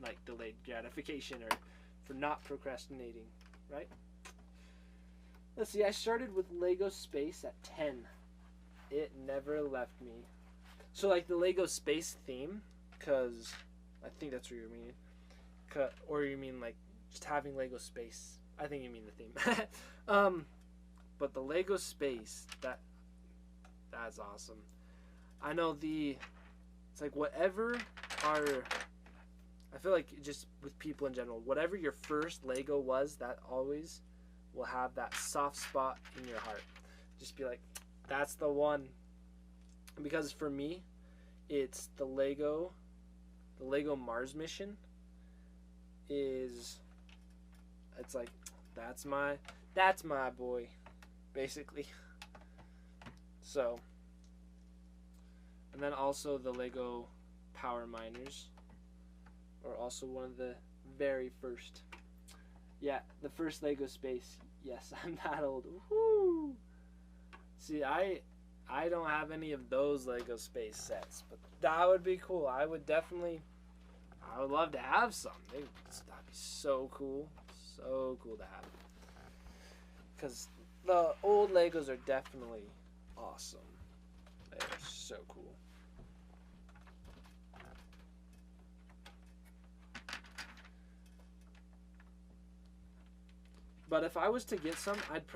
like delayed gratification or for not procrastinating, right? Let's see, I started with Lego Space at 10. It never left me. So like the Lego Space theme, because I think that's what you're meaning. Or you mean like just having Lego Space. I think you mean the theme. But the Lego Space, that's awesome. I know it's like whatever I feel like just with people in general, whatever your first Lego was, that always will have that soft spot in your heart. Just be like, that's the one. Because for me, it's the Lego Mars mission it's like, that's my boy, basically. So, and then also the Lego Power Miners are also one of the very first. Yeah, the first Lego Space. Yes, I'm that old. Woo! See, I don't have any of those Lego Space sets, but that would be cool. I would love to have some. That'd be so cool. So cool to have. Because the old Legos are definitely awesome. They're so cool. But if I was to get some, I'd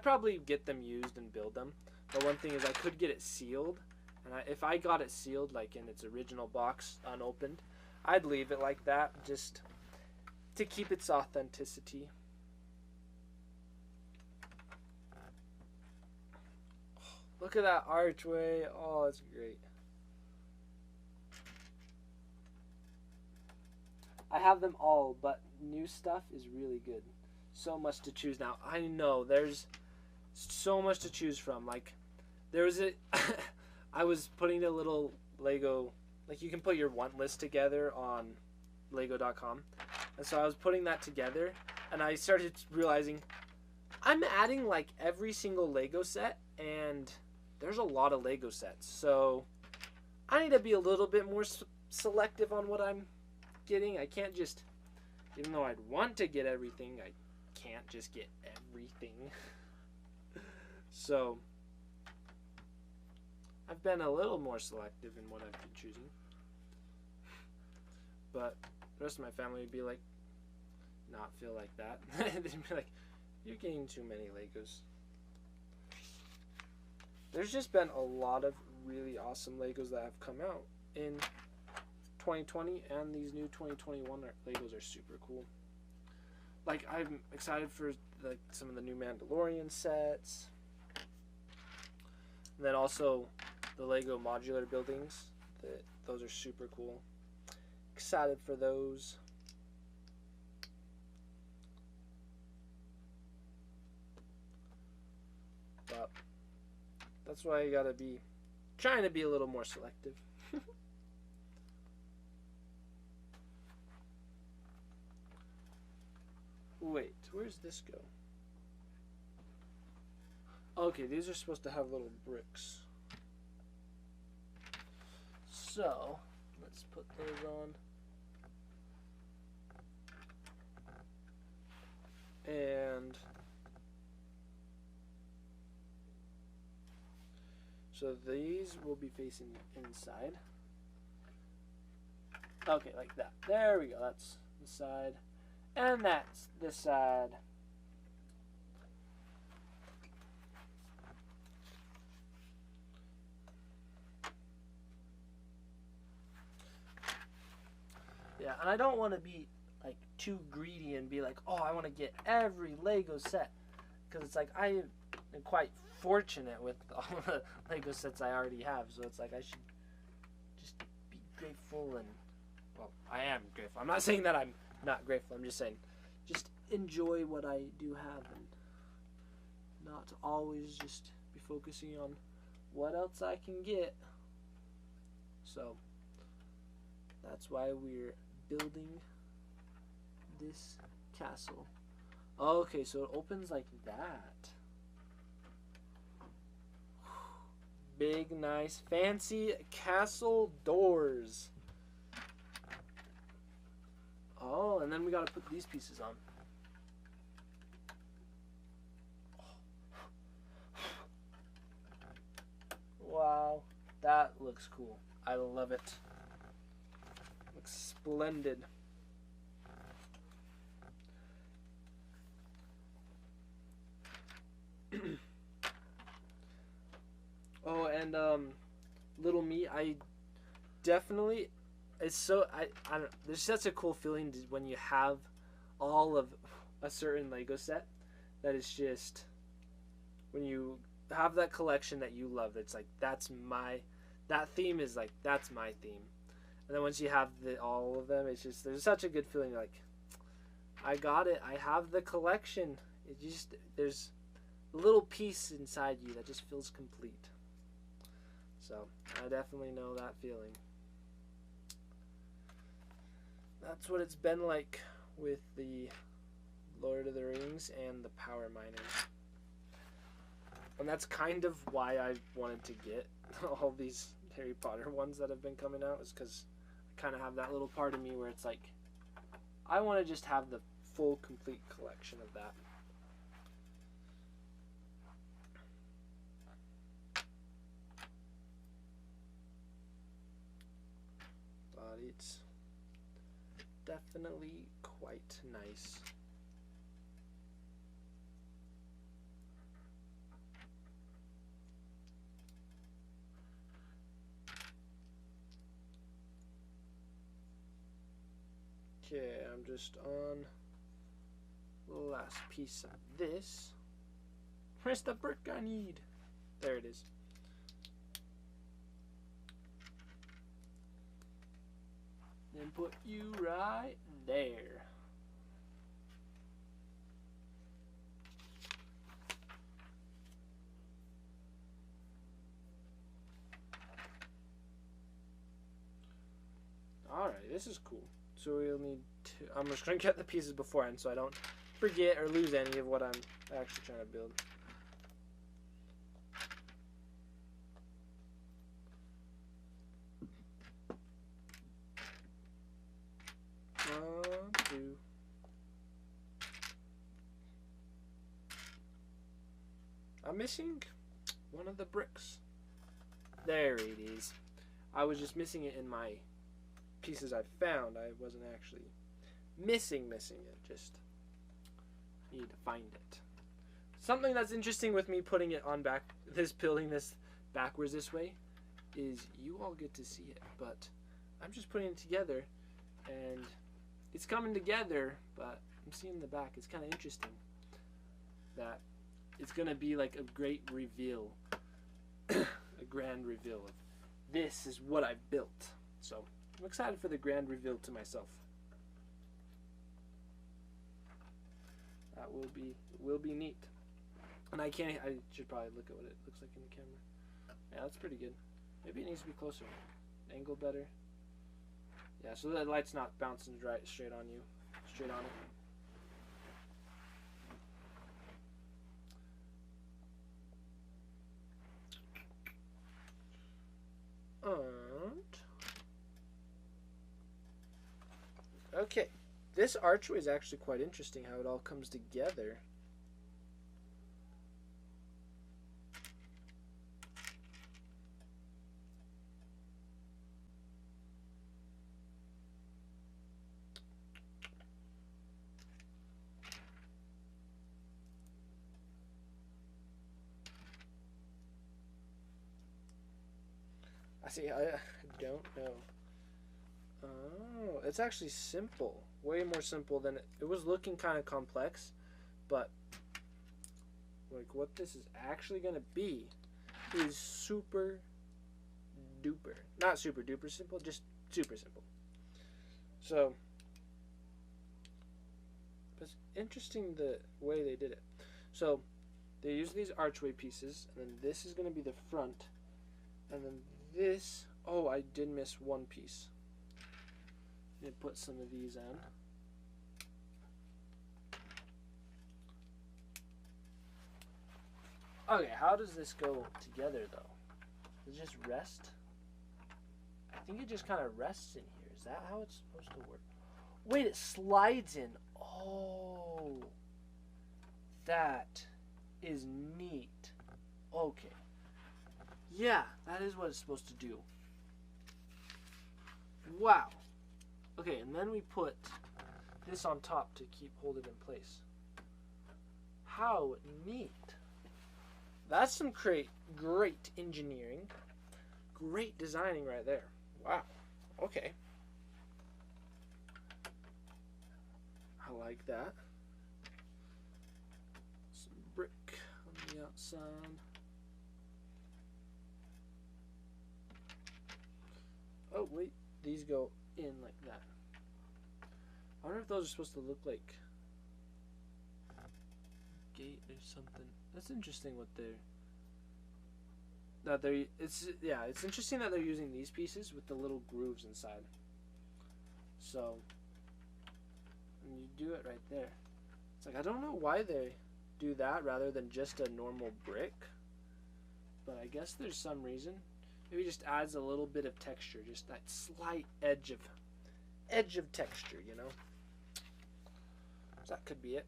probably get them used and build them. But one thing is I could get it sealed. And if I got it sealed, like in its original box, unopened, I'd leave it like that, just to keep its authenticity. Look at that archway. Oh, that's great. I have them all, but new stuff is really good. So much to choose now. I know, there's so much to choose from. Like, there was I was putting a little Lego, like you can put your want list together on Lego.com. And so I was putting that together, and I started realizing I'm adding like every single Lego set, and there's a lot of Lego sets. So I need to be a little bit more selective on what I'm getting. I can't just, even though I'd want to get everything, I can't just get everything. So I've been a little more selective in what I've been choosing. But the rest of my family would be like, not feel like that. They'd be like, you're getting too many Legos. There's just been a lot of really awesome Legos that have come out in 2020, and these new 2021 Legos are super cool. Like, I'm excited for like some of the new Mandalorian sets. And then also the Lego Modular buildings. Those are super cool. Excited for those. But that's why you gotta be trying to be a little more selective. Wait, where's this go? Okay, these are supposed to have little bricks. So, let's put those on. And so these will be facing inside. Okay, like that. There we go. That's the side. And that's the side. Yeah, and I don't want to be like too greedy and be like, oh, I want to get every Lego set. Because it's like I am quite fortunate with all the Lego sets I already have. So it's like I should just be grateful and, well, I am grateful. I'm not saying that I'm not grateful. I'm just saying just enjoy what I do have and not always just be focusing on what else I can get. So that's why we're building this castle. Okay, so it opens like that. Big, nice, fancy castle doors. Oh, and then we gotta put these pieces on. Wow, that looks cool. I love it. Looks splendid. Oh, and little me, I definitely, it's so I don't, there's such a cool feeling when you have all of a certain Lego set that it's just, when you have that collection that you love, it's like that theme is like that's my theme. And then once you have all of them, it's just, there's such a good feeling like I got it, I have the collection. It just, there's a little piece inside you that just feels complete. So I definitely know that feeling. That's what it's been like with the Lord of the Rings and the Power Miners. And that's kind of why I wanted to get all these Harry Potter ones that have been coming out, is because I kind of have that little part of me where it's like, I want to just have the full, complete collection of that. But it's definitely quite nice. Okay, I'm just on the last piece of this. Where's the brick I need? There it is. Then put you right there. Alright, this is cool. So we'll need to, I'm just going to get the pieces beforehand so I don't forget or lose any of what I'm actually trying to build. One, two. I'm missing one of the bricks. There it is. I was just missing it in my pieces I found. I wasn't actually missing it. Just need to find it. Something that's interesting with me putting it on building this backwards this way is you all get to see it, but I'm just putting it together and it's coming together, but I'm seeing the back. It's kind of interesting that it's going to be like a great reveal, a grand reveal of this is what I've built. So I'm excited for the grand reveal to myself. That will be neat. And I should probably look at what it looks like in the camera. Yeah, that's pretty good. Maybe it needs to be closer. Angle better. Yeah, so the light's not bouncing straight on you. Straight on it. And okay, this archway is actually quite interesting how it all comes together. I don't know. Oh, it's actually simple. Way more simple than it was looking kind of complex, but like what this is actually going to be is super duper. Not super duper simple, just super simple. So, it's interesting the way they did it. So, they use these archway pieces, and then this is going to be the front, and then this, oh, I did miss one piece. I'm going to put some of these on. Okay, how does this go together though? Does it just rest? I think it just kind of rests in here. Is that how it's supposed to work? Wait, it slides in. Oh, that is neat. Okay. Yeah, that is what it's supposed to do. Wow. Okay, and then we put this on top to hold it in place. How neat. That's some great engineering. Great designing right there. Wow. Okay. I like that. Some brick on the outside. Oh, wait. These go in like that. I wonder if those are supposed to look like gate or something. That's interesting what it's interesting that they're using these pieces with the little grooves inside. So, and you do it right there. It's like, I don't know why they do that rather than just a normal brick, but I guess there's some reason. Maybe just adds a little bit of texture, just that slight edge of texture, you know. So that could be it.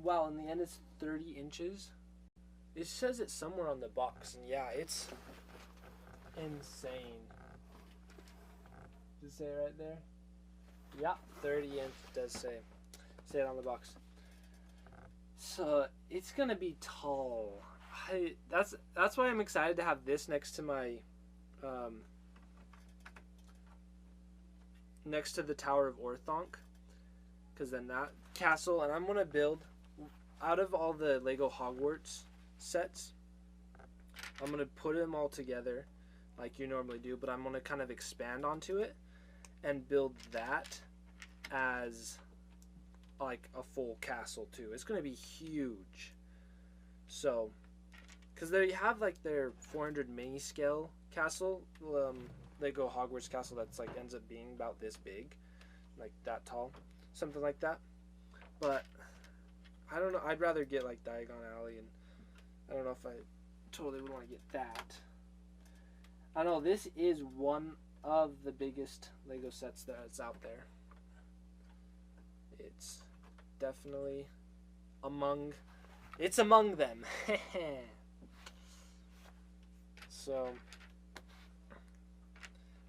Wow, in the end it's 30 inches. It says it somewhere on the box, and yeah, it's insane. Does it say it right there? Yeah, 30 inch does say it on the box. So it's gonna be tall. That's why I'm excited to have this next to my next to the Tower of Orthanc, because then that castle, and I'm gonna build out of all the Lego Hogwarts sets. I'm gonna put them all together like you normally do, but I'm gonna kind of expand onto it and build that as like a full castle too. It's gonna be huge. So, because they have like their 400 mini scale castle, Lego Hogwarts castle that's like ends up being about this big, like that tall, something like that. But I don't know. I'd rather get like Diagon Alley, and I don't know if I totally would want to get that. I know this is one of the biggest Lego sets that's out there. It's definitely among them. So,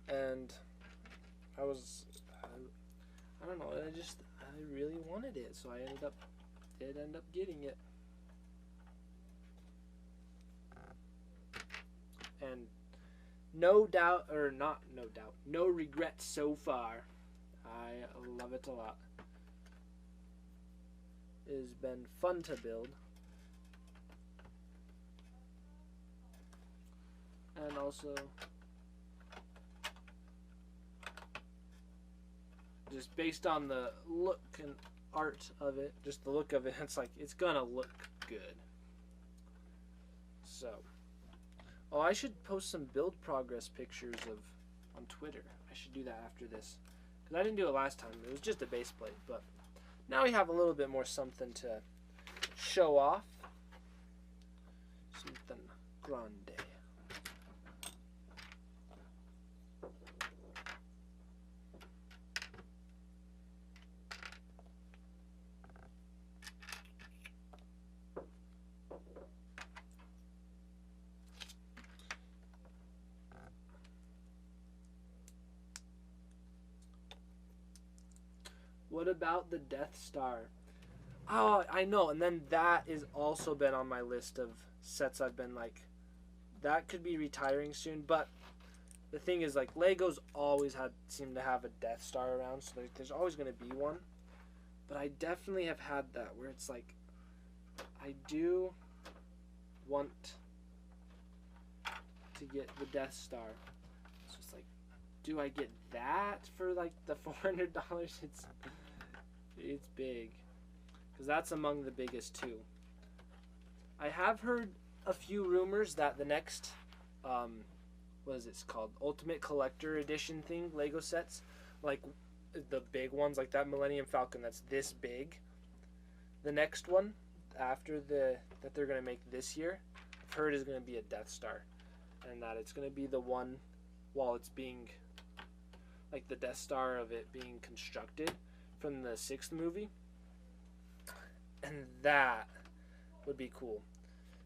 and I don't know, I really wanted it, so I did end up getting it. And no regrets so far. I love it a lot. It has been fun to build. And also just based on the look and art of it, just the look of it, it's like, it's gonna look good. So, oh, I should post some build progress pictures on Twitter. I should do that after this, because I didn't do it last time. It was just a base plate, but now we have a little bit more something to show off. Something grande. What about the Death Star? Oh, I know. And then that has also been on my list of sets I've been like, that could be retiring soon. But the thing is, like, Legos always seem to have a Death Star around, so there's always going to be one. But I definitely have had that where it's like, I do want to get the Death Star. It's just like, do I get that for like the $400? It's big, because that's among the biggest too. I have heard a few rumors that the next, what is it called? Ultimate Collector Edition thing, Lego sets, like the big ones, like that Millennium Falcon that's this big. The next one after that they're gonna make this year, I've heard is gonna be a Death Star, and that it's gonna be the one while it's being, like the Death Star of it being constructed from the 6th movie. And that would be cool.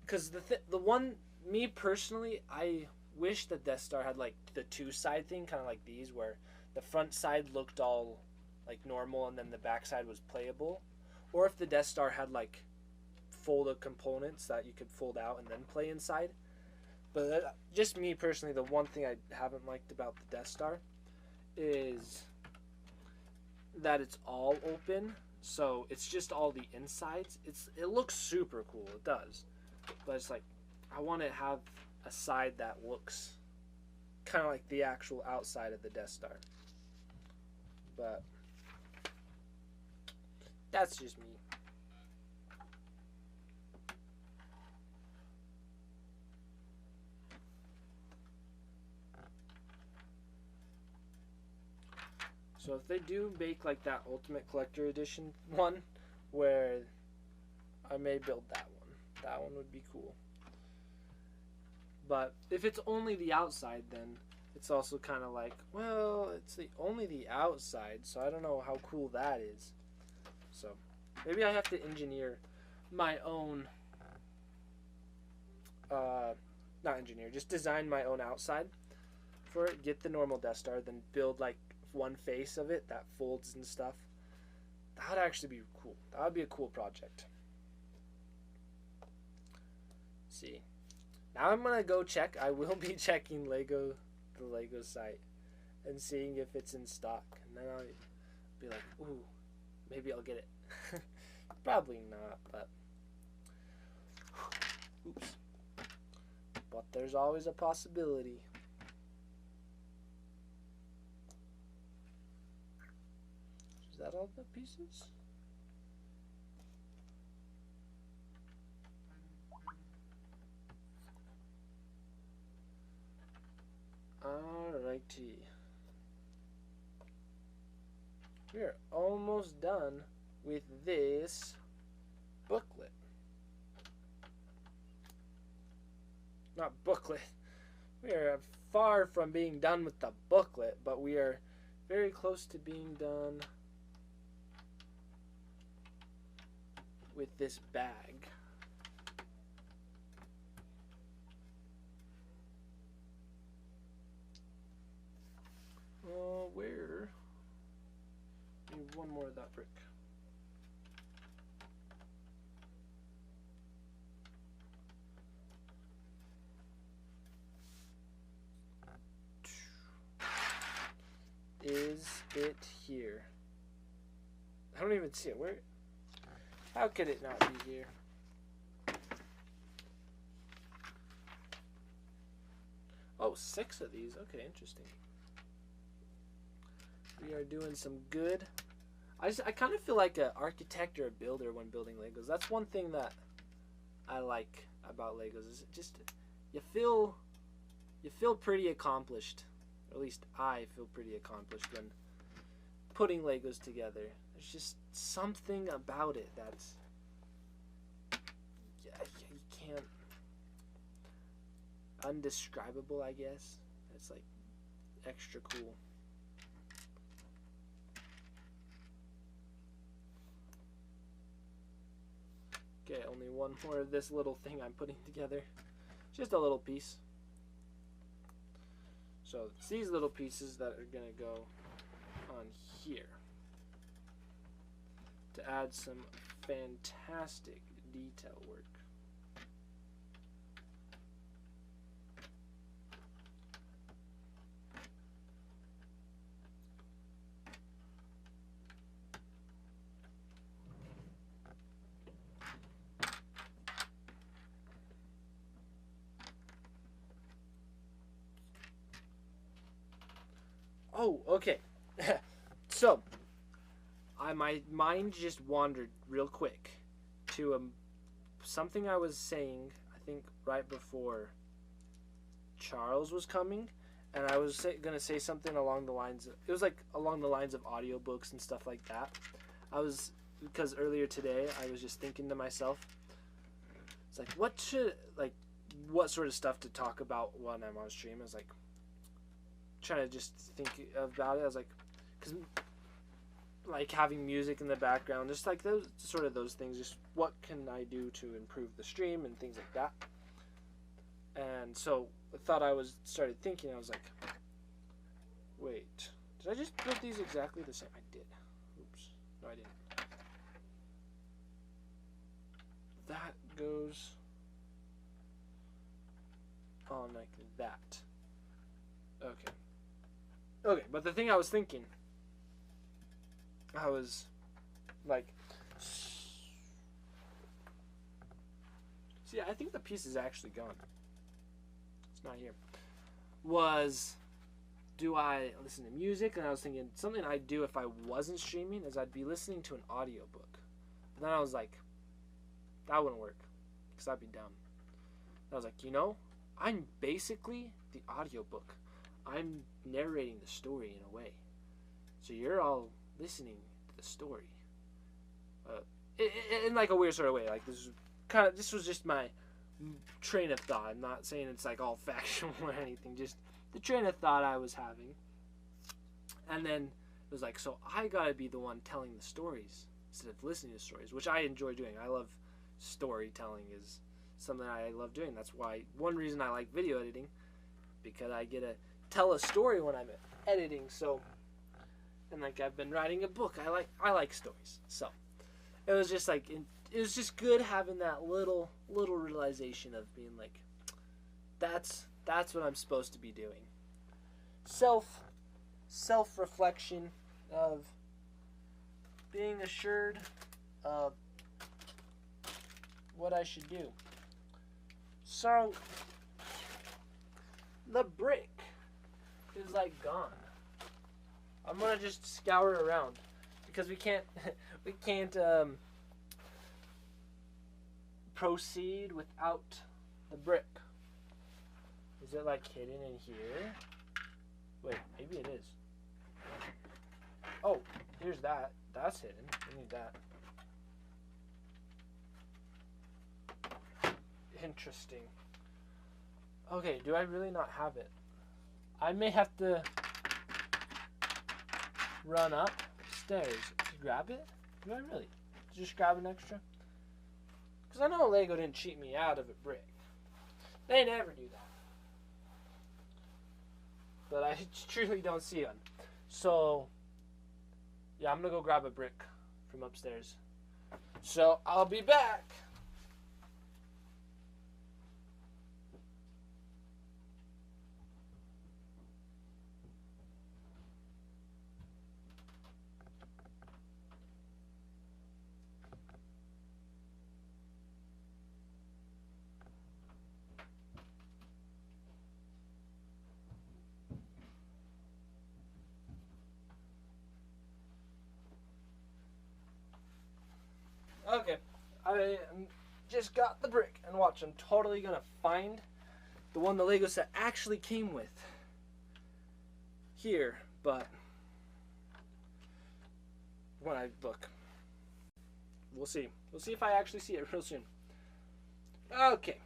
Because the one, me personally, I wish the Death Star had like the 2-side thing, kind of like these, where the front side looked all like normal and then the back side was playable. Or if the Death Star had like folded components that you could fold out and then play inside. But just me personally, the one thing I haven't liked about the Death Star is that it's all open, so it's just all the insides. It looks super cool, it does, but it's like, I want to have a side that looks kind of like the actual outside of the Death Star. But that's just me. So if they do make like that Ultimate Collector Edition one, where I may build that one. That one would be cool. But if it's only the outside, then it's also kind of like, well, it's only the outside, so I don't know how cool that is. So maybe I have to engineer my own, not engineer, just design my own outside for it, get the normal Death Star, then build like one face of it that folds and stuff. That would actually be cool. That would be a cool project. Let's see. Now I'm gonna go check. I will be checking the Lego site and seeing if it's in stock, and then I'll be like, ooh, maybe I'll get it. Probably not, but oops. But there's always a possibility. Is that all the pieces? Alrighty. We're almost done with this booklet. Not booklet. We are far from being done with the booklet, but we are very close to being done with this bag. Where? Need one more of that brick. Is it here? I don't even see it. Where? How could it not be here? Oh, 6 of these. Okay, interesting. We are doing some good. I kind of feel like an architect or a builder when building Legos. That's one thing that I like about Legos. Is just you feel pretty accomplished. Or at least I feel pretty accomplished when putting Legos together. There's just something about it that's you can't undescribable, I guess. It's like extra cool. Okay, only one more of this little thing I'm putting together. Just a little piece. So it's these little pieces that are gonna go on here to add some fantastic detail work. Oh, okay. So, my mind just wandered real quick to something I was saying, I think right before Charles was coming, and I was going to say something along the lines of, it was like along the lines of audiobooks and stuff like that. Because earlier today I was just thinking to myself, it's like, what sort of stuff to talk about when I'm on stream? I was like, trying to just think about it. I was like, because like having music in the background, just like those things, just what can I do to improve the stream and things like that. And so I thought started thinking, I was like, wait, did I just build these exactly the same? I did. Oops. No, I didn't. That goes on like that. Okay. Okay, but the thing I was thinking, I was like, see, I think the piece is actually gone. It's not here. Do I listen to music? And I was thinking something I'd do if I wasn't streaming is I'd be listening to an audiobook. But then I was like, that wouldn't work because I'd be dumb. I was like, I'm basically the audiobook. I'm narrating the story in a way. So you're all listening to the story. In like a weird sort of way. Like this was just my train of thought. I'm not saying it's like all factual or anything. Just the train of thought I was having. And then it was like, so I gotta be the one telling the stories instead of listening to stories, which I enjoy doing. I love storytelling is something I love doing. That's why one reason I like video editing, because I get to tell a story when I'm editing. So, and like I've been writing a book, I like stories. So it was just like it was just good having that little realization of being like, that's what I'm supposed to be doing. Self reflection of being assured of what I should do. So the brick is like gone. I'm gonna just scour around because we can't proceed without the brick. Is it like hidden in here? Wait, maybe it is. Oh, here's that. That's hidden. We need that. Interesting. Okay, do I really not have it? I may have to run upstairs to grab it. Do I really? Just grab an extra? Because I know Lego didn't cheat me out of a brick. They never do that. But I truly don't see one. So, yeah, I'm going to go grab a brick from upstairs. So, I'll be back. Okay, I just got the brick, and watch, I'm totally gonna find the one the Lego set actually came with here, but when I look, we'll see. We'll see if I actually see it real soon. Okay.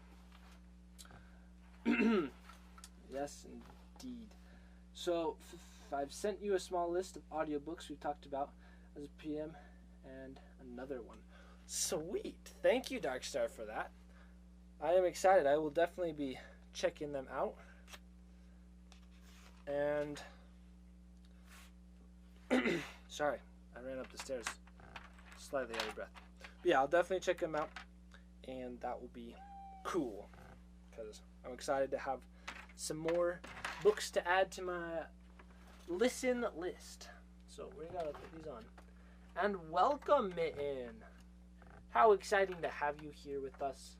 Yes, indeed. So, I've sent you a small list of audiobooks we talked about as a PM, and another one. Sweet. Thank you, Darkstar, for that. I am excited. I will definitely be checking them out. And sorry, I ran up the stairs slightly out of breath. But yeah, I'll definitely check them out, and that will be cool because I'm excited to have some more books to add to my listen list. So we gotta put these on. And welcome, Mitten. How exciting to have you here with us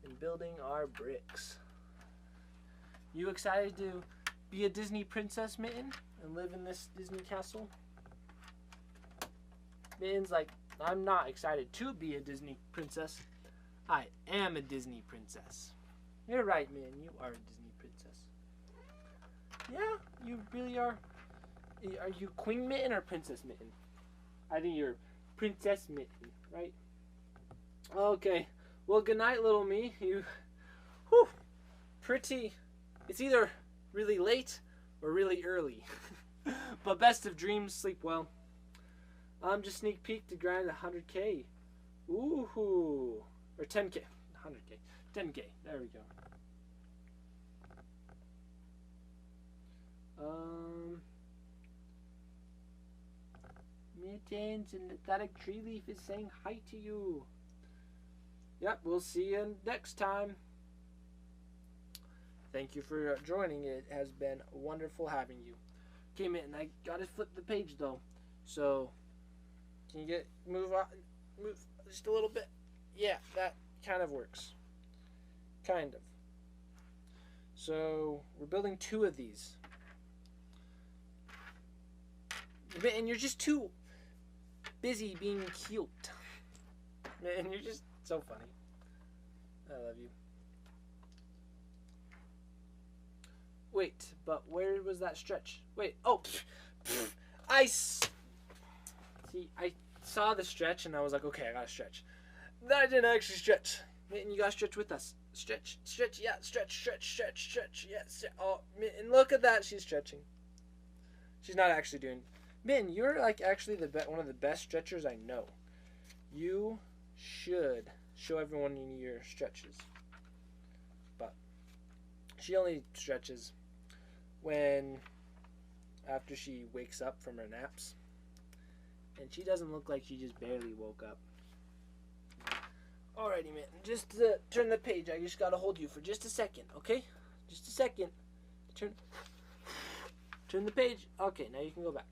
in building our bricks. You excited to be a Disney princess, Mitten, and live in this Disney castle? Mitten's like, I'm not excited to be a Disney princess. I am a Disney princess. You're right, Mitten. You are a Disney princess. Yeah, you really are. Are you Queen Mitten or Princess Mitten? I think you're Princess Mitten, right? Okay. Well, good night, little me. Whew, pretty. It's either really late or really early. But best of dreams, sleep well. I'm just sneak peek to grind 100K. Ooh. Or 10K. 100K. 10K. There we go. Mittens and Pathetic Tree Leaf is saying hi to you. Yep, we'll see you next time. Thank you for joining. It has been wonderful having you. Okay, Mitten, I gotta flip the page though. So, can you move just a little bit? Yeah, that kind of works. Kind of. So, we're building 2 of these. And you're just too busy being cute. And you're just so funny. I love you. Wait, but where was that stretch? Wait, oh! I saw the stretch and I was like, okay, I gotta stretch. Then I didn't actually stretch. And you gotta stretch with us. Stretch, yeah, stretch, yes. Oh, and look at that, she's stretching. She's not actually doing. Min, you're like actually one of the best stretchers I know. You should show everyone your stretches. But she only stretches after she wakes up from her naps. And she doesn't look like she just barely woke up. Alrighty, man. Just to turn the page, I just gotta hold you for just a second, okay? Just a second. Turn the page. Okay, now you can go back.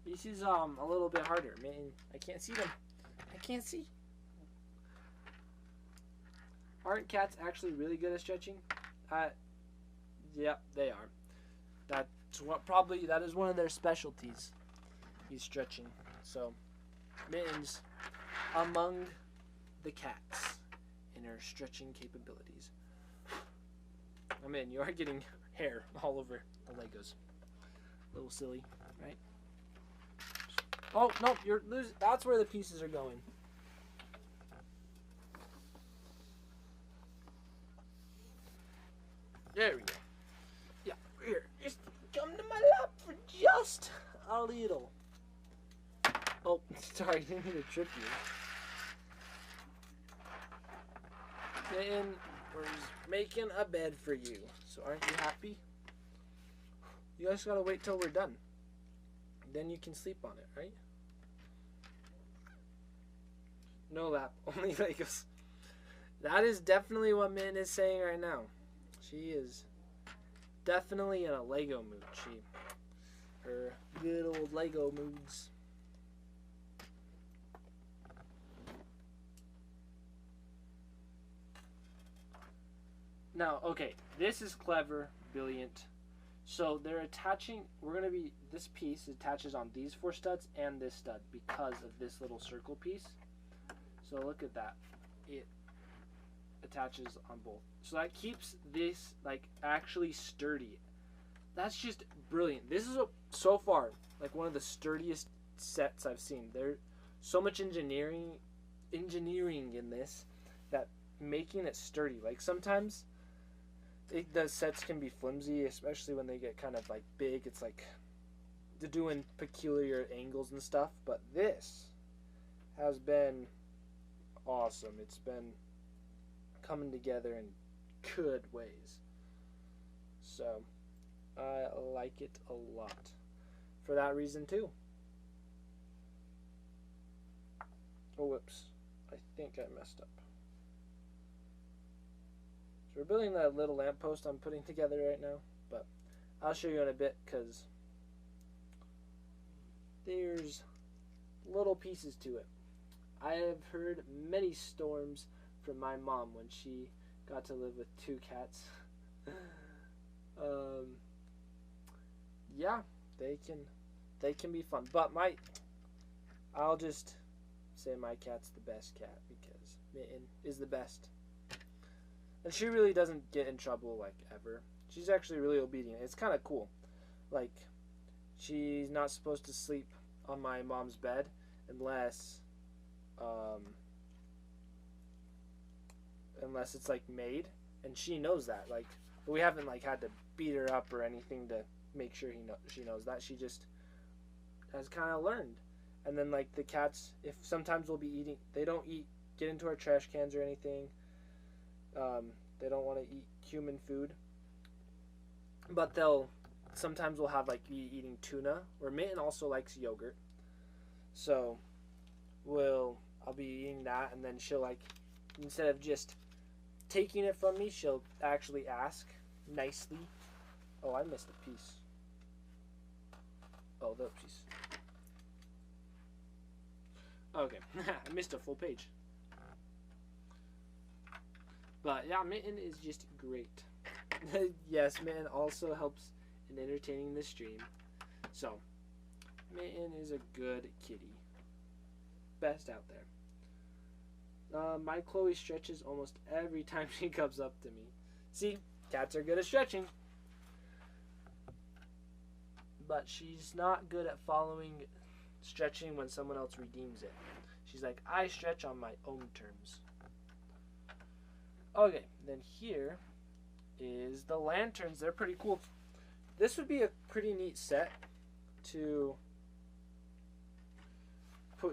This is a little bit harder, man. I can't see them. I can't see. Aren't cats actually really good at stretching? Yep, they are. That is one of their specialties. He's stretching. So, Mitten's among the cats in her stretching capabilities. I mean, you are getting hair all over the Legos. A little silly, right? Oh, no, you're losing. That's where the pieces are going. There we go. Yeah, here. Just come to my lap for just a little. Oh, sorry, I didn't mean to trip you. And we're just making a bed for you. So aren't you happy? You guys gotta wait till we're done. Then you can sleep on it, right? No lap, only Legos. That is definitely what Min is saying right now. She is definitely in a Lego mood. Her good old Lego moods. Now, okay, this is clever, brilliant. So they're attaching, this piece attaches on these 4 studs and this stud because of this little circle piece. So look at that. It attaches on both. So that keeps this like actually sturdy. That's just brilliant. This is so far like one of the sturdiest sets I've seen. There's so much engineering in this that making it sturdy. Like sometimes the sets can be flimsy, especially when they get kind of like big. It's like they're doing peculiar angles and stuff. But this has been awesome. It's been coming together in good ways. So I like it a lot for that reason too. Oh, whoops. I think I messed up. So we're building that little lamppost I'm putting together right now, but I'll show you in a bit because there's little pieces to it. I have heard many storms from my mom when she got to live with 2 cats. Yeah, they can be fun. But I'll just say my cat's the best cat because Mitten is the best. And she really doesn't get in trouble like ever. She's actually really obedient. It's kind of cool. Like she's not supposed to sleep on my mom's bed unless it's like made, and she knows that. Like we haven't like had to beat her up or anything to make sure she knows that. She just has kind of learned. And then like the cats, if sometimes we'll be eating, they don't get into our trash cans or anything. They don't want to eat human food, but sometimes we'll have like be eating tuna, or Mitten also likes yogurt, so I'll be eating that, and then she'll like, instead of just taking it from me, she'll actually ask nicely. Oh, I missed a piece. Oh, the piece. Okay, I missed a full page. But yeah, Mitten is just great. Yes, Mitten also helps in entertaining the stream. So, Mitten is a good kitty. Best out there. My Chloe stretches almost every time she comes up to me. See, cats are good at stretching. But she's not good at following stretching when someone else redeems it. She's like, I stretch on my own terms. Okay, then here is the lanterns. They're pretty cool. This would be a pretty neat set to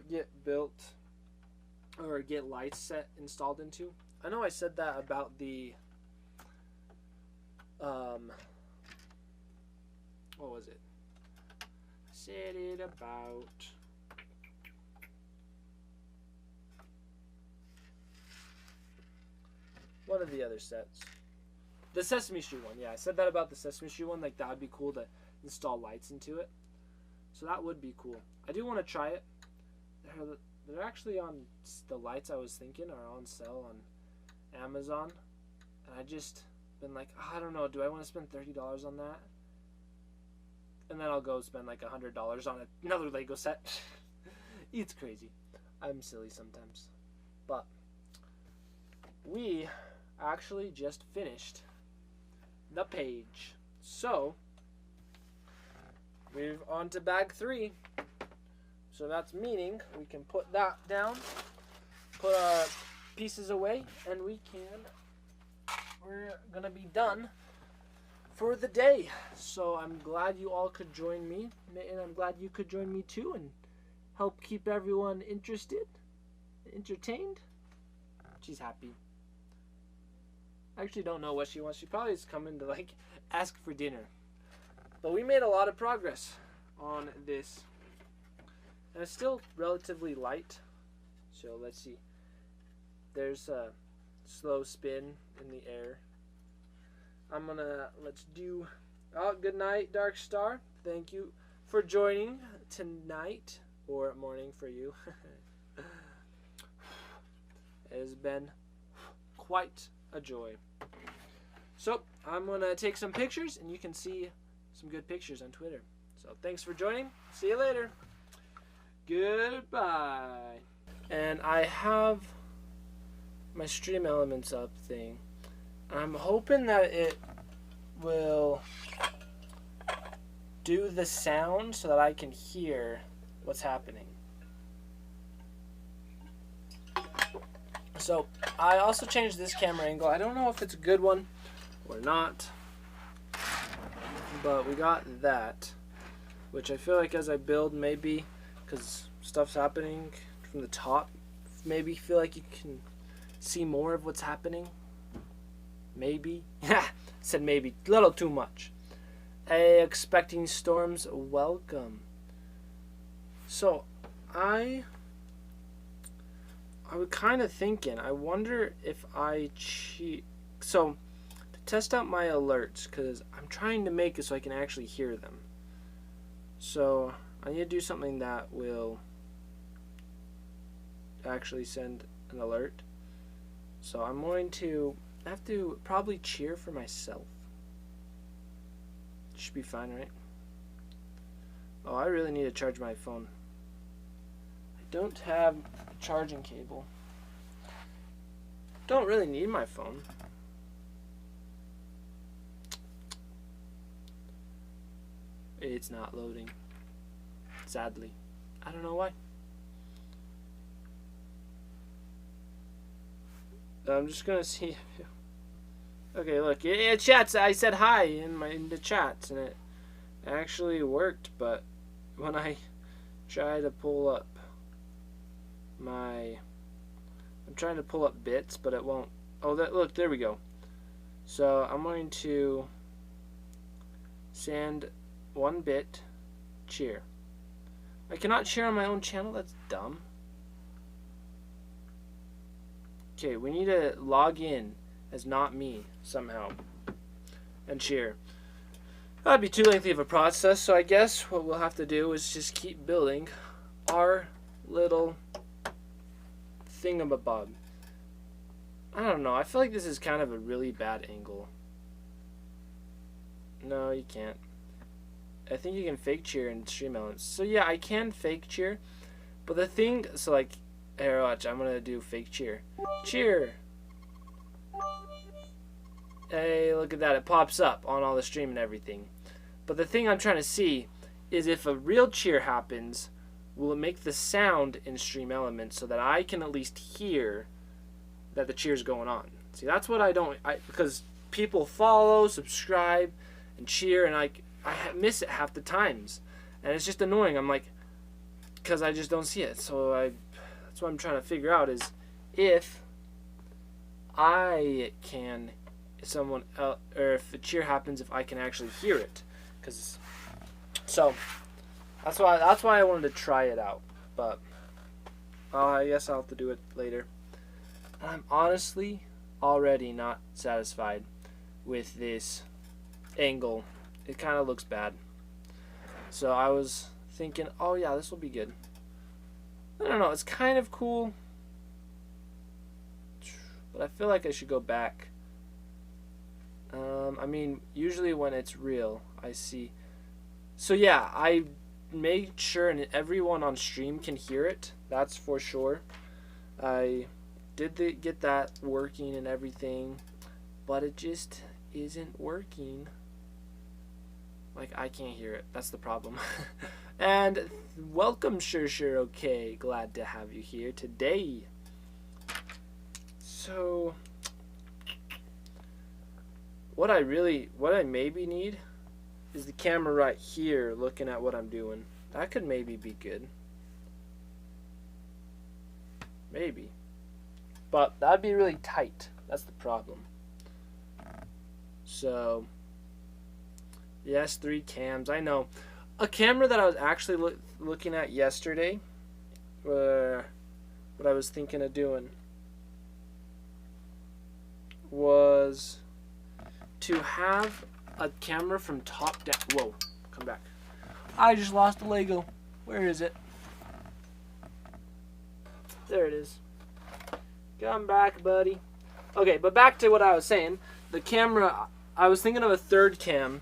get built or get lights set installed into. I know I said that about the what was it? I said it about one of the other sets. The Sesame Street one, yeah. I said that about the Sesame Street one. Like, that would be cool to install lights into it. So that would be cool. I do want to try it. They're actually on, the lights I was thinking are on sale on Amazon. And I just been like, I don't know, do I want to spend $30 on that? And then I'll go spend like $100 on another Lego set. It's crazy. I'm silly sometimes. But we actually just finished the page. So we're on to bag 3. So that's meaning we can put that down, put our pieces away, and we're gonna be done for the day. So I'm glad you all could join me, and I'm glad you could join me too and help keep everyone interested, entertained. She's happy. I actually don't know what she wants. She probably is coming to like ask for dinner. But we made a lot of progress on this. And it's still relatively light. So let's see. There's a slow spin in the air. Let's do, good night, Dark Star. Thank you for joining tonight, or morning for you. It has been quite a joy. So I'm gonna take some pictures, and you can see some good pictures on Twitter. So thanks for joining. See you later. Goodbye. And I have my Stream Elements up thing. I'm hoping that it will do the sound so that I can hear what's happening. So I also changed this camera angle. I don't know if it's a good one or not, but we got that, which I feel like as I build, maybe because stuff's happening from the top, maybe feel like you can see more of what's happening. Maybe. Said maybe. A little too much. Hey, expecting storms, welcome. So, I was kind of thinking, I wonder if I cheat. So, to test out my alerts, because I'm trying to make it so I can actually hear them. So, I need to do something that will actually send an alert. So, I'm going to have to probably cheer for myself. Should be fine, right? Oh, I really need to charge my phone. I don't have a charging cable. Don't really need my phone. It's not loading. Sadly. I don't know why. I'm just gonna see. Okay, look, it chats. I said hi in the chats, and it actually worked. But when I try to pull up I'm trying to pull up bits, but it won't. Oh, look, there we go. So I'm going to send 1 bit cheer. I cannot cheer on my own channel. That's dumb. Okay, we need to log in as not me somehow and cheer. That'd be too lengthy of a process, so I guess what we'll have to do is just keep building our little thingamabob. I don't know, I feel like this is kind of a really bad angle. No, you can't. I think you can fake cheer in Stream Elements. So yeah, I can fake cheer, but the thing, so like, here, watch, I'm gonna do fake cheer. Cheer! Hey, look at that, it pops up on all the stream and everything. But the thing I'm trying to see is if a real cheer happens, will it make the sound in Stream Elements so that I can at least hear that the cheer's going on? See, that's what because people follow, subscribe, and cheer, and I miss it half the times. And it's just annoying. I'm like, because I just don't see it. So that's what I'm trying to figure out is if I can, someone else, or if a cheer happens, if I can actually hear it. So that's why I wanted to try it out. But I guess I'll have to do it later. I'm honestly already not satisfied with this angle. It kind of looks bad. So I was thinking, oh yeah, this will be good. I don't know, it's kind of cool, but I feel like I should go back. I mean, usually when it's real, I see. So yeah, I made sure and everyone on stream can hear it. That's for sure. I did get that working and everything, but it just isn't working. Like, I can't hear it. That's the problem. And welcome, Sure Okay. Glad to have you here today. So, what I maybe need is the camera right here looking at what I'm doing. That could maybe be good. Maybe. But that'd be really tight. That's the problem. So, yes, 3 cams. I know. A camera that I was actually looking at yesterday, what I was thinking of doing, was to have a camera from top down. Whoa, come back. I just lost the Lego. Where is it? There it is. Come back, buddy. Okay, but back to what I was saying. The camera, I was thinking of a 3rd cam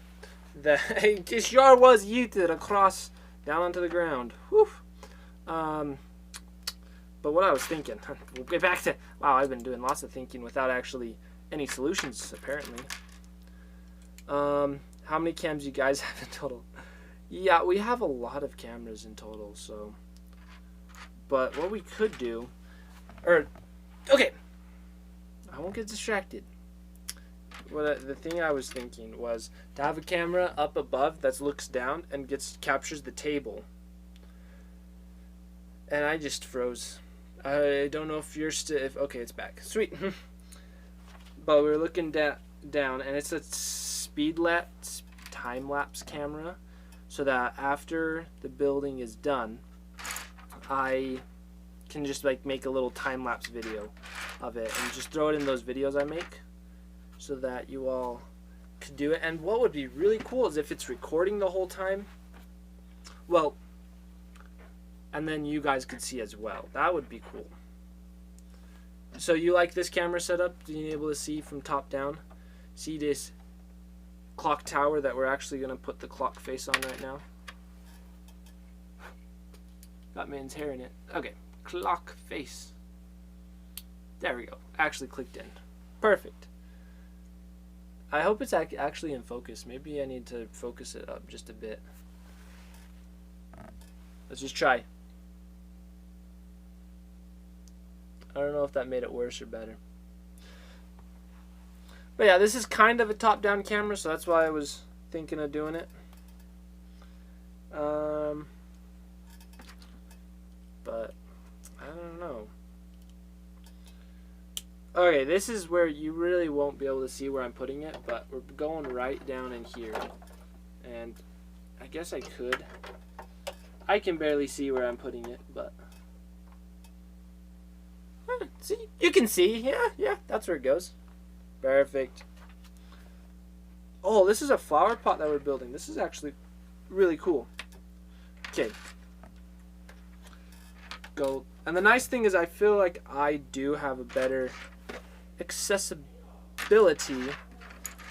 It sure was yeeted across down onto the ground. Whew. But what I was thinking, we'll get back to, wow, I've been doing lots of thinking without actually any solutions, apparently. How many cams you guys have in total? Yeah, we have a lot of cameras in total, so. But what we could do, okay, I won't get distracted. The thing I was thinking was to have a camera up above that looks down and captures the table. And I just froze. I don't know if you're still. Okay, it's back. Sweet. But we're looking down, and it's a time lapse camera, so that after the building is done, I can just like make a little time lapse video of it and just throw it in those videos I make, so that you all could do it. And what would be really cool is if it's recording the whole time. Well. And then you guys could see as well. That would be cool. So you like this camera setup? Being able to see from top down? See this clock tower that we're actually going to put the clock face on right now? Got man's hair in it. Okay, clock face. There we go. Actually clicked in. Perfect. I hope it's actually in focus. Maybe I need to focus it up just a bit. Let's just try. I don't know if that made it worse or better. But yeah, this is kind of a top-down camera, so that's why I was thinking of doing it. But I don't know. Okay, this is where you really won't be able to see where I'm putting it, but we're going right down in here. And I guess I could. I can barely see where I'm putting it, but see, you can see. Yeah, that's where it goes. Perfect. Oh, this is a flower pot that we're building. This is actually really cool. Okay. Go. And the nice thing is I feel like I do have a better accessibility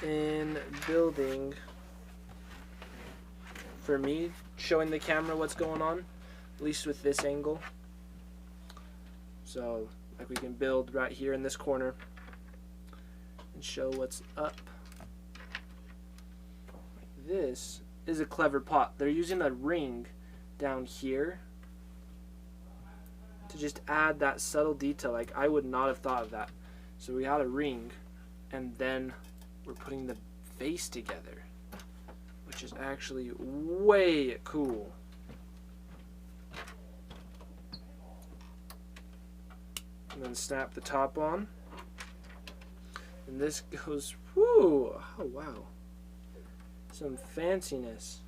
in building for me, showing the camera what's going on, at least with this angle. So, like, we can build right here in this corner and show what's up. Like, this is a clever pot. They're using a ring down here to just add that subtle detail. Like, I would not have thought of that. So we had a ring, and then we're putting the face together, which is actually way cool. And then snap the top on. And this goes, whoo, oh wow. Some fanciness.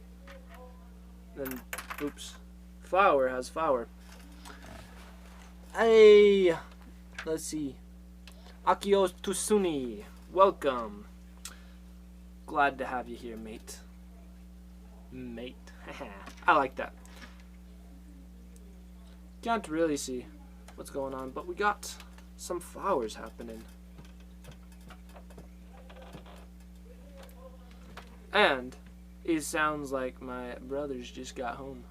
Then, oops, flower has flower. Hey, let's see. Akios Tusuni, welcome. Glad to have you here, mate. Mate. I like that. Can't really see what's going on, but we got some flowers happening. And it sounds like my brothers just got home.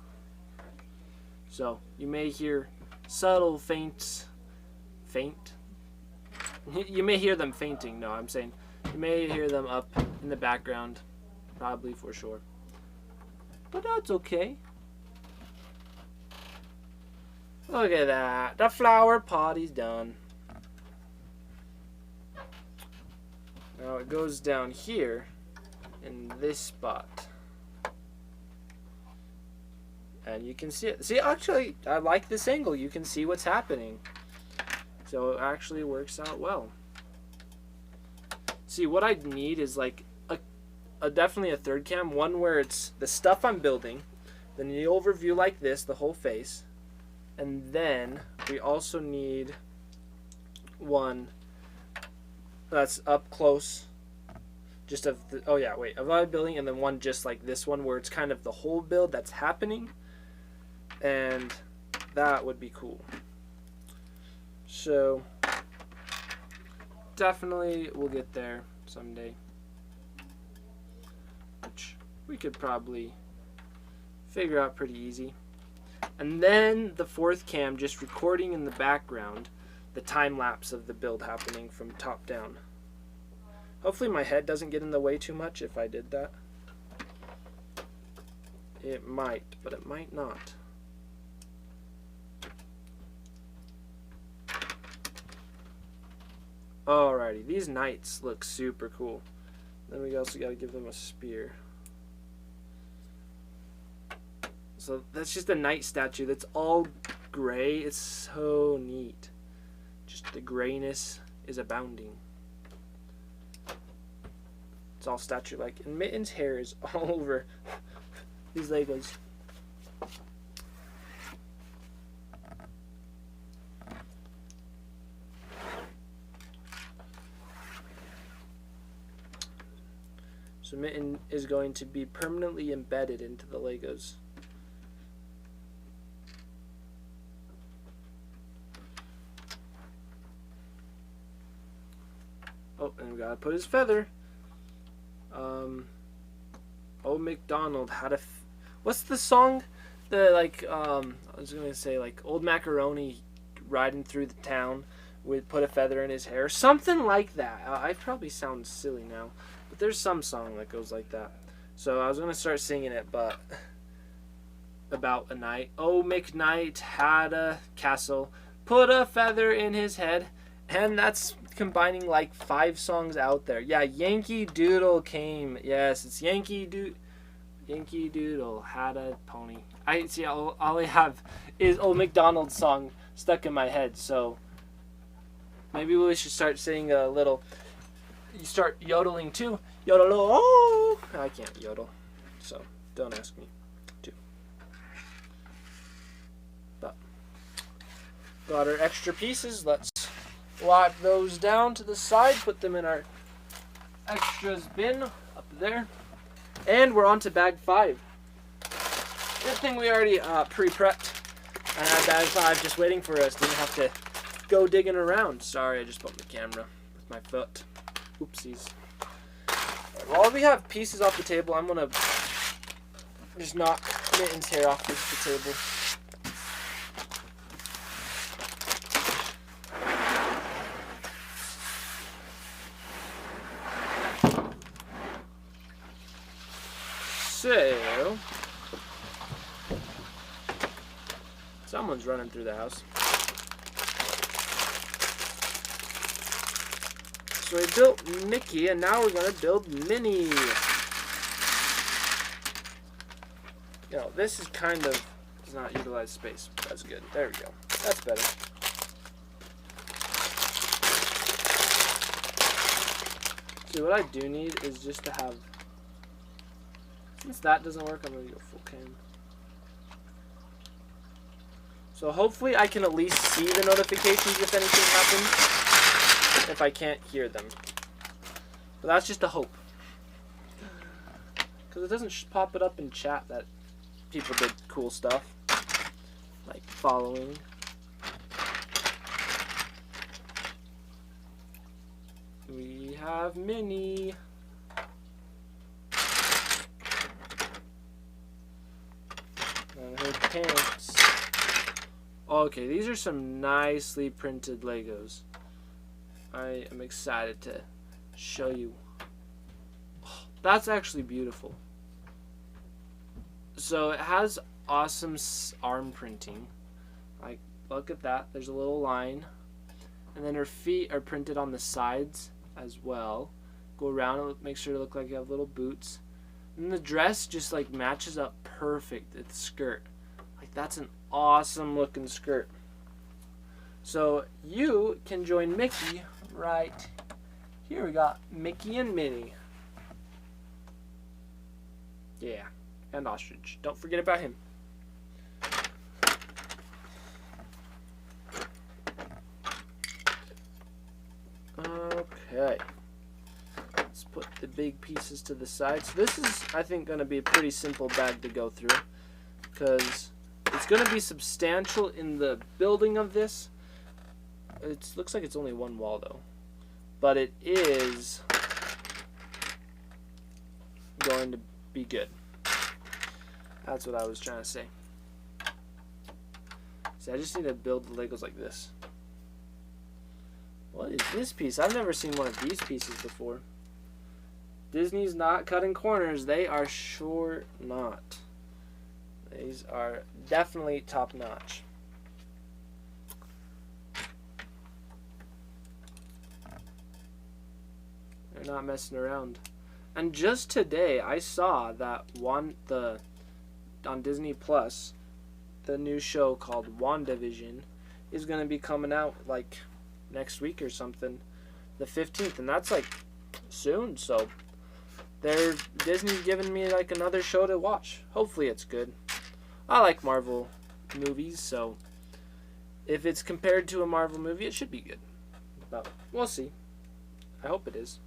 So you may hear subtle faints. Faint? You may hear them fainting. No, I'm saying you may hear them up in the background. Probably, for sure. But that's okay. Look at that. The flower potty's done. Now it goes down here in this spot. And you can see it. See, actually, I like this angle. You can see what's happening. So it actually works out well. See, what I need is like definitely a third cam. One where it's the stuff I'm building. Then the overview like this, the whole face. And then we also need one that's up close. Just of the, oh yeah, wait, of my building, and then one just like this one where it's kind of the whole build that's happening. And that would be cool. So definitely we'll get there someday. Which we could probably figure out pretty easy. And then the fourth cam just recording in the background the time lapse of the build happening from top down. Hopefully my head doesn't get in the way too much if I did that. It might, but it might not. Alrighty, these knights look super cool. Then we also got to give them a spear. So that's just a knight statue that's all gray. It's so neat. Just the grayness is abounding. It's all statue-like. And Mitten's hair is all over these Legos. So Mitten is going to be permanently embedded into the Legos. Oh, and we gotta put his feather. Old MacDonald had a... What's the song? The, like, I was gonna say, like, Old Macaroni riding through the town with put a feather in his hair. Something like that. I probably sound silly now. But there's some song that goes like that. So I was going to start singing it, but about a knight. Oh, McKnight had a castle, put a feather in his head. And that's combining like 5 songs out there. Yeah, Yankee Doodle came. Yes, it's Yankee Doodle had a pony. I see, all I have is Old MacDonald's song stuck in my head. So maybe we should start singing a little... You start yodeling too. Yodel, oh! I can't yodel, so don't ask me to. But got our extra pieces. Let's wipe those down to the side. Put them in our extras bin up there. And we're on to bag 5. Good thing we already pre-prepped and had bag 5 just waiting for us. Didn't have to go digging around. Sorry, I just bumped the camera with my foot. Oopsies. While we have pieces off the table, I'm gonna just knock Mitten's hair off the table. So, someone's running through the house. So we built Mickey, and now we're going to build Minnie. You know, this is kind of does not utilize space. That's good. There we go. That's better. See, what I do need is just to have... Since that doesn't work, I'm going to go full cam. So hopefully I can at least see the notifications if anything happens. If I can't hear them. But that's just a hope. Because it doesn't pop it up in chat that people did cool stuff. Like following. We have Minnie. And her pants. Okay, these are some nicely printed Legos. I am excited to show you. Oh, that's actually beautiful. So it has awesome arm printing. Like, look at that. There's a little line. And then her feet are printed on the sides as well. Go around and make sure to look like you have little boots. And the dress just like matches up perfect with the skirt. Like, that's an awesome looking skirt. So you can join Mickey right here. We got Mickey and Minnie. Yeah, and Ostrich. Don't forget about him. Okay. Let's put the big pieces to the side. So this is, I think, going to be a pretty simple bag to go through, because it's going to be substantial in the building of this. It looks like it's only one wall though, but it is going to be good. That's what I was trying to say. See, I just need to build the Legos like this. What is this piece? I've never seen one of these pieces before. Disney's not cutting corners. They are sure not. These are definitely top notch. They're not messing around. And just today, I saw that on Disney Plus, the new show called WandaVision is going to be coming out like next week or something, the 15th, and that's like soon. So Disney's giving me like another show to watch. Hopefully it's good. I like Marvel movies, so if it's compared to a Marvel movie, it should be good. But we'll see. I hope it is.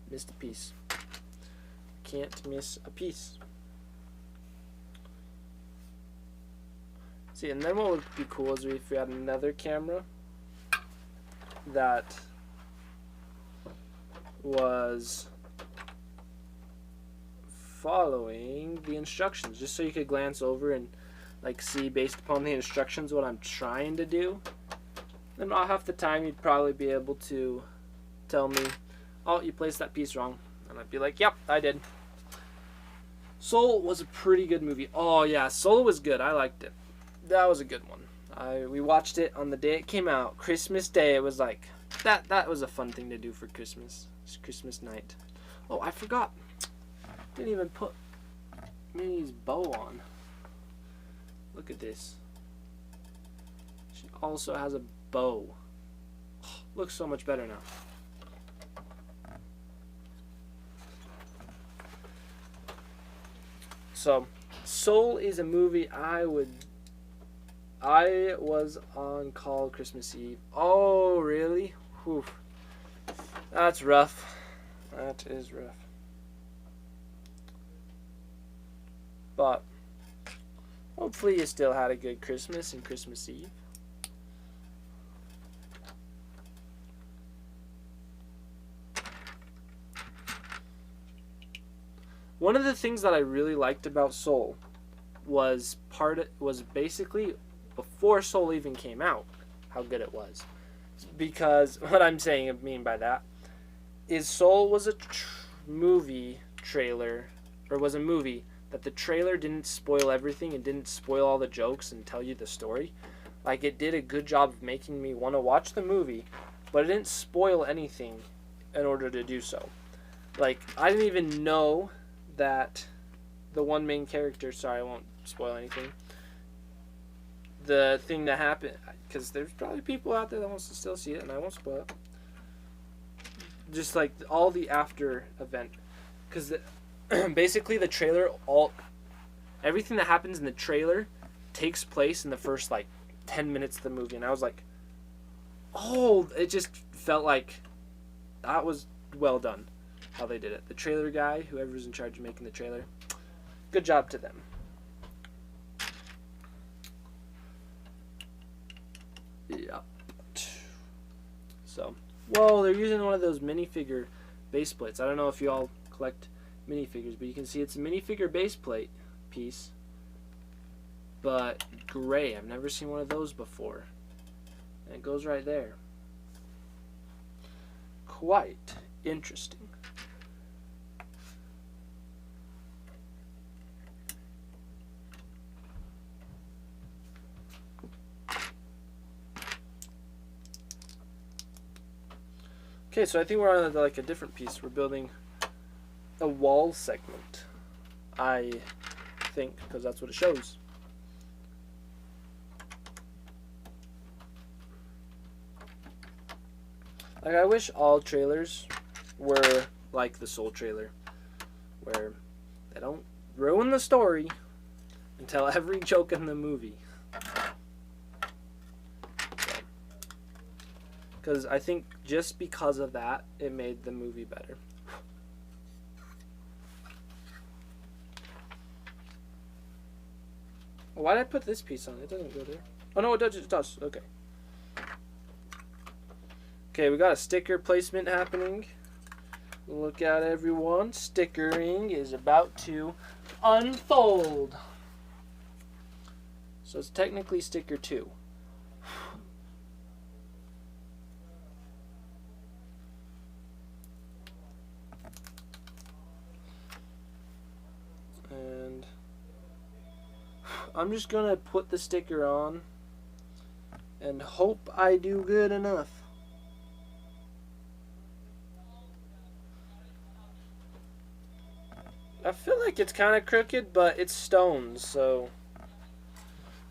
Missed a piece. Can't miss a piece. See, and then what would be cool is if we had another camera that was following the instructions, just so you could glance over and like see based upon the instructions what I'm trying to do. Then about half the time you'd probably be able to tell me, oh, you placed that piece wrong. And I'd be like, yep, I did. Soul was a pretty good movie. Oh yeah, Soul was good. I liked it. That was a good one. We watched it on the day it came out, Christmas Day. It was like that was a fun thing to do for Christmas. It's Christmas night. Oh, I forgot. Didn't even put Minnie's bow on. Look at this. She also has a bow. Oh, looks so much better now. So, Soul is a movie I was on call Christmas Eve. Oh, really? Whew. That's rough. That is rough. But hopefully you still had a good Christmas and Christmas Eve. One of the things that I really liked about Soul was basically before Soul even came out, how good it was. Because what I'm saying, I mean by that, is Soul was a movie trailer, or was a movie that the trailer didn't spoil everything and didn't spoil all the jokes and tell you the story. Like, it did a good job of making me want to watch the movie, but it didn't spoil anything in order to do so. Like, I didn't even know that the one main character, sorry, I won't spoil anything, the thing that happened, because there's probably people out there that wants to still see it, and I won't spoil it. Just like all the after event, because basically the trailer, everything that happens in the trailer takes place in the first like 10 minutes of the movie, and I was like, oh, it just felt like that was well done how they did it. The trailer guy, whoever's in charge of making the trailer, good job to them. Yeah. So, whoa, they're using one of those minifigure base plates. I don't know if you all collect minifigures, but you can see it's a minifigure base plate piece, but gray. I've never seen one of those before. And it goes right there. Quite interesting. Okay, so I think we're on like a different piece. We're building a wall segment, I think, because that's what it shows. Like, I wish all trailers were like the Soul trailer, where they don't ruin the story and tell every joke in the movie. Because I think just because of that, it made the movie better. Why did I put this piece on? It doesn't go there. Oh no, it does. It does. Okay. Okay, we got a sticker placement happening. Look out, everyone. Stickering is about to unfold. So it's technically sticker 2. And I'm just gonna put the sticker on and hope I do good enough. I feel like it's kind of crooked, but it's stones, so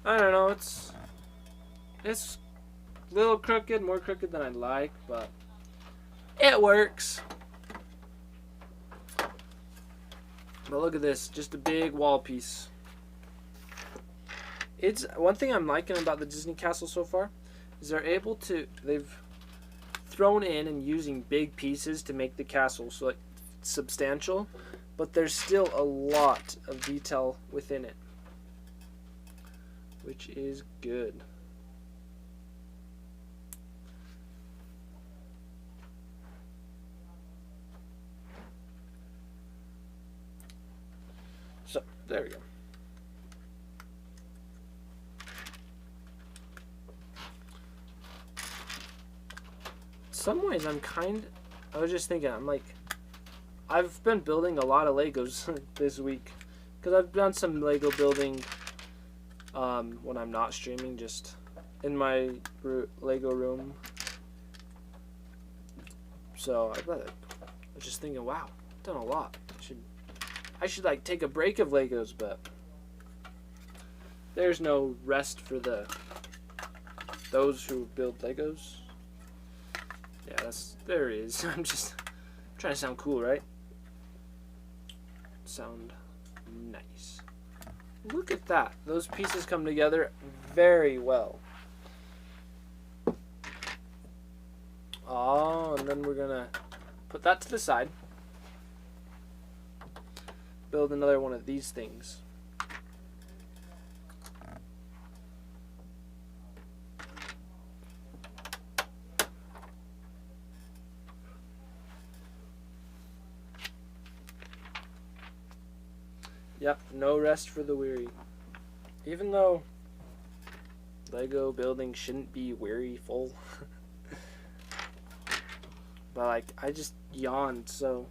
I don't know. It's a little crooked, more crooked than I'd like, but it works. But look at this, just a big wall piece. It's one thing I'm liking about the Disney Castle so far is they've thrown in and using big pieces to make the castle so like substantial, but there's still a lot of detail within it, which is good. So there we go. In some ways, I was just thinking, I've been building a lot of Legos this week because I've done some Lego building when I'm not streaming, just in my Lego room. So I was just thinking, wow, I've done a lot. I should like take a break of Legos, but there's no rest for those who build Legos. Yeah, there is. I'm just trying to sound cool, right? Sound nice. Look at that. Those pieces come together very well. Oh, and then we're gonna put that to the side. Build another one of these things. Yep, no rest for the weary. Even though Lego building shouldn't be wearyful. But like, I just yawned, so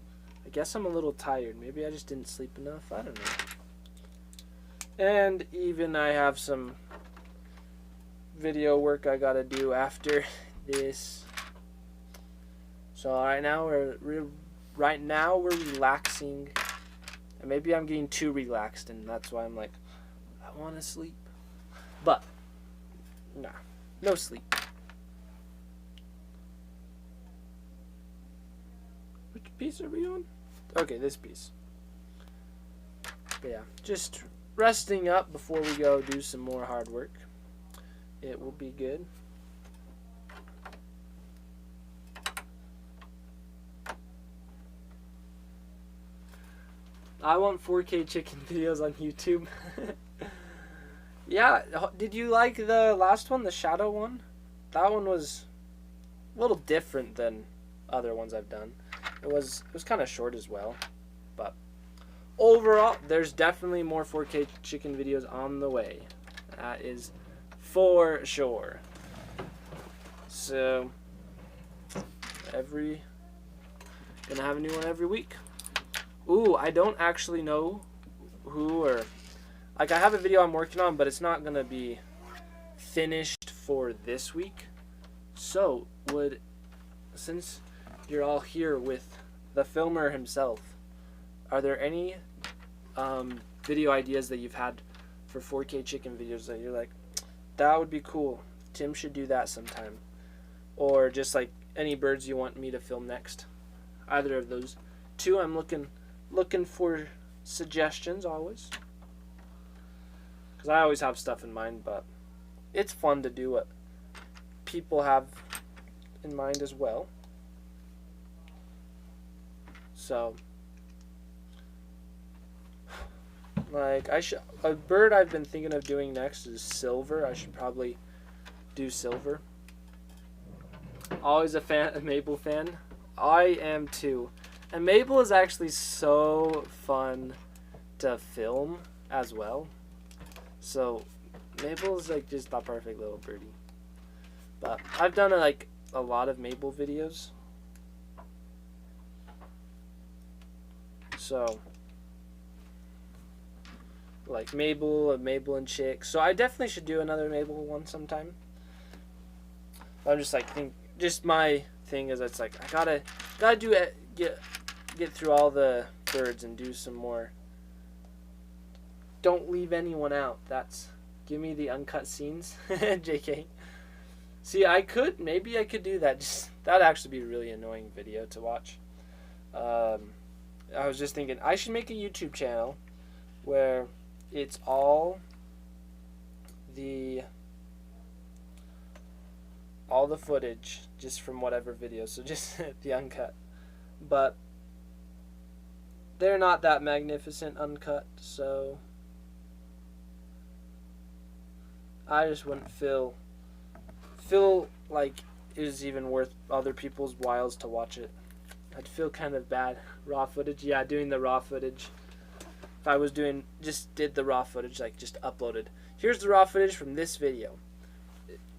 I guess I'm a little tired. Maybe I just didn't sleep enough. I don't know. And even I have some video work I gotta do after this. So right now we're relaxing. And maybe I'm getting too relaxed, and that's why I'm like, I want to sleep. But nah, no sleep. Which piece are we on? Okay, this piece. But yeah, just resting up before we go do some more hard work. It will be good. I want 4K chicken videos on YouTube. Yeah, did you like the last one, the shadow one? That one was a little different than other ones I've done. It was kind of short as well, but overall, there's definitely more 4K chicken videos on the way. That is for sure. So gonna have a new one every week. Ooh, I don't actually know who or like I have a video I'm working on, but it's not gonna be finished for this week. So since you're all here with the filmer himself, are there any video ideas that you've had for 4K chicken videos that you're like, that would be cool, Tim should do that sometime? Or just like any birds you want me to film next? Either of those two, I'm looking for suggestions always, because I always have stuff in mind, but it's fun to do what people have in mind as well. So like a bird I've been thinking of doing next is silver. I should probably do silver. Always a Mabel fan. I am too. And Mabel is actually so fun to film as well. So Mabel is like just the perfect little birdie. But I've done like a lot of Mabel videos. So like Mabel and Chick. So I definitely should do another Mabel one sometime. I'm just like just my thing is it's like I gotta do it, get through all the birds and do some more. Don't leave anyone out. Give me the uncut scenes. JK. See, maybe I could do that. That'd actually be a really annoying video to watch. I was just thinking I should make a YouTube channel where it's all the footage just from whatever video, so just the uncut. But they're not that magnificent uncut, so I just wouldn't feel like it was even worth other people's whiles to watch it. I'd feel kind of bad. Raw footage, yeah, doing the raw footage. If I was did the raw footage, like just uploaded. Here's the raw footage from this video.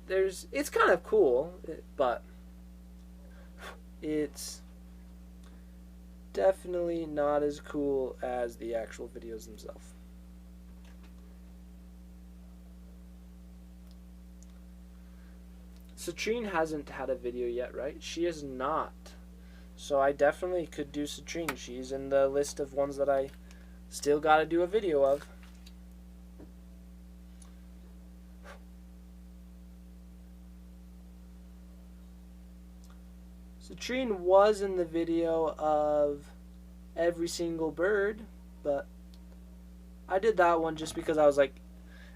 It's kind of cool, but it's definitely not as cool as the actual videos themselves. Citrine hasn't had a video yet, right? She is not. So I definitely could do Citrine. She's in the list of ones that I still gotta do a video of. Citrine was in the video of every single bird, but I did that one just because I was like,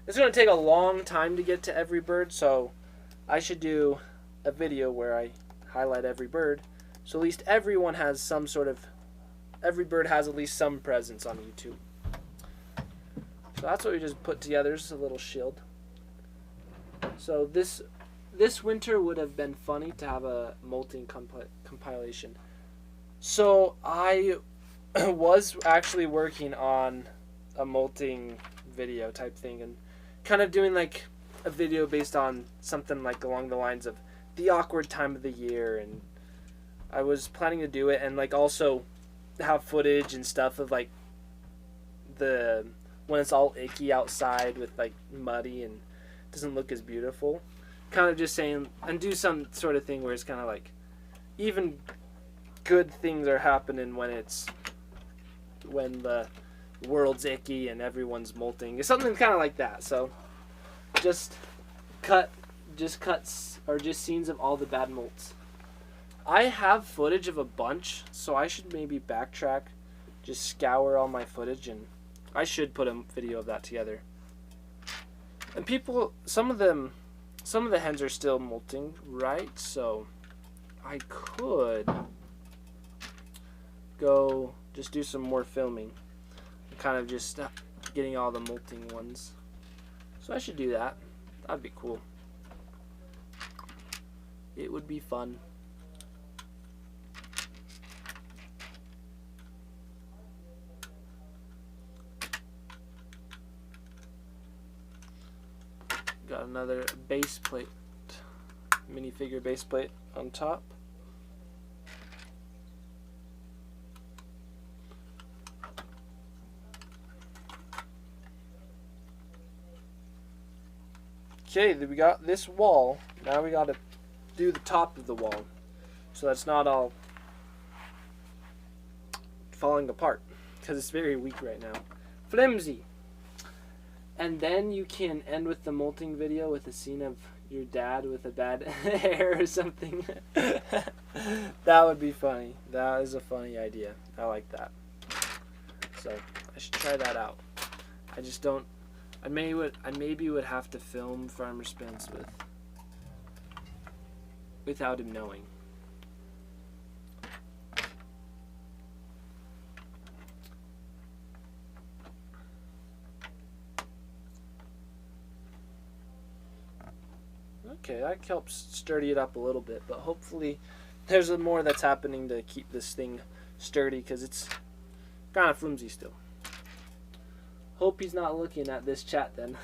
it's going to take a long time to get to every bird, so I should do a video where I highlight every bird, so at least every bird has at least some presence on YouTube. So that's what we just put together, just a little shield. So this winter would have been funny to have a molting compilation. So I was actually working on a molting video type thing and kind of doing like a video based on something like along the lines of the awkward time of the year, and I was planning to do it and like also have footage and stuff of like when it's all icky outside with like muddy and doesn't look as beautiful. Kind of just saying, and do some sort of thing where it's kind of like even good things are happening when the world's icky and everyone's molting. It's something kind of like that. So just cuts or just scenes of all the bad molts. I have footage of a bunch, so I should maybe backtrack, just scour all my footage, and I should put a video of that together. And some of the hens are still molting, right? So I could go just do some more filming, kind of just getting all the molting ones. So I should do that. That'd be cool. It would be fun. Got another base plate, minifigure base plate on top. Okay, we got this wall. Now we got to do the top of the wall, so that's not all falling apart, because it's very weak right now. Flimsy. And then you can end with the molting video with a scene of your dad with a bad hair or something. That would be funny. That is a funny idea. I like that. So I should try that out. I just don't. I maybe would have to film Farmer Spence without him knowing. okay. That helps sturdy it up a little bit, but hopefully there's more that's happening to keep this thing sturdy because it's kind of flimsy still. Hope he's not looking at this chat then.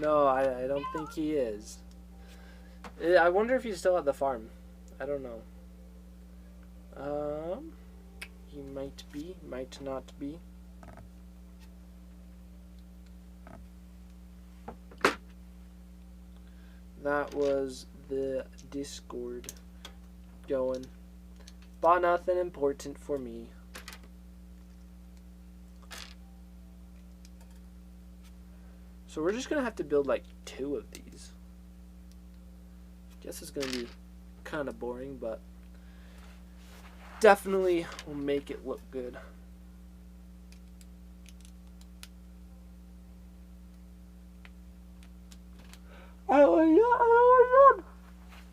No, I don't think he is. I wonder if he's still at the farm. I don't know. He might be, might not be. That was the Discord going. But nothing important for me. So we're just going to have to build like 2 of these. Guess it's going to be kind of boring, but definitely will make it look good.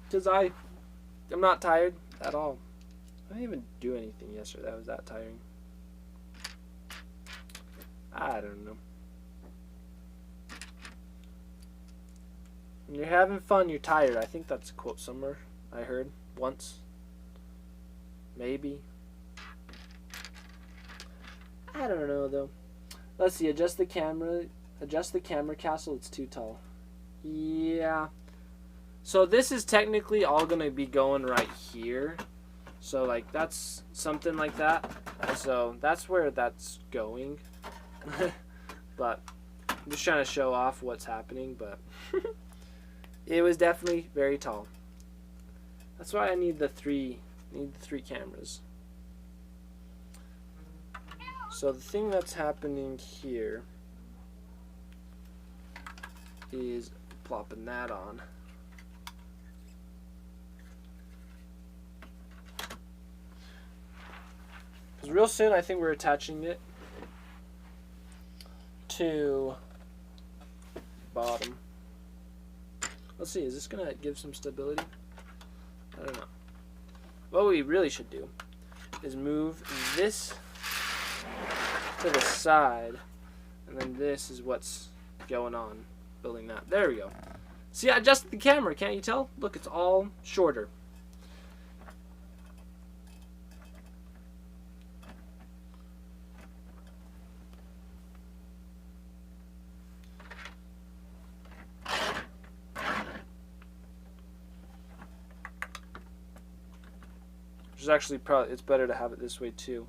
Because I'm not tired at all. I didn't even do anything yesterday that was that tiring. I don't know. When you're having fun, you're tired. I think that's a quote somewhere I heard once. Maybe. I don't know though. Let's see, adjust the camera castle, it's too tall. Yeah. So this is technically all gonna be going right here. So like that's something like that. So that's where that's going. But I'm just trying to show off what's happening, but it was definitely very tall. That's why I need the three cameras. So the thing that's happening here is plopping that on. Because real soon I think we're attaching it to bottom. Let's see, is this going to give some stability? I don't know. What we really should do is move this to the side, and then this is what's going on, building that. There we go. See, I adjusted the camera, can't you tell? Look, it's all shorter. Which is actually probably, it's better to have it this way too,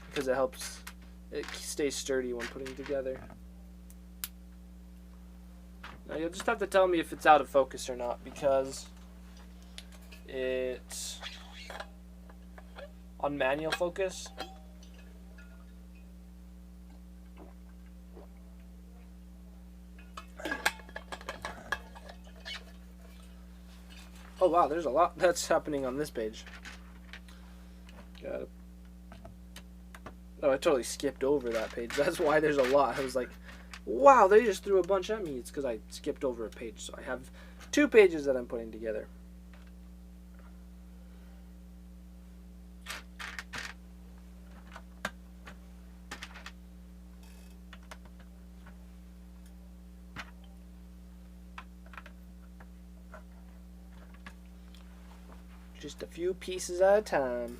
because it helps, it stays sturdy when putting it together. Now you'll just have to tell me if it's out of focus or not, because it's on manual focus. Oh wow, there's a lot that's happening on this page. Got it. Oh, I totally skipped over that page. That's why there's a lot. I was like, wow, they just threw a bunch at me. It's because I skipped over a page. So I have 2 pages that I'm putting together. Just a few pieces at a time.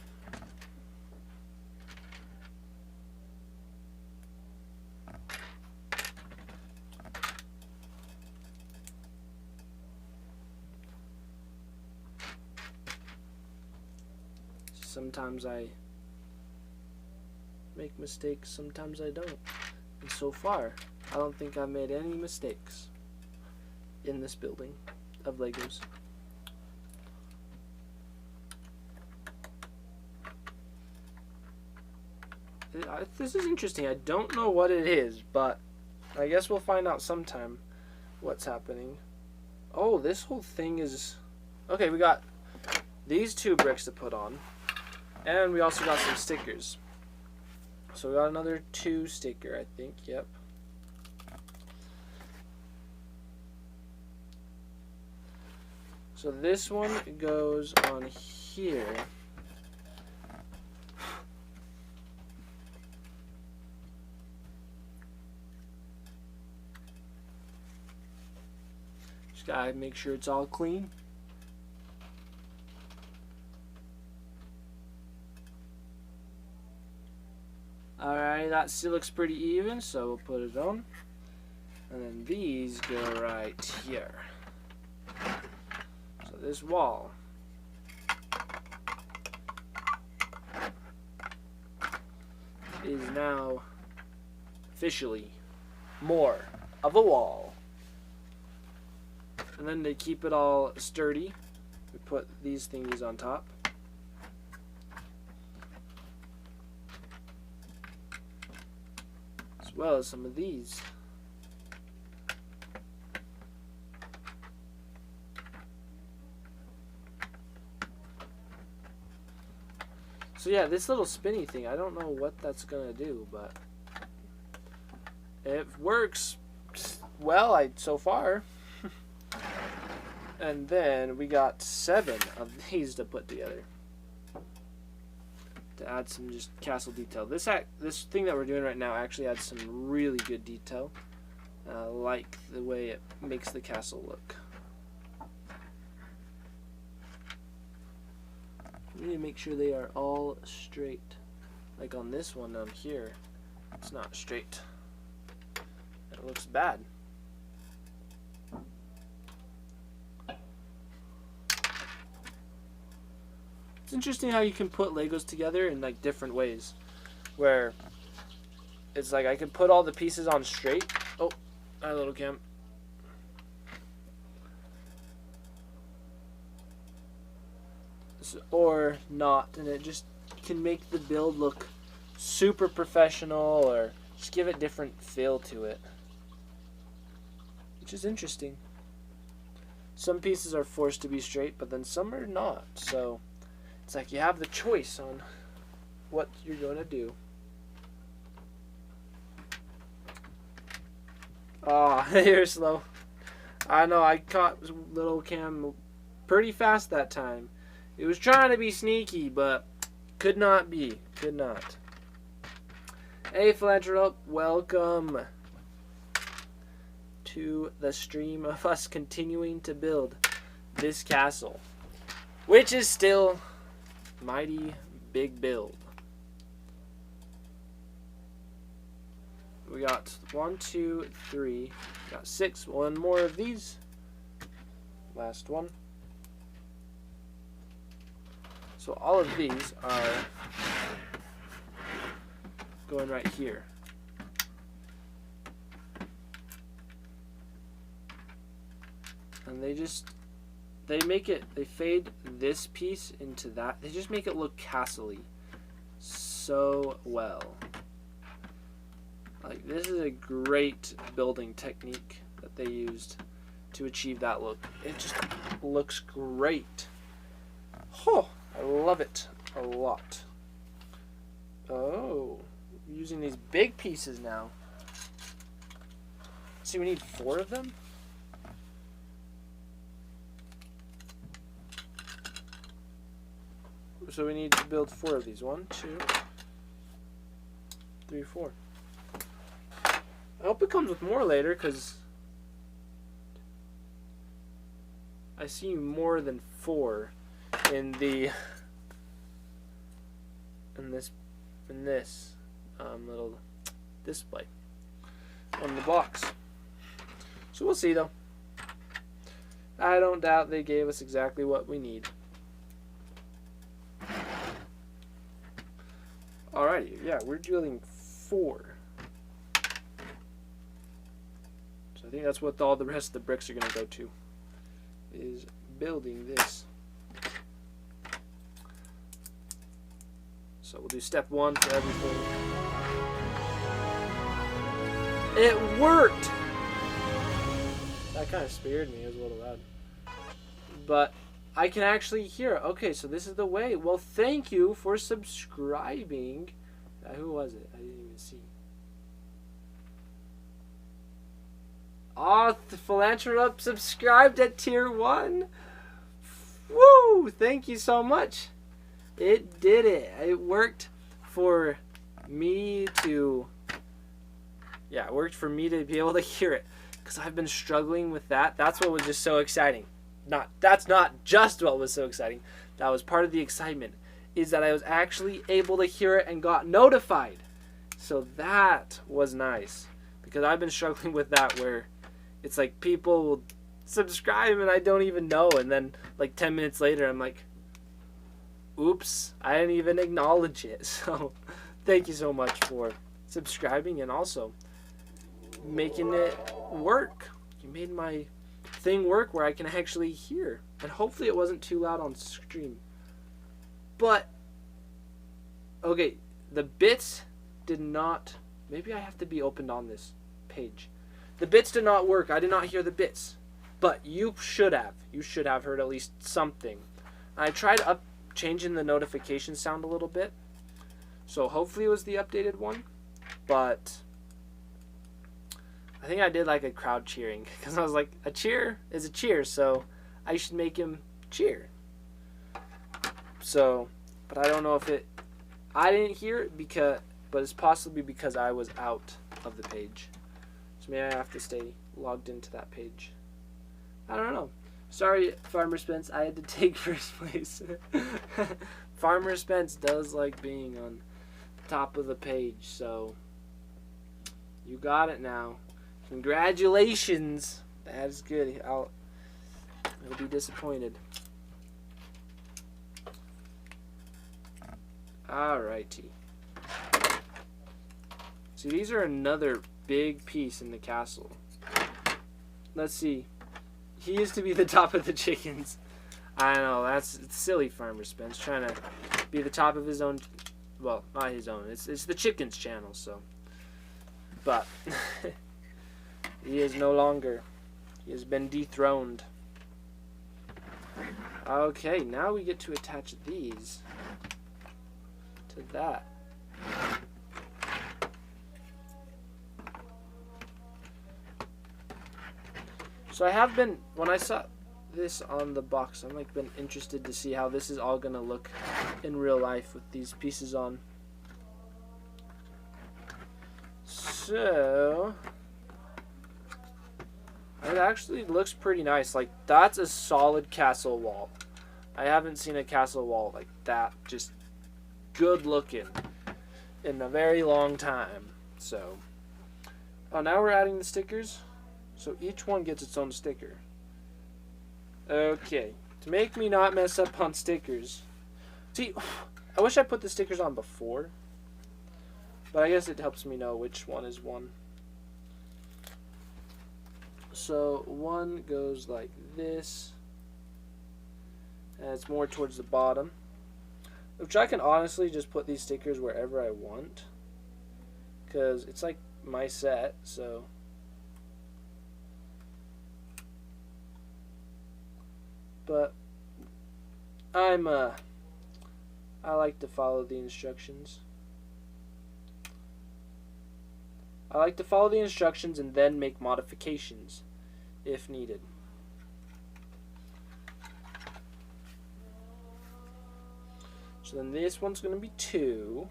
Sometimes I make mistakes, sometimes I don't. And so far, I don't think I've made any mistakes in this building of Legos. This is interesting. I don't know what it is, but I guess we'll find out sometime what's happening. Oh, this whole thing is... Okay, we got these 2 bricks to put on. And we also got some stickers. So we got another 2 sticker, I think. Yep. So this one goes on here. Just gotta make sure it's all clean. Alright, that still looks pretty even, so we'll put it on. And then these go right here. So this wall is now officially more of a wall. And then to keep it all sturdy, we put these thingies on top. As well as some of these. So yeah, this little spinny thing, I don't know what that's gonna do, but it works well so far. And then we got 7 of these to put together to add some just castle detail. This thing that we're doing right now actually adds some really good detail. I like the way it makes the castle look. We need to make sure they are all straight. Like on this one down here, it's not straight. It looks bad. It's interesting how you can put Legos together in like different ways. Where it's like I can put all the pieces on straight. Oh, hi little Cam. Or not, and it just can make the build look super professional or just give it different feel to it, which is interesting. Some pieces are forced to be straight, but then some are not, so it's like you have the choice on what you're going to do. Aw, you're slow. I know, I caught little Cam pretty fast that time. It was trying to be sneaky, but could not be. Could not. Hey, Philanthrope, welcome to the stream of us continuing to build this castle, which is still mighty big build. We got 1, 2, 3, got 6. One more of these. Last one. So all of these are going right here. And they make it, they fade this piece into that. They just make it look castle-y so well. Like, this is a great building technique that they used to achieve that look. It just looks great. Oh, I love it a lot. Oh, using these big pieces now. See, we need 4 of them. So we need to build 4 of these. 1, 2, 3, 4. I hope it comes with more later, because I see more than 4 in this little display on the box. So we'll see though. I don't doubt they gave us exactly what we need. Alrighty, yeah, we're dealing 4. So I think that's what all the rest of the bricks are going to go to, is building this. So we'll do step 1 for everything. It worked! That kind of scared me. It was a little loud. But I can actually hear it. Okay, so this is the way. Well, thank you for subscribing. Who was it? I didn't even see. Oh, the Philanthrope subscribed at tier 1. Woo! Thank you so much. It did it. It worked for me to... Yeah, it worked for me to be able to hear it. because I've been struggling with that. That's what was just so exciting. That's not just what was so exciting. That was part of the excitement, is that I was actually able to hear it and got notified. So that was nice, because I've been struggling with that where it's like people will subscribe and I don't even know, and then like 10 minutes later I'm like, oops, I didn't even acknowledge it. So thank you so much for subscribing and also making it work. You made my thing work where I can actually hear, and hopefully it wasn't too loud on stream. But okay, the bits did not, maybe I have to be opened on this page. The bits did not work. I did not hear the bits, but you should have heard at least something. I tried changing the notification sound a little bit, so hopefully it was the updated one. But I think I did like a crowd cheering, because I was like, a cheer is a cheer, so I should make him cheer. So, but I don't know if I didn't hear it but it's possibly because I was out of the page. So maybe I have to stay logged into that page. I don't know. Sorry, Farmer Spence, I had to take first place. Farmer Spence does like being on top of the page, so you got it now. Congratulations. That is good. I'll be disappointed. Alrighty. See, these are another big piece in the castle. Let's see. He used to be the top of the chickens. I know, it's silly, Farmer Spence, trying to be the top of his own, well, not his own. It's the chickens channel, so. But he is no longer. He has been dethroned. Okay, now we get to attach these to that. So I have been, when I saw this on the box, I'm like been interested to see how this is all gonna look in real life with these pieces on. So it actually looks pretty nice. Like, that's a solid castle wall. I haven't seen a castle wall like that, just good looking, in a very long time. So, oh, now we're adding the stickers. So each one gets its own sticker. Okay, to make me not mess up on stickers. See, I wish I put the stickers on before, but I guess it helps me know which one is one. So one goes like this, and it's more towards the bottom, which I can honestly just put these stickers wherever I want, because it's like my set, so. But I like to follow the instructions. I like to follow the instructions and then make modifications if needed. So then this one's going to be 2.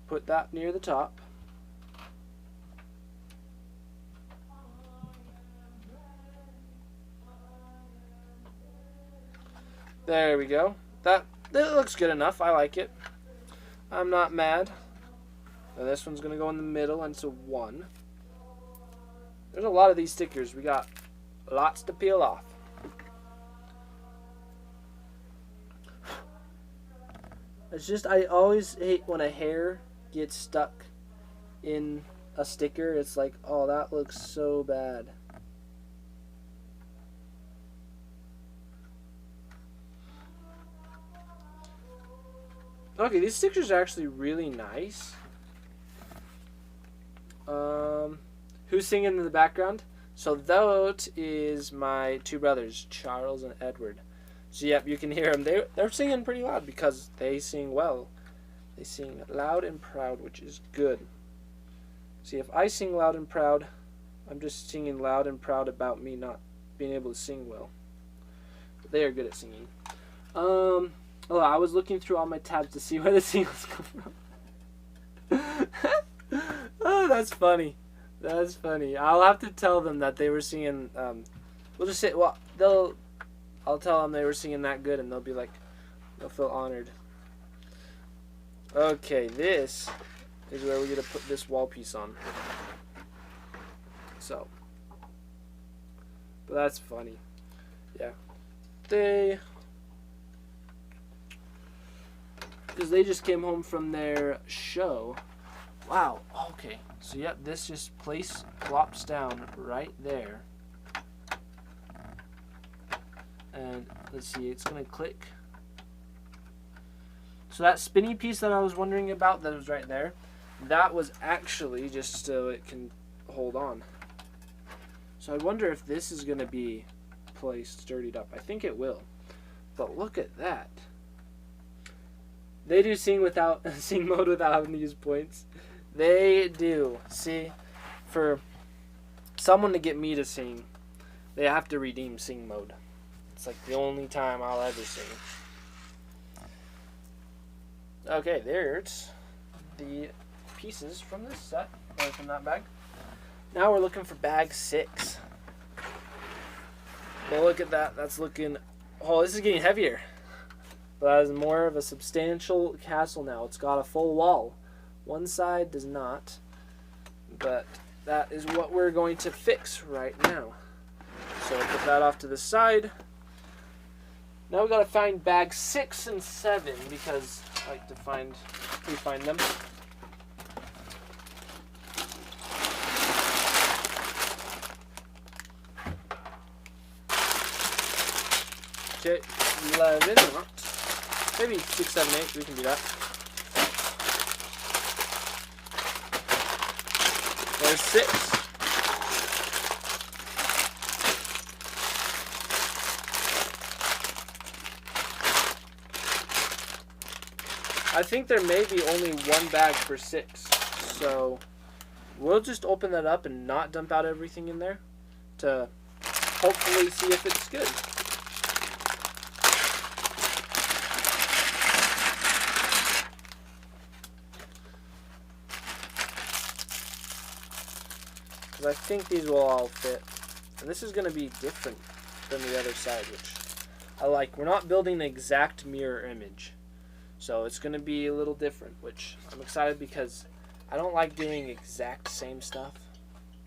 Put that near the top. There we go. That looks good enough. I like it. I'm not mad. Now this one's going to go in the middle, and it's a 1. There's a lot of these stickers. We got lots to peel off. It's just, I always hate when a hair gets stuck in a sticker. It's like, oh, that looks so bad. Okay, these stickers are actually really nice. Who's singing in the background? So that is my 2 brothers, Charles and Edward. So yep, you can hear them. They're singing pretty loud because they sing well. They sing loud and proud, which is good. See, if I sing loud and proud, I'm just singing loud and proud about me not being able to sing well. But they are good at singing. Oh, I was looking through all my tabs to see where the singles come from. Oh, that's funny. That's funny. I'll have to tell them that they were singing. We'll just say, well, I'll tell them they were singing that good, and they'll be like, they'll feel honored. Okay, this is where we're gonna put this wall piece on. So, but that's funny. Yeah, because they just came home from their show. Wow. Okay. So yep, this just plops down right there. And let's see, it's gonna click. So that spinny piece that I was wondering about, that was right there, that was actually just so it can hold on. So I wonder if this is gonna be placed, sturdied up. I think it will. But look at that. They do sing mode without having to use points. They do. See, for someone to get me to sing, they have to redeem sing mode. It's like the only time I'll ever sing. Okay, there's the pieces from this set, or from that bag. Now we're looking for bag 6. Well, look at that. That's looking... Oh, this is getting heavier. But that is more of a substantial castle now. It's got a full wall. One side does not. But that is what we're going to fix right now. So put that off to the side. Now we got to find bags 6 and 7 because I like to find them. Okay, 11, maybe 6, 7, 8, we can do that. There's 6. I think there may be only one bag for 6, so we'll just open that up and not dump out everything in there to hopefully see if it's good. Because I think these will all fit. And this is going to be different than the other side, which I like. We're not building an exact mirror image. So it's going to be a little different, which I'm excited because I don't like doing exact same stuff.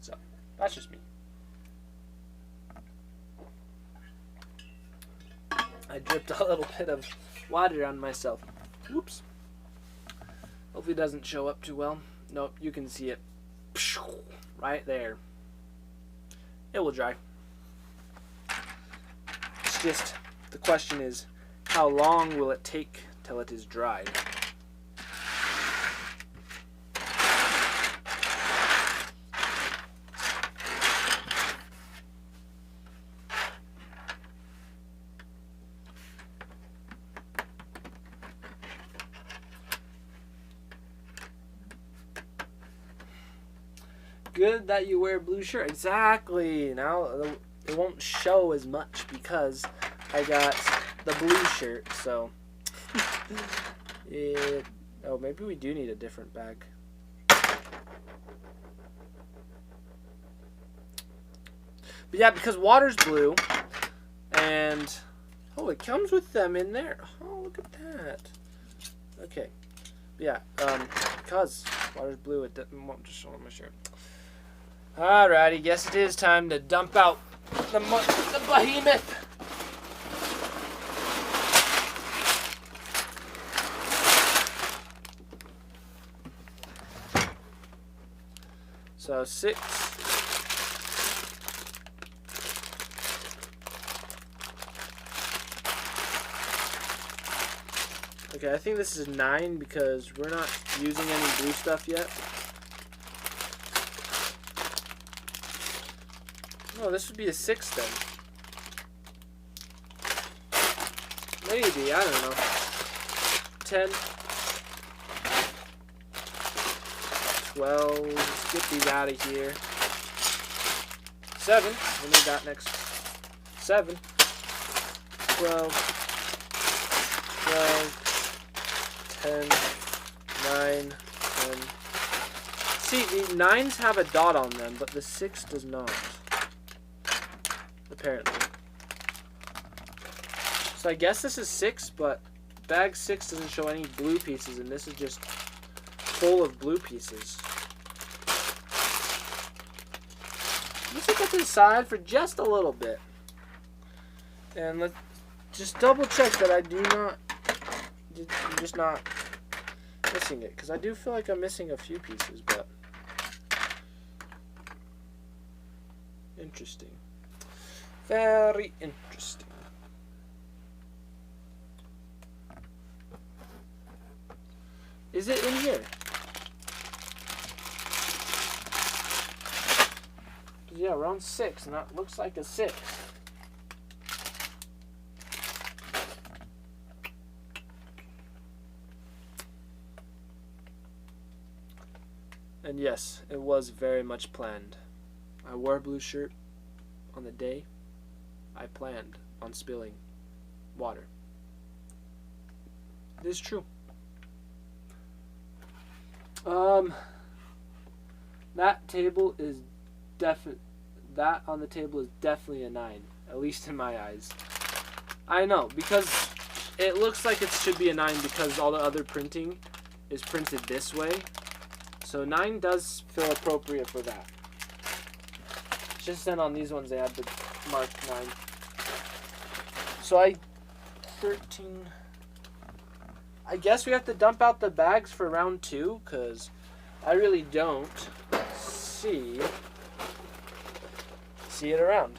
So that's just me. I dripped a little bit of water on myself. Whoops. Hopefully it doesn't show up too well. Nope, you can see it. Right there. It will dry. It's just, the question is, how long will it take till it is dried? Good that you wear a blue shirt. Exactly. Now it won't show as much because I got the blue shirt. So, oh, maybe we do need a different bag. But yeah, because water's blue, and oh, it comes with them in there. Oh, look at that. Okay. But yeah, because water's blue, it won't just show on my shirt. Alrighty, guess it is time to dump out the behemoth. So 6. Okay, I think this is 9 because we're not using any blue stuff yet. Oh, this would be a 6 then. Maybe, I don't know. 10. 12. Let's get these out of here. 7. We need that next. 7. 12. 12. 10. 9. And see, the 9s have a dot on them, but the 6 does not. Apparently. So I guess this is 6, but bag 6 doesn't show any blue pieces, and this is just full of blue pieces. Let's look at the side for just a little bit. And let's just double check that I'm just not missing it. Because I do feel like I'm missing a few pieces, but interesting. Very interesting. Is it in here? Yeah, we're on 6, and that looks like a 6. And yes, it was very much planned. I wore a blue shirt on the day I planned on spilling water. It is true. That table is that on the table is definitely a 9, at least in my eyes. I know, because it looks like it should be a 9 because all the other printing is printed this way. So 9 does feel appropriate for that. It's just then on these ones they had the mark 9. So 13. I guess we have to dump out the bags for round 2 because I really don't see it around.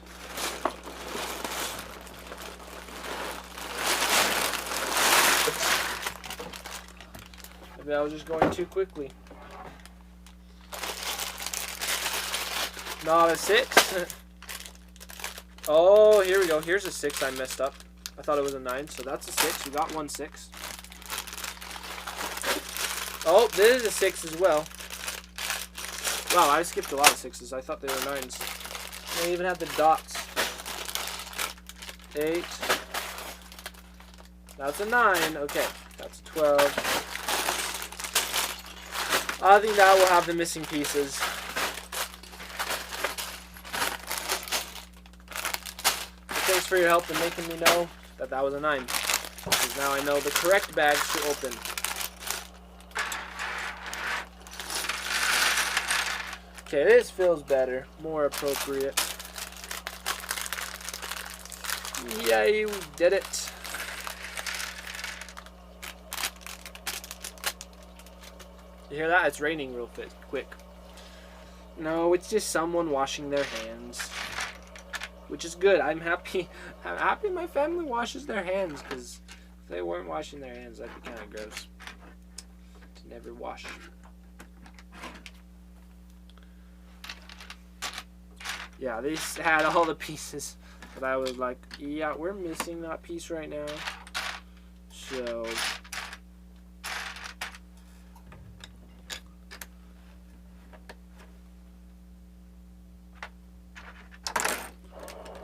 Maybe I was just going too quickly. Not a 6. Oh, here we go. Here's a 6 I messed up. I thought it was a 9, so that's a 6. We got one 6. Oh, this is a 6 as well. Wow, I skipped a lot of 6s. I thought they were 9s. They even had the dots. 8. That's a 9. Okay, that's 12. I think that will have the missing pieces. Thanks for your help in making me know that that was a 9. Because now I know the correct bags to open. Okay, this feels better. More appropriate. Yay, we did it. You hear that? It's raining real quick. No, it's just someone washing their hands. Which is good. I'm happy my family washes their hands, because if they weren't washing their hands, that'd be kind of gross. To never wash. Yeah, they had all the pieces, but I was like, yeah, we're missing that piece right now. So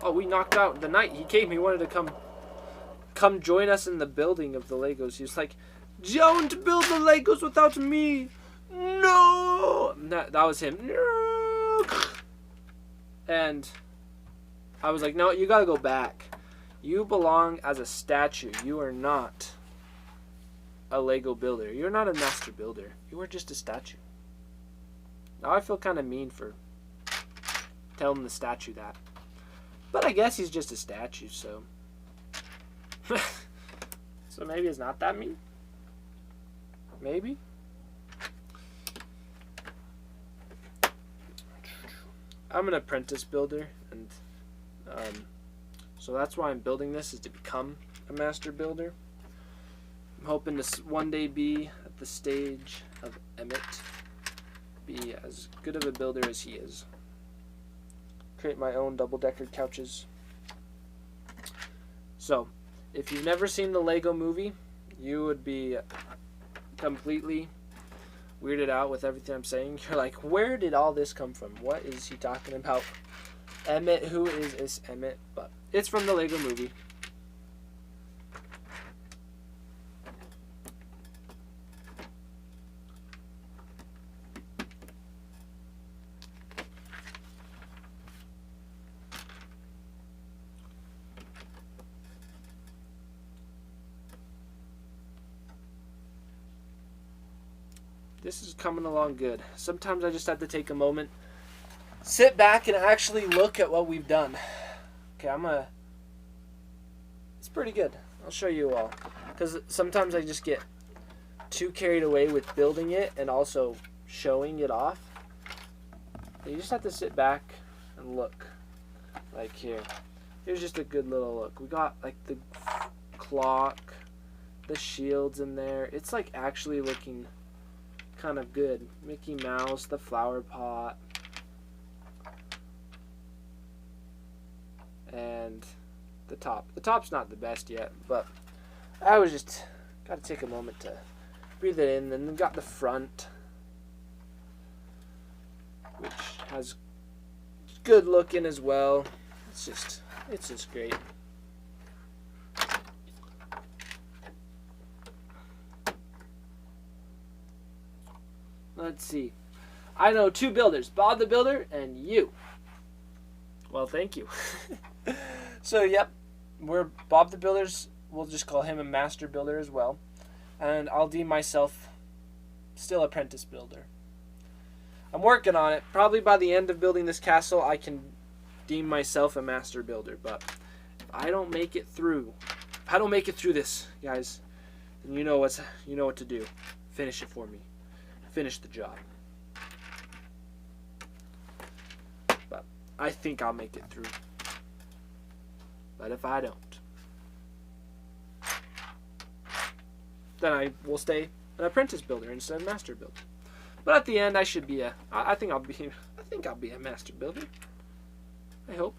oh, we knocked out the knight. He came. He wanted to come join us in the building of the Legos. He was like, "Don't build the Legos without me." No, that was him. No. And I was like, "No, you gotta go back. You belong as a statue. You are not a Lego builder. You're not a master builder. You are just a statue." Now I feel kind of mean for telling the statue that. But I guess he's just a statue, so. So maybe it's not that mean? Maybe? I'm an apprentice builder, and so that's why I'm building this, is to become a master builder. I'm hoping to one day be at the stage of Emmett, be as good of a builder as he is. Create my own double-decker couches. So, if you've never seen the Lego movie, you would be completely weirded out with everything I'm saying. You're like, where did all this come from? What is he talking about? Emmett, who is this Emmett? But it's from the Lego movie. This is coming along good. Sometimes I just have to take a moment, sit back, and actually look at what we've done. Okay, it's pretty good. I'll show you all. Because sometimes I just get too carried away with building it and also showing it off. You just have to sit back and look. Like here. Here's just a good little look. We got like the clock, the shields in there. It's like actually looking kind of good. Mickey Mouse, the flower pot. And the top. The top's not the best yet, but I was just got to take a moment to breathe it in. Then we got the front, which has good looking as well. It's just great. Let's see. I know 2 builders, Bob the Builder and you. Well, thank you. So, yep, we're Bob the Builder's. We'll just call him a master builder as well. And I'll deem myself still apprentice builder. I'm working on it. Probably by the end of building this castle, I can deem myself a master builder. But if I don't make it through, this, guys, then you know what to do. Finish it for me. Finish the job. But I think I'll make it through. But if I don't, then I will stay an apprentice builder instead of master builder. But at the end, I think I'll be a master builder. I hope.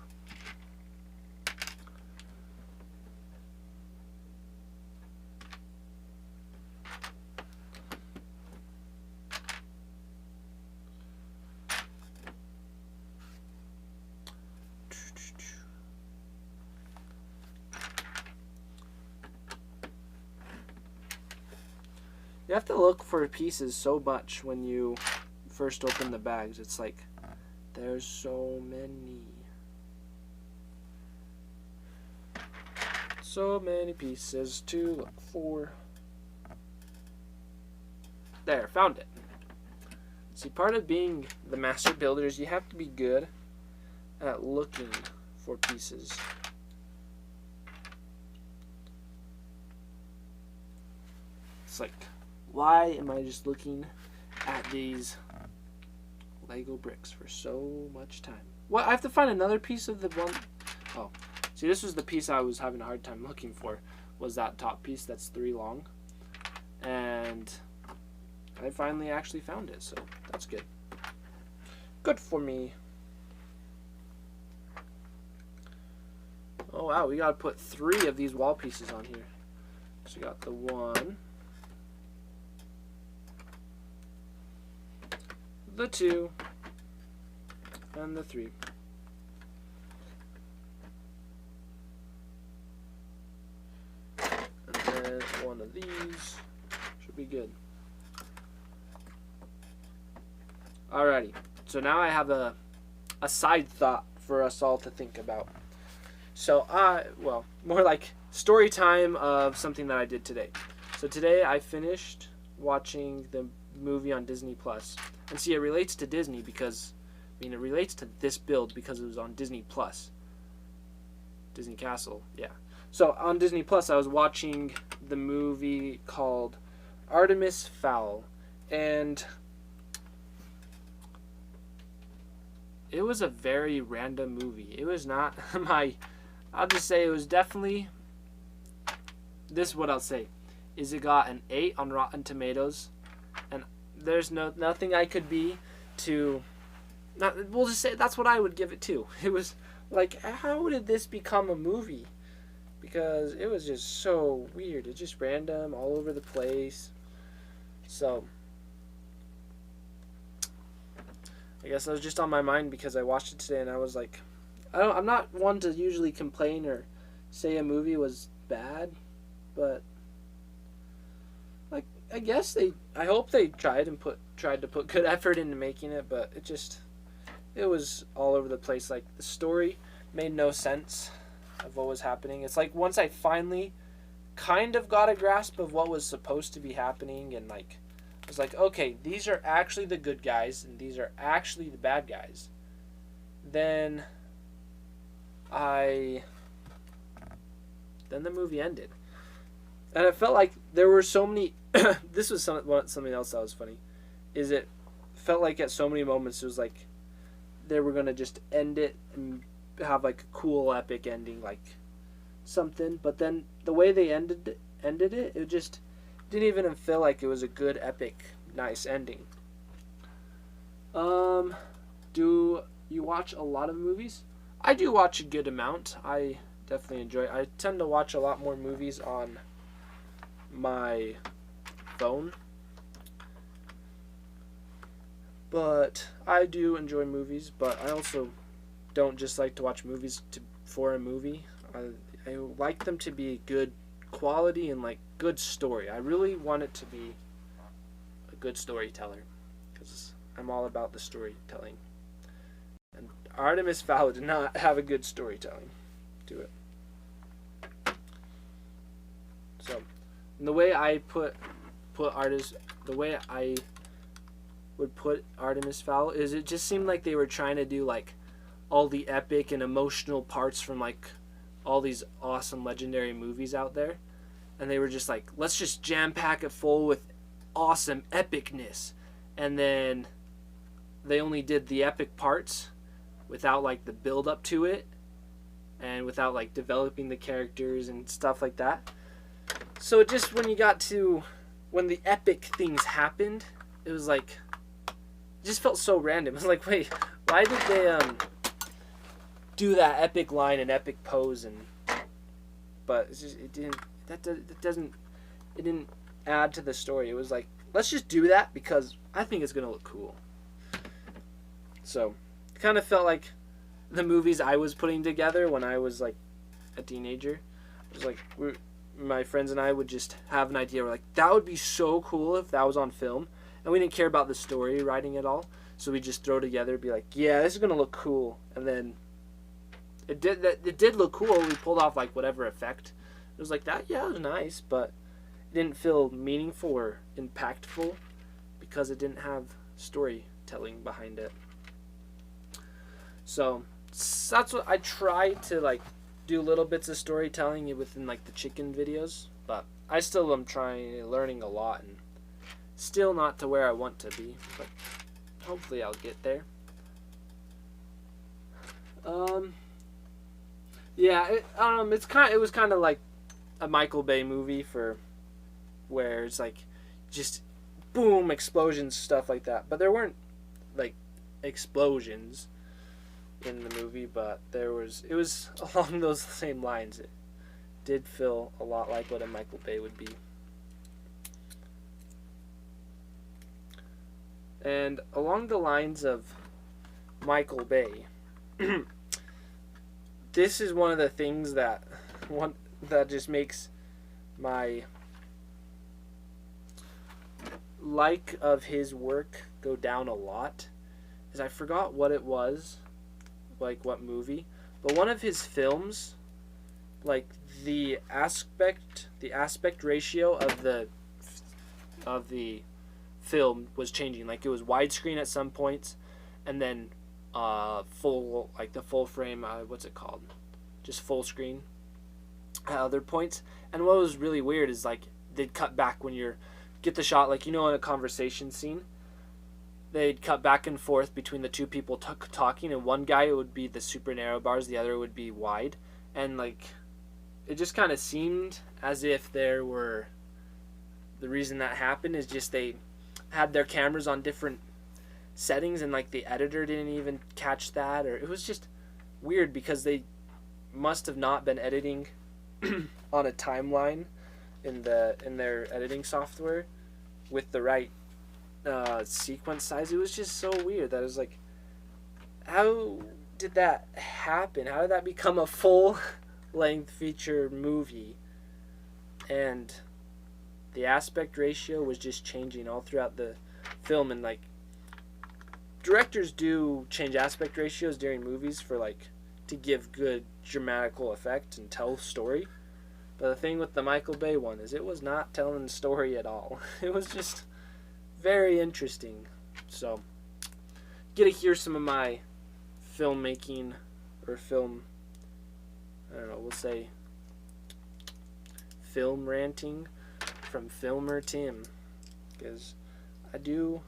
You have to look for pieces so much when you first open the bags. It's like, there's so many. So many pieces to look for. There, found it. See, part of being the master builder is you have to be good at looking for pieces. It's like, why am I just looking at these Lego bricks for so much time? What? I have to find another piece of the one. Oh, see, this was the piece I was having a hard time looking for. Was that top piece that's 3 long, and I finally actually found it. So that's good. Good for me. Oh wow, we gotta put 3 of these wall pieces on here. So we got the 1. The 2 and the 3. And then one of these should be good. Alrighty, so now I have a side thought for us all to think about. So well, more like story time of something that I did today. So today I finished watching the movie on Disney Plus. And see, it relates to Disney because, it relates to this build because it was on Disney Plus. Disney Castle, yeah. So on Disney Plus, I was watching the movie called Artemis Fowl, and it was a very random movie. It was not I'll just say it was definitely, this is what I'll say, is it got an 8 on Rotten Tomatoes, and there's nothing I could be to, we'll just say that's what I would give it to. It was like, how did this become a movie? Because it was just so weird. It's just random, all over the place. So, I guess that was just on my mind because I watched it today and I was like, I'm not one to usually complain or say a movie was bad, but like, I guess I hope they tried to put good effort into making it, but it was all over the place. Like, the story made no sense of what was happening. It's like once I finally kind of got a grasp of what was supposed to be happening and like it's like, okay, these are actually the good guys and these are actually the bad guys, then the movie ended. And it felt like there were so many this was something else that was funny, is it felt like at so many moments it was like they were gonna just end it and have like a cool epic ending, like something, but then the way they ended it, it just didn't even feel like it was a good epic nice ending. Do you watch a lot of movies? I do watch a good amount. I definitely enjoy it. I tend to watch a lot more movies on my phone, but I do enjoy movies, but I also don't just like to watch movies for a movie. I like them to be good quality and like good story. I really want it to be a good storyteller because I'm all about the storytelling. And Artemis Fowl did not have a good storytelling to it. So, and the way I the way I would put Artemis Fowl is it just seemed like they were trying to do like all the epic and emotional parts from like all these awesome legendary movies out there, and they were just like, let's just jam pack it full with awesome epicness, and then they only did the epic parts without like the build up to it and without like developing the characters and stuff like that. So it just, when the epic things happened, it was like, it just felt so random. It was like, wait, why did they do that epic line and epic pose? But it's just, it didn't add to the story. It was like, let's just do that because I think it's gonna look cool. So it kind of felt like the movies I was putting together when I was like a teenager. It was like my friends and I would just have an idea. We're like, that would be so cool if that was on film, and we didn't care about the story writing at all. So we just throw together, be like, yeah, this is gonna look cool, and then it did look cool. We pulled off like whatever effect. It was like that. Yeah, it was nice, but it didn't feel meaningful or impactful because it didn't have storytelling behind it. So that's what I try to like do, little bits of storytelling within like the chicken videos, but I still am learning a lot and still not to where I want to be, but hopefully I'll get there. Yeah, it was kind of like a Michael Bay movie where it's like just boom, explosions, stuff like that. But there weren't like explosions in the movie, but it was along those same lines. It did feel a lot like what a Michael Bay would be. And along the lines of Michael Bay, this is one of the things that just makes my like of his work go down a lot. Is I forgot what it was, like what movie, but one of his films, like the aspect ratio of the film was changing. Like it was widescreen at some points, and then full, like the full frame, what's it called, just full screen at other points. And what was really weird is like they'd cut back when you get the shot, like in a conversation scene, they'd cut back and forth between the two people talking, and one guy, it would be the super narrow bars, the other would be wide, and like it just kind of seemed as if the reason that happened is just they had their cameras on different settings, and like the editor didn't even catch that, or it was just weird because they must have not been editing on a timeline in their editing software with the right sequence size. It was just so weird that it was like, how did that happen? How did that become a full length feature movie? And the aspect ratio was just changing all throughout the film, and like directors do change aspect ratios during movies for like to give good dramatical effect and tell story. But the thing with the Michael Bay one is it was not telling the story at all. It was just very interesting. So, get to hear some of my filmmaking or film, I don't know, we'll say film ranting from Filmer Tim, because I do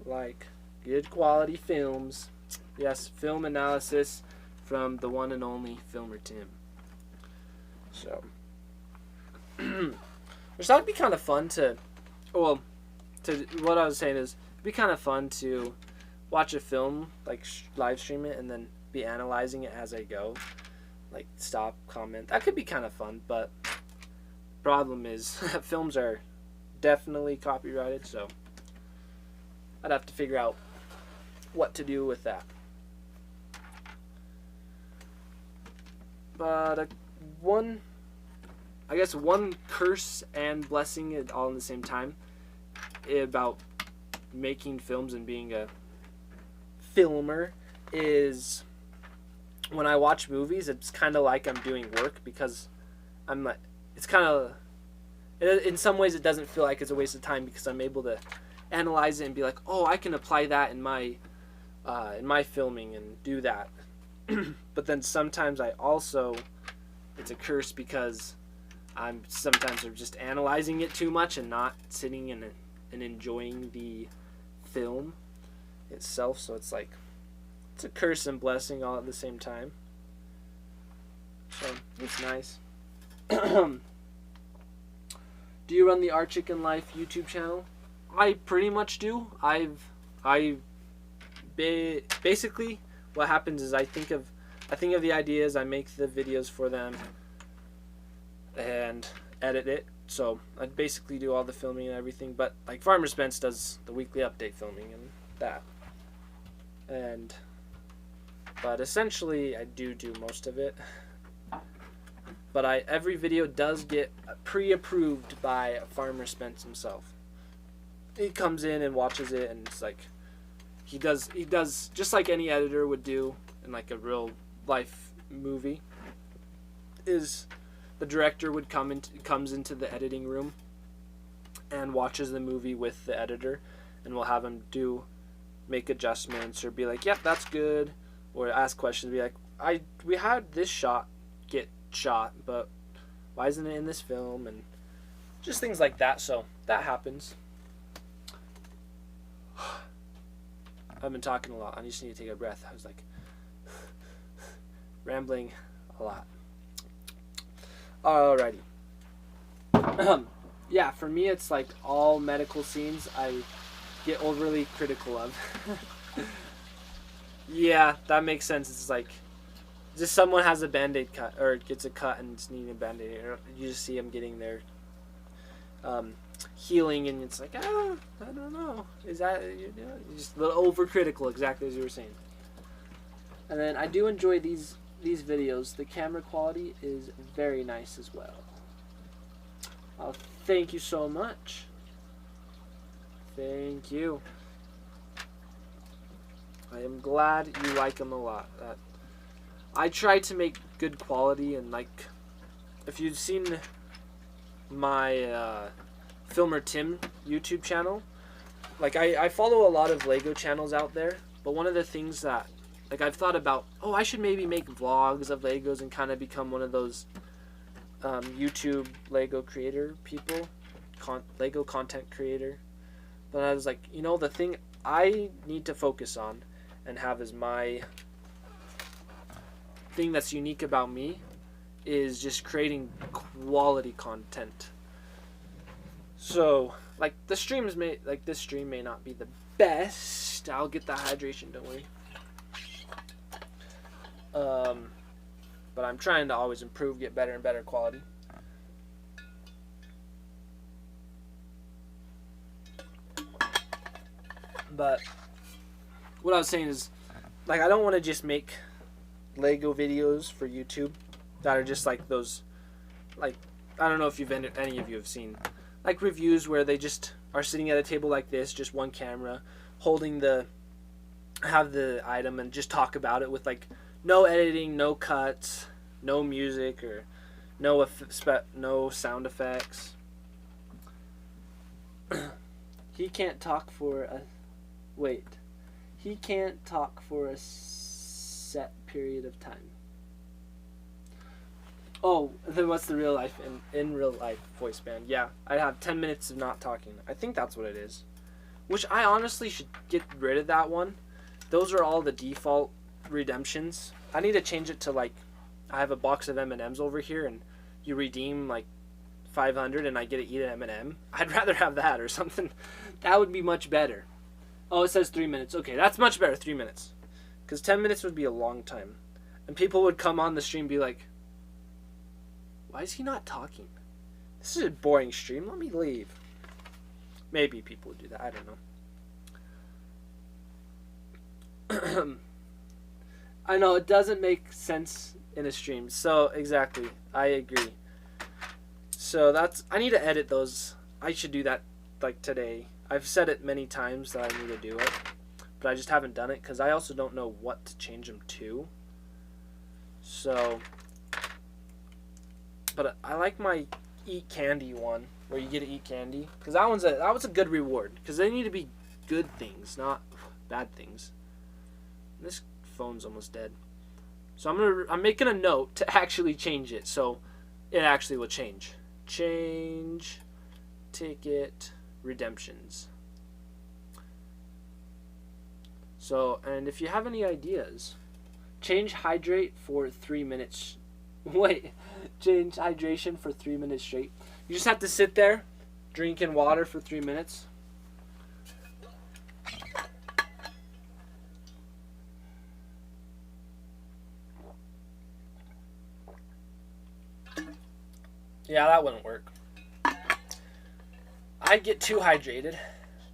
like good quality films. Yes, film analysis from the one and only Filmer Tim. So, which thought it'd be kind of fun to, well, to what I was saying is, it'd be kind of fun to watch a film, like live stream it, and then be analyzing it as I go, like stop, comment. That could be kind of fun, but problem is films are definitely copyrighted, so I'd have to figure out what to do with that. But one curse and blessing all in the same time about making films and being a filmer is when I watch movies, it's kind of like I'm doing work, because I'm like, it's kind of, in some ways it doesn't feel like it's a waste of time, because I'm able to analyze it and be like, oh, I can apply that in my filming and do that. But then sometimes it's a curse, because I'm just analyzing it too much and not sitting and enjoying the film itself. So it's like, it's a curse and blessing all at the same time. So it's nice. Do you run the Our Chicken Life YouTube channel? I pretty much do. Basically what happens is I think of the ideas, I make the videos for them, and edit it. So I basically do all the filming and everything, but like Farmer Spence does the weekly update filming and that. But essentially I do most of it. But every video does get pre-approved by Farmer Spence himself. He comes in and watches it, and it's like he does just like any editor would do in like a real life movie. Is the director would comes into the editing room and watches the movie with the editor, and we'll have him make adjustments or be like, yep, that's good, or ask questions, be like, we had this shot get shot, but why isn't it in this film, and just things like that. So that happens. I've been talking a lot. I just need to take a breath. I was like rambling a lot. Alrighty. Yeah, for me it's like all medical scenes I get overly critical of. Yeah, that makes sense. It's like just someone has a band-aid cut or gets a cut and it's needing a band-aid. You just see them getting their healing, and it's like, I don't know. Is that you're just a little overcritical, exactly as you were saying. And then I do enjoy these videos. The camera quality is very nice as well. Thank you so much. Thank you. I am glad you like them a lot. I try to make good quality, and like, if you've seen my Filmer Tim YouTube channel, like I follow a lot of Lego channels out there, but one of the things that like I've thought about, I should maybe make vlogs of Legos and kind of become one of those YouTube Lego creator people, Lego content creator. But I was like, the thing I need to focus on and have as my thing that's unique about me is just creating quality content. So, like, this stream may not be the best. I'll get the hydration, don't worry. But I'm trying to always improve, get better and better quality. But what I was saying is, like, I don't want to just make Lego videos for YouTube that are just like those, like, I don't know if any of you have seen like reviews where they just are sitting at a table like this, just one camera, have the item and just talk about it with like no editing, no cuts, no music, or no sound effects. He can't talk for a... Wait. He can't talk for a set period of time. Oh, then what's the real life in real life voice band? Yeah, I have 10 minutes of not talking. I think that's what it is. Which I honestly should get rid of that one. Those are all the default redemptions. I need to change it to like, I have a box of M&Ms over here and you redeem like 500 and I get to eat an M&M. I'd rather have that or something. That would be much better. Oh, it says 3 minutes. Okay, that's much better, 3 minutes. Because 10 minutes would be a long time. And people would come on the stream and be like, why is he not talking? This is a boring stream. Let me leave. Maybe people would do that. I don't know. I know, it doesn't make sense in a stream. So, exactly. I agree. So, that's... I need to edit those. I should do that, like, today. I've said it many times that I need to do it. But I just haven't done it because I also don't know what to change them to. So... But I like my eat candy one, where you get to eat candy, because that was a good reward. Because they need to be good things, not bad things. This phone's almost dead, so I'm making a note to actually change it, so it actually will change. Change ticket redemptions. So, and if you have any ideas, change hydrate for 3 minutes. Wait, change hydration for 3 minutes straight. You just have to sit there, drinking water for 3 minutes. Yeah, that wouldn't work. I'd get too hydrated,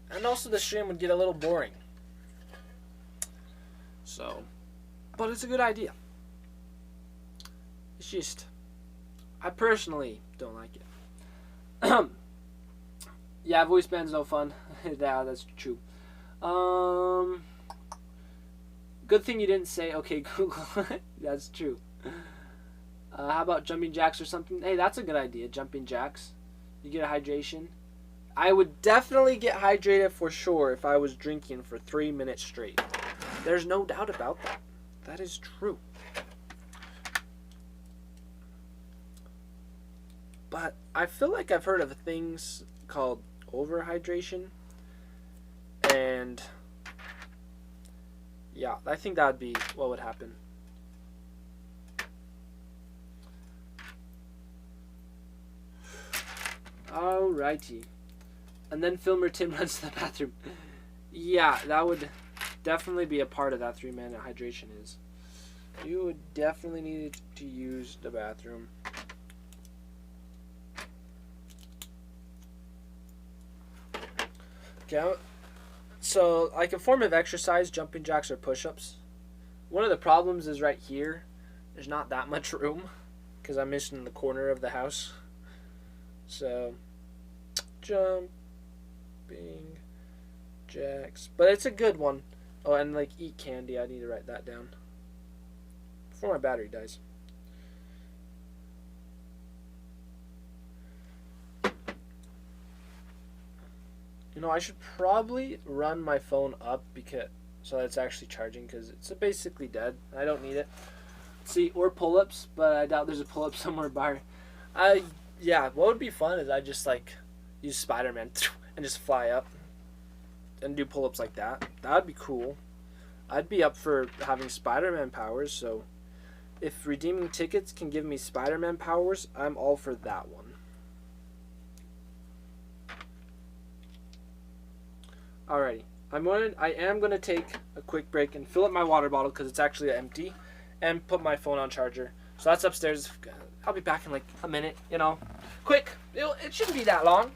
and also the stream would get a little boring. So, but it's a good idea. It's just, I personally don't like it. Yeah, voice band's no fun. Yeah, that's true. Good thing you didn't say, okay, Google. That's true. How about jumping jacks or something? Hey, that's a good idea, jumping jacks. You get a hydration. I would definitely get hydrated for sure if I was drinking for 3 minutes straight. There's no doubt about that. That is true. But I feel like I've heard of things called overhydration. And yeah, I think that would be what would happen. Alrighty. And then Filmer Tim runs to the bathroom. Yeah, that would definitely be a part of that 3 minute hydration is. You would definitely need to use the bathroom. Okay, so like a form of exercise, jumping jacks or push-ups. One of the problems is right here. There's not that much room because I'm missing the corner of the house. So, jumping jacks. But it's a good one. Oh, and like eat candy. I need to write that down before my battery dies. You know, I should probably run my phone up so that it's actually charging because it's basically dead. I don't need it. See, or pull-ups, but I doubt there's a pull-up somewhere by. Yeah, what would be fun is I just like use Spider-Man and just fly up and do pull-ups like that. That would be cool. I'd be up for having Spider-Man powers, so if redeeming tickets can give me Spider-Man powers, I'm all for that one. Alrighty, I am gonna take a quick break and fill up my water bottle because it's actually empty, and put my phone on charger. So that's upstairs. I'll be back in like a minute. You know, quick. It shouldn't be that long.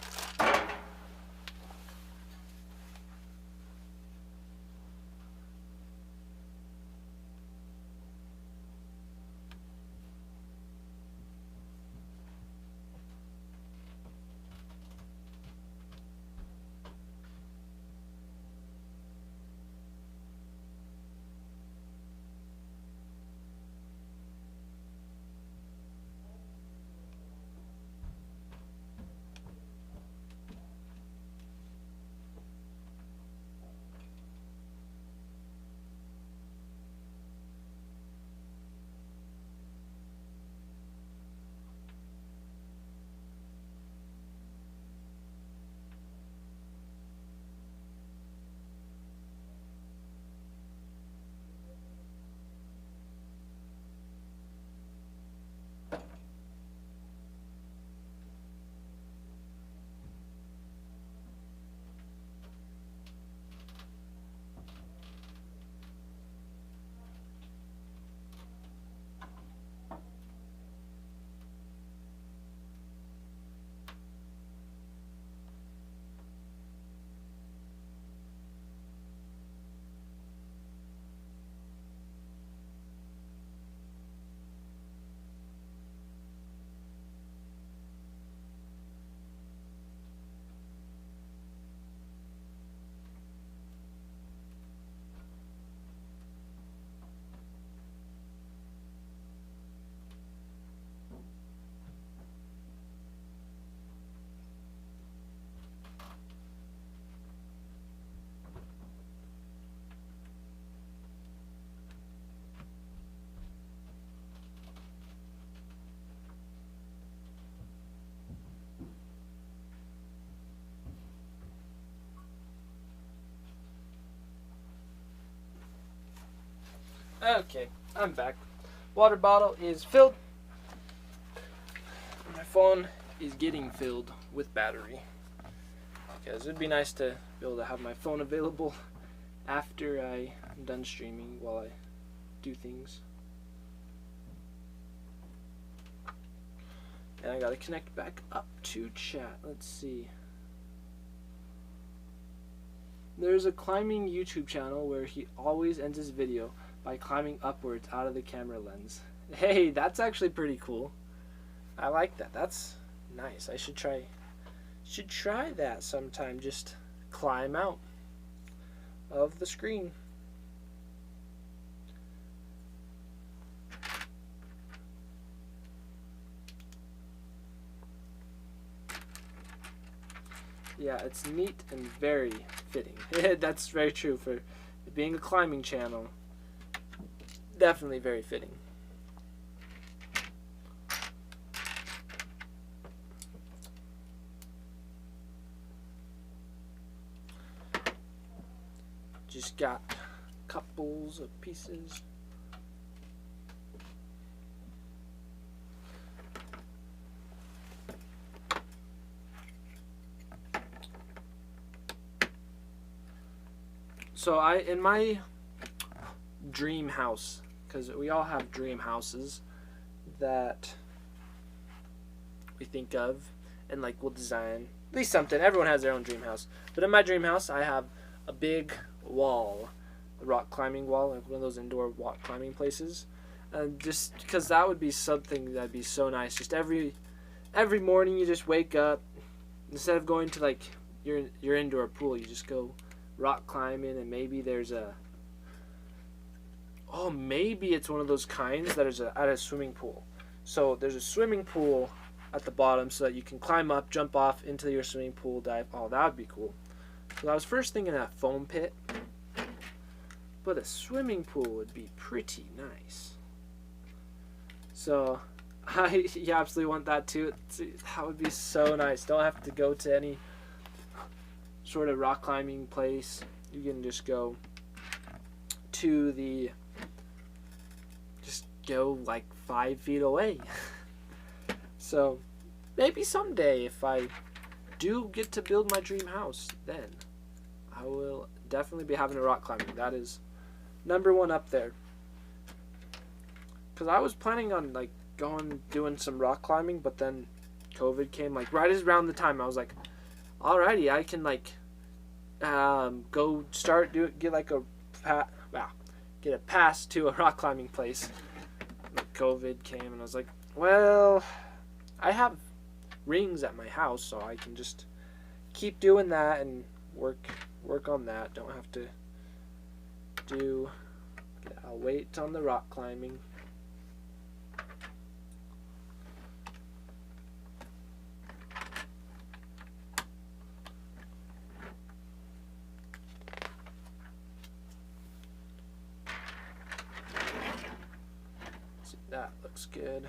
Okay, I'm back. Water bottle is filled. My phone is getting filled with battery. Because it'd be nice to be able to have my phone available after I'm done streaming while I do things. And I gotta connect back up to chat. Let's see. There's a climbing YouTube channel where he always ends his video by climbing upwards out of the camera lens. Hey, that's actually pretty cool. I like that. That's nice. I should try that sometime. Just climb out of the screen. Yeah, it's neat and very fitting. That's very true for it being a climbing channel. Definitely very fitting. Just got couples of pieces. So in my dream house, because we all have dream houses that we think of and like we'll design at least something. Everyone has their own dream house, but in my dream house I have a big wall, a rock climbing wall, like one of those indoor rock climbing places, and just because that would be something that'd be so nice. Just every morning you just wake up, instead of going to like your indoor pool, you just go rock climbing, and maybe there's maybe it's one of those kinds that is at a swimming pool. So there's a swimming pool at the bottom so that you can climb up, jump off into your swimming pool, dive. Oh, that would be cool. So I was first thinking a foam pit, but a swimming pool would be pretty nice. So I absolutely want that too. That would be so nice. Don't have to go to any sort of rock climbing place. You can just go to just go like 5 feet away. So maybe someday if I do get to build my dream house, then I will definitely be having a rock climbing. That is #1 up there. Because I was planning on like doing some rock climbing, but then COVID came like right around the time I was like, alrighty, I can like go start get a pass to a rock climbing place. Like COVID came and I was like, well, I have rings at my house, so I can just keep doing that and work on that. Don't have to I'll wait on the rock climbing. That looks good.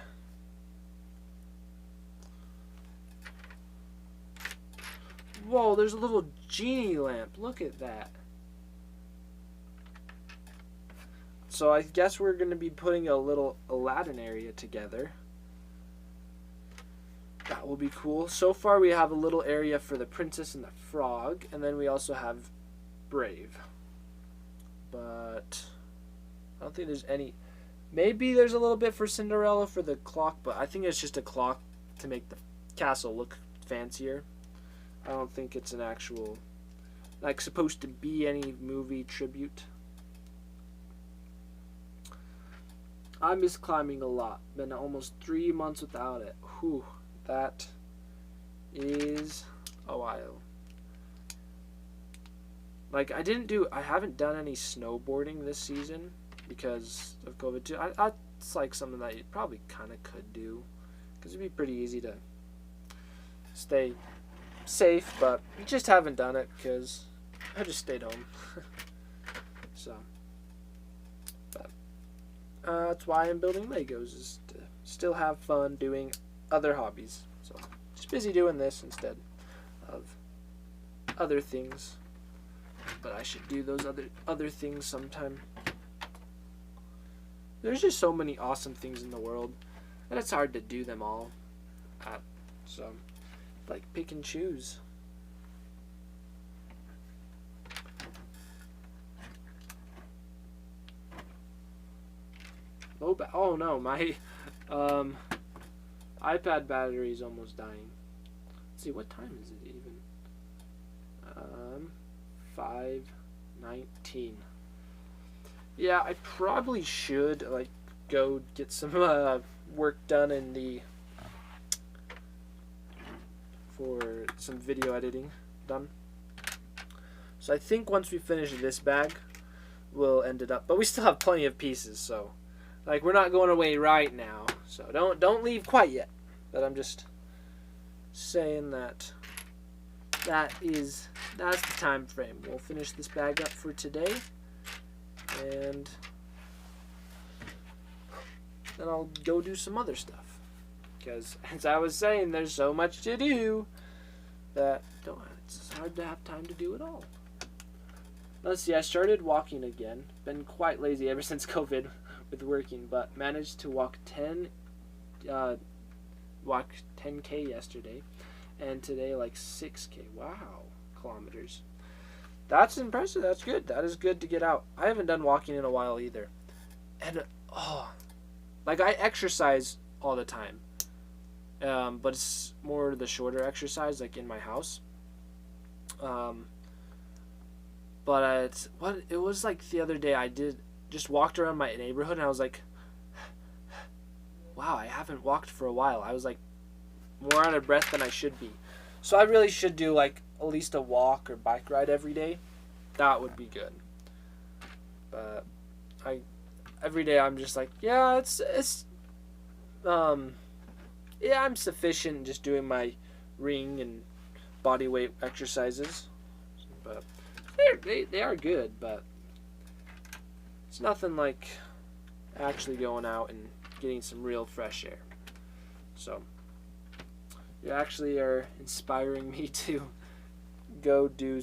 Whoa, there's a little genie lamp. Look at that. So I guess we're going to be putting a little Aladdin area together. That will be cool. So far we have a little area for the princess and the frog, and then we also have Brave. But I don't think there's any. Maybe there's a little bit for Cinderella for the clock, but I think it's just a clock to make the castle look fancier. I don't think it's an actual, like, supposed to be any movie tribute. I miss climbing a lot. Been almost 3 months without it. Whew, that is a while. Like, I haven't done any snowboarding this season because of COVID too. It's like something that you probably kind of could do because it'd be pretty easy to stay safe, but we just haven't done it because I just stayed home. So, but that's why I'm building Legos, is to still have fun doing other hobbies. So, just busy doing this instead of other things. But I should do those other things sometime. There's just so many awesome things in the world, and it's hard to do them all. So, like, pick and choose. Oh no, my iPad battery is almost dying. Let's see, what time is it even? 5:19. Yeah, I probably should like go get some work done for some video editing done. So I think once we finish this bag, we'll end it up. But we still have plenty of pieces, so like we're not going away right now. So don't leave quite yet. But I'm just saying that's the time frame. We'll finish this bag up for today, and then I'll go do some other stuff. Because as I was saying, there's so much to do that it's hard to have time to do it all. Let's see, I started walking again. Been quite lazy ever since COVID with working, but managed to walk 10K yesterday, and today like 6K. Wow, kilometers. That's impressive. That's good. That is good to get out. I haven't done walking in a while either. And like I exercise all the time. But it's more the shorter exercise, like in my house. But it was like the other day I just walked around my neighborhood, and I was like, wow, I haven't walked for a while. I was like more out of breath than I should be. So I really should do like at least a walk or bike ride every day. That would be good. But every day I'm just like, yeah, I'm sufficient just doing my ring and body weight exercises. But they are good, but it's nothing like actually going out and getting some real fresh air. So you actually are inspiring me to go do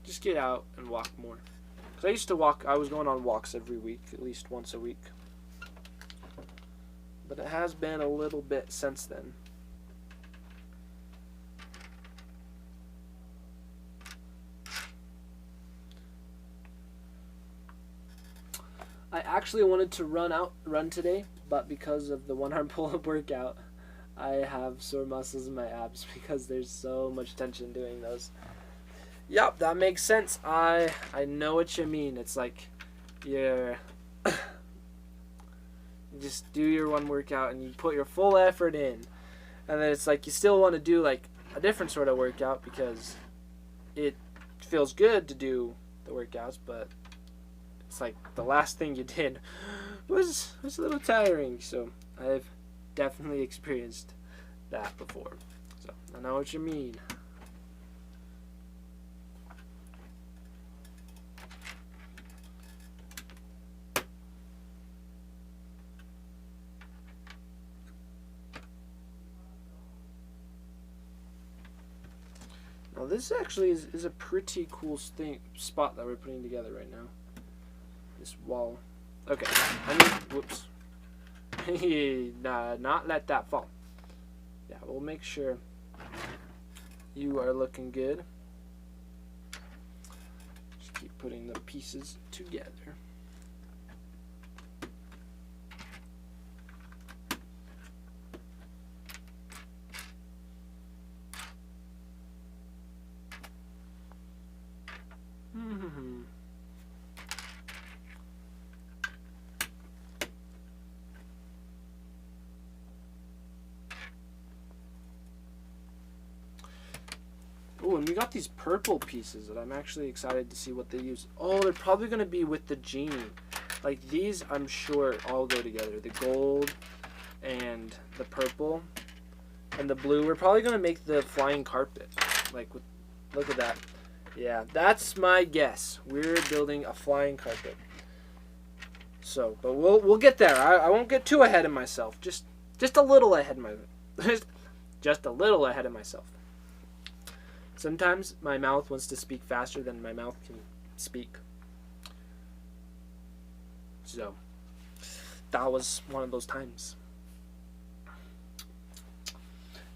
just get out and walk more. Because I used to I was going on walks every week, at least once a week. But it has been a little bit since then. I actually wanted to run today, but because of the one-arm pull-up workout, I have sore muscles in my abs because there's so much tension doing those. Yep, that makes sense. I know what you mean. It's like you just do your one workout and you put your full effort in, and then it's like you still want to do like a different sort of workout because it feels good to do the workouts, but it's like the last thing you did was a little tiring. So I've definitely experienced that before. So I know what you mean. Now this actually is a pretty cool spot that we're putting together right now. This wall. Okay. Whoops. Not let that fall. Yeah, we'll make sure you are looking good. Just keep putting the pieces together. Oh, and we got these purple pieces that I'm actually excited to see what they use. Oh, they're probably going to be with the genie. Like these, I'm sure all go together. The gold and the purple and the blue. We're probably going to make the flying carpet. Like, look at that. Yeah, that's my guess. We're building a flying carpet. So, but we'll get there. I won't get too ahead of myself. Just a little ahead just a little ahead of myself. Sometimes my mouth wants to speak faster than my mouth can speak. So that was one of those times.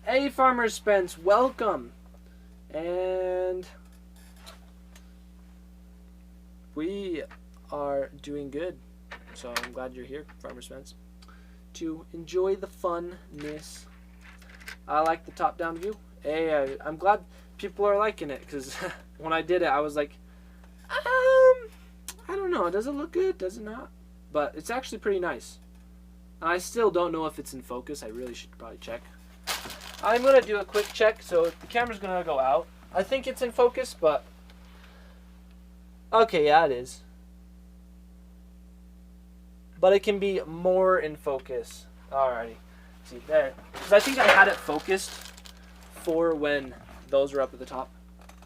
Hey, Farmer Spence, welcome. And we are doing good. So I'm glad you're here, Farmer Spence, to enjoy the funness. I like the top-down view. Hey, I'm glad people are liking it, because when I did it, I was like, I don't know. Does it look good? Does it not? But it's actually pretty nice. And I still don't know if it's in focus. I really should probably check. I'm going to do a quick check, so the camera's going to go out. I think it's in focus, but... Okay, yeah, it is. But it can be more in focus. Alrighty. See, there. Because I think I had it focused for when those were up at the top.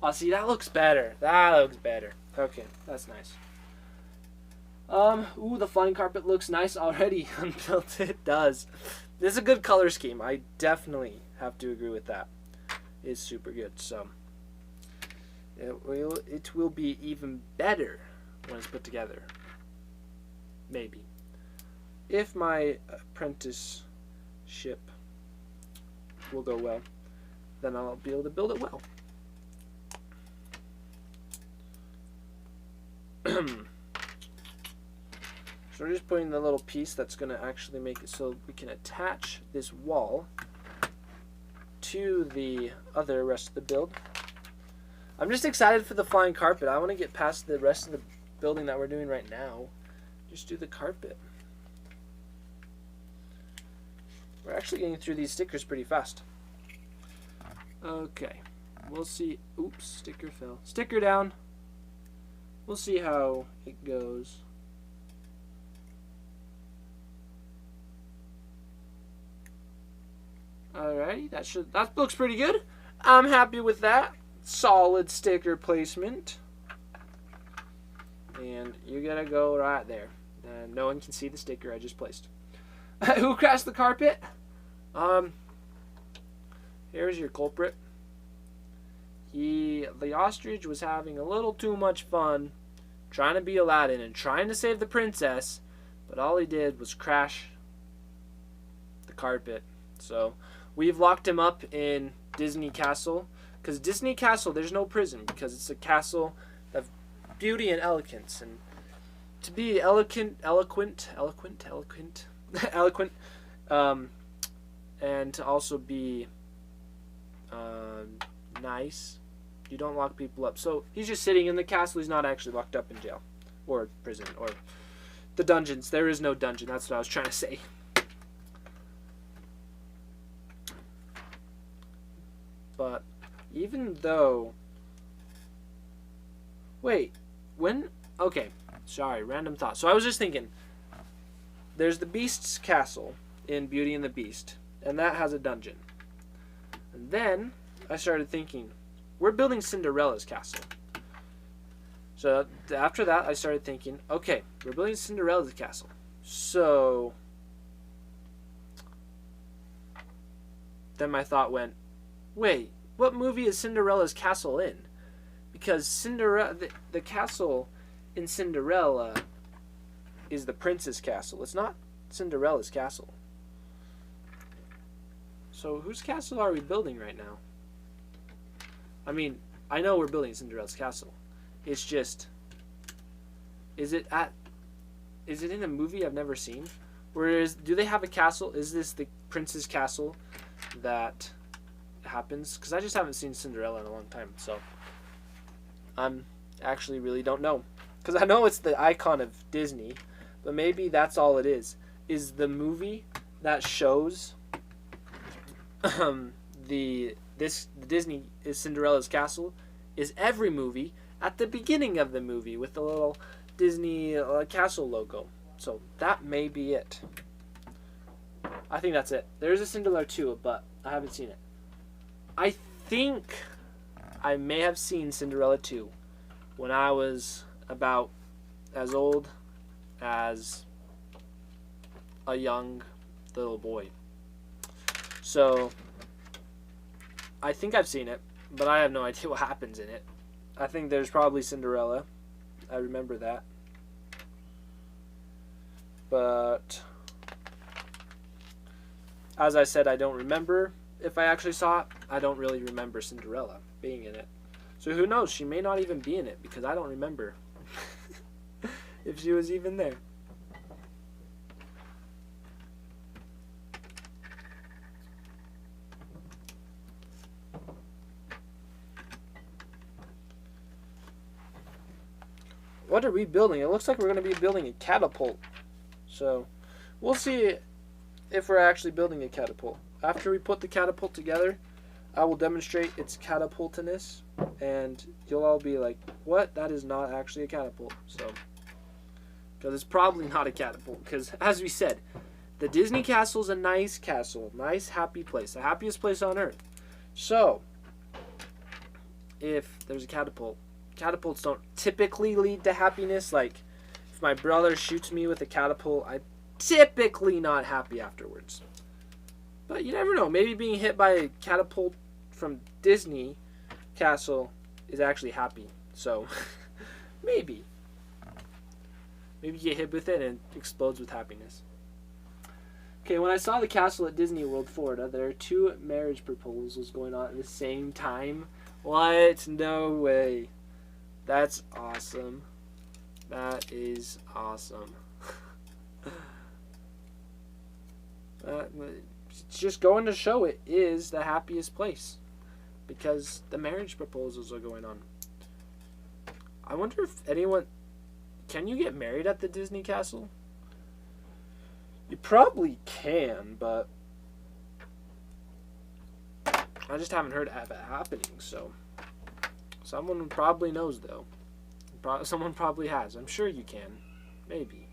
Oh, see, that looks better. That looks better. Okay, that's nice. Ooh, the flying carpet looks nice already. Unbuilt, it does. This is a good color scheme. I definitely have to agree with that. It's super good. So it will be even better when it's put together. Maybe. If my apprenticeship will go well, then I'll be able to build it well. So we're just putting the little piece that's going to actually make it so we can attach this wall to the other rest of the build. I'm just excited for the flying carpet. I want to get past the rest of the building that we're doing right now. Just do the carpet. We're actually getting through these stickers pretty fast. Okay. We'll see. Oops, sticker fell. Sticker down. We'll see how it goes. Alrighty, that looks pretty good. I'm happy with that. Solid sticker placement. And you gotta go right there. And no one can see the sticker I just placed. Who crashed the carpet? Here's your culprit. The ostrich was having a little too much fun trying to be Aladdin and trying to save the princess, but all he did was crash the carpet. So we've locked him up in Disney Castle, because Disney Castle, there's no prison, because it's a castle of beauty and elegance. And to be eloquent, and to also be nice, you don't lock people up. So he's just sitting in the castle. He's not actually locked up in jail or prison or the dungeons. There is no dungeon. That's what I was trying to say. But even though... Wait. When... Okay. Sorry. Random thought. So I was just thinking. There's the Beast's castle in Beauty and the Beast. And that has a dungeon. And then I started thinking, we're building Cinderella's castle. So after that, I started thinking, okay, we're building Cinderella's castle. So then my thought went, wait, what movie is Cinderella's castle in? Because the castle in Cinderella is the prince's castle. It's not Cinderella's castle. So whose castle are we building right now? I mean, I know we're building Cinderella's castle. It's just, is it in a movie I've never seen? Do they have a castle? Is this the prince's castle that happens? Because I just haven't seen Cinderella in a long time, so I'm actually really don't know. Because I know it's the icon of Disney, but maybe that's all it is. Is the movie that shows the Disney is Cinderella's castle is every movie at the beginning of the movie with the little Disney castle logo. So that may be it. I think that's it. There's a Cinderella 2, but I haven't seen it. I think I may have seen Cinderella 2 when I was about as old as a young little boy. So I think I've seen it, but I have no idea what happens in it. I think there's probably Cinderella. I remember that. But as I said, I don't remember if I actually saw it. I don't really remember Cinderella being in it. So who knows? She may not even be in it because I don't remember if she was even there. What are we building? It looks like we're going to be building a catapult. So we'll see if we're actually building a catapult. After we put the catapult together, I will demonstrate its catapultiness, and you'll all be like, what? That is not actually a catapult. So, because it's probably not a catapult. Because, as we said, the Disney castle is a nice castle. Nice, happy place. The happiest place on earth. So, if there's a catapult, catapults don't typically lead to happiness. Like, if my brother shoots me with a catapult, I'm typically not happy afterwards. But you never know. Maybe being hit by a catapult from Disney Castle is actually happy. So, maybe. Maybe you get hit with it and it explodes with happiness. Okay, when I saw the castle at Disney World, Florida, there are 2 marriage proposals going on at the same time. What? No way. That's awesome. That is awesome. It's just going to show it is the happiest place because the marriage proposals are going on. I wonder if anyone... Can you get married at the Disney Castle? You probably can, but I just haven't heard of it happening, so someone probably knows, though. Someone probably has. I'm sure you can. Maybe.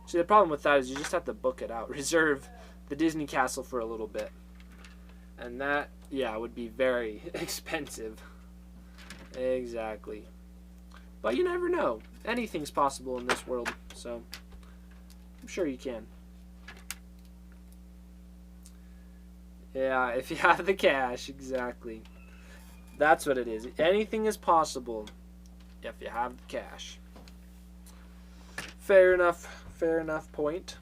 See, the problem with that is you just have to book it out. Reserve the Disney Castle for a little bit. And that, yeah, would be very expensive. Exactly. But you never know. Anything's possible in this world, so I'm sure you can. Yeah, if you have the cash, exactly. That's what it is. Anything is possible if you have the cash. Fair enough point.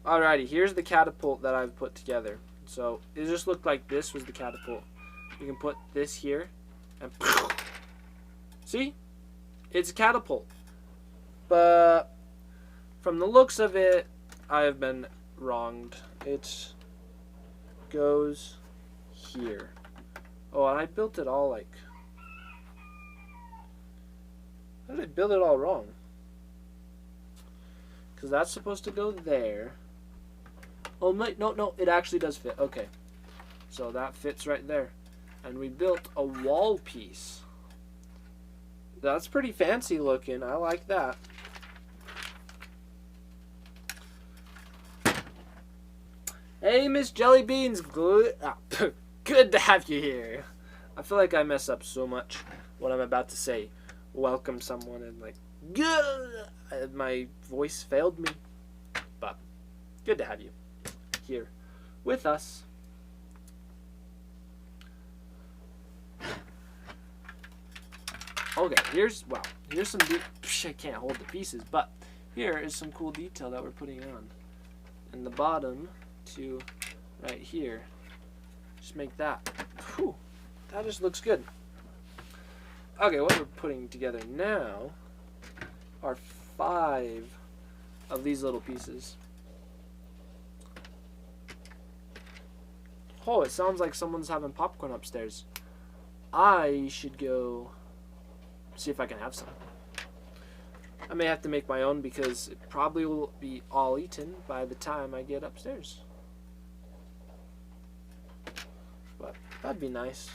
Alrighty, here's the catapult that I've put together. So it just looked like this was the catapult. You can put this here and see? It's a catapult. But from the looks of it, I have been wronged. It goes here. Oh, and I built it all like... How did I build it all wrong? Because that's supposed to go there. Oh, no, it actually does fit. Okay. So that fits right there. And we built a wall piece. That's pretty fancy looking. I like that. Hey, Miss Jellybeans. Good to have you here. I feel like I mess up so much what I'm about to say. Welcome someone and like, good. My voice failed me. But good to have you here with us. Okay, here's some I can't hold the pieces, but here is some cool detail that we're putting on. In the bottom to right here. Just make that. Whew, that just looks good. Okay, what we're putting together now are 5 of these little pieces. Oh, it sounds like someone's having popcorn upstairs. I should go see if I can have some. I may have to make my own because it probably will be all eaten by the time I get upstairs. But that'd be nice.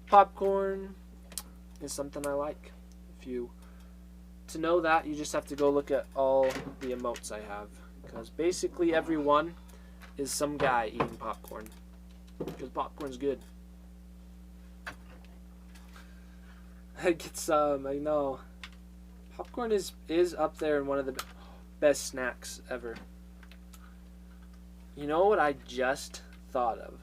Popcorn is something I like. To know that, you just have to go look at all the emotes I have. Because basically every one is some guy eating popcorn. Because popcorn's good. I get some, I know. Popcorn is up there in one of the best snacks ever. You know what I just thought of?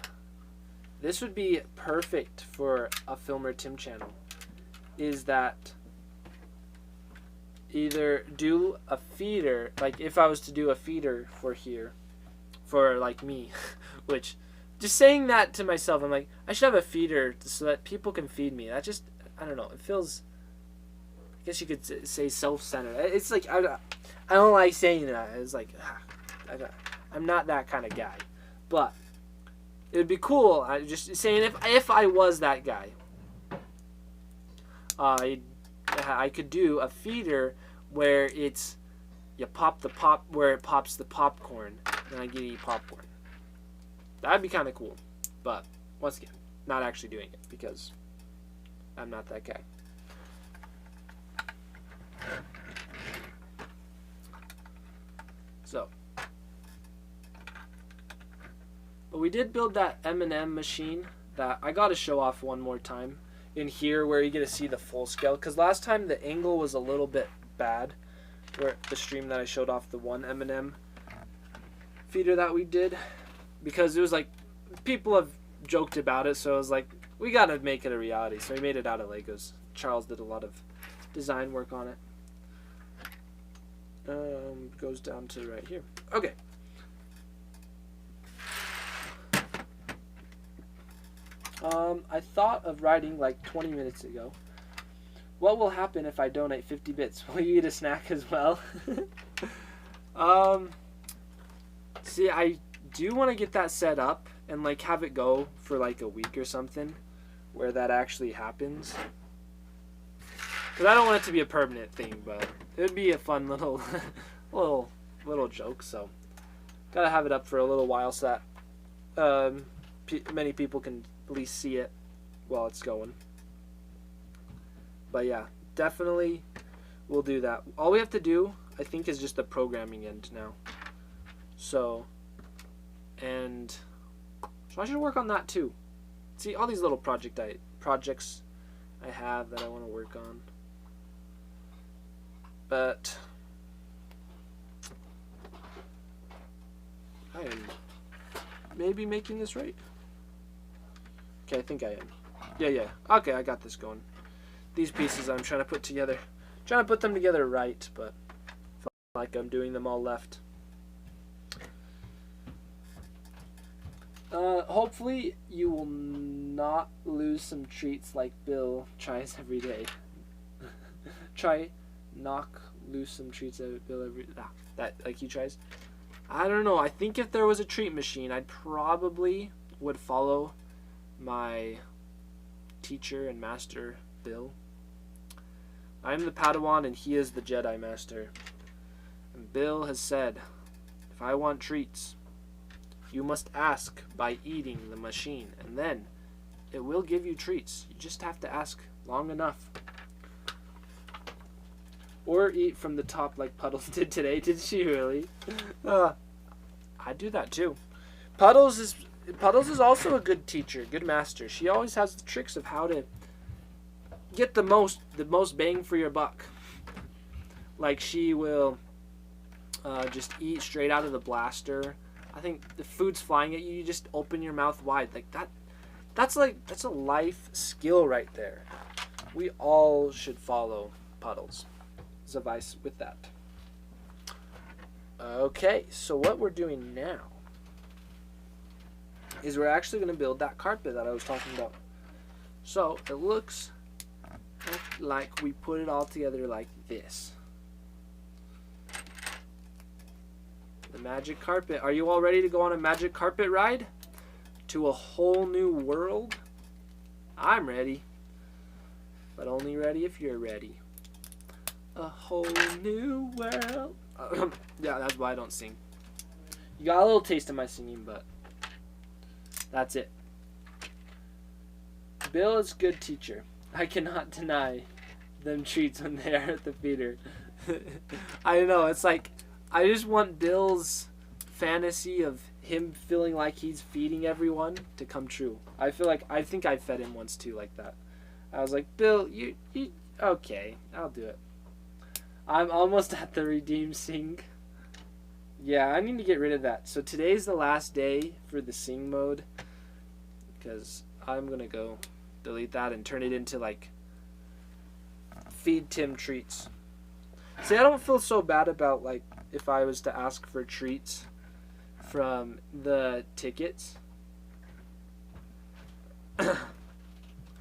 This would be perfect for a Filmer Tim channel. Is that either do a feeder, like if I was to do a feeder for here, for like me, which just saying that to myself, I'm like, I should have a feeder so that people can feed me. That just, I don't know, it feels, I guess you could say self-centered. It's like, I don't like saying that. It's like, I'm not that kind of guy. But it would be cool. I just saying if I was that guy, I could do a feeder where it's you pop the pop where it pops the popcorn, and I get to eat popcorn. That'd be kind of cool. But once again, not actually doing it because I'm not that guy. So, but we did build that M&M machine that I got to show off one more time in here where you get to see the full scale, because last time the angle was a little bit bad where the stream that I showed off the one M&M feeder that we did, because it was like people have joked about it, so I was like, we got to make it a reality. So we made it out of Legos. Charles did a lot of design work on it. Goes down to right here. Okay. I thought of writing like 20 minutes ago. What will happen if I donate 50 bits? Will you eat a snack as well? See, I do want to get that set up and like have it go for like a week or something where that actually happens. Because I don't want it to be a permanent thing, but it would be a fun little little joke. So gotta have it up for a little while so that many people can at least see it while it's going. But yeah, definitely we'll do that. All we have to do, I think, is just the programming end now. So I should work on that too. See, all these little projects I have that I want to work on. But I am maybe making this right. Okay, I think I am. Yeah. Okay, I got this going. These pieces I'm trying to put together. Trying to put them together right, but I feel like I'm doing them all left. Hopefully you will not lose some treats like Bill tries every day. Knock loose some treats at Bill every that like he tries. I don't know. I think if there was a treat machine, I probably would follow my teacher and master, Bill. I am the Padawan and he is the Jedi Master. And Bill has said, if I want treats, you must ask by eating the machine, and then it will give you treats. You just have to ask long enough. Or eat from the top like Puddles did today. Did she really? I do that too. Puddles is also a good teacher, good master. She always has the tricks of how to get the most bang for your buck. Like she will just eat straight out of the blaster. I think the food's flying at you, you just open your mouth wide. Like that's a life skill right there. We all should follow Puddles. Advice with that. Okay, so what we're doing now is we're actually going to build that carpet that I was talking about. So it looks like we put it all together like this. The magic carpet. Are you all ready to go on a magic carpet ride to a whole new world? I'm ready, but only ready if you're ready. A whole new world. Yeah, that's why I don't sing. You got a little taste of my singing, but that's it. Bill is a good teacher. I cannot deny them treats when they are at the feeder. I know, it's like, I just want Bill's fantasy of him feeling like he's feeding everyone to come true. I think I fed him once too like that. I was like, Bill, you okay, I'll do it. I'm almost at the redeem sing. Yeah, I need to get rid of that. So today's the last day for the sing mode, because I'm going to go delete that and turn it into like feed Tim treats. See, I don't feel so bad about, like, if I was to ask for treats from the tickets.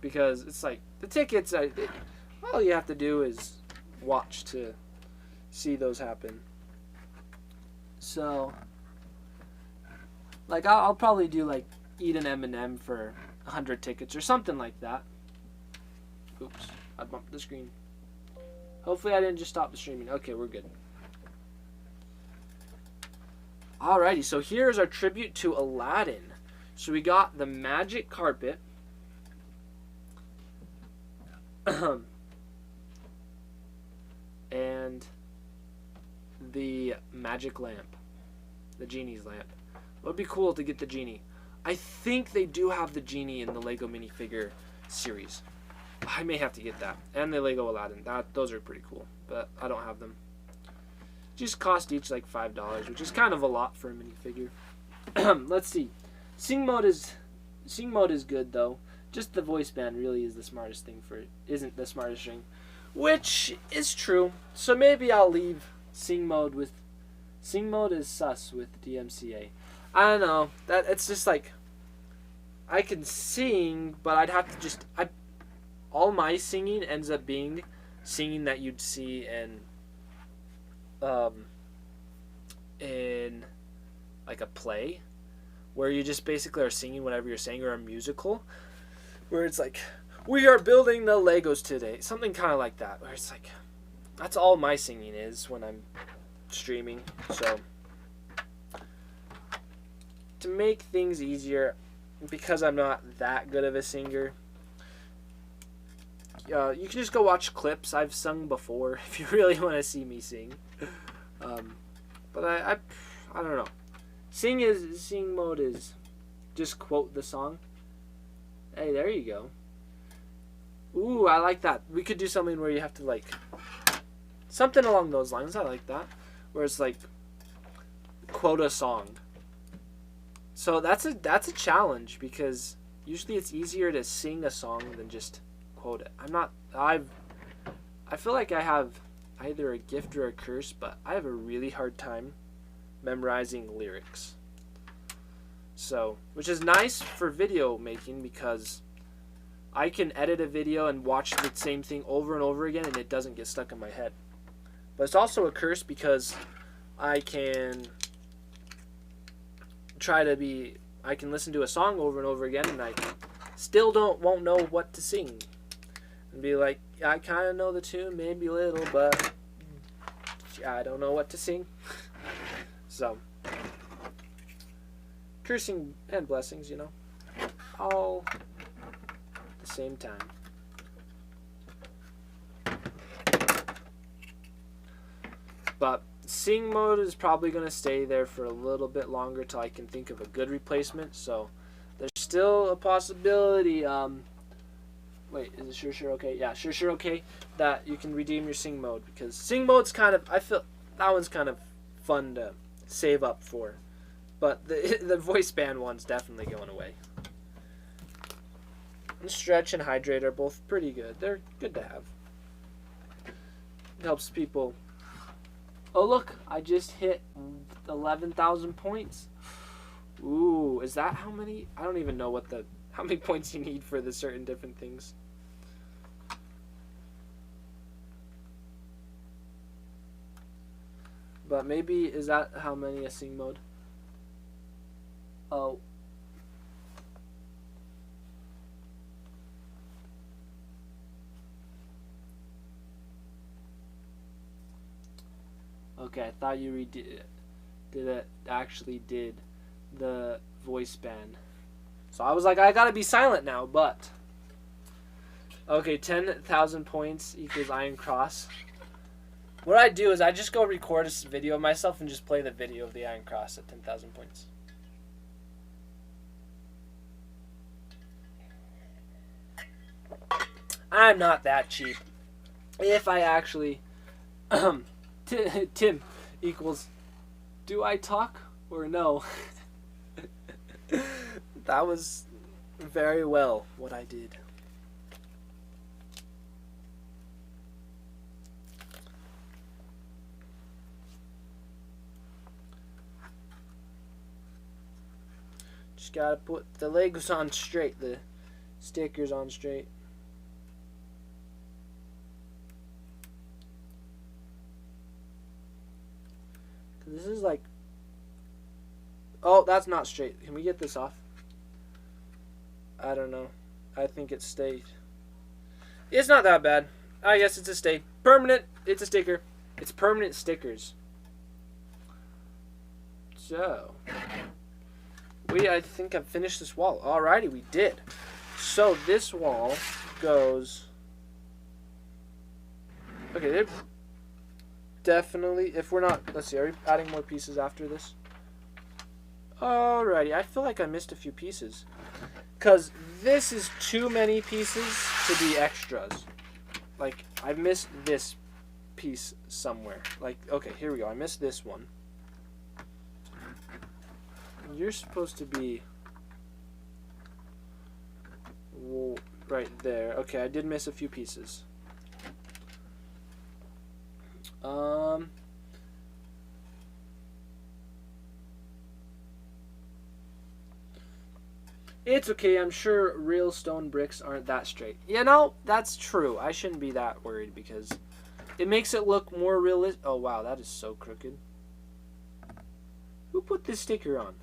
Because it's like, the tickets, all you have to do is watch to see those happen. So, like, I'll probably do, like, eat an M&M for 100 tickets or something like that. Oops, I bumped the screen. Hopefully I didn't just stop the streaming. Okay, we're good. Alrighty, so here's our tribute to Aladdin. So we got the magic carpet. And the magic lamp. The genie's lamp. It would be cool to get the genie. I think they do have the genie in the Lego minifigure series. I may have to get that. And the Lego Aladdin. Those are pretty cool. But I don't have them. Just cost each like $5, which is kind of a lot for a minifigure. Let's see. Sing mode is good though. Just the voice band really is the smartest thing isn't the smartest thing. Which is true. So maybe I'll leave sing mode is sus with DMCA. I don't know. It's just like I can sing, but I'd have to all my singing ends up being singing that you'd see in like a play where you just basically are singing whatever you're saying, or a musical where it's like, we are building the Legos today, something kind of like that, where it's like, that's all my singing is when I'm streaming. So to make things easier, because I'm not that good of a singer, you can just go watch clips I've sung before if you really want to see me sing. But I don't know. Sing mode is just quote the song. Hey, there you go. Ooh, I like that. We could do something where you have to like something along those lines. I like that. Where it's like quote a song. So that's a challenge, because usually it's easier to sing a song than just quote it. I feel like I have either a gift or a curse, but I have a really hard time memorizing lyrics. So, which is nice for video making, because I can edit a video and watch the same thing over and over again and it doesn't get stuck in my head. But it's also a curse because I can listen to a song over and over again and I still won't know what to sing. And be like, I kind of know the tune, maybe a little, but I don't know what to sing. So, cursing and blessings, all at the same time. But sing mode is probably going to stay there for a little bit longer till I can think of a good replacement. So, there's still a possibility, wait, is it sure okay? Yeah, sure okay, that you can redeem your sing mode, because sing mode's I feel that one's kind of fun to save up for. But the voice band one's definitely going away. And stretch and hydrate are both pretty good. They're good to have. It helps people. Oh look, I just hit 11,000 points. Ooh, is that how many? I don't even know how many points you need for the certain different things. But maybe, is that how many a sing mode? Oh. Okay, I thought you actually did the voice band. So I was like, I gotta be silent now, but. Okay, 10,000 points equals Iron Cross. What I do is I just go record a video of myself and just play the video of the Iron Cross at 10,000 points. I'm not that cheap. If I actually... Tim equals... Do I talk or no? That was very well what I did. Just gotta put the legs on straight, the stickers on straight. Cause this is like, oh, that's not straight. Can we get this off? I don't know. I think it stayed. It's not that bad. I guess it's a stay. Permanent. It's a sticker. It's permanent stickers. So, I think I've finished this wall. Alrighty, we did. So this wall goes. Okay, they're definitely. If we're not, let's see. Are we adding more pieces after this? Alrighty, I feel like I missed a few pieces. Because this is too many pieces to be extras. Like, I missed this piece somewhere. Like, okay, here we go. I missed this one. You're supposed to be right there. Okay, I did miss a few pieces. It's okay, I'm sure real stone bricks aren't that straight. You know, that's true. I shouldn't be that worried because it makes it look more realistic. Oh, wow, that is so crooked. Who put this sticker on?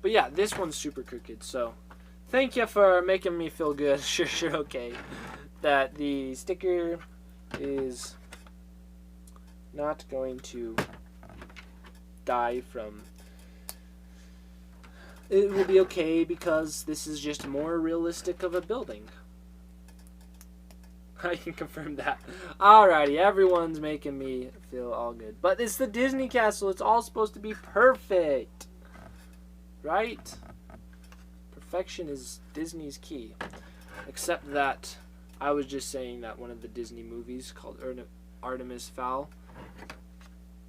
But yeah, this one's super crooked, so thank you for making me feel good. Sure, okay. That the sticker is not going to die from... It will be okay because this is just more realistic of a building. I can confirm that. Alrighty, everyone's making me feel all good. But it's the Disney castle. It's all supposed to be perfect. Right? Perfection is Disney's key. Except that I was just saying that one of the Disney movies called Artemis Fowl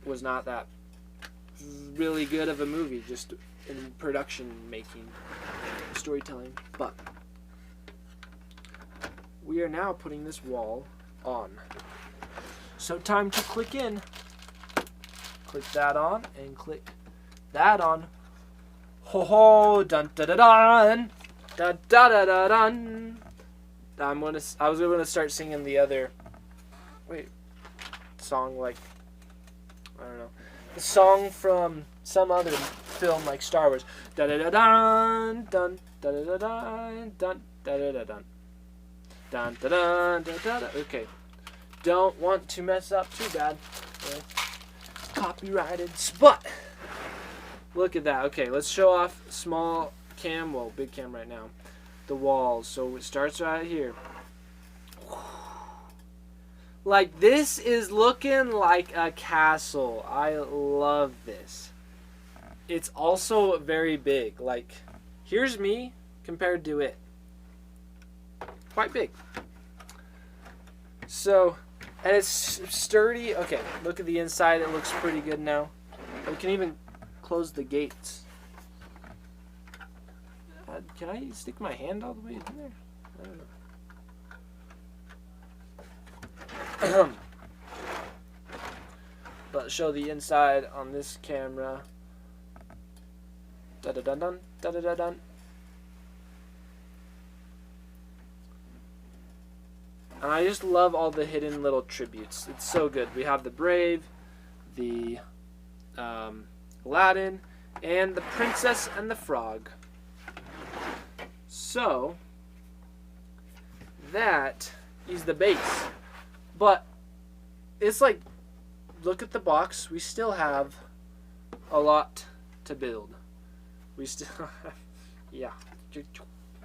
was not that really good of a movie. Just in production making, storytelling. But we are now putting this wall on. So time to click in. Click that on and click that on. Ho ho, dun da da dun, da da da da dun. I was gonna start singing the other song, like, I don't know, the song from some other film like Star Wars. Da da da dun dun da da da dun dun da da da dun dun da da da da. Okay, don't want to mess up too bad. Okay. Copyrighted, but look at that. Okay, let's show off small cam, well, big cam right now, the walls. So it starts right here. Like, this is looking like a castle. I love this. It's also very big. Like, here's me compared to it. Quite big. So, and it's sturdy. Okay, look at the inside. It looks pretty good now. We can even close the gates. Can I stick my hand all the way in there? I don't know. But show the inside on this camera. Da da dun dun da da da dun. And I just love all the hidden little tributes. It's so good. We have the Brave, the Aladdin, and the Princess and the Frog. So that is the base. But it's like, look at the box. We still have a lot to build. We still have, yeah.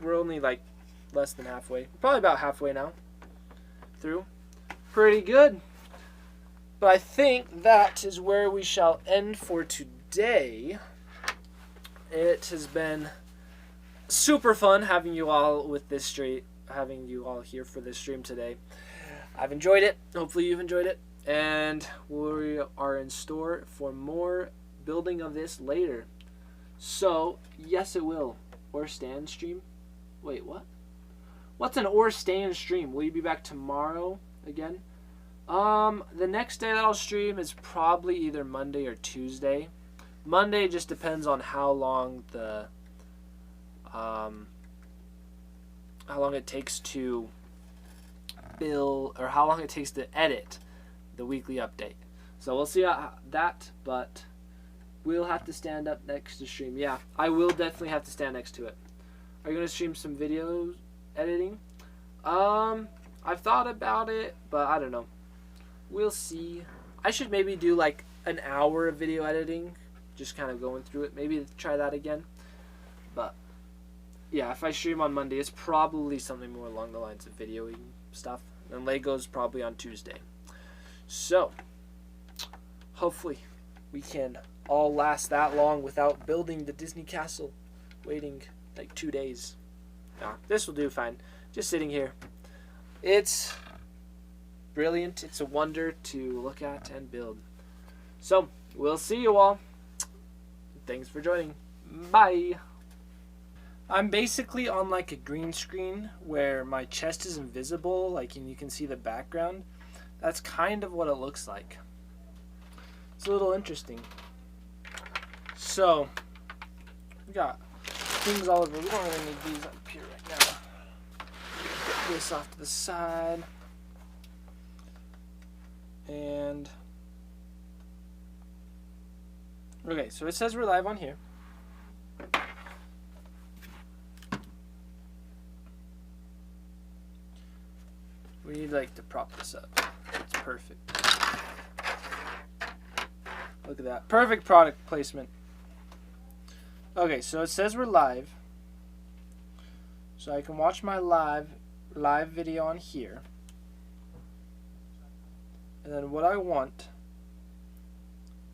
We're only like less than halfway. Probably about halfway now through. Pretty good. But I think that is where we shall end for today. It has been super fun having you all with this stream, having you all here for this stream today. I've enjoyed it. Hopefully you've enjoyed it. And we are in store for more building of this later. So, yes it will. Or stand stream. Wait, what? What's an or stand stream? Will you be back tomorrow again? The next day that I'll stream is probably either Monday or Tuesday. Monday just depends on how long the how long it takes to build, or how long it takes to edit the weekly update. So we'll see that, but we'll have to stand up next to stream. Yeah, I will definitely have to stand next to it. Are you going to stream some video editing? I've thought about it, but I don't know. We'll see. I should maybe do like an hour of video editing, just kind of going through it. Maybe try that again. But yeah, if I stream on Monday, it's probably something more along the lines of videoing stuff. And Lego's probably on Tuesday. So hopefully we can all last that long without building the Disney castle, waiting like 2 days. Nah, this will do fine. Just sitting here. It's brilliant. It's a wonder to look at and build. So we'll see you all. Thanks for joining. Bye. I'm basically on like a green screen where my chest is invisible, like, and you can see the background. That's kind of what it looks like. It's a little interesting. So we got things all over. We don't really need these up here right now. Put this off to the side. And okay, so it says we're live on here. We need like to prop this up. It's perfect. Look at that. Perfect product placement. Okay, so it says we're live. So I can watch my live video on here. And then what I want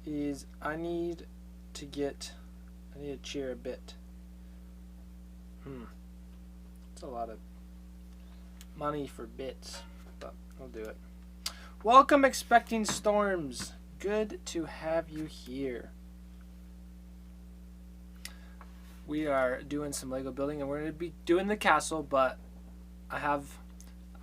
is I need to cheer a bit. It's a lot of money for bits, but I'll do it. Welcome, Expecting Storms. Good to have you here. We are doing some Lego building, and we're going to be doing the castle, but I have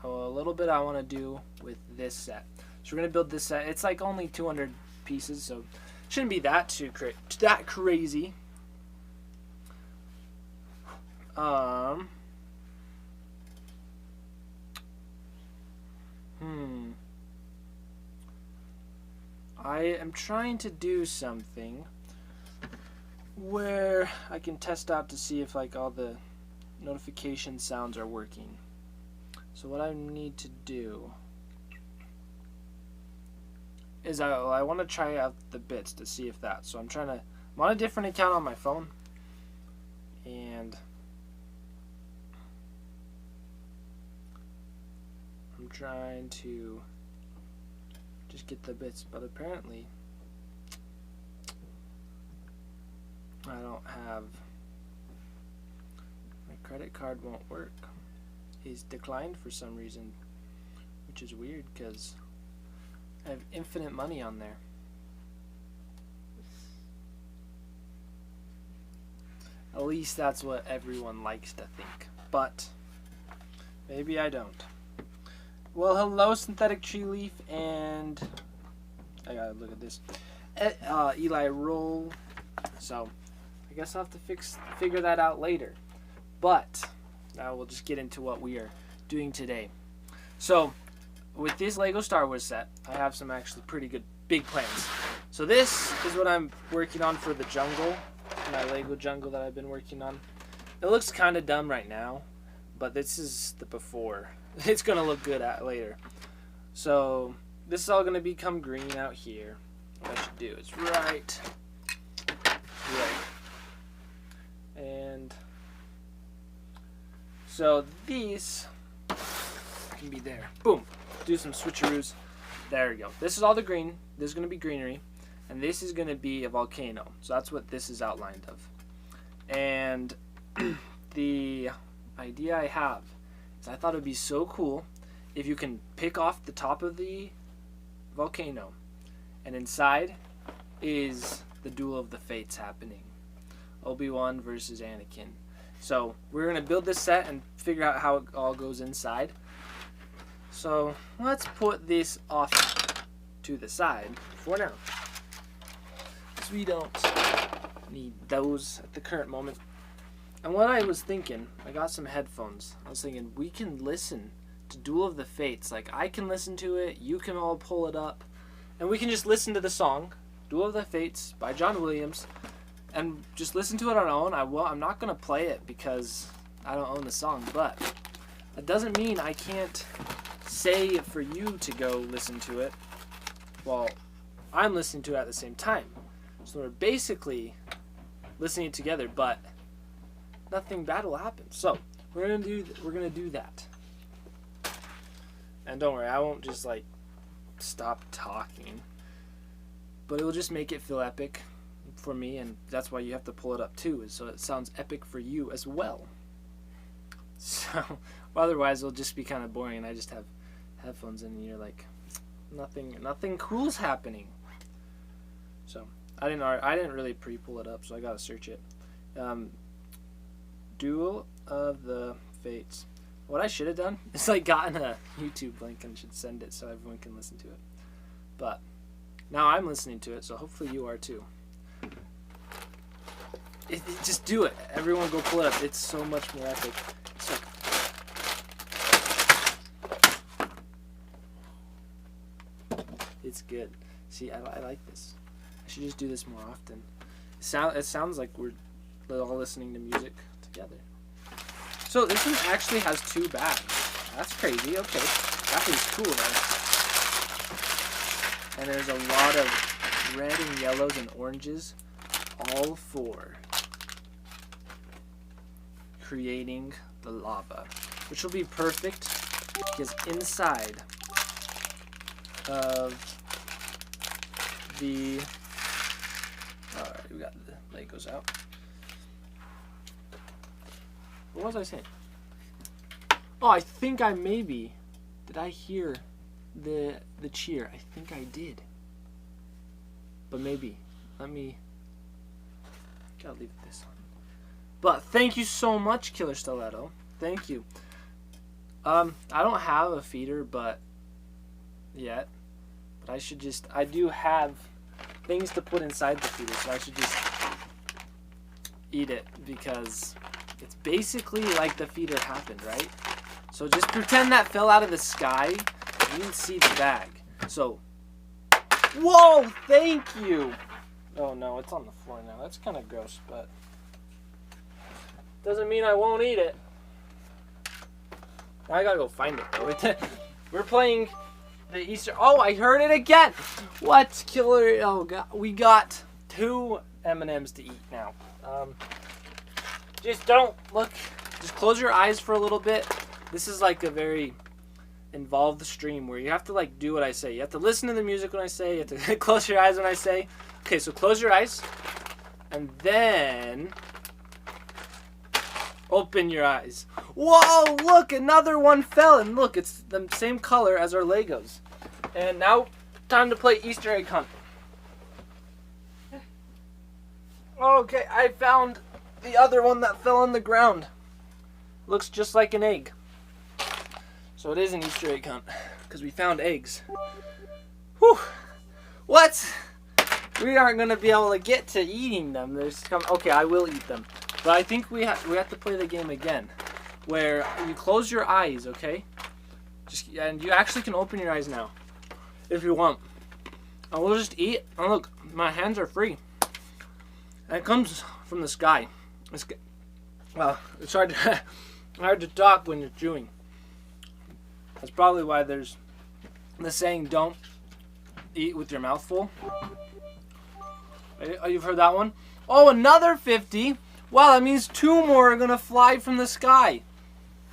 a little bit I want to do with this set. So we're going to build this set. It's like only 200 pieces, so it shouldn't be that crazy. I am trying to do something where I can test out to see if like all the notification sounds are working. So what I need to do is I want to try out the bits to see if that. So I'm on a different account on my phone, and I'm trying to just get the bits, but apparently I don't have, my credit card won't work. It's declined for some reason, which is weird because I have infinite money on there. At least that's what everyone likes to think, but maybe I don't. Well, hello, Synthetic Tree Leaf, and I gotta look at this. Eli Roll. So I guess I'll have to figure that out later. But now we'll just get into what we are doing today. So with this Lego Star Wars set, I have some actually pretty good big plans. So this is what I'm working on for the jungle, my Lego jungle that I've been working on. It looks kind of dumb right now, but this is the before. It's going to look good later. So this is all going to become green out here. What I should do is right. And so these can be there. Boom. Do some switcheroos. There we go. This is all the green. This is going to be greenery. And this is going to be a volcano. So that's what this is outlined of. And the idea I have is I thought it would be so cool if you can pick off the top of the volcano, and inside is the duel of the fates happening. Obi-Wan versus Anakin. So we're going to build this set and figure out how it all goes inside. So let's put this off to the side for now, because we don't need those at the current moment. And what I was thinking, I got some headphones. I was thinking we can listen to Duel of the Fates. Like, I can listen to it, you can all pull it up, and we can just listen to the song, Duel of the Fates by John Williams, and just listen to it on our own. I'm not going to play it because I don't own the song, but that doesn't mean I can't say for you to go listen to it while I'm listening to it at the same time. So we're basically listening together, but nothing bad will happen. So we're gonna do that. And don't worry, I won't just like stop talking, but it will just make it feel epic for me, and that's why you have to pull it up too, is so it sounds epic for you as well. So otherwise it'll just be kind of boring, and I just have headphones in, and you're like, nothing cool's happening. So I didn't really pre-pull it up, so I gotta search it. Duel of the Fates. What I should have done is like gotten a YouTube link and should send it so everyone can listen to it. But now I'm listening to it, so hopefully you are too. Just do it. Everyone go pull it up. It's so much more epic. It's like, it's good. See, I like this. I should just do this more often. It sounds like we're all listening to music together. So this one actually has 2 bags. That's crazy. Okay, that is cool, right? And there's a lot of red and yellows and oranges, all for creating the lava, which will be perfect because inside of the... Alright, we got the Legos out. What was I saying? Oh, I think I maybe... Did I hear the cheer? I think I did. But maybe. Let me... Gotta leave this on. But thank you so much, Killer Stiletto. Thank you. I don't have a feeder, but... Yet. But I should just... I do have things to put inside the feeder, so I should just eat it, because it's basically like the feeder happened, right? So just pretend that fell out of the sky. You didn't see the bag. So, whoa, thank you. Oh no, it's on the floor now. That's kind of gross, but doesn't mean I won't eat it. Now I gotta go find it though. We're playing the Easter. Oh, I heard it again. What, Killer? Oh god, we got 2 M&Ms to eat now. Just don't look. Just close your eyes for a little bit. This is like a very involved stream where you have to like do what I say. You have to listen to the music when I say. You have to close your eyes when I say. Okay, so close your eyes, and then open your eyes. Whoa! Look, another one fell, and look, it's the same color as our Legos. And now, time to play Easter egg hunt. Okay, I found the other one that fell on the ground. Looks just like an egg. So it is an Easter egg hunt, because we found eggs. Whew! What? We aren't going to be able to get to eating them. Okay, I will eat them. But I think we have to play the game again, where you close your eyes, okay? And you actually can open your eyes now, if you want. And we'll just eat. And look, my hands are free. And it comes from the sky. Well, it's hard to talk when you're chewing. That's probably why there's the saying, don't eat with your mouth full. You've heard that one? Oh, another 50. Wow, that means 2 more are going to fly from the sky.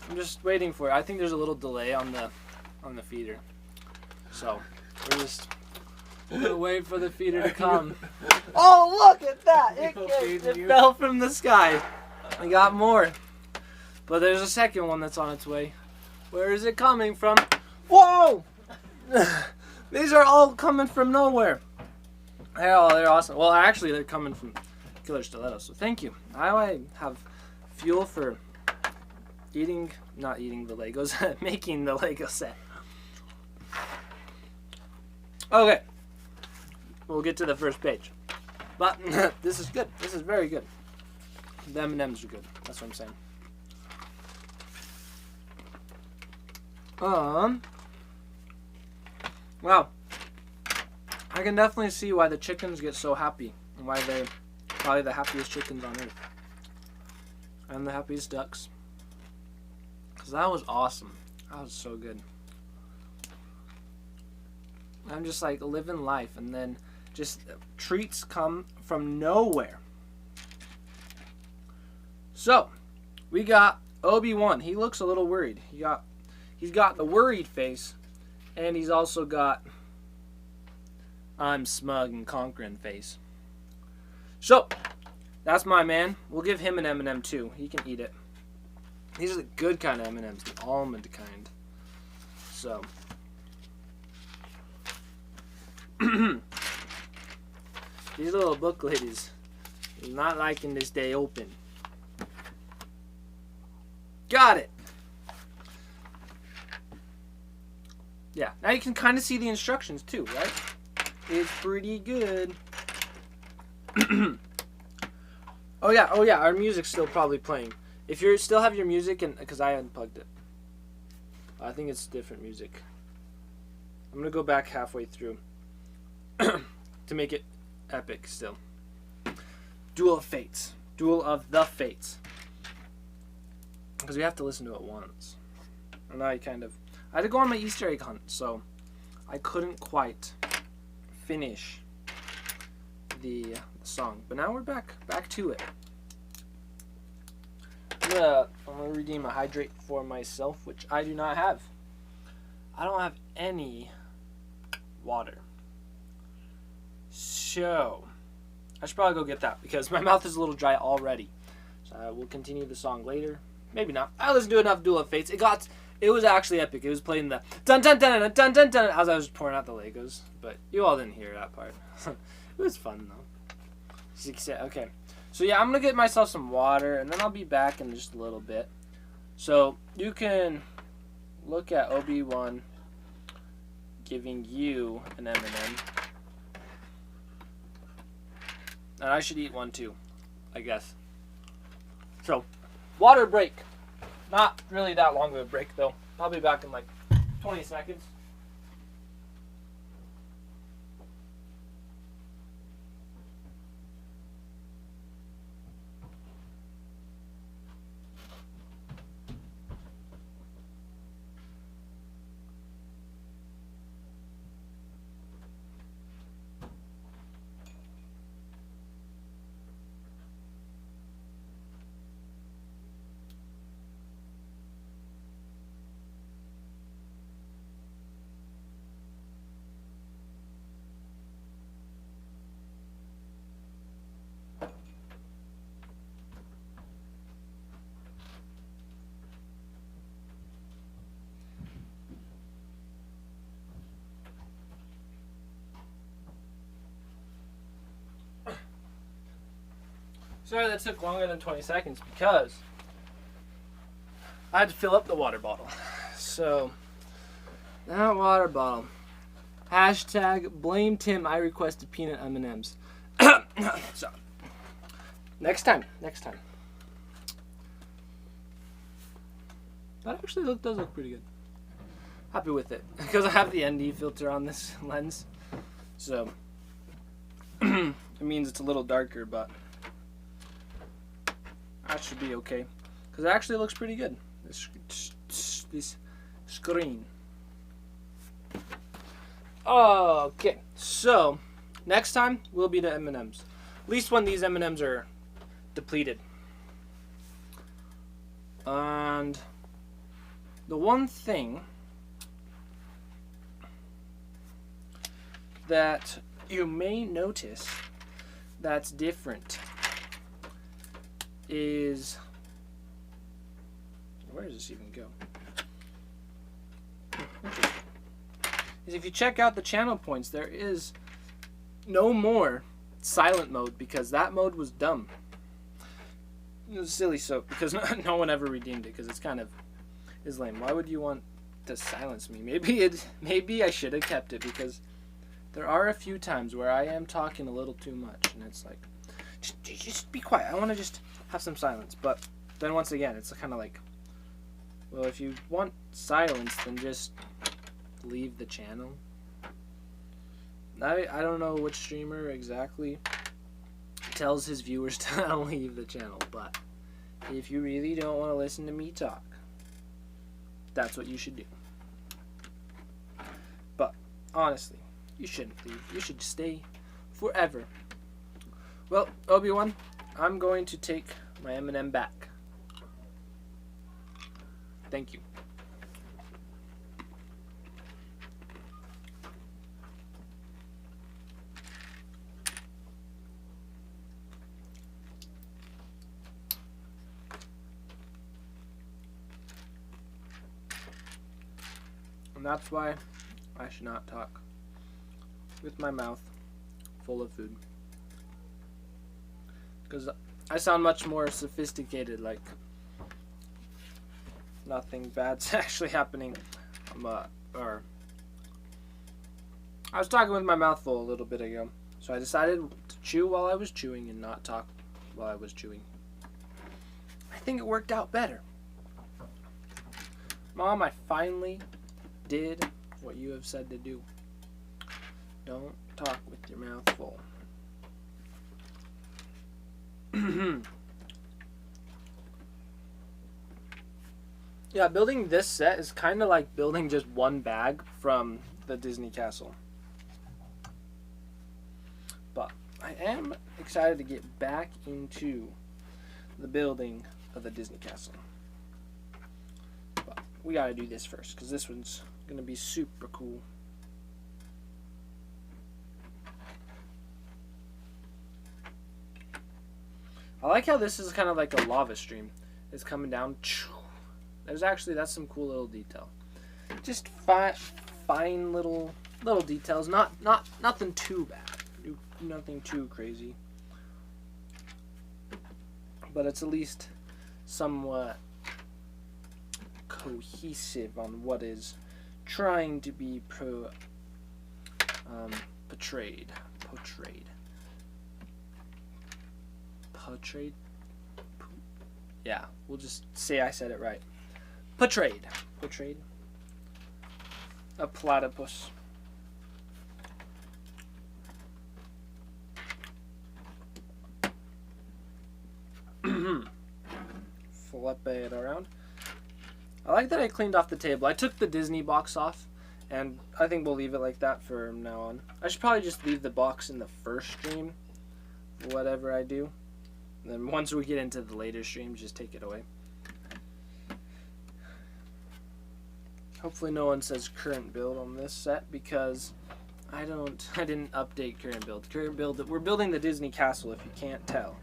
I'm just waiting for it. I think there's a little delay on the feeder. So, we're just going to wait for the feeder to come. Oh, look at that. It fell from the sky. I got more. But there's a second one that's on its way. Where is it coming from? Whoa! These are all coming from nowhere. They're awesome. Well, actually, they're coming from Killer Stiletto, so thank you. Now I have fuel for not eating the Legos, making the Lego set. Okay. We'll get to the first page. But this is good. This is very good. The M&Ms are good. That's what I'm saying. Wow. I can definitely see why the chickens get so happy and why they're probably the happiest chickens on earth. And the happiest ducks. Because that was awesome. That was so good. I'm just like living life, and then just treats come from nowhere. So, we got Obi-Wan. He looks a little worried. He's got the worried face, and he's also got I'm smug and conquering face. So, that's my man. We'll give him an M&M too. He can eat it. These are the good kind of M&Ms, the almond kind. So, these little book ladies not liking this day open. Got it. Yeah, now you can kind of see the instructions too, right? It's pretty good. Oh yeah, our music's still probably playing. If you still have your music, and because I unplugged it, I think it's different music. I'm gonna go back halfway through to make it epic still. Duel of Fates. Duel of the Fates. Because we have to listen to it once. And I had to go on my Easter egg hunt, so I couldn't quite finish the song. But now we're back to it. I'm gonna redeem a hydrate for myself, which I do not have. I don't have any water. So I should probably go get that because my mouth is a little dry already. So I will continue the song later. Maybe not. I listened to enough Duel of Fates. It was actually epic. It was playing the dun dun dun dun dun dun dun as I was pouring out the Legos, but you all didn't hear that part. It was fun though. Okay. So yeah, I'm gonna get myself some water and then I'll be back in just a little bit. So you can look at Obi-Wan giving you an M&M. And I should eat one too, I guess. So, water break. Not really that long of a break though. I'll be back in like 20 seconds. Sorry that took longer than 20 seconds because I had to fill up the water bottle. So, that water bottle. Hashtag blame Tim, I requested peanut M&Ms. So, next time. That actually does look pretty good. Happy with it. Because I have the ND filter on this lens. So, it means it's a little darker, but that should be okay. Because it actually looks pretty good. This screen. Okay, so next time will be the M&Ms. At least when these M&Ms are depleted. And the one thing that you may notice that's different is, where does this even go? Is if you check out the channel points, there is no more silent mode because that mode was dumb. It was silly, so because no one ever redeemed it because it's kind of is lame. Why would you want to silence me? Maybe I should have kept it because there are a few times where I am talking a little too much and it's like, just be quiet. I want to just have some silence. But then once again, it's kind of like, well, if you want silence, then just leave the channel. I don't know which streamer exactly tells his viewers to leave the channel, but if you really don't want to listen to me talk, that's what you should do. But honestly, you shouldn't leave. You should stay forever. Well, Obi-Wan, I'm going to take my M&M back. Thank you. And that's why I should not talk with my mouth full of food. Because I sound much more sophisticated, like nothing bad's actually happening. Or I was talking with my mouth full a little bit ago, so I decided to chew while I was chewing and not talk while I was chewing. I think it worked out better. Mom, I finally did what you have said to do. Don't talk with your mouth full. Yeah, building this set is kind of like building just one bag from the Disney Castle. But I am excited to get back into the building of the Disney Castle. But we gotta do this first, because this one's gonna be super cool. I like how this is kind of like a lava stream. It's coming down. That's some cool little detail. Just fine little details. Nothing too bad. Nothing too crazy. But it's at least somewhat cohesive on what is trying to be portrayed. Yeah, we'll just say I said it right. Portrayed. A platypus. Flip it around. I like that I cleaned off the table. I took the Disney box off, and I think we'll leave it like that from now on. I should probably just leave the box in the first stream, whatever I do. And then once we get into the later streams, just take it away. Hopefully no one says current build on this set, because I didn't update current build. Current build, we're building the Disney Castle, if you can't tell.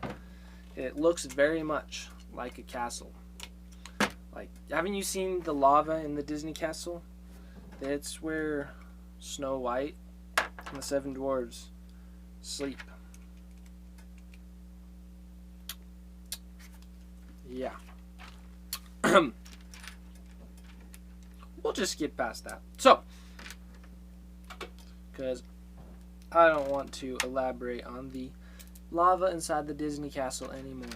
It looks very much like a castle. Like, haven't you seen the lava in the Disney Castle? It's where Snow White and the 7 dwarves sleep. Yeah. We'll just skip past that. So, because I don't want to elaborate on the lava inside the Disney Castle anymore.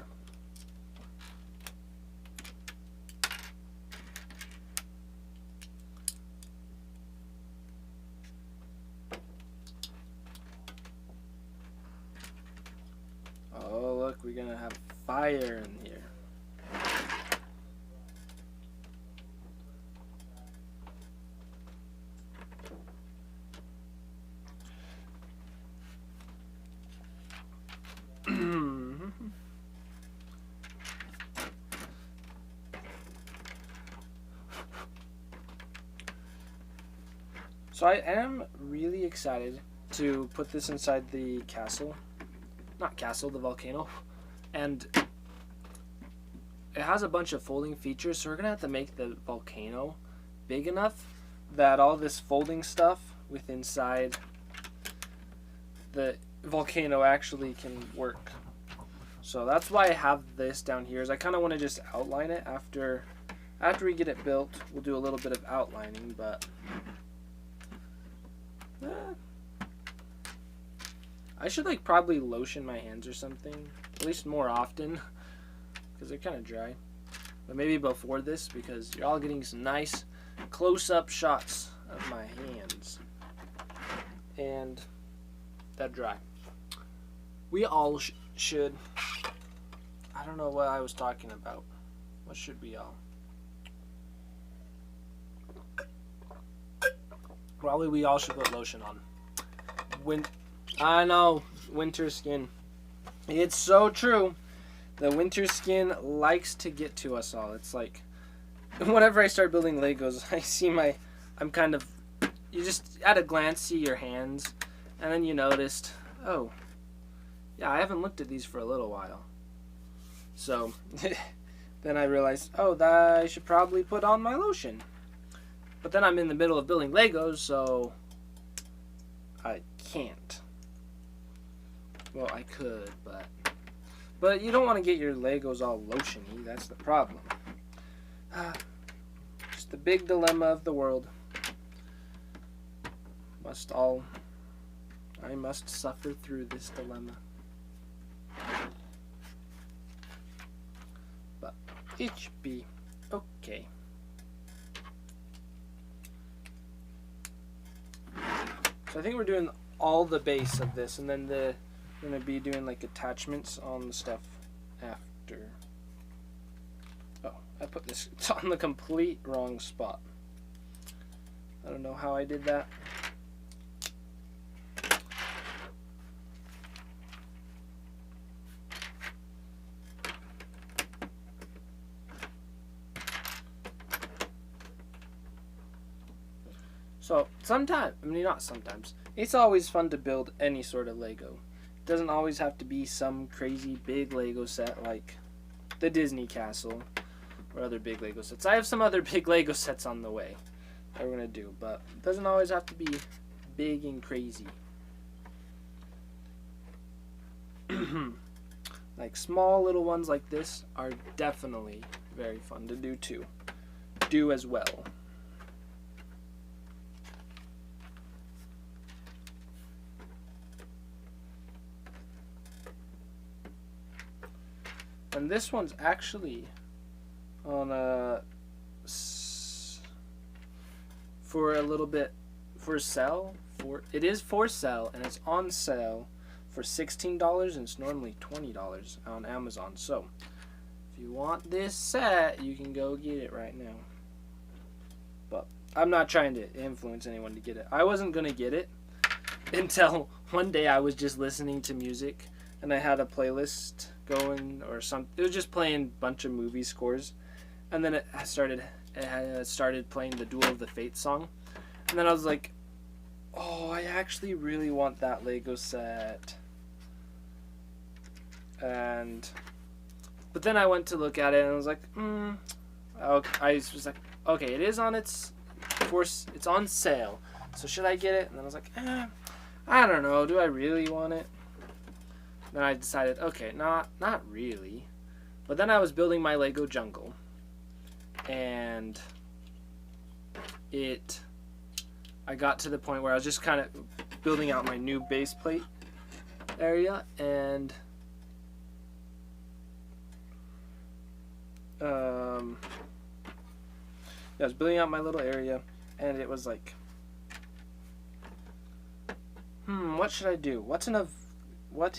Oh, look, we're gonna have fire in here. So I am really excited to put this inside the castle. Not castle, the volcano. And it has a bunch of folding features, so we're going to have to make the volcano big enough that all this folding stuff with inside the volcano actually can work. So that's why I have this down here, is I kind of want to just outline it after we get it built. We'll do a little bit of outlining, but I should like probably lotion my hands or something, at least more often, because they're kind of dry. But maybe before this, because you're all getting some nice close-up shots of my hands. And they're dry. We all should. I don't know what I was talking about. What should we all? Probably we all should put lotion on. I know, winter skin. It's so true. The winter skin likes to get to us all. It's like, whenever I start building Legos, I see I'm kind of, you just at a glance see your hands, and then you noticed, oh, yeah, I haven't looked at these for a little while. So, then I realized, oh, that I should probably put on my lotion. But then I'm in the middle of building Legos, so I can't. Well, I could, but you don't want to get your Legos all lotiony. That's the problem. Just the big dilemma of the world. I must suffer through this dilemma. But it should be okay. So I think we're doing all the base of this, and then we're going to be doing like attachments on the stuff after. Oh, I put this on the complete wrong spot. I don't know how I did that. So, not sometimes, it's always fun to build any sort of Lego. It doesn't always have to be some crazy big Lego set like the Disney Castle or other big Lego sets. I have some other big Lego sets on the way that we're going to do, but it doesn't always have to be big and crazy. Like small little ones like this are definitely very fun to do too. Do as well. And this one's actually on for a little bit for sale. It is for sale, and it's on sale for $16, and it's normally $20 on Amazon. So if you want this set, you can go get it right now. But I'm not trying to influence anyone to get it. I wasn't gonna get it until one day I was just listening to music, and I had a playlist going or something. It was just playing a bunch of movie scores, and then it started playing the Duel of the Fates song, and then I was like, oh, I actually really want that Lego set. But then I went to look at it and I was like, I was like, okay, it is on it's on sale, so should I get it? And then I was like, I don't know, do I really want it? Then I decided, okay, not really. But then I was building my Lego jungle, and I got to the point where I was just kind of building out my new base plate area, and I was building out my little area, and it was like, what should I do? What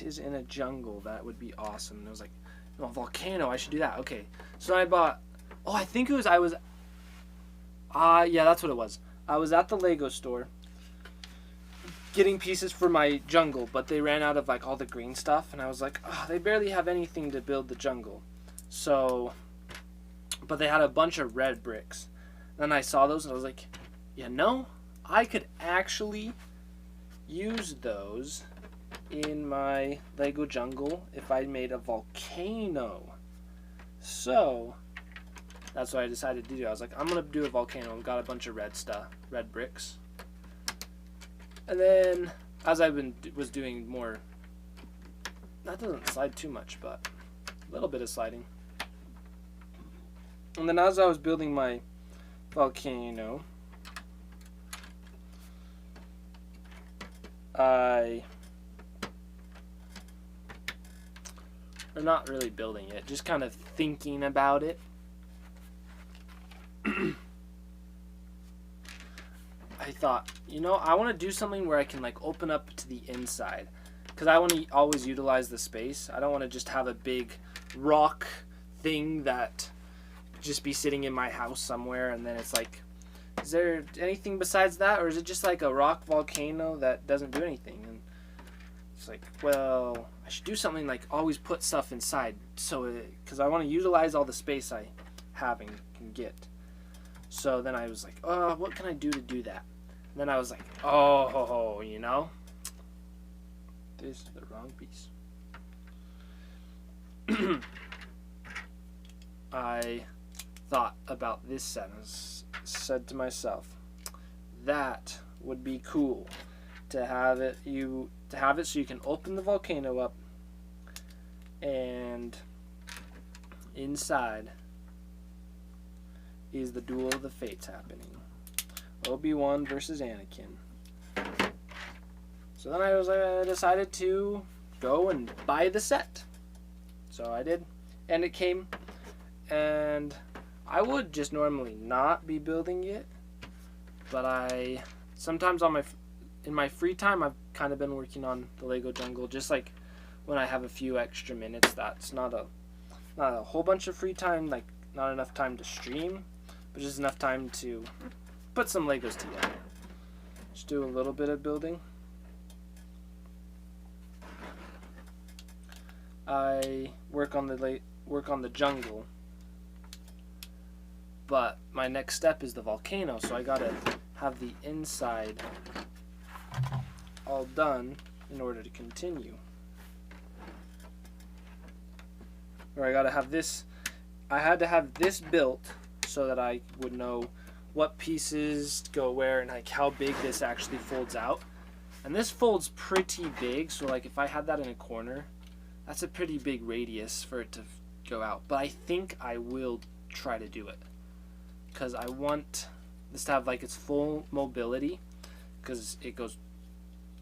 is in a jungle that would be awesome? And I was like, a volcano, I should do that. Okay, so I bought, yeah, that's what it was. I was at the Lego store getting pieces for my jungle, but they ran out of like all the green stuff, and I was like, they barely have anything to build the jungle. So, but they had a bunch of red bricks. Then I saw those and I was like, I could actually use those in my Lego jungle if I made a volcano. So that's what I decided to do. I was like, I'm gonna do a volcano. I've got a bunch of red bricks. And then as I was doing more, that doesn't slide too much, but a little bit of sliding. And then as I was building my volcano, I or not really building it, just kind of thinking about it. I thought, you know, I want to do something where I can like open up to the inside, because I want to always utilize the space. I don't want to just have a big rock thing that just be sitting in my house somewhere, and then it's like, is there anything besides that, or is it just like a rock volcano that doesn't do anything? And it's like, well, I should do something like always put stuff inside, so because I want to utilize all the space I have and can get. So then I was like, oh, what can I do to do that? And then I was like, oh, you know, this is the wrong piece. I thought about this set and said to myself, that would be cool to have it so you can open the volcano up, and inside is the duel of the fates happening. Obi-Wan versus Anakin. So then I decided to go and buy the set. So I did, and it came, and I would just normally not be building it, but sometimes in my free time I've kind of been working on the Lego Jungle, just like when I have a few extra minutes. That's not a whole bunch of free time, like not enough time to stream, but just enough time to put some Legos together. Just do a little bit of building. I work on the jungle, but my next step is the volcano, so I gotta have the inside all done in order to continue. Or I gotta have this. I had to have this built so that I would know what pieces go where and like how big this actually folds out. And this folds pretty big, so like if I had that in a corner, that's a pretty big radius for it to go out. But I think I will try to do it, because I want this to have like its full mobility, because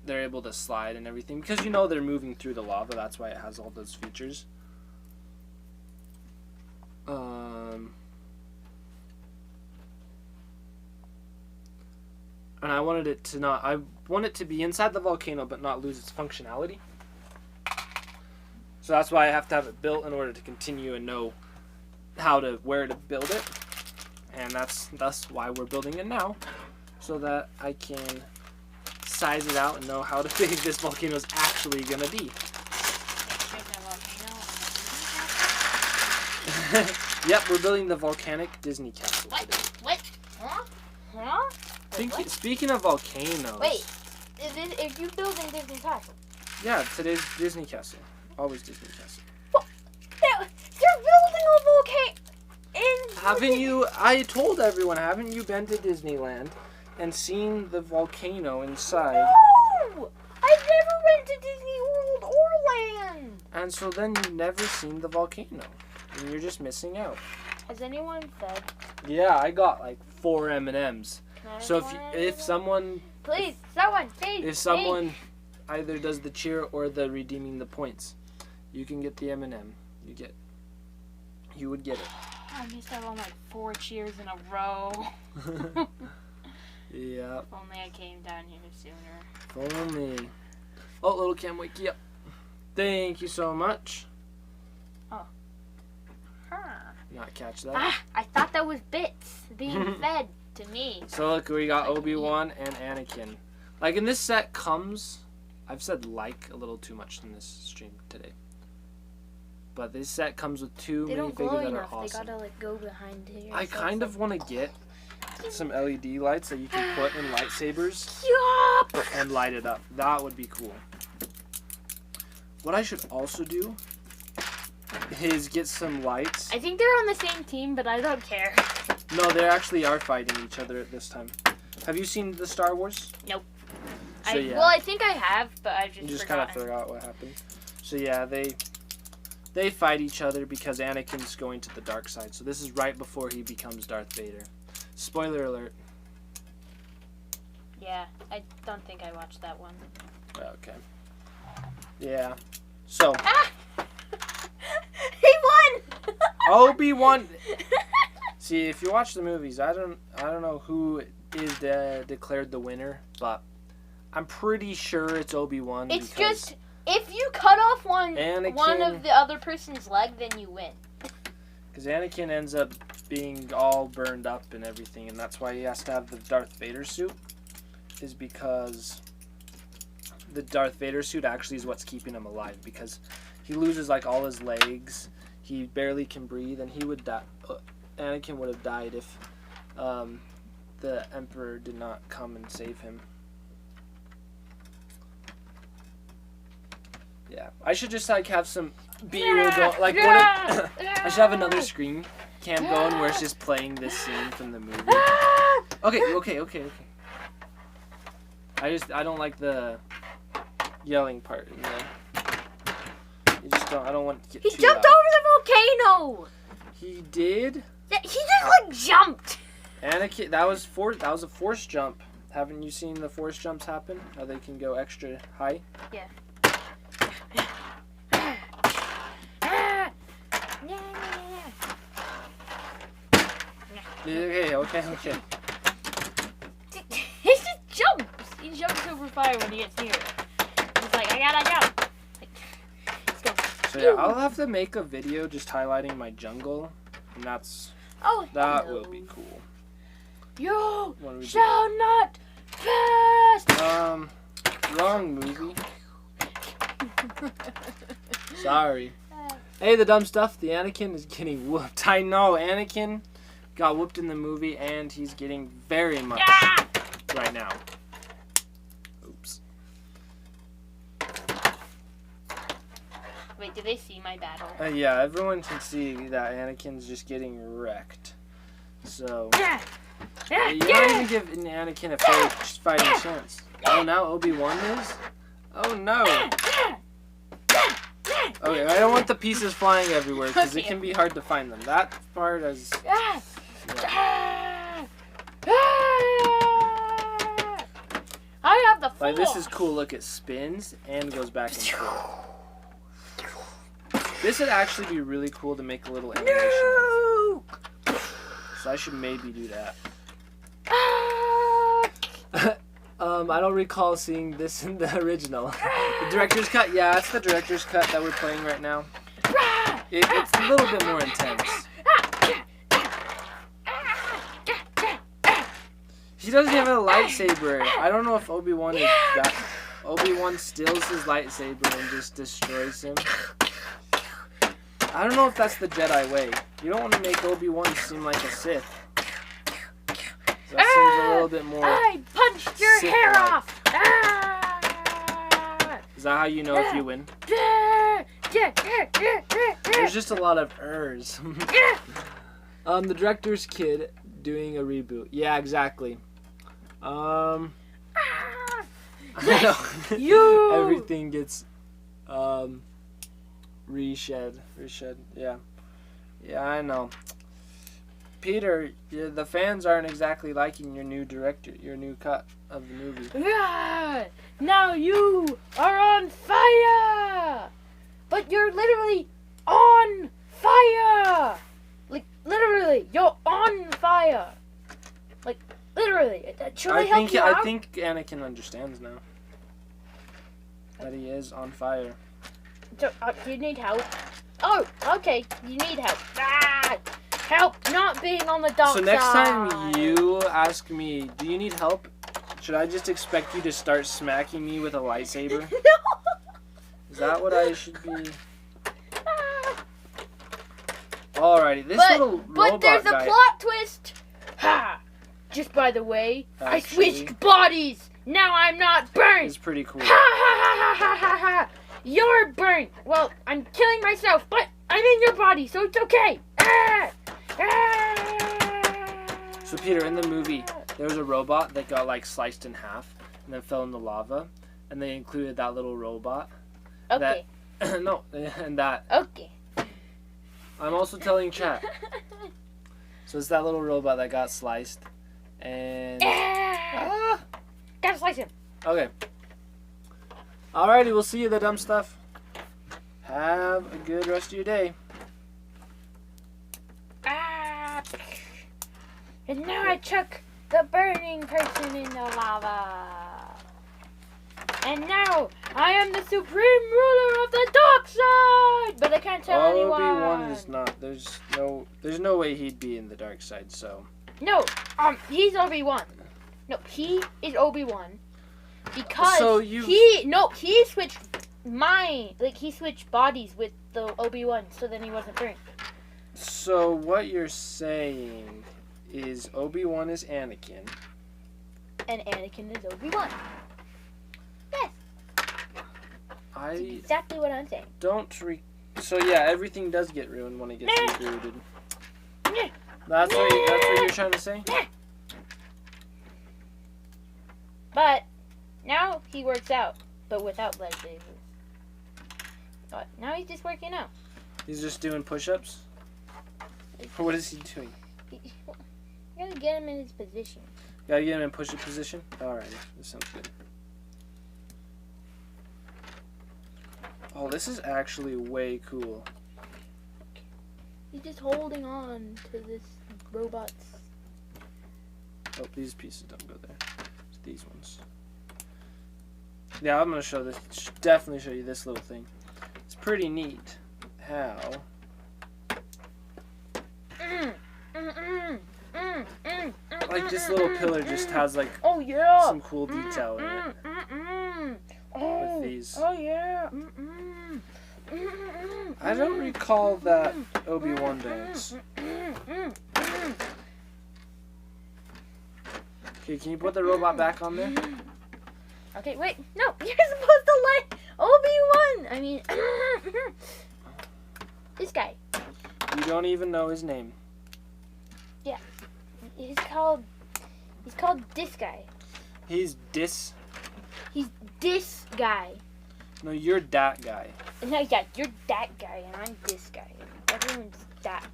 they're able to slide and everything, because you know they're moving through the lava. That's why it has all those features. And I want it to be inside the volcano but not lose its functionality. So that's why I have to have it built in order to continue and know where to build it. And that's why we're building it now, so that I can size it out and know how big this volcano is actually gonna be. Yep, we're building the volcanic Disney castle today. What? Huh? Speaking of volcanoes. Wait, are you building Disney Castle? Yeah, today's Disney castle. Always Disney castle. What? They're building a volcano. Haven't you? I told everyone. Haven't you been to Disneyland and seen the volcano inside? No, I've never went to Disney World or Land. And so then you've never seen the volcano, and you're just missing out. Has anyone said? Yeah, I got like 4 M&Ms. So if someone either does the cheer or the redeeming the points, you can get the M&M. You would get it. I missed out on like 4 cheers in a row. Yeah. If only I came down here sooner. If only. Oh, little Cam, wake you up. Thank you so much. Oh. Huh. Not catch that. Ah, I thought that was bits being fed to me. So look, we got Obi-Wan and Anakin. Like in this set comes, I've said like a little too much in this stream today. But this set comes with 2 minifigures that are awesome. They gotta like go behind here. I kind of want to get some LED lights that you can put in lightsabers and light it up. That would be cool. What I should also do is get some lights. I think they're on the same team, but I don't care. No, they actually are fighting each other at this time. Have you seen the Star Wars? Nope. So, yeah. Well, I think I have, but I just kind of forgot what happened. So yeah, they fight each other because Anakin's going to the dark side. So this is right before he becomes Darth Vader. Spoiler alert. Yeah, I don't think I watched that one. Okay. Yeah. So. Ah! Obi-Wan. See, if you watch the movies, I don't know who is declared the winner, but I'm pretty sure it's Obi-Wan. It's just if you cut off one Anakin- of the other person's leg, then you win. because Anakin ends up being all burned up and everything, and that's why he has to have the Darth Vader suit. Is because the Darth Vader suit actually is what's keeping him alive, because he loses like all his legs, he barely can breathe, and he would die. Anakin would have died if the Emperor did not come and save him. Yeah, I should just like have some B-roll going. Like I should have another screen cam going where it's just playing this scene from the movie. Okay. I don't like the yelling part in there. I don't want to get He too jumped loud. over the volcano. He did. Yeah, he just like jumped. Anakin, that was a force jump. Haven't you seen the force jumps happen? How they can go extra high? Yeah. Okay. He just jumps. He jumps over fire when he gets near it. He's like, I gotta jump. Like, let's go. So yeah, I'll have to make a video just highlighting my jungle, and that hello. will be cool. You What do we do? shall not pass. Wrong movie. Sorry. Hey, the dumb stuff. The Anakin is getting whooped. I know, Anakin got whooped in the movie, and he's getting very much right now. Oops. Wait, do they see my battle? Yeah, everyone can see that Anakin's just getting wrecked. So, you don't even give Anakin a fair fighting chance. Oh, now Obi-Wan is? Oh, no. Okay, I don't want the pieces flying everywhere, because it can be hard to find them. That part is... Yeah. I have the Force. Like, this is cool. Look, it spins and goes back and forth. This would actually be really cool to make a little animation of. So I should maybe do that. I don't recall seeing this in the original. The director's cut? Yeah, it's the director's cut that we're playing right now. It's a little bit more intense. He doesn't have a lightsaber. I don't know if Obi-Wan is that. Obi-Wan steals his lightsaber and just destroys him. I don't know if that's the Jedi way. You don't want to make Obi-Wan seem like a Sith. That seems a little bit more. I punched your hair Sith-like. off. Is that how you know if you win? There's just a lot of ers. The director's kid doing a reboot. Yeah, exactly. I know. You. Everything gets reshed. Yeah, I know. Peter, the fans aren't exactly liking your new cut of the movie. Yeah. Now you are on fire. But you're literally on fire. Like literally, you're on fire. Like literally. Should I help you out? I think Anakin understands now that he is on fire. So, do you need help? Oh, okay. You need help. Help not being on the dark side. So next time you ask me, do you need help? Should I just expect you to start smacking me with a lightsaber? No. Is that what I should be? Alrighty, this little robot But there's a guy. plot twist. Ha! Just by the way, I Actually- switched bodies. Now I'm not burnt. It's pretty cool. Ha ha ha ha ha ha! You're burnt. Well, I'm killing myself, but I'm in your body, so it's okay. So Peter, in the movie, there was a robot that got like sliced in half and then fell in the lava, and they included that little robot. Okay. No, and that. Okay. I'm also telling chat. So it's that little robot that got sliced, and. Gotta slice him. Okay. Alrighty, we'll see you, the dumb stuff. Have a good rest of your day. And now I chuck the burning person in the lava. And now I am the supreme ruler of the dark side. But I can't tell anyone. Obi-Wan is not. There's no way he'd be in the dark side. So. No, he's Obi-Wan. No, he is Obi-Wan. Because So he switched he switched bodies with the Obi-Wan, so then he wasn't burned. So what you're saying is Obi-Wan is Anakin. And Anakin is Obi-Wan. Yes, that's exactly what I'm saying. So yeah, everything does get ruined when it gets rebooted. Meh. That's what you're trying to say? But now he works out, but without lightsabers. But now he's just working out. He's just doing push-ups? Or what is he doing? You gotta get him in his position. Gotta get him in push-up position? Alright, this sounds good. Oh, this is actually way cool. He's just holding on to this robot's. Oh, these pieces don't go there. It's these ones. Yeah, I'm gonna show this. Definitely show you this little thing. It's pretty neat. How? Like this little pillar just has like some cool detail in it. With these. Oh yeah. I don't recall that Obi-Wan dance. Okay, can you put the robot back on there? Okay, wait. No, you're supposed to let Obi-Wan. I mean, this guy. You don't even know his name. Yeah, he's called this guy. He's He's this guy. No, you're that guy. No, yeah, you're that guy, and I'm this guy. Everyone's that,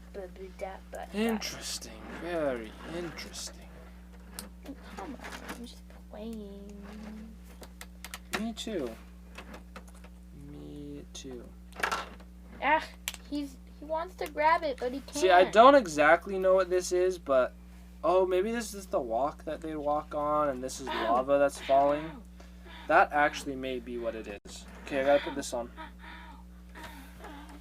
but. Interesting. Very interesting. Come on, I'm just playing. Me too. Me too. Ah, he wants to grab it, but he can't. See, I don't exactly know what this is, but oh, maybe this is the walk that they walk on, and this is lava that's falling. That actually may be what it is. Okay, I gotta put this on.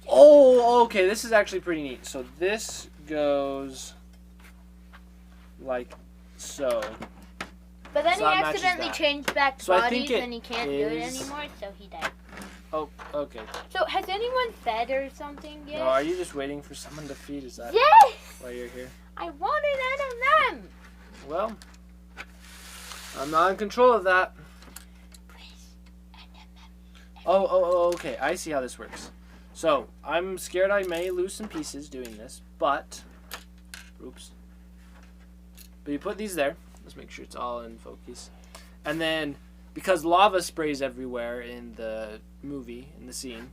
Oh, okay, this is actually pretty neat. So this goes like so. But then So he that matches accidentally that. changed back So I think bodies it and he can't do it is- anymore, so he died. Oh, okay. So has anyone fed or something yet? No, are you just waiting for someone to feed? Is that Yes! why you're here? I wanted M&M! Well, I'm not in control of that. Oh, okay. I see how this works. So, I'm scared I may lose some pieces doing this, but... Oops. But you put these there. Let's make sure it's all in focus. And then, because lava sprays everywhere in the movie, in the scene,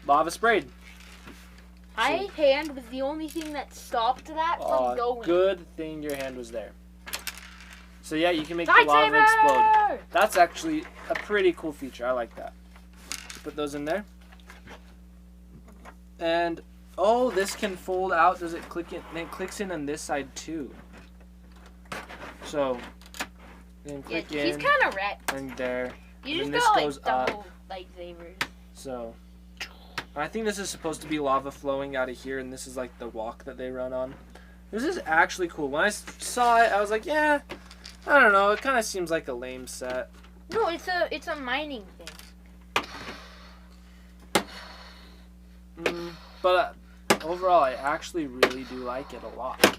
lava sprayed. My hand was the only thing that stopped that from going. Good thing your hand was there. So yeah, you can make the lava explode. Lightsaber! That's actually a pretty cool feature. I like that. Put those in there. And, oh, this can fold out. Does it click in? And it clicks in on this side too. So, then Yeah, click in he's kind of wrecked. and there. You and just this got goes like double lightsabers. So, I think this is supposed to be lava flowing out of here, and this is like the walk that they run on. This is actually cool. When I saw it, I was like, yeah, I don't know. It kind of seems like a lame set. No, it's a mining thing. But overall, I actually really do like it a lot.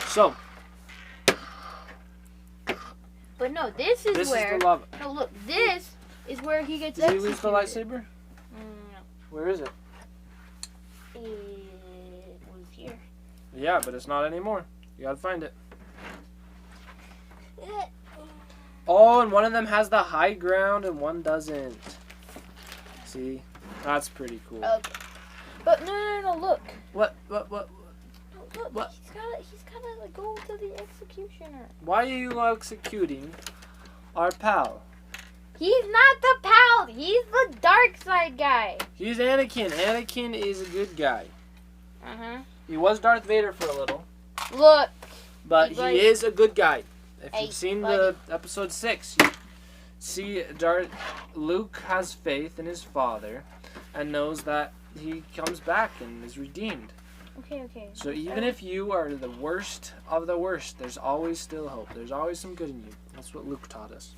So, But no, this is this where. is the lava. No, look, this is where he gets Did he executed. lose the lightsaber? No, Where is it? it was here. Yeah, but it's not anymore. You gotta find it. Oh, and one of them has the high ground and one doesn't. See? That's pretty cool. Okay. But no, look. What? Look, What? he's gotta like, go to the executioner. Why are you executing our pal? He's not the pal. He's the dark side guy. He's Anakin. Anakin is a good guy. Uh-huh. He was Darth Vader for a little. Look. But He's he like- is a good guy. If Hey, you've seen buddy. the episode 6, you see Luke has faith in his father and knows that he comes back and is redeemed. Okay. So even if you are the worst of the worst, there's always still hope. There's always some good in you. That's what Luke taught us.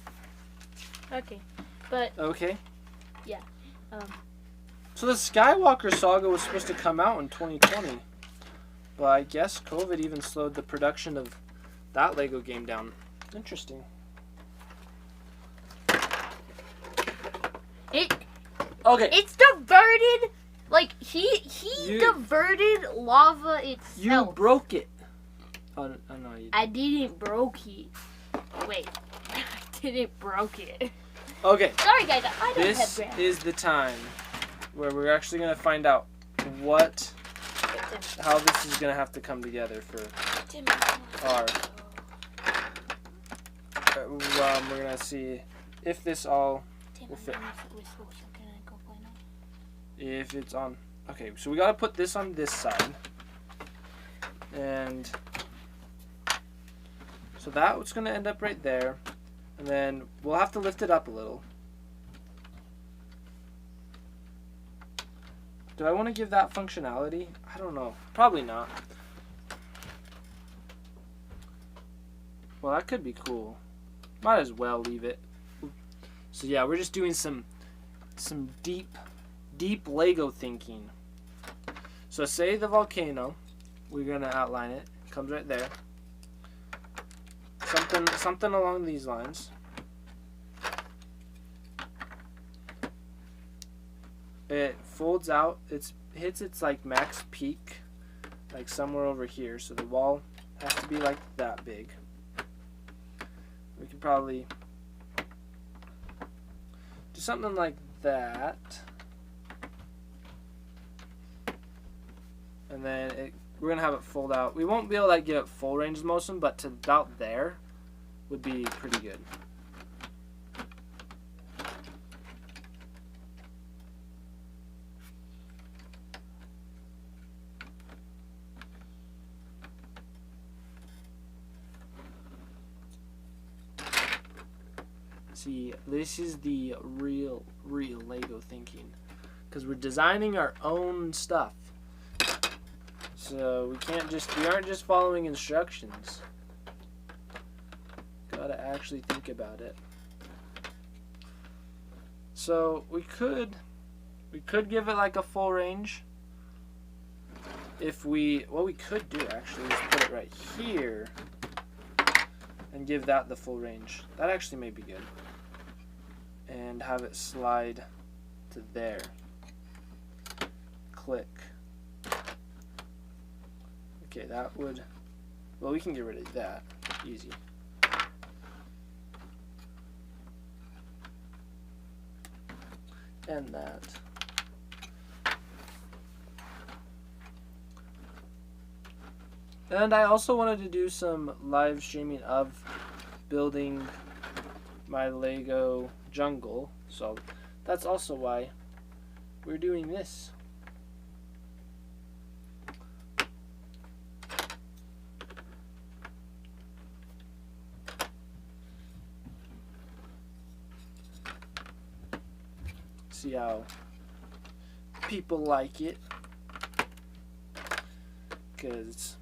Okay. But, Okay. um, So the Skywalker saga was supposed to come out in 2020. But I guess COVID even slowed the production of that Lego game down. Interesting. Okay. it's diverted. Like, he You- diverted lava You itself. broke it. Oh no, you I didn't broke it. Wait. I didn't broke it. Okay. Sorry, guys. I don't have This brains. is the time where we're actually going to find out how this is going to have to come together for our... we're going to see if this all will fit. If it's on... Okay, so we got to put this on this side. And... So that's going to end up right there. And then we'll have to lift it up a little. Do I want to give that functionality? I don't know. Probably not. Well, that could be cool. Might as well leave it. So yeah, we're just doing some deep Lego thinking. So say the volcano, we're gonna outline it. Comes right there. Something along these lines. It folds out. It hits its like max peak, like somewhere over here. So the wall has to be like that big. We could probably do something like that, and then we're gonna have it fold out. We won't be able to like, get it full range of motion, but to about there would be pretty good. See, this is the real Lego thinking, because we're designing our own stuff. So we aren't just following instructions. Gotta actually think about it. So we could give it like a full range. What we could do actually is put it right here and give that the full range. That actually may be good. And have it slide to there. Click. Okay, that would... Well, we can get rid of that. Easy. And that. And I also wanted to do some live streaming of building my Lego jungle, so that's also why we're doing this. See how people like it, because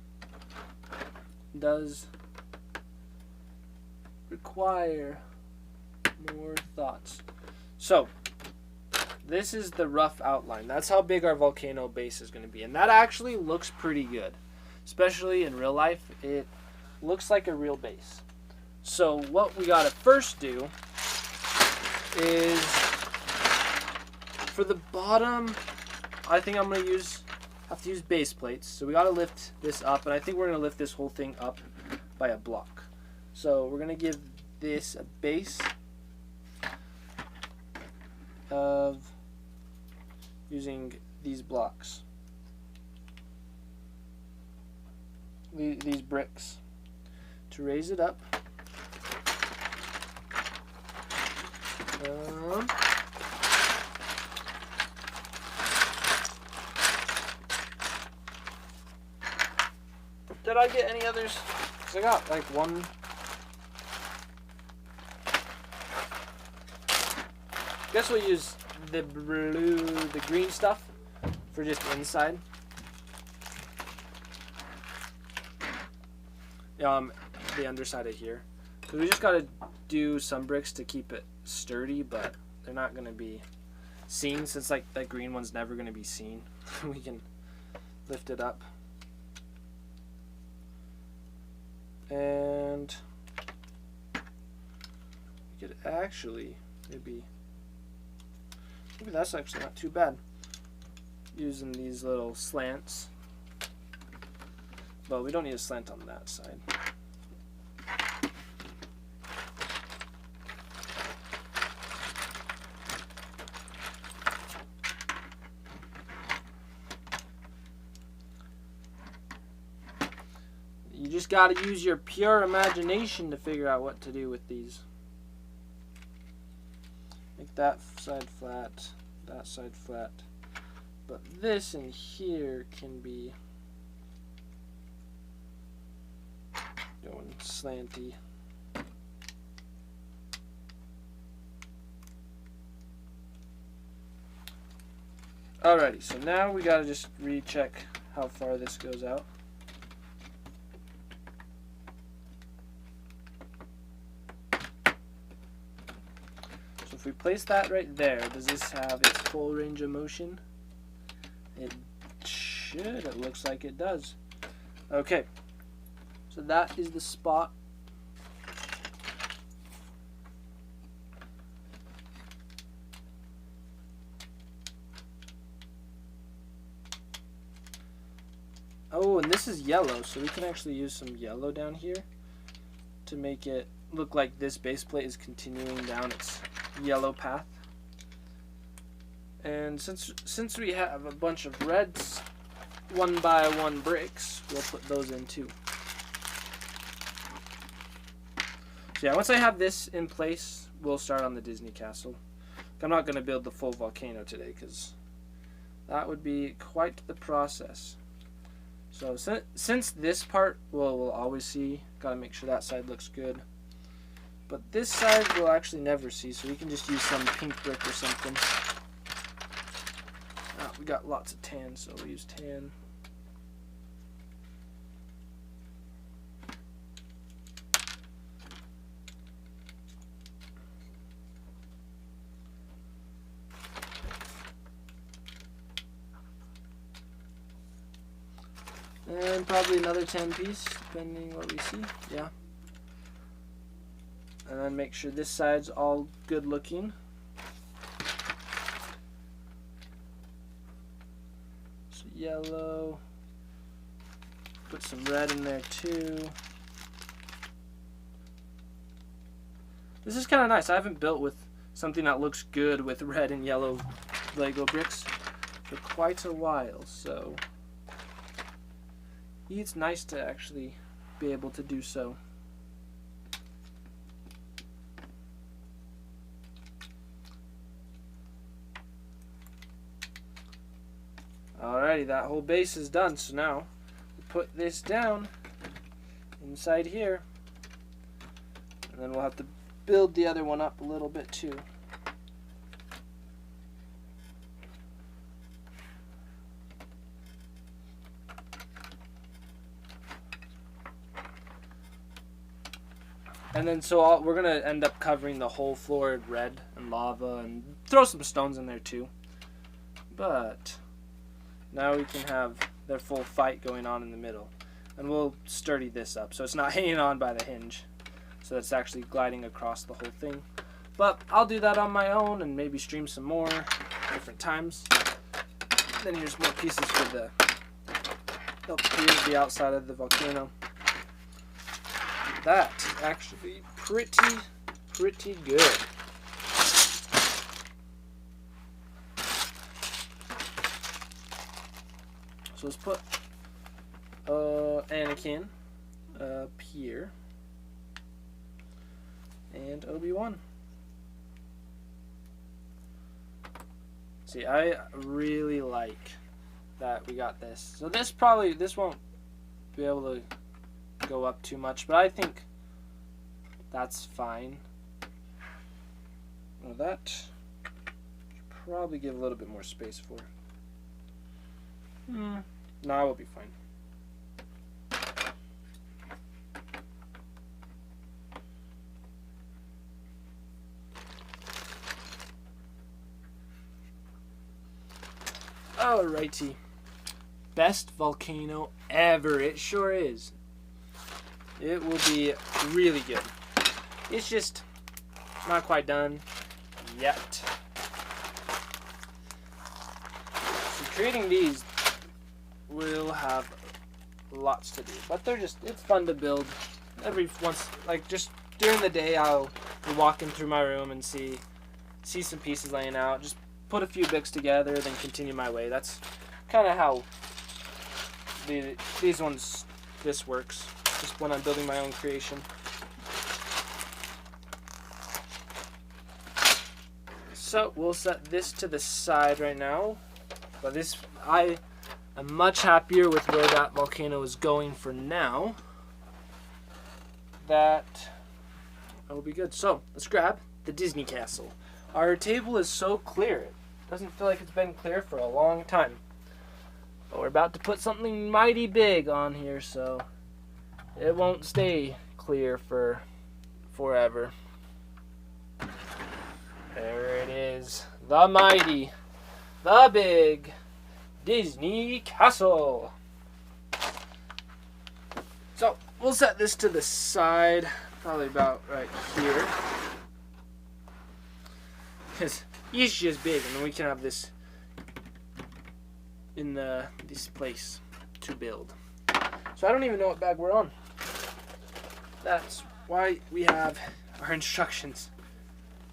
it does require more thoughts. So this is the rough outline. That's how big our volcano base is going to be, and that actually looks pretty good, especially in real life. It looks like a real base. So what we got to first do is, for the bottom, I think I'm going to have to use base plates. So we got to lift this up, and I think we're going to lift this whole thing up by a block. So we're going to give this a base of using these blocks, these bricks, to raise it up. Did I get any others? 'Cause I got like one. Guess we'll use the green stuff for just inside. The underside of here. Because we just gotta do some bricks to keep it sturdy, but they're not gonna be seen since like that green one's never gonna be seen. We can lift it up. And we could actually maybe that's actually not too bad. Using these little slants. Well, we don't need a slant on that side. You just got to use your pure imagination to figure out what to do with these. Make that side flat, that side flat. But this in here can be going slanty. Alrighty, so now we gotta just recheck how far this goes out. So if we place that right there, does this have its full range of motion? It should. It looks like it does. Okay. So that is the spot. Oh, and this is yellow, so we can actually use some yellow down here to make it look like this base plate is continuing down its yellow path. And since we have a bunch of reds 1x1 bricks, we'll put those in too. So yeah, once I have this in place, we'll start on the Disney Castle. I'm not going to build the full volcano today because that would be quite the process. So since this part we'll always see, got to make sure that side looks good. But this side we'll actually never see, so we can just use some pink brick or something. We got lots of tan, so we'll use tan. And probably another 10 piece, depending what we see. Yeah. And then make sure this side's all good looking. So yellow. Put some red in there too. This is kind of nice. I haven't built with something that looks good with red and yellow Lego bricks for quite a while, so it's nice to actually be able to do so. Alrighty, that whole base is done, so now we put this down inside here, and then we'll have to build the other one up a little bit too. And then so we're going to end up covering the whole floor in red and lava and throw some stones in there too. But now we can have their full fight going on in the middle. And we'll sturdy this up so it's not hanging on by the hinge. So it's actually gliding across the whole thing. But I'll do that on my own and maybe stream some more different times. And then here's more pieces for the outside of the volcano. That's actually pretty good. So let's put Anakin up here and Obi-Wan. See, I really like that we got this. So this won't be able to go up too much, but I think that's fine. Well, that should probably give a little bit more space for. No, I will be fine. Alrighty. Best volcano ever. It sure is. It will be really good. It's just not quite done yet. So creating these will have lots to do, but it's fun to build. Every once, like just during the day, I'll be walking through my room and see some pieces laying out. Just put a few bits together, then continue my way. That's kind of how this works. Just when I'm building my own creation. So we'll set this to the side right now. But I am much happier with where that volcano is going for now. That will be good. So let's grab the Disney Castle. Our table is so clear. It doesn't feel like it's been clear for a long time. But we're about to put something mighty big on here, so it won't stay clear for forever. There it is. The mighty, the big Disney Castle. So we'll set this to the side, probably about right here. Because it's just big, and then we can have this in this place to build. So I don't even know what bag we're on. That's why we have our instructions,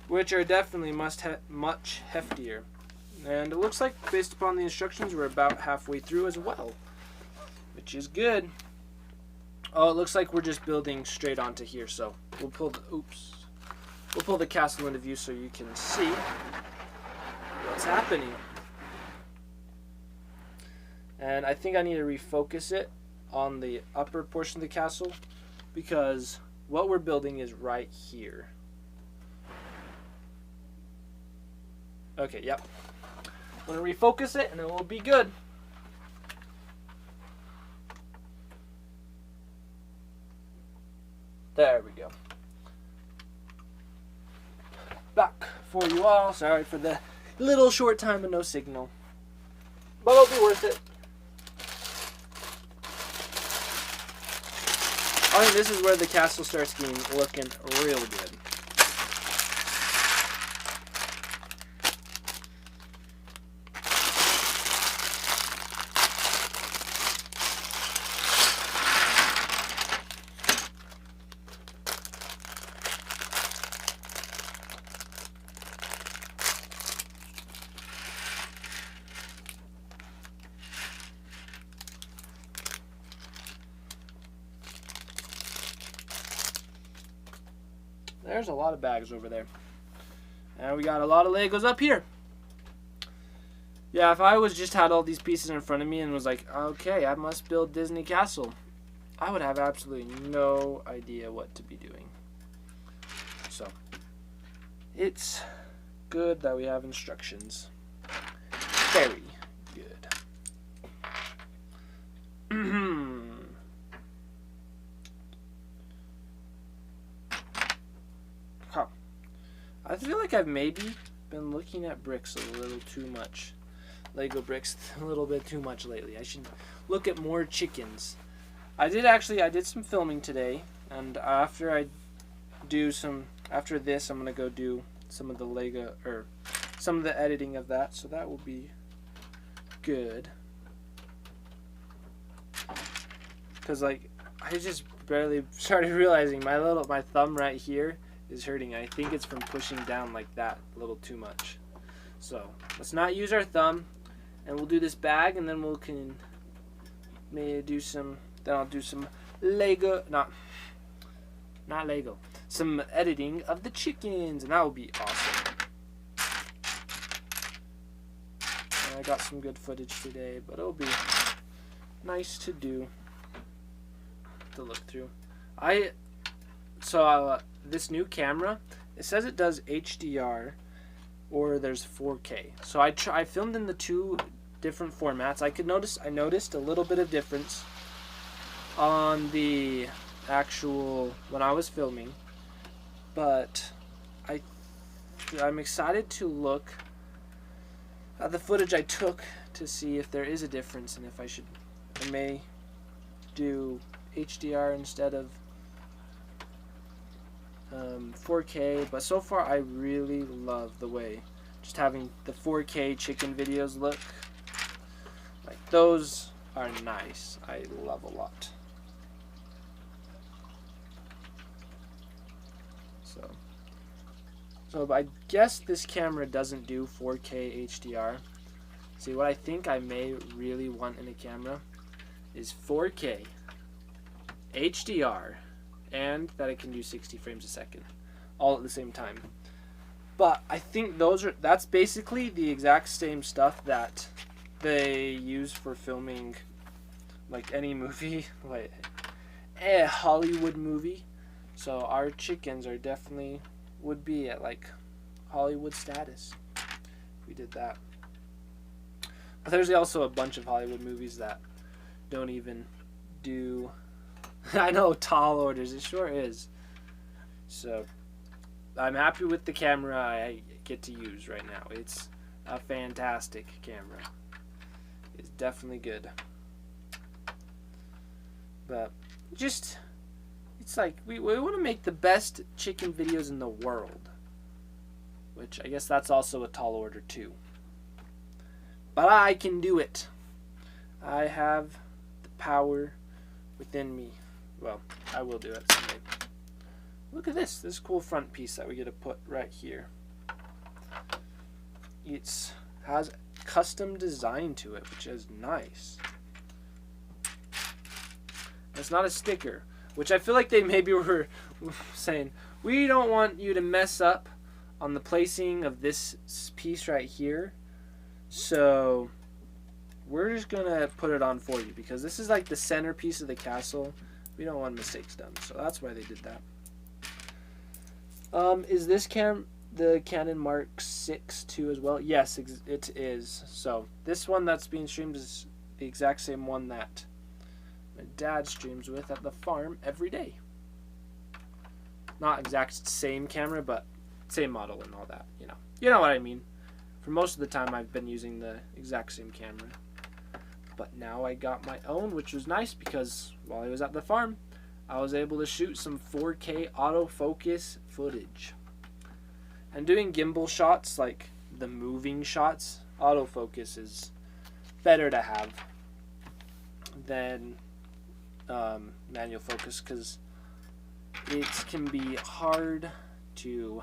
which are definitely much heftier. And it looks like, based upon the instructions, we're about halfway through as well, which is good. Oh, it looks like we're just building straight onto here, so we'll pull the castle into view so you can see what's happening. And I think I need to refocus it on the upper portion of the castle, because what we're building is right here. Okay, yep. I'm going to refocus it and it will be good. There we go. Back for you all. Sorry for the little short time and no signal. But it'll be worth it. I think this is where the castle starts looking real good. There's a lot of bags over there. And we got a lot of Legos up here. Yeah, if I just had all these pieces in front of me and was like, okay, I must build Disney Castle, I would have absolutely no idea what to be doing. So, it's good that we have instructions. Very good. I feel like I've maybe been looking at bricks a little too much. Lego bricks a little bit too much lately. I should look at more chickens. I did some filming today, and after this, I'm gonna go do some of the editing of that, so that will be good. Cause like I just barely started realizing my thumb right here is hurting. I think it's from pushing down like that a little too much. So let's not use our thumb, and we'll do this bag, and then we'll maybe do some. Then I'll do some Lego, not Lego, some editing of the chickens, and that will be awesome. And I got some good footage today, but it'll be nice to do. to look through. This new camera, it says it does HDR or there's 4K. So I filmed in the two different formats. I noticed a little bit of difference on the actual when I was filming, but I'm excited to look at the footage I took to see if there is a difference and if I may do HDR instead of 4K. But so far I really love the way just having the 4K chicken videos look. Like, those are nice. I love a lot. So I guess this camera doesn't do 4K HDR. See, what I think I may really want in a camera is 4K HDR and that it can do 60 frames a second all at the same time. But I think that's basically the exact same stuff that they use for filming like any movie, like a Hollywood movie. So our chickens are definitely would be at like Hollywood status if we did that. But there's also a bunch of Hollywood movies that don't even do I know, tall orders, it sure is. So I'm happy with the camera I get to use right now. It's a fantastic camera. It's definitely good. But just, it's like we want to make the best chicken videos in the world, which I guess that's also a tall order too. But I can do it. I have the power within me. Well, I will do it someday. Look at this cool front piece that we get to put right here. It has custom design to it, which is nice. It's not a sticker, which I feel like they maybe were saying, we don't want you to mess up on the placing of this piece right here, so we're just gonna put it on for you because this is like the centerpiece of the castle. We don't want mistakes done, so that's why they did that. Is this the Canon Mark 6 II as well? Yes, it is. So this one that's being streamed is the exact same one that my dad streams with at the farm every day. Not exact same camera, but same model and all that. You know what I mean. For most of the time, I've been using the exact same camera. But now I got my own, which was nice because while I was at the farm, I was able to shoot some 4K autofocus footage. And doing gimbal shots, like the moving shots, autofocus is better to have than manual focus because it can be hard to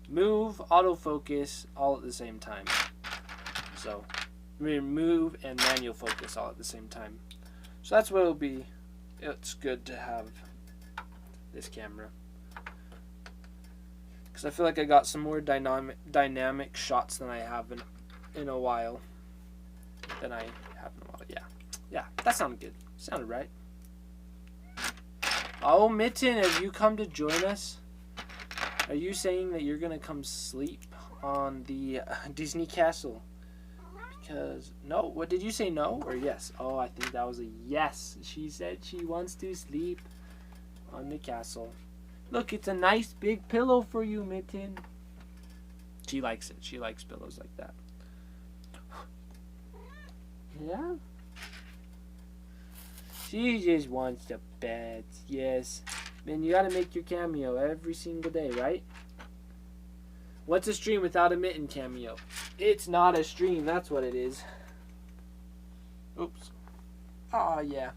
move, autofocus all at the same time. So move and manual focus all at the same time. So that's what it'll be. It's good to have this camera because I feel like I got some more dynamic shots than I have in a while. Than I have in a while. Yeah, that sounded good. Sounded right. Oh, Mitten, have you come to join us? Are you saying that you're gonna come sleep on the Disney Castle? Because no, what did you say? No or yes? Oh, I think that was a yes. She said she wants to sleep on the castle. Look, it's a nice big pillow for you, Mitten. She likes it. She likes pillows like that. Yeah. She just wants the beds. Yes. Man, you gotta make your cameo every single day, right? What's a stream without a Mitten cameo? It's not a stream, that's what it is. Oops. Oh, yeah.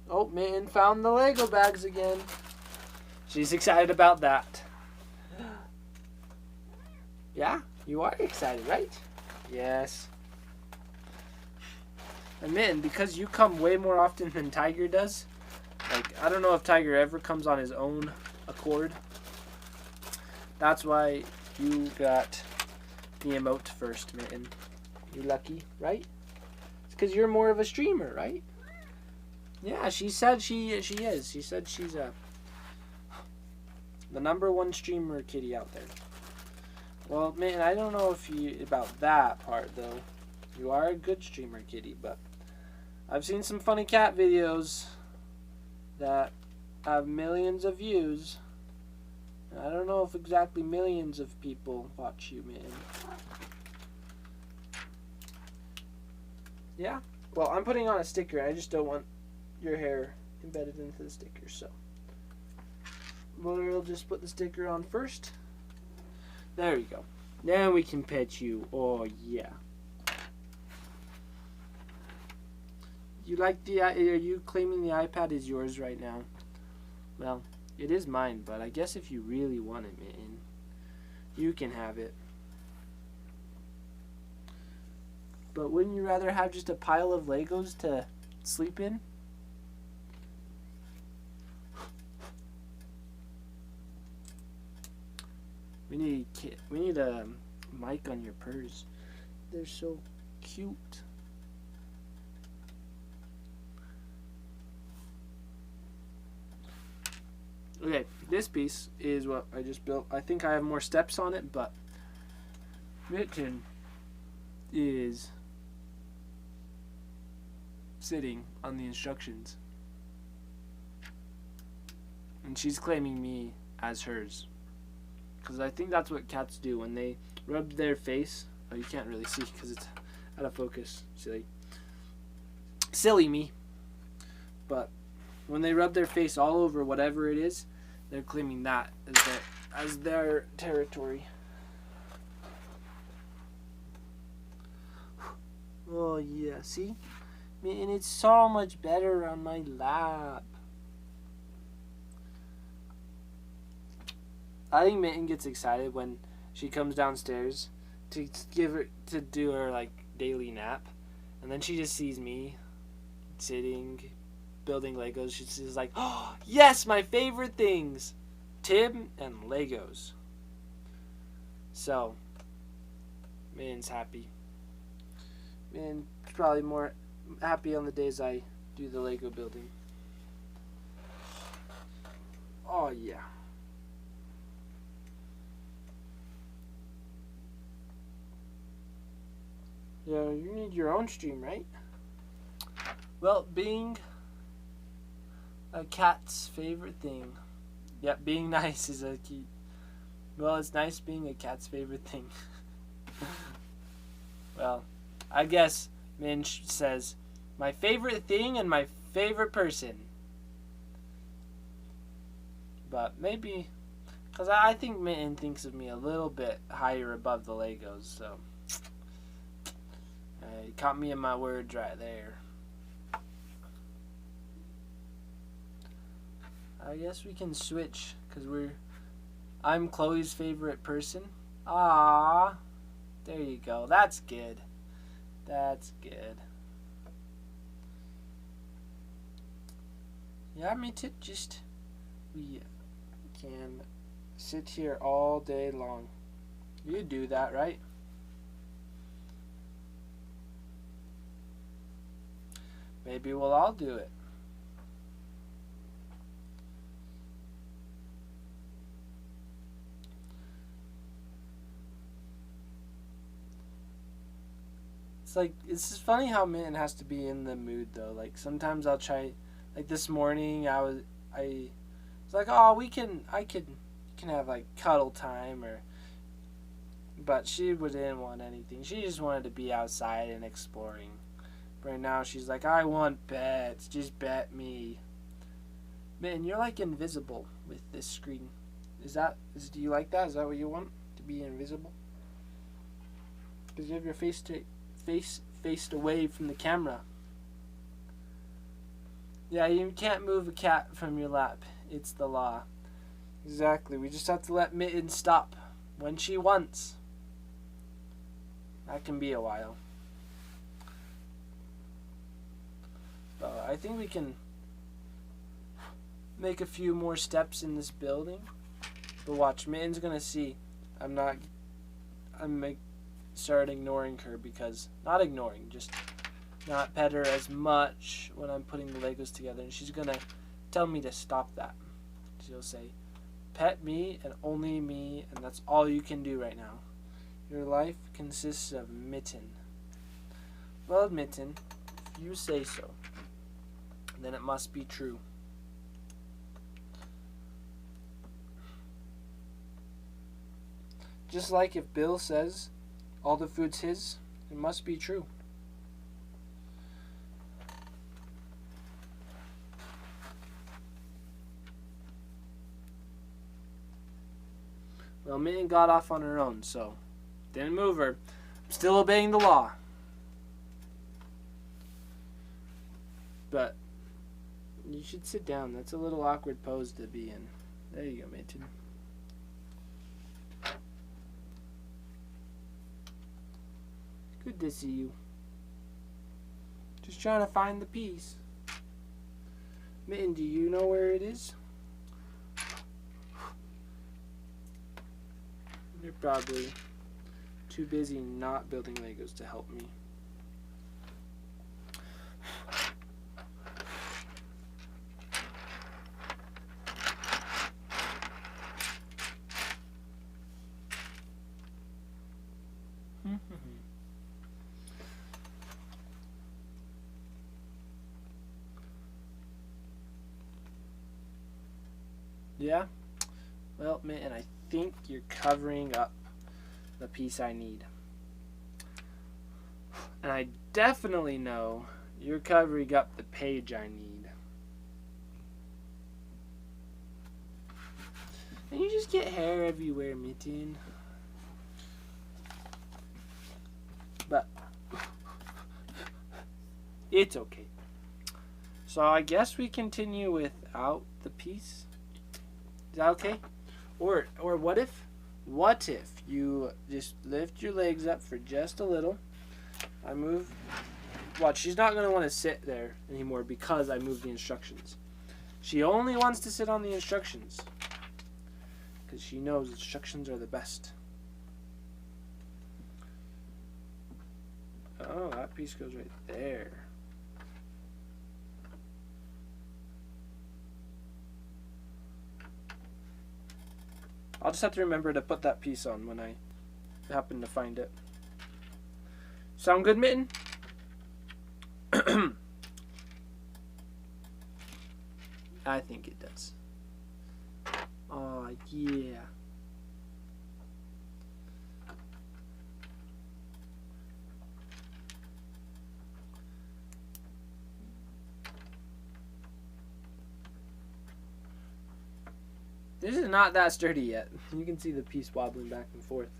Oh, Mitten found the Lego bags again. She's excited about that. Yeah, you are excited, right? Yes. And Mitten, because you come way more often than Tiger does, like, I don't know if Tiger ever comes on his own accord. That's why you got the emote first, Mitten. You lucky, right? It's because you're more of a streamer, right? Yeah, she said she is. She said she's the #1 streamer kitty out there. Well, man, I don't know if you about that part though. You are a good streamer kitty, but I've seen some funny cat videos that have millions of views. And I don't know if exactly millions of people watch you, man. Yeah. Well, I'm putting on a sticker. I just don't want your hair embedded into the sticker, so we'll just put the sticker on first. There we go. Now we can pet you. Oh yeah. You like the? Are you claiming the iPad is yours right now? Well, it is mine, but I guess if you really want it, man, you can have it. But wouldn't you rather have just a pile of Legos to sleep in? We need a mic on your purrs. They're so cute. Okay, this piece is what I just built. I think I have more steps on it, but Mitten is sitting on the instructions. And she's claiming me as hers. Because I think that's what cats do when they rub their face. Oh, you can't really see because it's out of focus. Silly me. But when they rub their face all over whatever it is, they're claiming that as their territory. Oh yeah, see? And it's so much better on my lap. I think Mitten gets excited when she comes downstairs to do her like daily nap, and then she just sees me sitting, building Legos. She's like, "Oh yes, my favorite things, Tim and Legos." So, Mitten's happy. Mitten's probably more happy on the days I do the Lego building. Oh yeah. Yeah, you need your own stream, right? Well, being a cat's favorite thing. Yep, being nice is a key. Well, it's nice being a cat's favorite thing. Well, I guess Minch says, my favorite thing and my favorite person. But maybe, because I think Mitten thinks of me a little bit higher above the Legos, so. You caught me in my words right there. I guess we can switch because I'm Chloe's favorite person. Ah, there you go. That's good. That's good. Yeah, me too. Just we can sit here all day long. You do that, right? Maybe we'll all do it. It's just funny how Mitten has to be in the mood though. Like sometimes I'll try, like this morning I was like, oh, I can have like cuddle time but she didn't want anything. She just wanted to be outside and exploring. Right now she's like, I want pets, just pet me. Man, you're like invisible with this screen. Do you like that? Is that what you want? To be invisible? Because you have your face faced away from the camera. Yeah, you can't move a cat from your lap. It's the law. Exactly. We just have to let Mitten stop when she wants. That can be a while. I think we can make a few more steps in this building. But watch, Mitten's gonna see. I'm start ignoring her because, not ignoring, just not pet her as much when I'm putting the Legos together, and she's gonna tell me to stop that. She'll say, pet me and only me, and that's all you can do right now. Your life consists of Mitten. Well, Mitten, if you say so, then it must be true. Just like if Bill says all the food's his, it must be true. Well, Mitten got off on her own, so didn't move her. I'm still obeying the law. But you should sit down. That's a little awkward pose to be in. There you go, Mitten. Good to see you. Just trying to find the piece. Mitten, do you know where it is? You're probably too busy not building Legos to help me. Yeah? Well, Mitten, I think you're covering up the piece I need. And I definitely know you're covering up the page I need. And you just get hair everywhere, Mitten. But it's okay. So I guess we continue without the piece. Is that okay? Or what if you just lift your legs up for just a little. I move. Watch, she's not going to want to sit there anymore because I moved the instructions. She only wants to sit on the instructions because she knows instructions are the best. Oh, that piece goes right there. I'll just have to remember to put that piece on when I happen to find it. Sound good, Mitten? I think it does. Oh, yeah. This is not that sturdy yet. You can see the piece wobbling back and forth.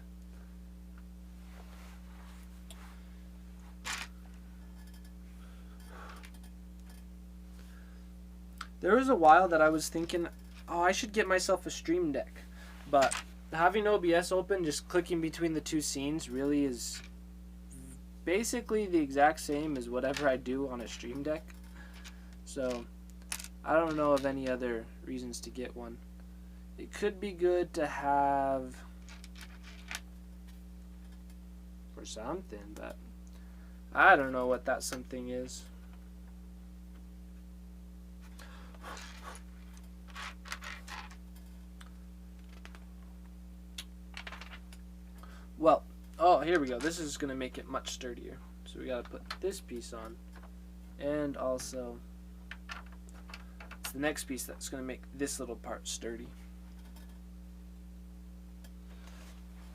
There was a while that I was thinking, oh, I should get myself a stream deck. But having OBS open, just clicking between the two scenes really is basically the exact same as whatever I do on a stream deck. So I don't know of any other reasons to get one. It could be good to have for something, but I don't know what that something is. Well, oh, here we go. This is going to make it much sturdier. So we got to put this piece on. And also, it's the next piece that's going to make this little part sturdy.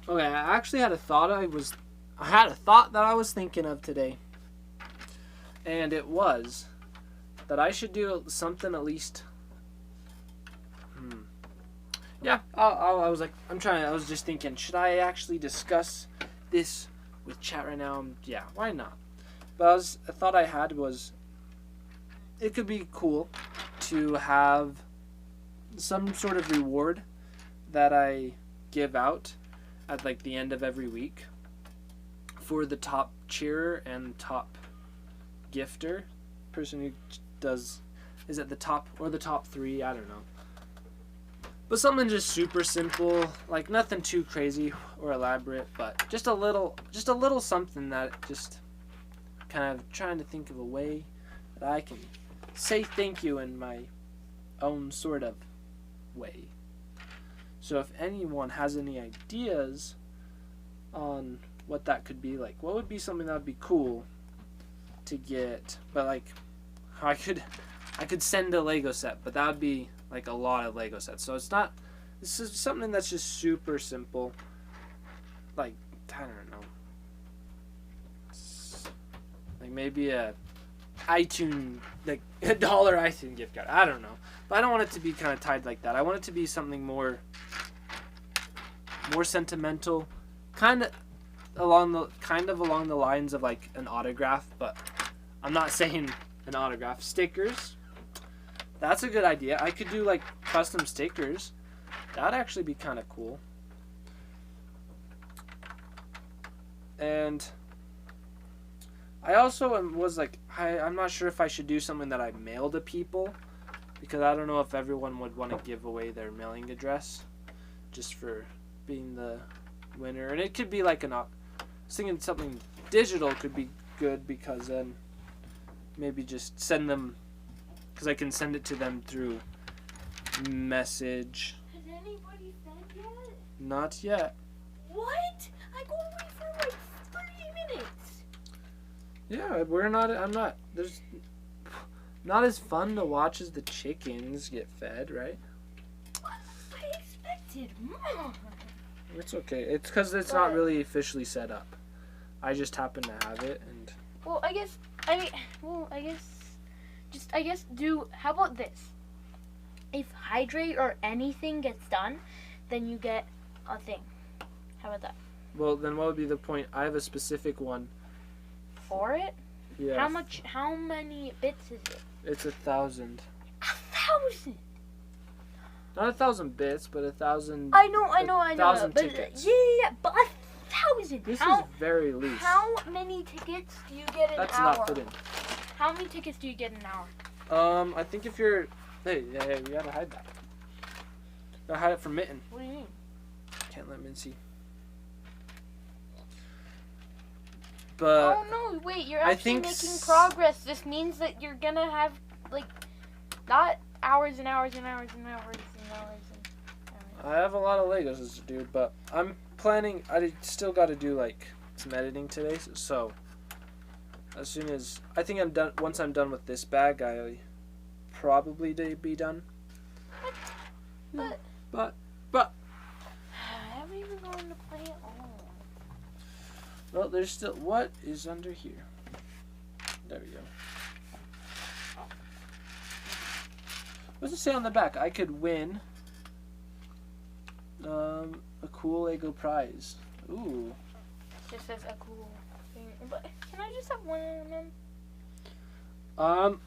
Okay, I actually had a thought that I was thinking of today. And it was that I should do something at least. Yeah, I was just thinking, should I actually discuss this with chat right now? Yeah, why not? But a thought I had was, it could be cool to have some sort of reward that I give out at like the end of every week for the top cheerer and top gifter, person who is at the top or the top 3, I don't know. But something just super simple, like nothing too crazy or elaborate, but just a little something that just kind of trying to think of a way that I can say thank you in my own sort of way. So if anyone has any ideas on what that could be, like what would be something that would be cool to get, but like I could send a Lego set, but that would be like a lot of Lego sets. So this is something that's just super simple. Like, I don't know. Like maybe a iTunes, like $1 iTunes gift card. I don't know. But I don't want it to be kind of tied like that. I want it to be something more sentimental, kind of along the lines of like an autograph, but I'm not saying an autograph. Stickers. That's a good idea. I could do like custom stickers. That'd actually be kind of cool. And I also was like, I'm not sure if I should do something that I mail to people, because I don't know if everyone would want to give away their mailing address just for being the winner. And it could be like I was thinking something digital could be good, because then maybe just send them, because I can send it to them through message. Has anybody fed yet? Not yet. What? I go away for like 30 minutes. Yeah, I'm not. There's not as fun to watch as the chickens get fed, right? I expected more. It's okay. It's because it's not really officially set up. I just happen to have it, and Well, I guess, how about this? If hydrate or anything gets done, then you get a thing. How about that? well, then what would be the point? I have a specific one. For it? Yeah. How many bits is it? It's 1,000. 1,000! Not 1,000 bits, but 1,000. I know. 1,000 But, tickets. yeah, but 1,000! This is very loose. How many tickets do you get an That's hour? not fitting. How many tickets do you get an hour? I think if you're, hey, you gotta hide that. Gotta hide it from Mitten. What do you mean? Can't let Min see. But Oh no, wait, you're I actually think making progress. This means that you're gonna have, like, not hours and hours and hours and hours and hours and hours. I have a lot of Legos to do, but I'm planning. I still got to do like some editing today. So as soon as I think I'm done, once I'm done with this bag, I'll probably be done. But I haven't even gone to play it all. well, there's still what is under here. There we go. What's it say on the back? I could win a cool Lego prize. Ooh. Just says a cool thing. But can I just have one of them?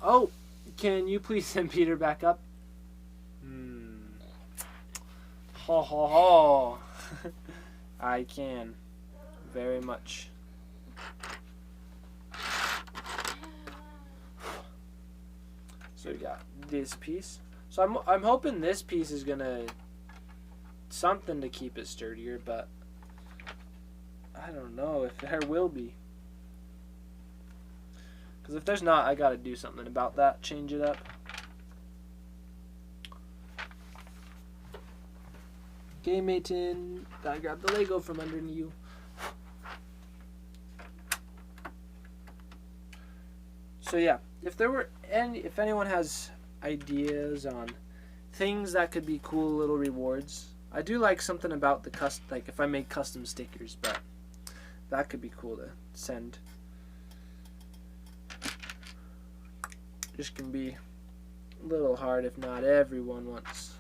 Oh, can you please send Peter back up? Ha ha ha. I can. Very much. So we got this piece. So I'm hoping this piece is gonna something to keep it sturdier, but I don't know if there will be. Because if there's not, I gotta do something about that. Change it up. Okay, Mayton. Gotta grab the Lego from underneath you. So yeah, if anyone has ideas on things that could be cool little rewards, I do like something about like if I make custom stickers, but that could be cool to send. Just can be a little hard if not everyone wants.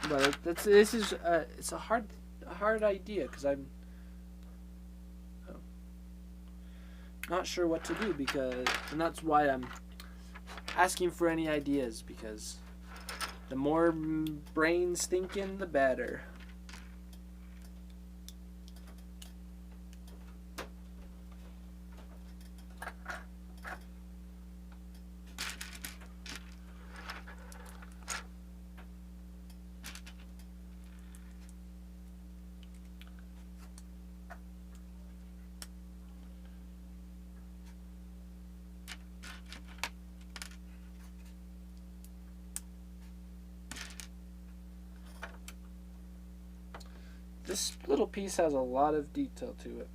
But it's a hard idea because I'm not sure what to do and that's why I'm asking for any ideas, because the more brains thinking, the better. This little piece has a lot of detail to it.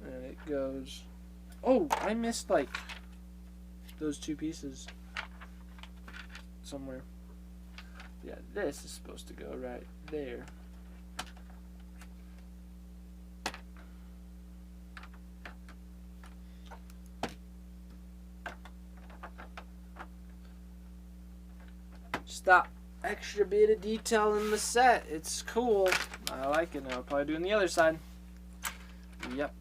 And it goes... Oh, I missed, like, those two pieces somewhere. Yeah, this is supposed to go right there. Just that extra bit of detail in the set. It's cool. I like it. Now I'll probably do it on the other side. Yep.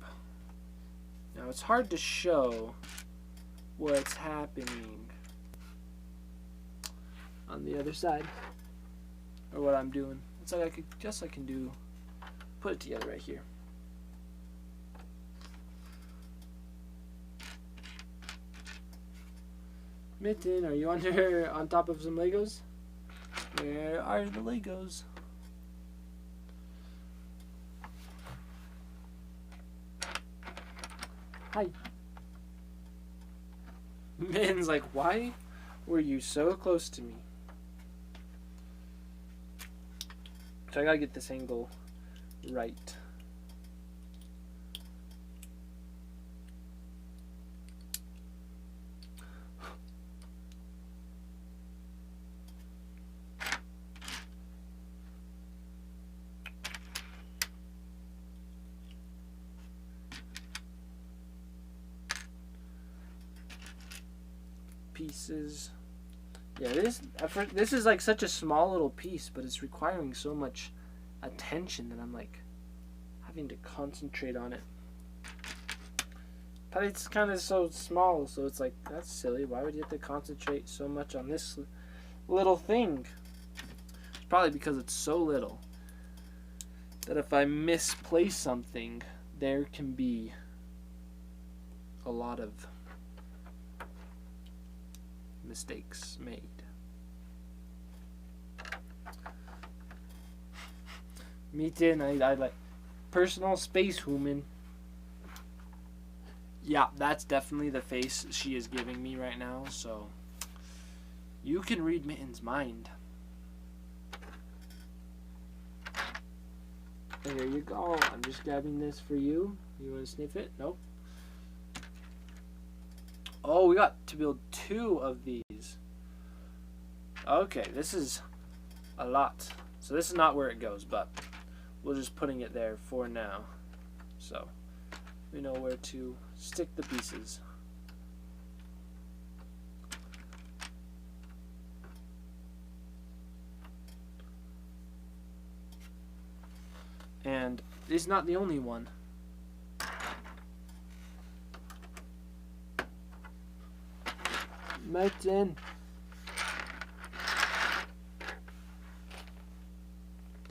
Now it's hard to show what's happening on the other side, or what I'm doing. It's like I can do, put it together right here. Mitten, are you on top of some Legos? Where are the Legos? Hi. Mitten's like, why were you so close to me? So I gotta get this angle right. Pieces. Yeah, this is like such a small little piece, but it's requiring so much attention that I'm like having to concentrate on it. But it's kind of so small, so it's like, that's silly. Why would you have to concentrate so much on this little thing? It's probably because it's so little that if I misplace something, there can be a lot of mistakes made. Mitten, I like personal space human. Yeah, that's definitely the face she is giving me right now, so you can read Mitten's mind. There you go. I'm just grabbing this for you. You want to sniff it? Nope. Oh, we got to build 2 of these. Okay, this is a lot. So this is not where it goes, but we're just putting it there for now. So we know where to stick the pieces. And it's not the only one. Mitten.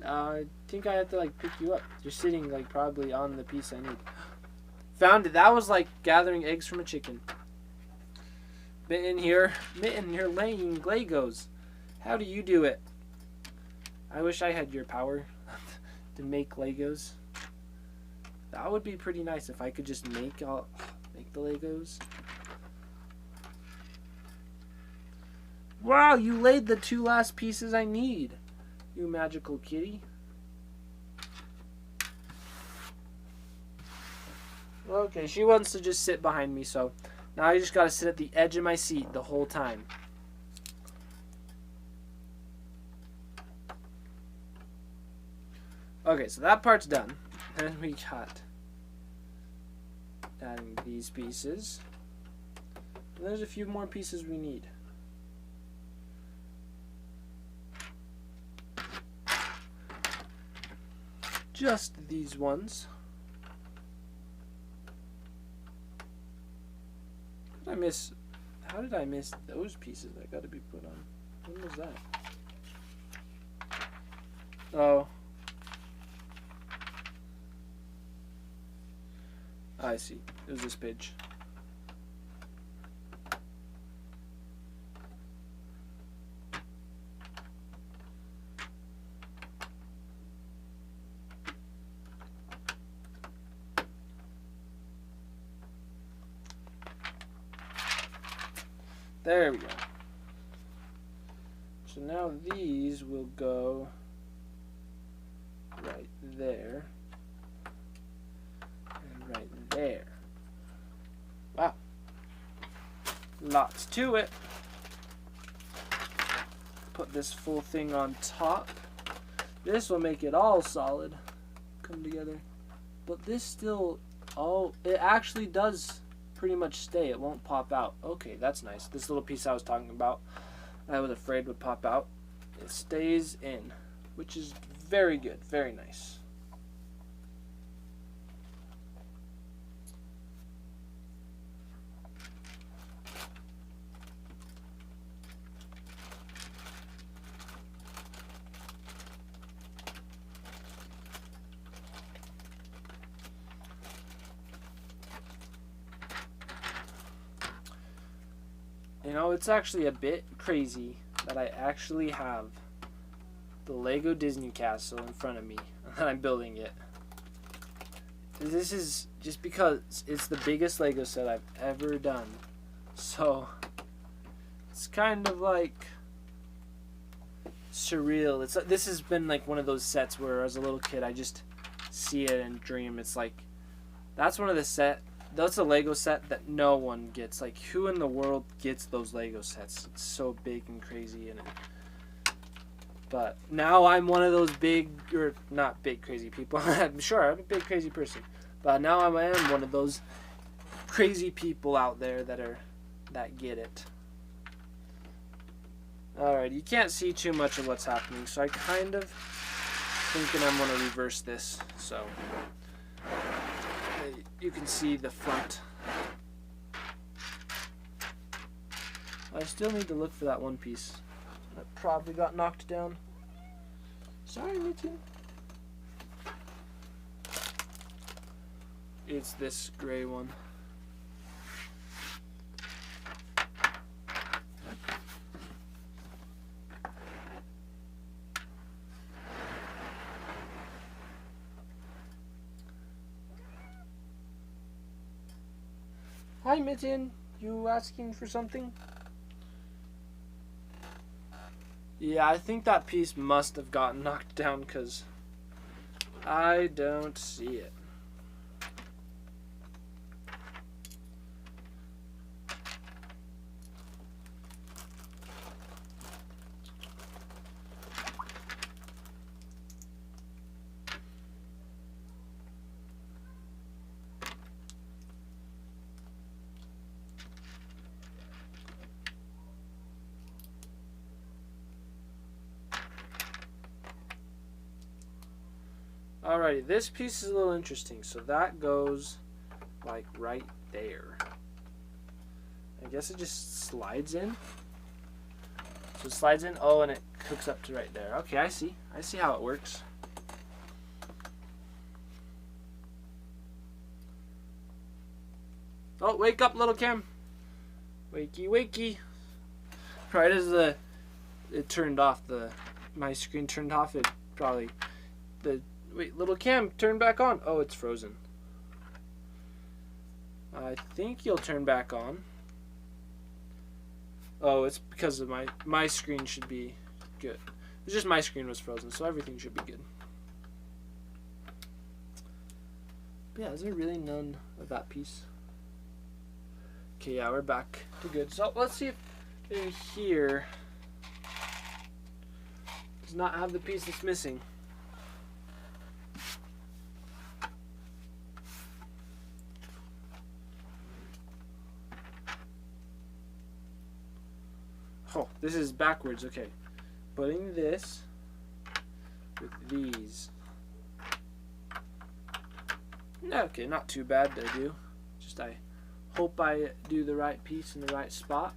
I think I have to like pick you up. You're sitting like probably on the piece I need. Found it. That was like gathering eggs from a chicken. Mitten, you're laying Legos. How do you do it? I wish I had your power to make Legos. That would be pretty nice if I could just make the Legos. Wow, you laid the 2 last pieces I need, you magical kitty. Okay, she wants to just sit behind me, so now I just gotta sit at the edge of my seat the whole time. Okay, so that part's done. Then we got adding these pieces. And there's a few more pieces we need. Just these ones. How did I miss those pieces that got to be put on? When was that? Oh. I see. It was this page. There we go. So now these will go there. And right there. Wow. Lots to it. Put this full thing on top. This will make it all solid. Come together. But this still, it actually does pretty much stay. It won't pop out. Okay, that's nice. This little piece I was talking about, I was afraid would pop out. It stays in, which is very good. Very nice. You know, it's actually a bit crazy that I actually have the Lego Disney Castle in front of me and that I'm building it. This is just because it's the biggest Lego set I've ever done. So, it's kind of like surreal. This has been like one of those sets where as a little kid I just see it and dream. It's like, that's one of the that's a Lego set that no one gets. Like, who in the world gets those Lego sets? It's so big and crazy. But now I'm one of those big, or not big crazy people. I'm sure I'm a big crazy person. But now I am one of those crazy people out there that get it. Alright, you can't see too much of what's happening, so I kind of thinking I'm going to reverse this. So you can see the front. I still need to look for that one piece that probably got knocked down. Sorry, me too. It's this gray one. Hi, Mitten. You asking for something? Yeah, I think that piece must have gotten knocked down because I don't see it. Alrighty, this piece is a little interesting. So that goes like right there. I guess it just slides in. So it slides in, oh, and it hooks up to right there. Okay, I see. I see how it works. Oh, wake up, little Kim. Wakey, wakey. Right as it turned off, my screen turned off, it probably, wait, little Cam, turn back on. Oh, it's frozen. I think you'll turn back on. Oh, it's because of my screen should be good. It's just my screen was frozen, so everything should be good. But yeah, is there really none of that piece? Okay, yeah, we're back to good. So let's see if in here does not have the piece that's missing. Oh, this is backwards. Okay, putting this with these. Okay, not too bad to do. Just I hope I do the right piece in the right spot.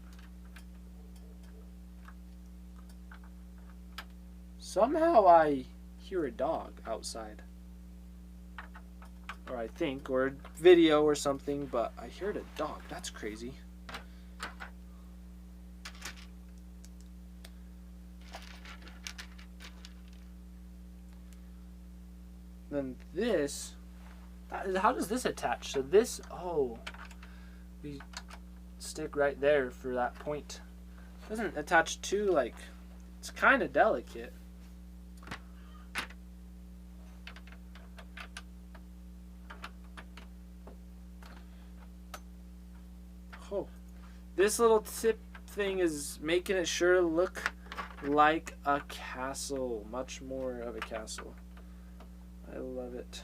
Somehow I hear a dog outside. Or I think, or a video or something, but I heard a dog. That's crazy. Then this, how does this attach? So this, oh, we stick right there for that point. It doesn't attach to, like, it's kind of delicate. Oh, this little tip thing is making it sure look like a castle. Much more of a castle. I love it.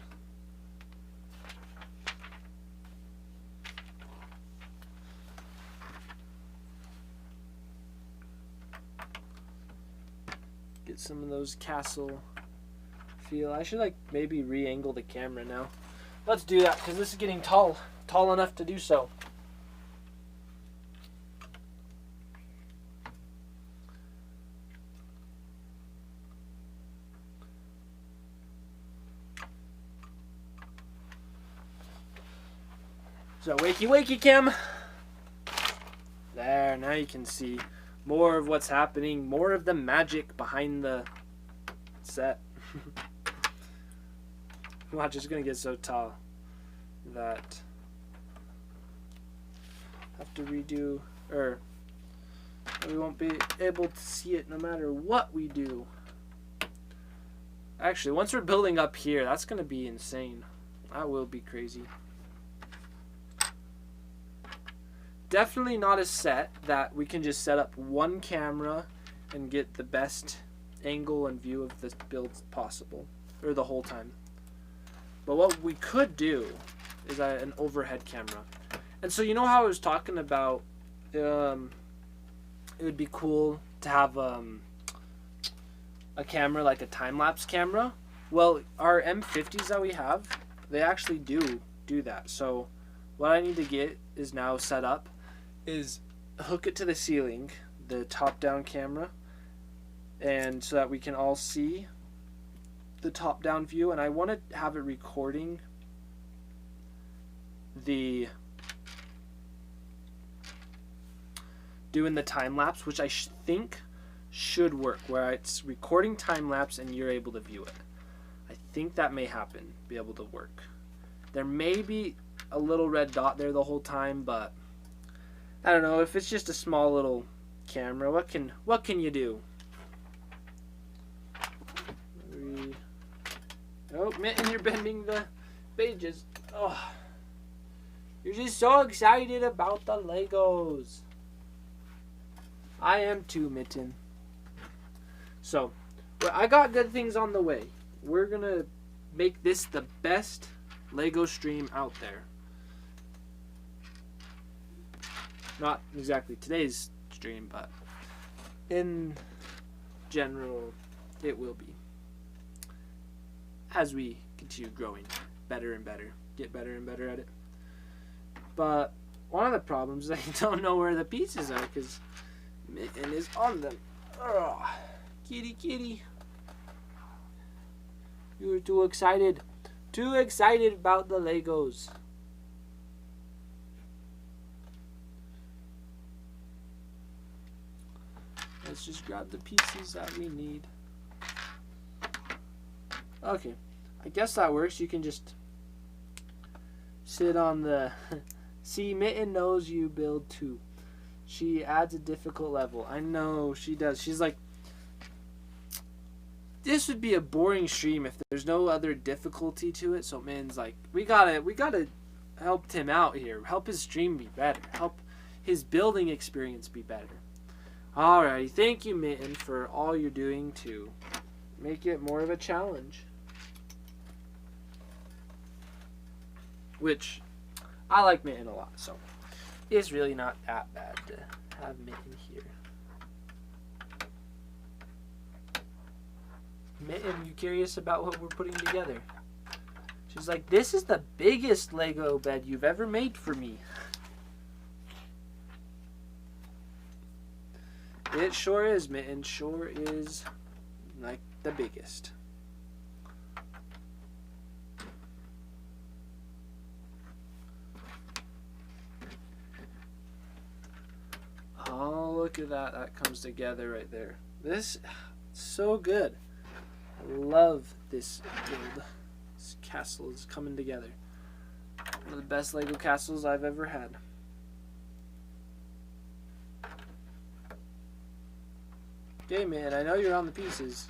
Get some of those castle feel. I should like maybe re-angle the camera now. Let's do that because this is getting tall enough to do so. So wakey wakey Kim. There, now you can see more of what's happening, more of the magic behind the set. Watch, it's gonna get so tall that I have to redo, or we won't be able to see it no matter what we do. Actually, once we're building up here, that's gonna be insane. That will be crazy. Definitely not a set that we can just set up one camera and get the best angle and view of the build possible, or the whole time. But what we could do is an overhead camera. And so you know how I was talking about it would be cool to have a camera like a time-lapse camera? Well, our M50s that we have, they actually do that. So what I need to get is now set up is hook it to the ceiling, the top-down camera, and so that we can all see the top-down view. And I want to have it recording doing the time-lapse, which I think should work, where it's recording time-lapse and you're able to view it. I think that may happen, be able to work. There may be a little red dot there the whole time, but I don't know. If it's just a small little camera, what can you do? Oh, Mitten, you're bending the pages. Oh, you're just so excited about the Legos. I am too, Mitten. So, well, I got good things on the way. We're gonna make this the best Lego stream out there. Not exactly today's stream, but in general, it will be. As we continue growing better and better, get better and better at it. But one of the problems is I don't know where the pieces are because Mitten is on them. Oh, kitty, kitty. You were too excited. Too excited about the Legos. Let's just grab the pieces that we need. Okay, I guess that works. You can just sit on the... See, Mitten knows you build too. She adds a difficult level. I know she does. She's like, this would be a boring stream if there's no other difficulty to it. So Mitten's like, we gotta help Tim out here. Help his stream be better. Help his building experience be better. Alrighty, thank you, Mitten, for all you're doing to make it more of a challenge. Which, I like Mitten a lot, so it's really not that bad to have Mitten here. Mitten, you curious about what we're putting together? She's like, this is the biggest Lego bed you've ever made for me. It sure is, Mitten. Sure is like the biggest. Oh, look at that. That comes together right there. This is so good. I love this build. This castle is coming together. One of the best Lego castles I've ever had. Okay, man, I know you're on the pieces.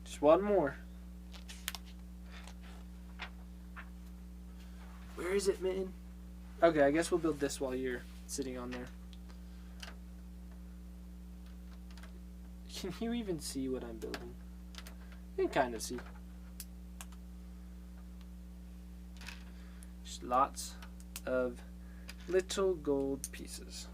Just one more. Where is it, man? Okay, I guess we'll build this while you're sitting on there. Can you even see what I'm building? You can kind of see. Just lots of little gold pieces.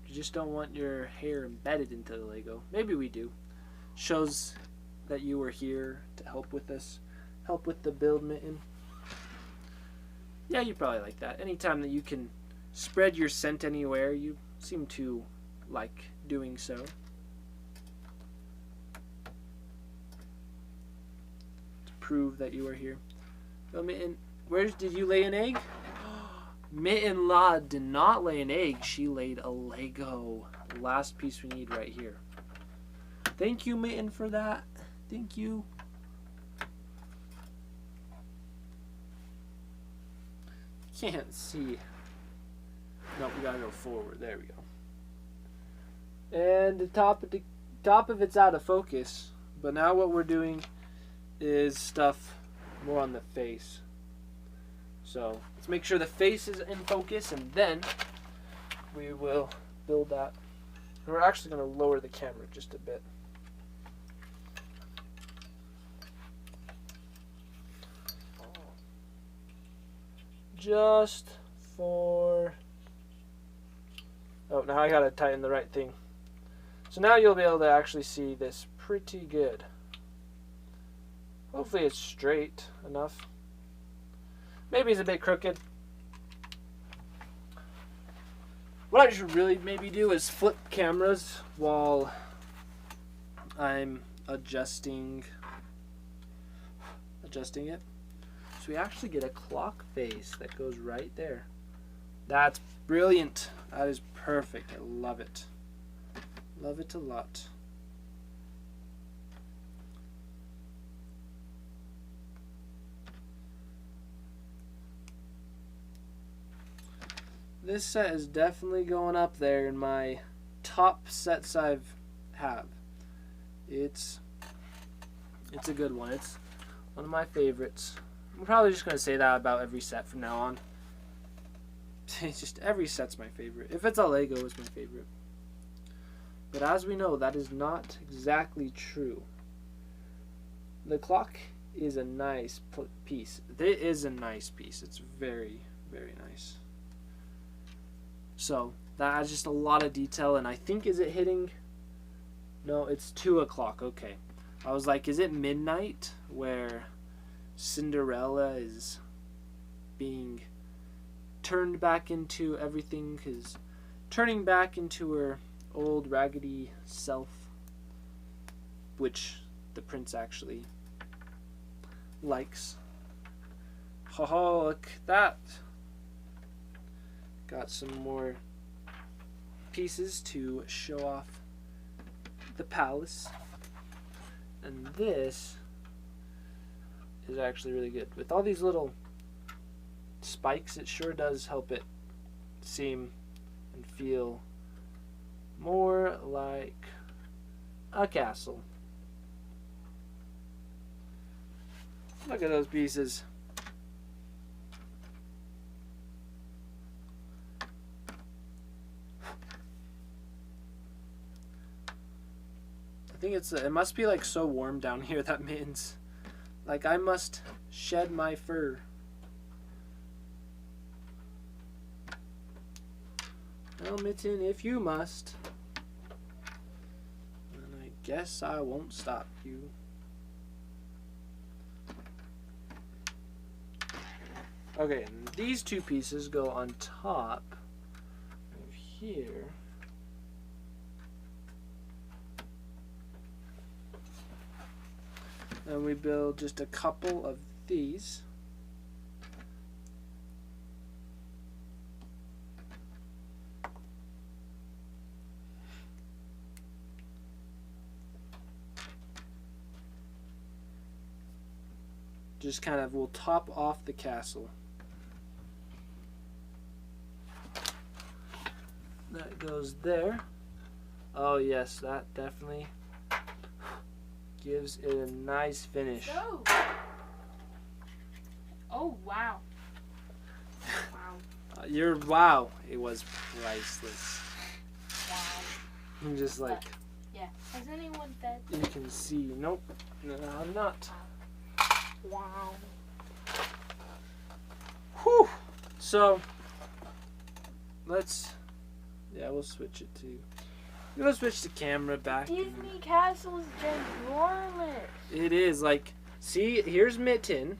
You just don't want your hair embedded into the Lego. Maybe we do. Shows that you were here to help with this. Help with the build, Mitten. Yeah, you probably like that. Anytime that you can spread your scent anywhere, you seem to like doing so. To prove that you are here. So, Mitten, where did you lay an egg? Mitten La did not lay an egg. She laid a Lego. Last piece we need right here. Thank you, Mitten, for that. Thank you. Can't see. Nope, we gotta go forward. There we go. And the top of it's out of focus. But now what we're doing is stuff more on the face. So let's make sure the face is in focus, and then we will build that. And we're actually going to lower the camera just a bit. Just for... Oh, now I got to tighten the right thing. So now you'll be able to actually see this pretty good. Hopefully it's straight enough. Maybe it's a bit crooked. What I should really maybe do is flip cameras while I'm adjusting it. So we actually get a clock face that goes right there. That's brilliant. That is perfect. I love it. Love it a lot. This set is definitely going up there in my top sets I've have. It's a good one. It's one of my favorites. I'm probably just going to say that about every set from now on. It's just every set's my favorite. If it's a Lego, it's my favorite. But as we know, that is not exactly true. The clock is a nice piece. It is a nice piece. It's very, very nice. So that has just a lot of detail, and I think, is it hitting? No, it's 2 o'clock. Okay. I was like, is it midnight where Cinderella is being turned back into everything, because turning back into her old raggedy self, which the prince actually likes. Oh, look at that. Got some more pieces to show off the palace. And this is actually really good. With all these little spikes, it sure does help it seem and feel more like a castle. Look at those pieces. I think it must be like so warm down here that means like I must shed my fur. Well, Mitten, if you must, then I guess I won't stop you. Okay, and these two pieces go on top of here. And we build just a couple of these. Just kind of, we'll top off the castle. That goes there. Oh yes, that definitely gives it a nice finish. So. Oh wow. Wow. Wow, it was priceless. Wow. I'm just like, Yeah. Has anyone fed? you can see. Nope, no, I'm not. Wow. Whew. So we'll switch it to. We'll switch the camera back. Disney Castle's ginormous. It is like, see, here's Mitten,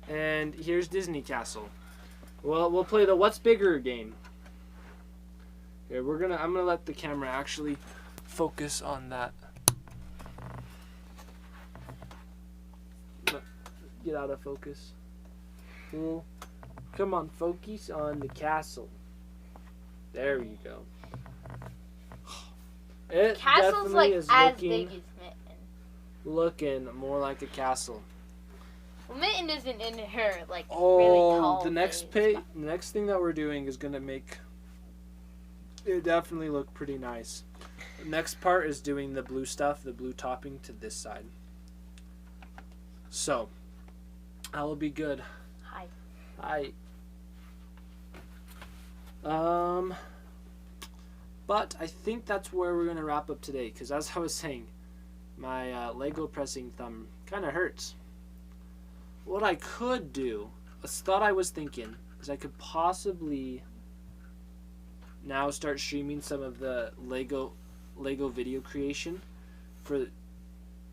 and here's Disney Castle. Well, we'll play the What's Bigger game. Here, I'm gonna let the camera actually focus on that. Get out of focus. Cool. Come on, focus on the castle. There you go. It Castle's definitely like is as big as Mitten. looking more like a castle. Well, Mitten isn't in her like really Oh, tall. the next next thing that we're doing is gonna make it definitely look pretty nice. The next part is doing the blue stuff, the blue topping to this side. So that will be good. Hi. Hi. But I think that's where we're gonna wrap up today, because as I was saying, my Lego pressing thumb kind of hurts. What I could do, a thought I was thinking, is I could possibly now start streaming some of the Lego video creation for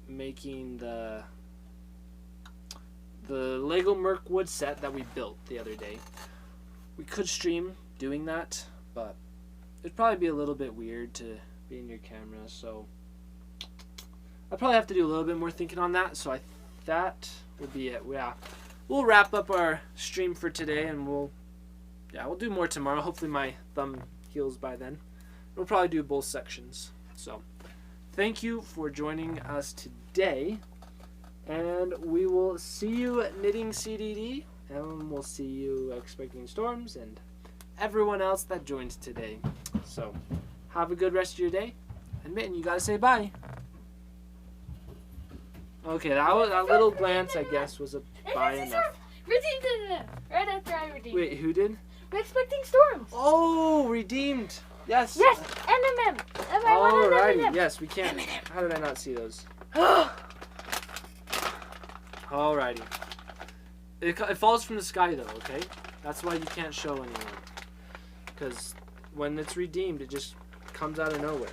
making the Lego Mirkwood set that we built the other day. We could stream doing that, but it'd probably be a little bit weird to be in your camera, so I'd probably have to do a little bit more thinking on that. So that would be it. Yeah, we'll wrap up our stream for today, and we'll do more tomorrow. Hopefully my thumb heals by then. We'll probably do both sections. So thank you for joining us today, and we will see you at Knitting CDD, and we'll see you Expecting Storms and everyone else that joined today. So have a good rest of your day, and Mitten, you gotta say bye. Okay, that little glance, I guess, was a bye enough. Redeemed it right after I redeemed. Wait, who did? We're Expecting Storms. Oh, redeemed. Yes. Yes, M&M. Alrighty. Yes, we can't. How did I not see those? Alrighty. It falls from the sky though. Okay, that's why you can't show anyone. Because when it's redeemed, it just comes out of nowhere.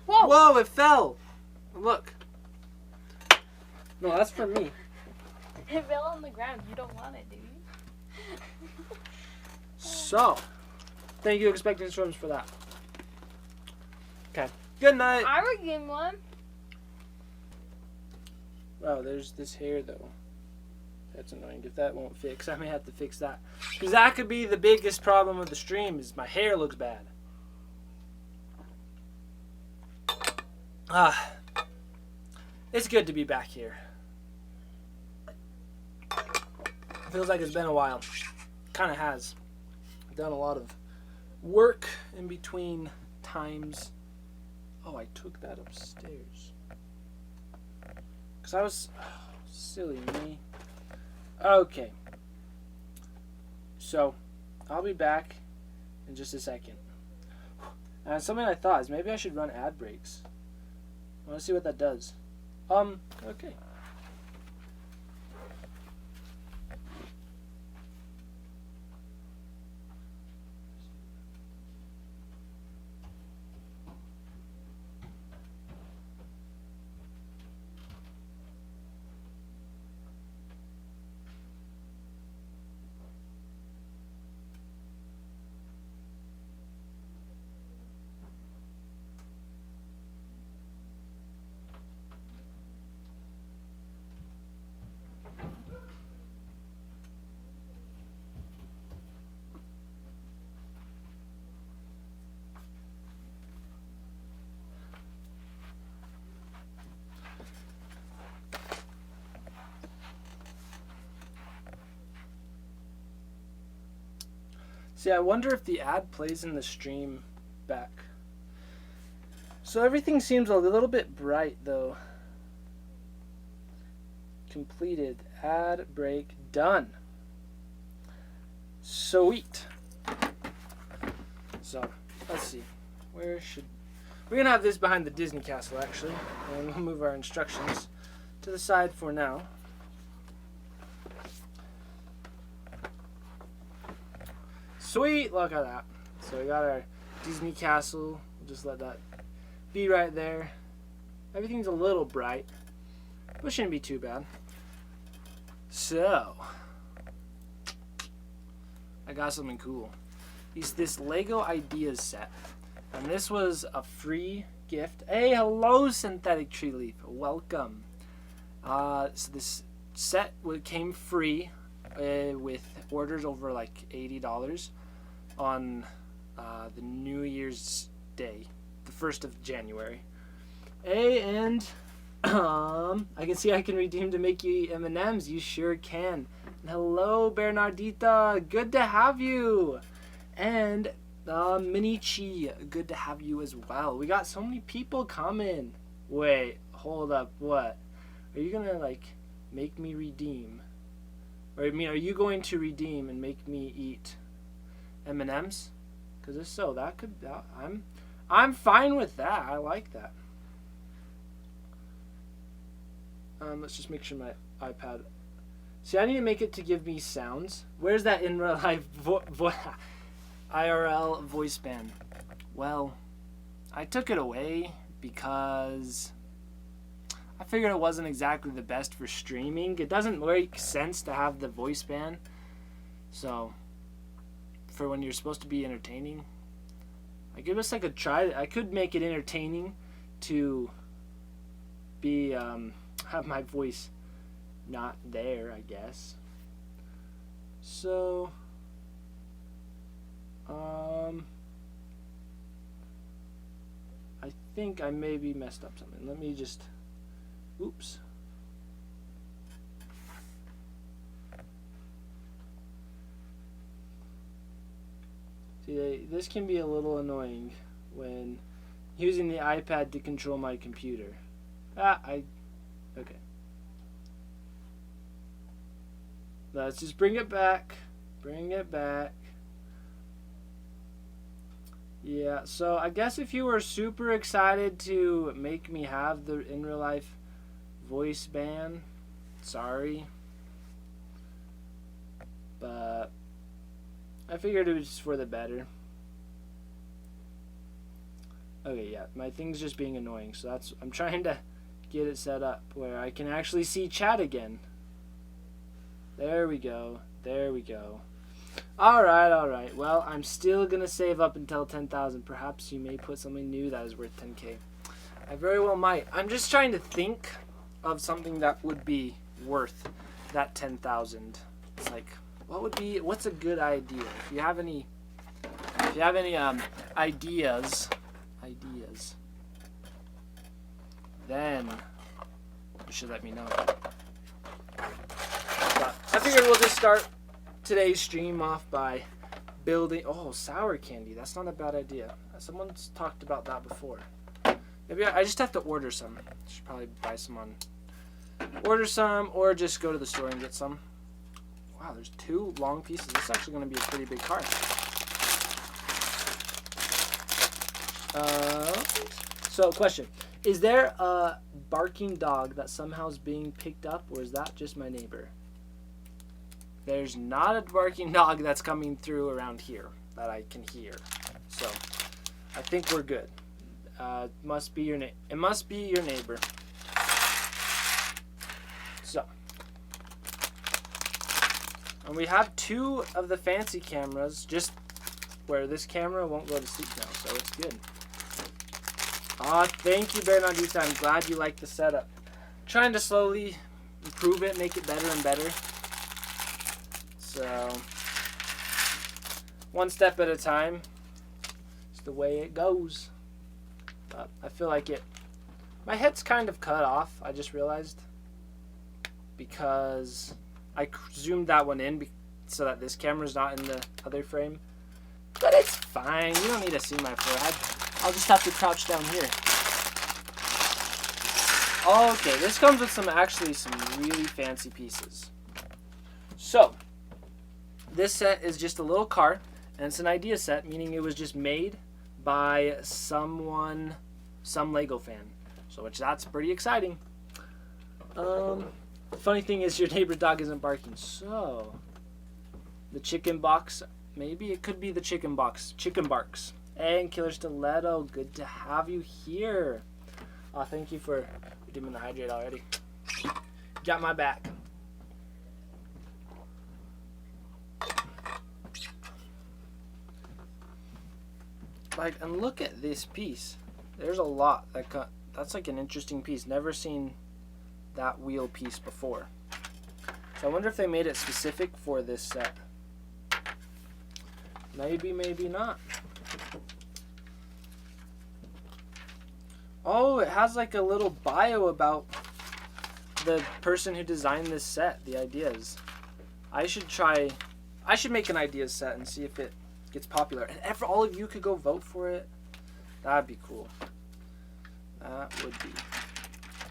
Whoa! Whoa! It fell. Look. No, that's for me. It fell on the ground. You don't want it, do you? So, thank you, Expecting Storms, for that. Okay. Good night. I redeemed one. Wow, there's this hair though. That's annoying. If that won't fix, I may have to fix that. Because that could be the biggest problem of the stream, is my hair looks bad. It's good to be back here. Feels like it's been a while. Kind of has. I've done a lot of work in between times. Oh, I took that upstairs. Because I was... silly me. Okay. So, I'll be back in just a second. And something I thought is maybe I should run ad breaks. I want to see what that does. Okay. See, I wonder if the ad plays in the stream back. So everything seems a little bit bright though. Completed. Ad break done. Sweet. So, let's see. We're gonna have this behind the Disney castle actually, and we'll move our instructions to the side for now. Sweet, look at that. So we got our Disney castle. We'll just let that be right there. Everything's a little bright, but shouldn't be too bad. So, I got something cool. It's this Lego Ideas set. And this was a free gift. Hey, hello, Synthetic Tree Leaf. Welcome. So this set came free with orders over like $80 on the New Year's Day, the 1st of January. Hey, and I can see I can redeem to make you M&Ms. You sure can. And hello, Bernardita. Good to have you. And Minichi, good to have you as well. We got so many people coming. Wait, hold up. What? Are you gonna like make me redeem? Or I mean, are you going to redeem and make me eat M&Ms? Because if so, that could. I'm fine with that. I like that. Let's just make sure my iPad. See, I need to make it to give me sounds. Where's that in real life IRL voice band? Well, I took it away because I figured it wasn't exactly the best for streaming. It doesn't make sense to have the voice band. So, for when you're supposed to be entertaining, I give us like a try. I could make it entertaining to be have my voice not there, I guess. So, I think I maybe messed up something. Let me just, oops. See, this can be a little annoying when using the iPad to control my computer. Okay. Let's just bring it back. Bring it back. Yeah, so I guess if you were super excited to make me have the in real life voice ban, sorry. But I figured it was just for the better. Okay, yeah, my thing's just being annoying, so I'm trying to get it set up where I can actually see chat again. There we go. There we go. Alright. Well, I'm still going to save up until 10,000. Perhaps you may put something new that is worth 10k. I very well might. I'm just trying to think of something that would be worth that 10,000. It's like, what's a good idea? If you have any ideas, then you should let me know. But I figured we'll just start today's stream off by building. Oh, sour candy. That's not a bad idea. Someone's talked about that before. Maybe I just have to order some. Should probably buy some order some, or just go to the store and get some. Wow, there's 2 long pieces. This is actually going to be a pretty big card. So, question. Is there a barking dog that somehow is being picked up, or is that just my neighbor? There's not a barking dog that's coming through around here that I can hear. So, I think we're good. It must be your neighbor. So, and we have 2 of the fancy cameras, just where this camera won't go to sleep now, so it's good. Thank you, Bernardita. I'm glad you like the setup. Trying to slowly improve it, make it better and better. So, one step at a time. It's the way it goes. But I feel like my head's kind of cut off, I just realized. Because I zoomed that one in so that this camera's not in the other frame. But it's fine. You don't need to see my forehead. I'll just have to crouch down here. Okay, this comes with some really fancy pieces. So, this set is just a little cart, and it's an idea set, meaning it was just made by some Lego fan. So, that's pretty exciting. Funny thing is your neighbor's dog isn't barking. So, the chicken box, maybe it could be the chicken box. Chicken barks. And Killer Stiletto, good to have you here. Thank you for doing the hydrate already. Got my back. And look at this piece. There's a lot that's like an interesting piece. Never seen that wheel piece before. So I wonder if they made it specific for this set. Maybe, maybe not. Oh, it has like a little bio about the person who designed this set, the ideas. I should make an ideas set and see if it gets popular. And all of you could go vote for it. That'd be cool. That would be.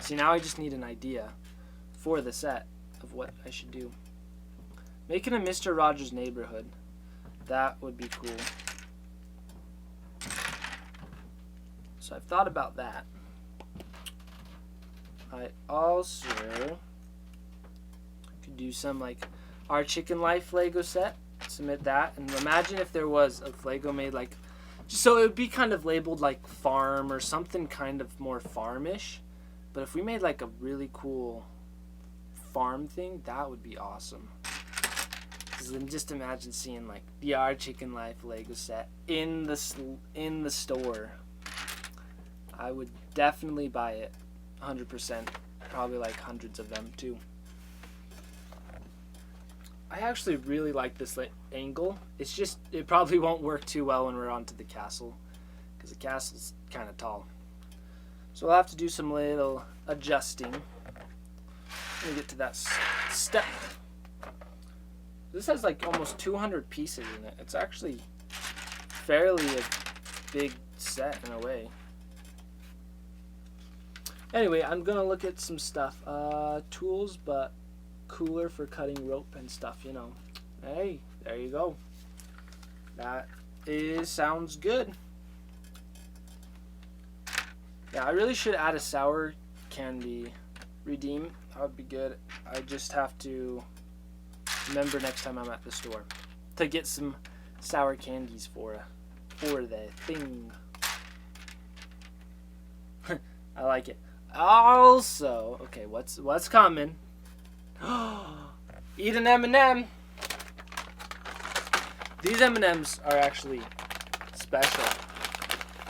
See, now I just need an idea for the set of what I should do. Making a Mr. Rogers Neighborhood. That would be cool. So I've thought about that. I also could do some like Our Chicken Life Lego set. Submit that. And imagine if there was a Lego made like, so it would be kind of labeled like farm or something kind of more farmish. But if we made like a really cool farm thing, that would be awesome. Because then just imagine seeing like the Our Chicken Life Lego set in the store. I would definitely buy it, 100%. Probably like hundreds of them too. I actually really like this angle. It's just, it probably won't work too well when we're onto the castle, because the castle's kind of tall. So I'll have to do some little adjusting. Let me get to that step. This has like almost 200 pieces in it. It's actually fairly a big set in a way. Anyway, I'm going to look at some stuff. Tools, but cooler for cutting rope and stuff, you know. Hey, there you go. That sounds good. Yeah, I really should add a sour candy redeem. That would be good. I just have to remember next time I'm at the store to get some sour candies for the thing. I like it. Also, okay, what's coming? Eat an M&M. These M&Ms are actually special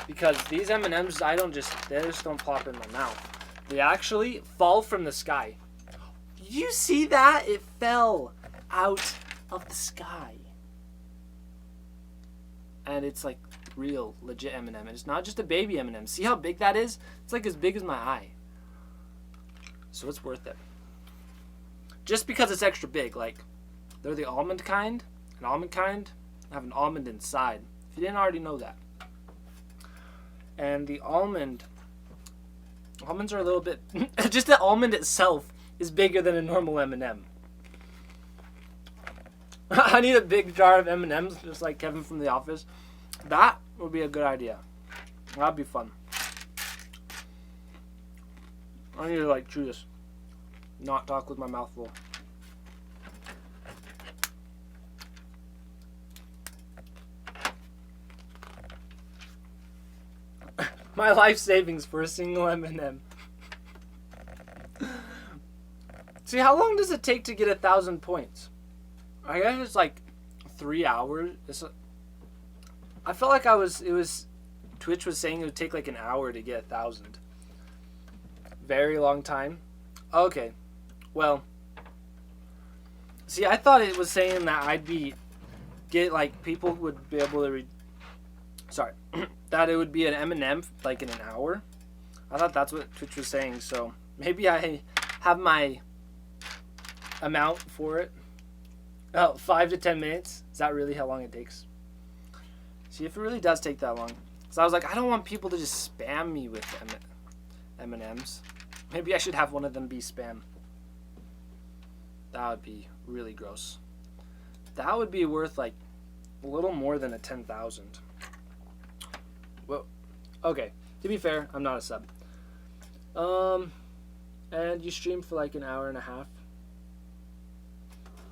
because these M&Ms they just don't plop in my mouth. They actually fall from the sky. Did you see that? It fell out of the sky. And it's like real legit M&M. And it's not just a baby M&M. See how big that is? It's like as big as my eye. So it's worth it. Just because it's extra big, like they're the almond kind. An almond kind have an almond inside. If you didn't already know that. And the almonds are a little bit, just the almond itself is bigger than a normal M&M. I need a big jar of M&Ms, just like Kevin from The Office. That would be a good idea. That'd be fun. I need to like chew this. Not talk with my mouth full. My life savings for a single M&M. See, how long does it take to get 1,000 points? I guess it's like 3 hours. I felt like Twitch was saying it would take like an hour to get 1,000. Very long time. Okay. Well. See, I thought it was saying that people would be able to that it would be an M&M like in an hour. I thought that's what Twitch was saying, so maybe I have my amount for it. Oh, 5 to 10 minutes. Is that really how long it takes? See if it really does take that long. So I was like, I don't want people to just spam me with M&Ms. Maybe I should have one of them be spam. That would be really gross. That would be worth like a little more than a 10,000. Well, okay. To be fair, I'm not a sub. And you stream for like an hour and a half.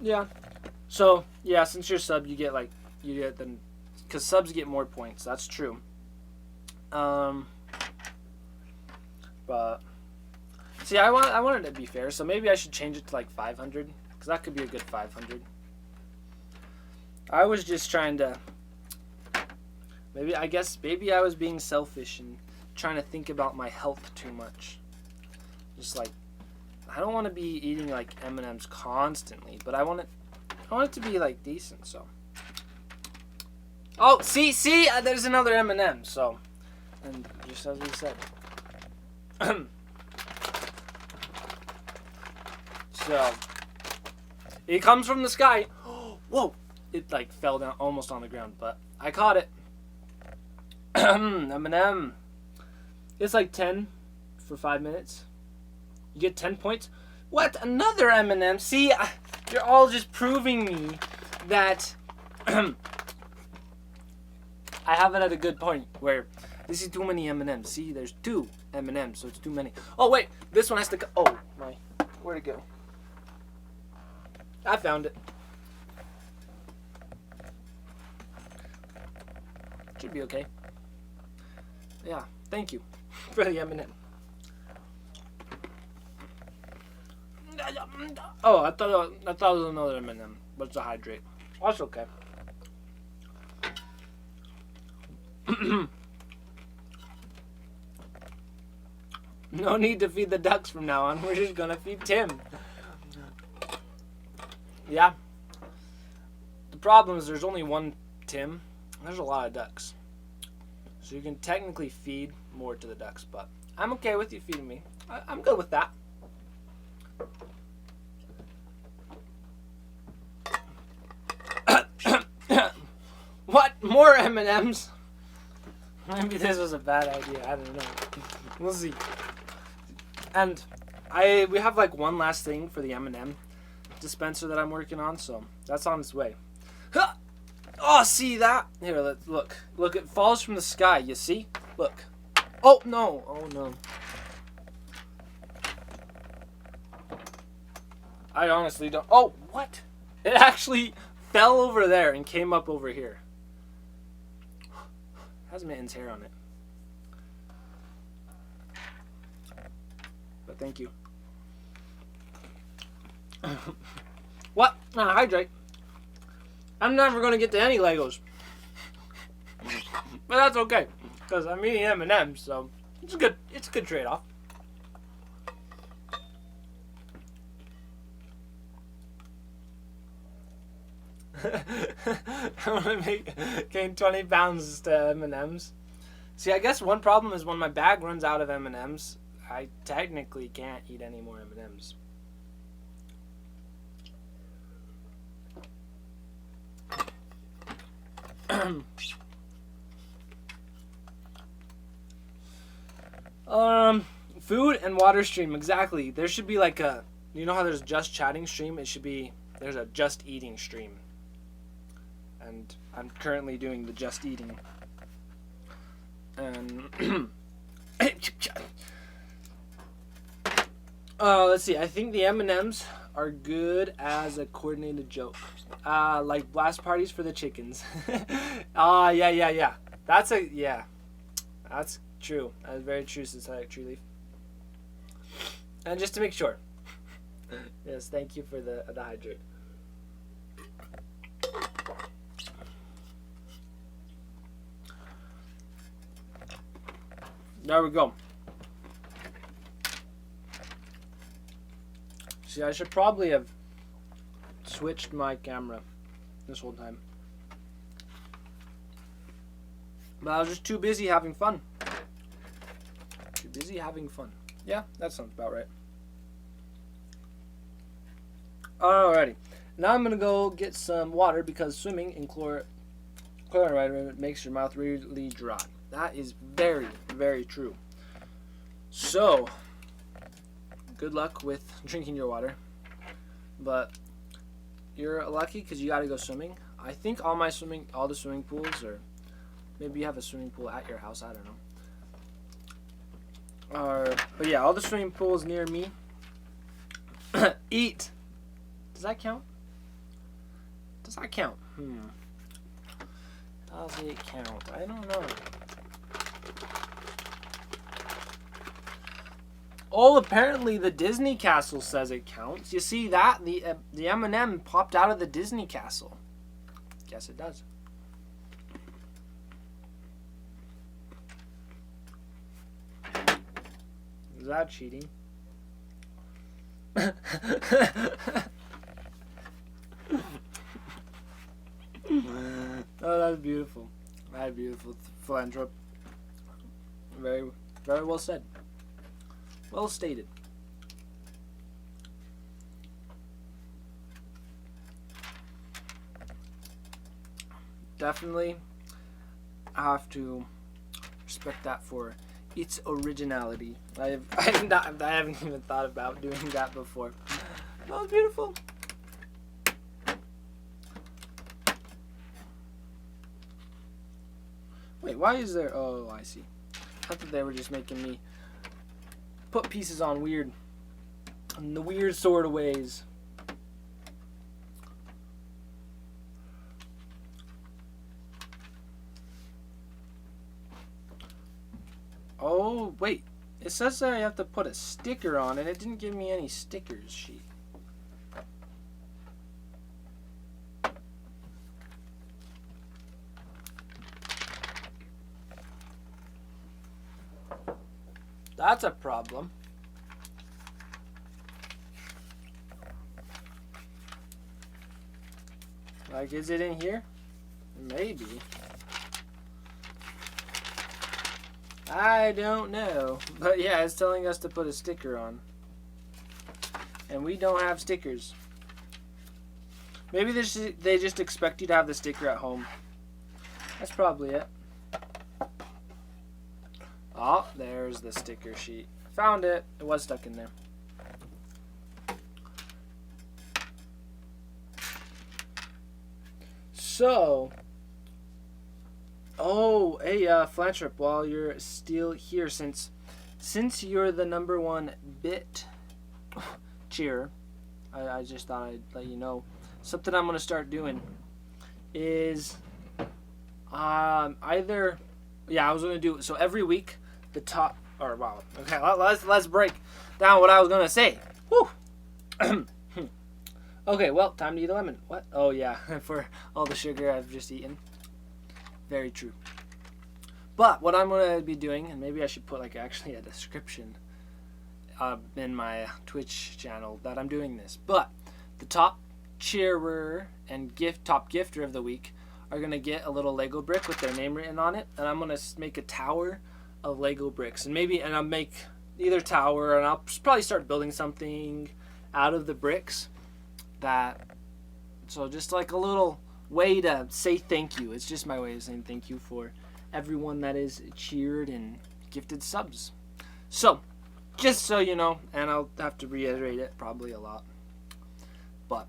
Yeah. So yeah, since you're sub, you get them, because subs get more points. That's true. But see, I wanted it to be fair, so maybe I should change it to like 500, because that could be a good 500. I was just trying to, maybe I was being selfish and trying to think about my health too much. Just like, I don't want to be eating like M&Ms constantly, but I want it to be like decent. So, oh, see, there's another M&M. So, and just as we said. So, it comes from the sky. Whoa! It like fell down almost on the ground, but I caught it. M&M. It's like 10 for 5 minutes. You get 10 points. What? Another M&M? See, you're all just proving me that I have it at a good point where this is too many M&Ms. See, there's 2 M&Ms, so it's too many. Oh wait, this one has to go. Oh my, where'd it go? I found it. Should be okay. Yeah, thank you for the M&M. Oh, I thought it was another M&M, but it's a hydrate. That's okay. No need to feed the ducks from now on. We're just gonna feed Tim. Yeah. The problem is there's only one Tim. There's a lot of ducks. So you can technically feed more to the ducks, but I'm okay with you feeding me. I'm good with that. What? More M&Ms? Maybe this was a bad idea. I don't know. We'll see. And we have like one last thing for the M&M dispenser that I'm working on, so that's on its way. Oh, see that? Here, let's look. Look, it falls from the sky. You see? Look. Oh no! Oh no! I honestly don't. Oh, what? It actually fell over there and came up over here. Has Mitten's hair on it. But thank you. What? Nah, hydrate. I'm never gonna get to any Legos. But that's okay, because I'm eating M&Ms, so it's good. It's a good trade-off. I want to gain 20 pounds to M&Ms. See, I guess one problem is when my bag runs out of M&Ms, I technically can't eat any more M&Ms. Food and water stream, exactly. There should be like a, you know how there's just chatting stream? It should be, there's a just eating stream. And I'm currently doing the just eating. And let's see. I think the M&Ms are good as a coordinated joke. Like blast parties for the chickens. Yeah. That's true. That's very true, Society Tree Leaf. And just to make sure. Yes, thank you for the hydrate. There we go. See, I should probably have switched my camera this whole time. But I was just too busy having fun. Too busy having fun. Yeah, that sounds about right. Alrighty. Now I'm going to go get some water because swimming in Chlorine makes your mouth really dry. That is very, very true. So, good luck with drinking your water. But you're lucky because you got to go swimming. I think all the swimming pools, or maybe you have a swimming pool at your house. I don't know. But yeah, all the swimming pools near me eat. Does that count? Does that count? Does it count? I don't know. Oh, apparently the Disney castle says it counts. You see that? The M&M popped out of the Disney castle. Guess it does. Is that cheating? Oh, that's beautiful. That's beautiful, Philanthrop. Very, very well said. Well stated. Definitely have to respect that for its originality. I haven't even thought about doing that before. That was beautiful. Wait, why is there... Oh, I see. I thought they were just making me put pieces on in the weird sort of ways. Oh, wait. It says that I have to put a sticker on, and it didn't give me any stickers sheet. That's a problem. Like, is it in here? Maybe. I don't know. But yeah, it's telling us to put a sticker on. And we don't have stickers. Maybe they just expect you to have the sticker at home. That's probably it. Oh, there's the sticker sheet. Found it. It was stuck in there. So, oh, hey, Philanthrop, while you're still here, since you're the #1 bit cheerer, I just thought I'd let you know. Something I'm going to start doing is either, yeah, I was going to do, so every week, the top, or wow, okay, let's break down what I was going to say. Whew. Okay, well, time to eat a lemon. What? Oh, yeah, for all the sugar I've just eaten. Very true. But what I'm going to be doing, and maybe I should put like actually a description in my Twitch channel that I'm doing this. But the top cheerer and top gifter of the week are going to get a little Lego brick with their name written on it. And I'm going to make a tower of Lego bricks. And I'll make either tower, and I'll probably start building something out of the bricks. So just like a little way to say thank you. It's just my way of saying thank you for everyone that is cheered and gifted subs. So, just so you know, and I'll have to reiterate it probably a lot, but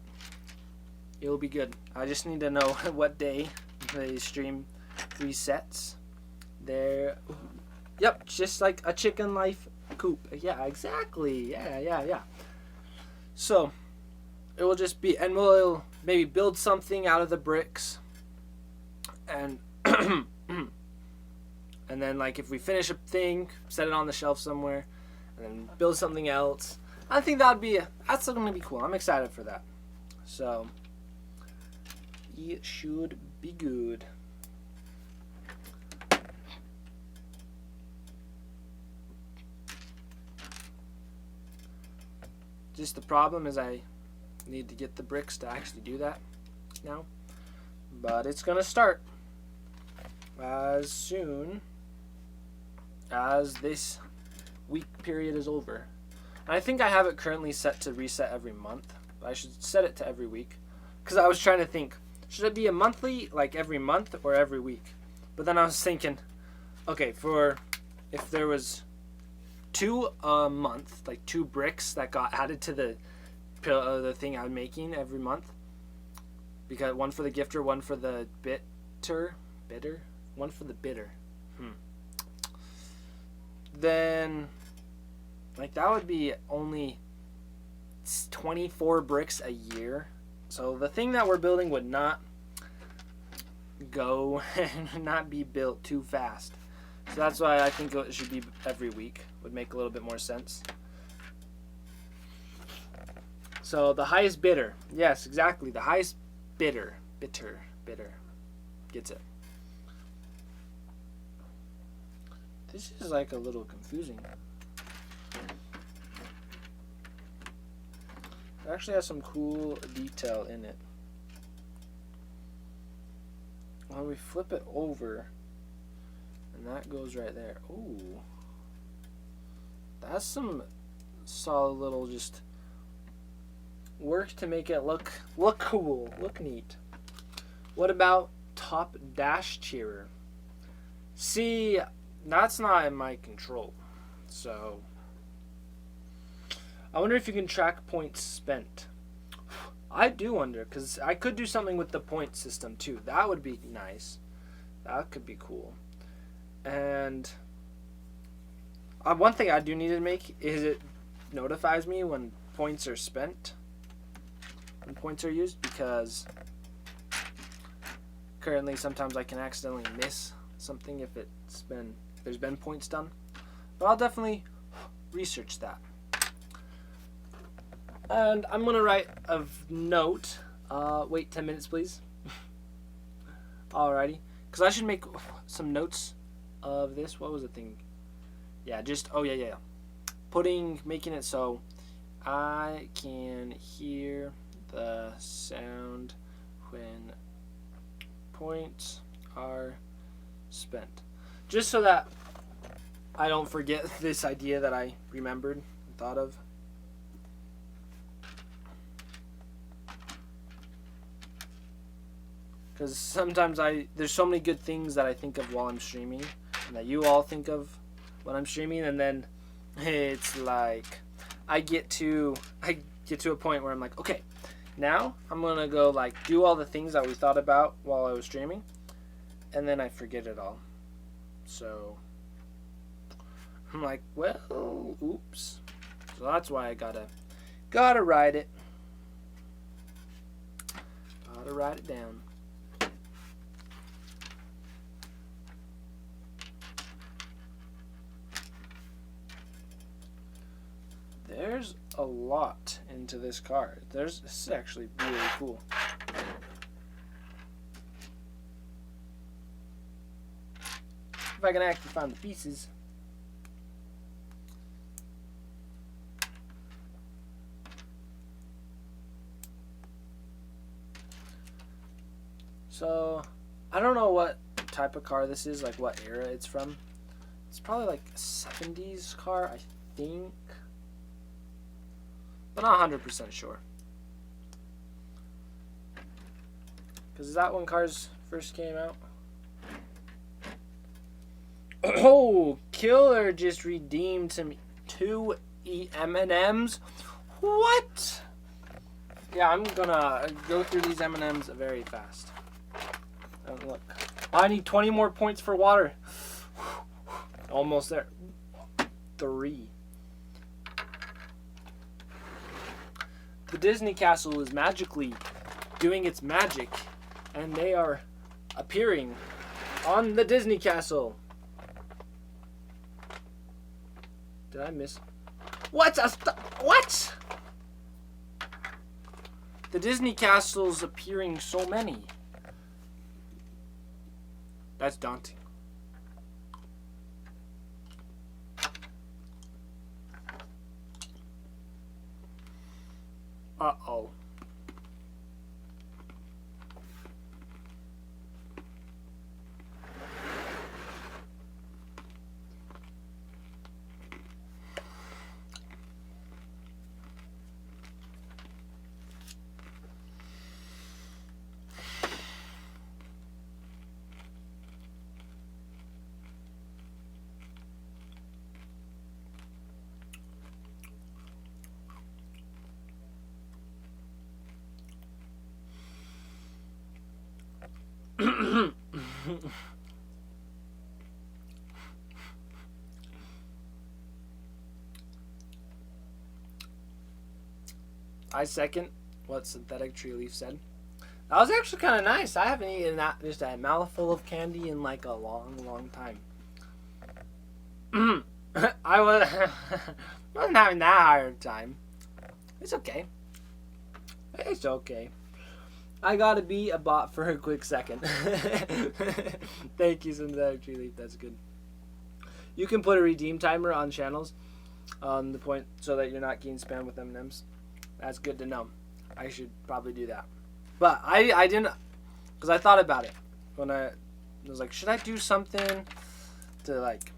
it'll be good. I just need to know what day the stream resets. There, yep, just like a chicken life coop. Yeah, exactly. Yeah. So, it will just be, and we'll maybe build something out of the bricks, and and then like if we finish a thing, set it on the shelf somewhere, and then build something else. I think that's going to be cool. I'm excited for that. So it should be good. Just the problem is I need to get the bricks to actually do that now, but it's gonna start as soon as this week period is over. And I think I have it currently set to reset every month, but I should set it to every week, because I was trying to think, should it be a monthly, like every month, or every week? But then I was thinking, okay, for if there was 2 a month, like 2 bricks that got added to the thing I'm making every month, because one for the gifter, one for the bitter, one for the bitter. Then, like, that would be only 24 bricks a year. So the thing that we're building would not go and not be built too fast. So that's why I think it should be every week. Would make a little bit more sense. So the highest bidder. Yes, exactly. The highest bidder. Bitter. Gets it. This is like a little confusing. It actually has some cool detail in it. When we flip it over, and that goes right there. Ooh. That's some solid little just work to make it look cool, look neat. What about top dash cheerer? See, that's not in my control. So I wonder if you can track points spent. I do wonder, because I could do something with the point system too. That would be nice. That could be cool. And one thing I do need to make is it notifies me when points are spent, when points are used, because currently sometimes I can accidentally miss something if there's been points done. But I'll definitely research that. And I'm going to write a note. Wait 10 minutes, please. Alrighty. Because I should make some notes of this. What was the thing? Yeah, just, yeah. Making it so I can hear the sound when points are spent. Just so that I don't forget this idea that I remembered and thought of. Because sometimes there's so many good things that I think of while I'm streaming, and that you all think of when I'm streaming, and then it's like I get to a point where I'm like, okay, now I'm gonna go like do all the things that we thought about while I was streaming, and then I forget it all. So I'm like, well, oops. So that's why I gotta write it. Gotta write it down. There's a lot into this card. This is actually really cool. If I can actually find the pieces. So, I don't know what type of car this is, like what era it's from. It's probably like a 70s car, I think. But not 100% sure. Because is that when cars first came out? Oh, Killer just redeemed some 2 M&Ms. What? Yeah, I'm gonna go through these M&Ms very fast. Oh, look. I need 20 more points for water. Almost there. 3. The Disney Castle is magically doing its magic, and they are appearing on the Disney Castle. Did I miss? What? What? The Disney Castle's appearing so many. That's daunting. Uh-oh. I second what Synthetic Tree Leaf said. That was actually kind of nice. I haven't eaten that just a mouthful of candy in like a long time. I wasn't having that hard time. It's okay. It's okay. I gotta be a bot for a quick second. Thank you, Synthetic Tree Leaf. That's good. You can put a redeem timer on channels on the point so that you're not getting spammed with M&Ms. That's good to know. I should probably do that. But I didn't, because I thought about it when I was like, should I do something to like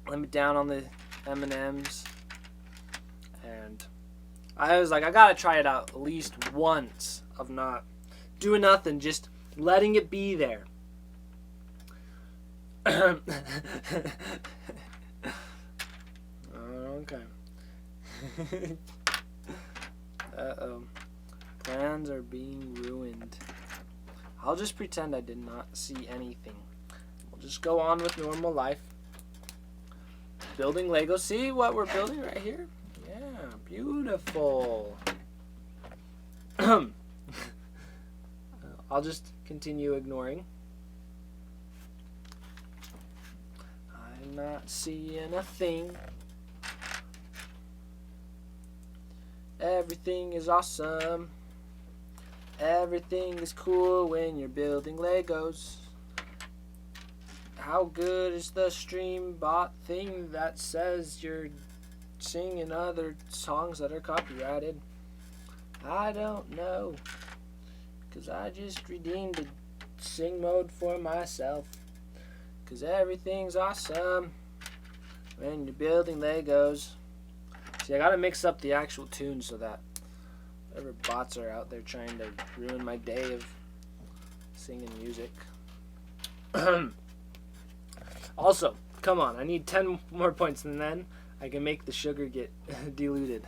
limit down on the M&Ms? And I was like, I gotta try it out at least once of not doing nothing, just letting it be there. Okay. Uh-oh. Plans are being ruined. I'll just pretend I did not see anything. We'll just go on with normal life. Building Lego. See what we're building right here? Yeah, beautiful. I'll just continue ignoring. I'm not seeing a thing. Everything is awesome. Everything is cool when you're building Legos. How good is the stream bot thing that says you're singing other songs that are copyrighted? I don't know. Because I just redeemed the sing mode for myself. Because everything's awesome when you're building Legos. See, I gotta mix up the actual tune so that whatever bots are out there trying to ruin my day of singing music. Also, come on, I need 10 more points and then I can make the sugar get diluted.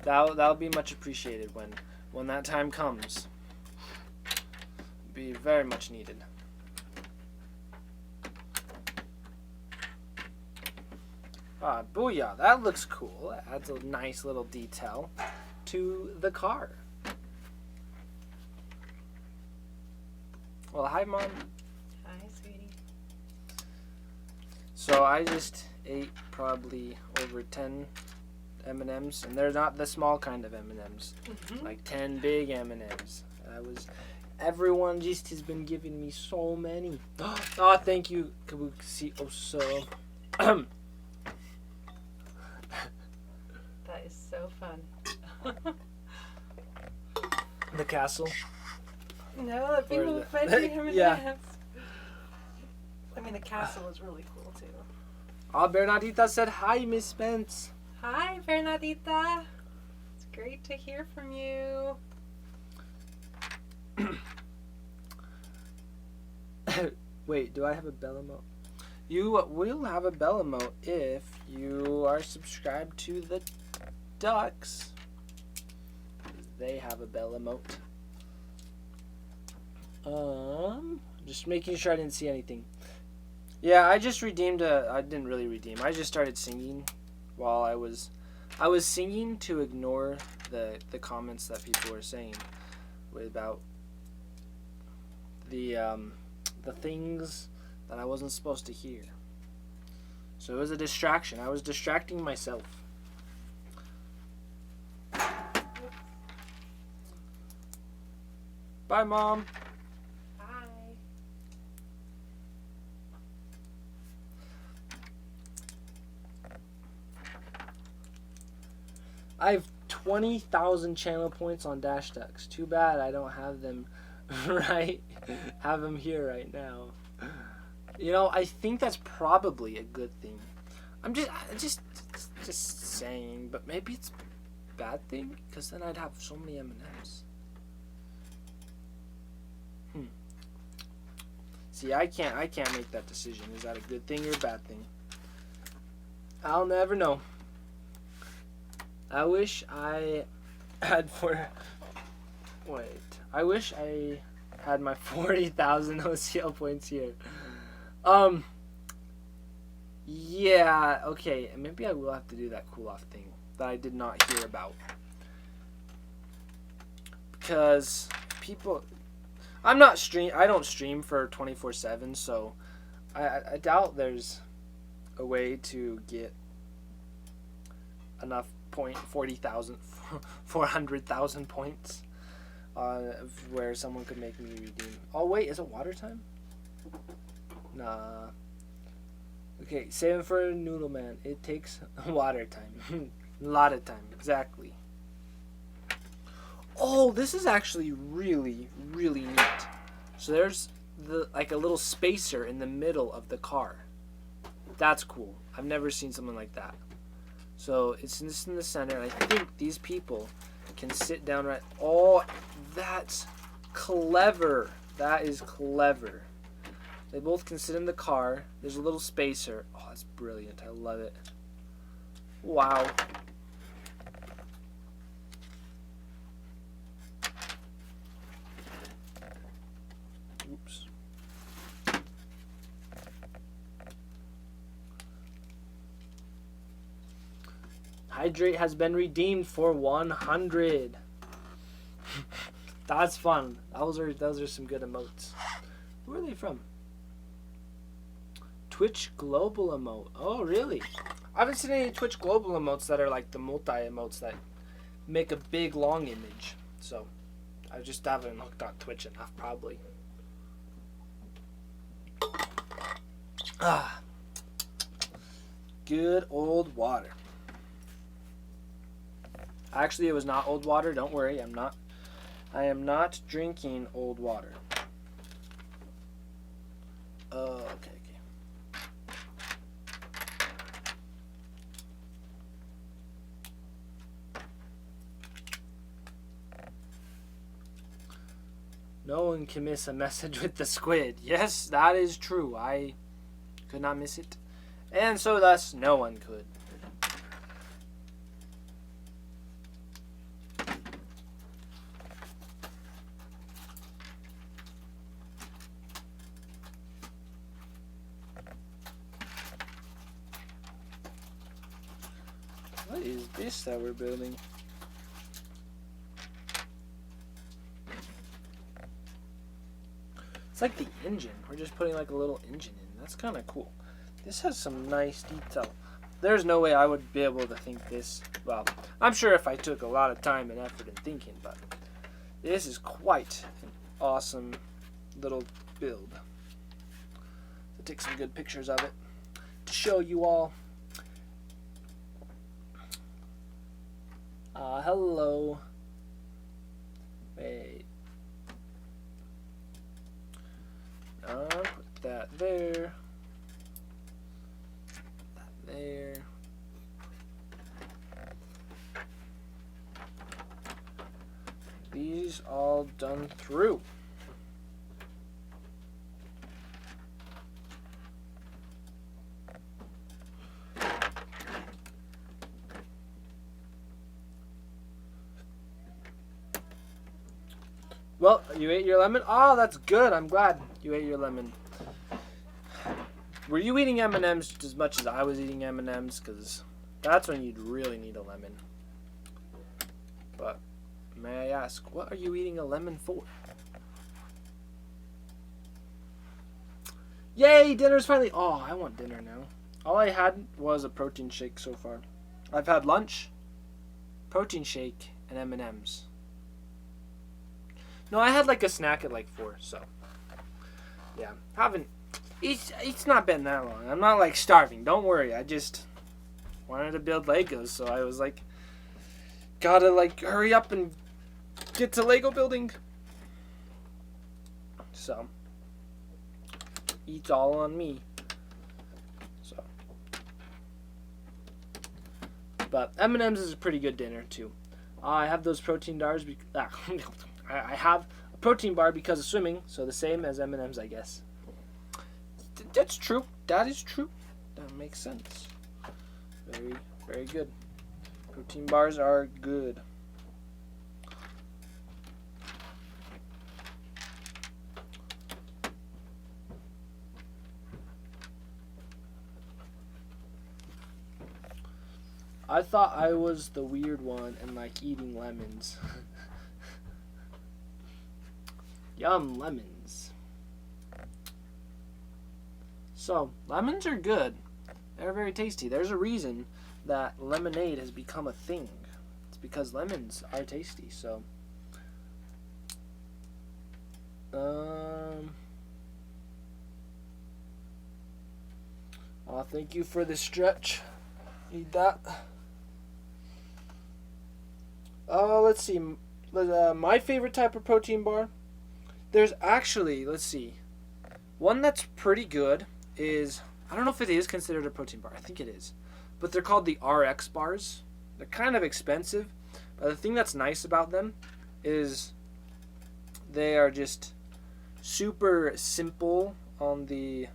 That'll be much appreciated when that time comes. Be very much needed. Ah, booyah, that looks cool. It adds a nice little detail to the car. Well, hi, Mom. Hi, sweetie. So I just ate probably over 10 M&Ms, and they're not the small kind of M&Ms. Like 10 big M&Ms. Everyone just has been giving me so many. Oh, thank you, Kabuki. Oh, so. That is so fun. The castle. No, the people the- fighting him in Yeah. dance. I mean, the castle is really cool too. Oh, Bernardita said hi, Miss Spence. Hi, Bernadita. It's great to hear from you. Wait, do I have a bell emote? You will have a bell emote if you are subscribed to the Ducks. They have a bell emote. Just making sure I didn't see anything. Yeah, I just redeemed I didn't really redeem. I just started singing while I was singing to ignore the comments that people were saying about the things that I wasn't supposed to hear. So it was a distraction. I was distracting myself. Bye, Mom. Hi. I have 20,000 channel points on Dash Ducks. Too bad I don't have them have them here right now. You know, I think that's probably a good thing. I'm just saying, but maybe it's a bad thing because then I'd have so many M&Ms. See, I can't make that decision. Is that a good thing or a bad thing? I'll never know. I wish I had I wish I had my 40,000 OCL points here. Yeah, okay, maybe I will have to do that cool off thing that I did not hear about. Because people, I don't stream for 24/7, so I doubt there's a way to get enough 400,000 points where someone could make me redeem. Oh wait, is it water time? Nah. Okay, save it for Noodle Man. It takes water time. A lot of time, exactly. Oh, this is actually really, really neat. So there's like a little spacer in the middle of the car. That's cool. I've never seen something like that. So it's just in the center, and I think these people can sit down right. Oh, that's clever. That is clever. They both can sit in the car. There's a little spacer. Oh, that's brilliant. I love it. Wow. Oops. Hydrate has been redeemed for 100. That's fun. Those are some good emotes. Where are they from? Twitch Global emote. Oh, really? I haven't seen any Twitch Global emotes that are like the multi emotes that make a big long image. So I just haven't looked on Twitch enough, probably. Ah, good old water. Actually, it was not old water. Don't worry, I am not drinking old water. Okay. No one can miss a message with the squid. Yes, that is true. I could not miss it. And so thus, no one could. What is this that we're building? It's like the engine. We're just putting like a little engine in. That's kind of cool. This has some nice detail. There's no way I would be able to think this. Well, I'm sure if I took a lot of time and effort in thinking, but this is quite an awesome little build. I'll take some good pictures of it to show you all. Hello. Wait. Put that there. That there. These all done through. Well, you ate your lemon? Oh, that's good. I'm glad you ate your lemon. Were you eating M&Ms just as much as I was eating M&Ms? Because that's when you'd really need a lemon. But may I ask, what are you eating a lemon for? Yay, dinner's finally... Oh, I want dinner now. All I had was a protein shake so far. I've had lunch, protein shake, and M&Ms. No, I had like a snack at like 4, so yeah. It's not been that long. I'm not like starving. Don't worry. I just wanted to build Legos, so I was like, gotta like hurry up and get to Lego building. So it's all on me. So, but M&M's is a pretty good dinner too. I have those protein bars. I have a protein bar because of swimming, so the same as M&M's, I guess. That's true. That is true. That makes sense. Very, very good. Protein bars are good. I thought I was the weird one and like eating lemons. Yum, lemons. So, lemons are good. They're very tasty. There's a reason that lemonade has become a thing. It's because lemons are tasty, so. Thank you for the stretch. Need that. Let's see. My favorite type of protein bar. There's actually, let's see. One that's pretty good is, I don't know if it is considered a protein bar. I think it is. But they're called the RX bars. They're kind of expensive. But the thing that's nice about them is they are just super simple on the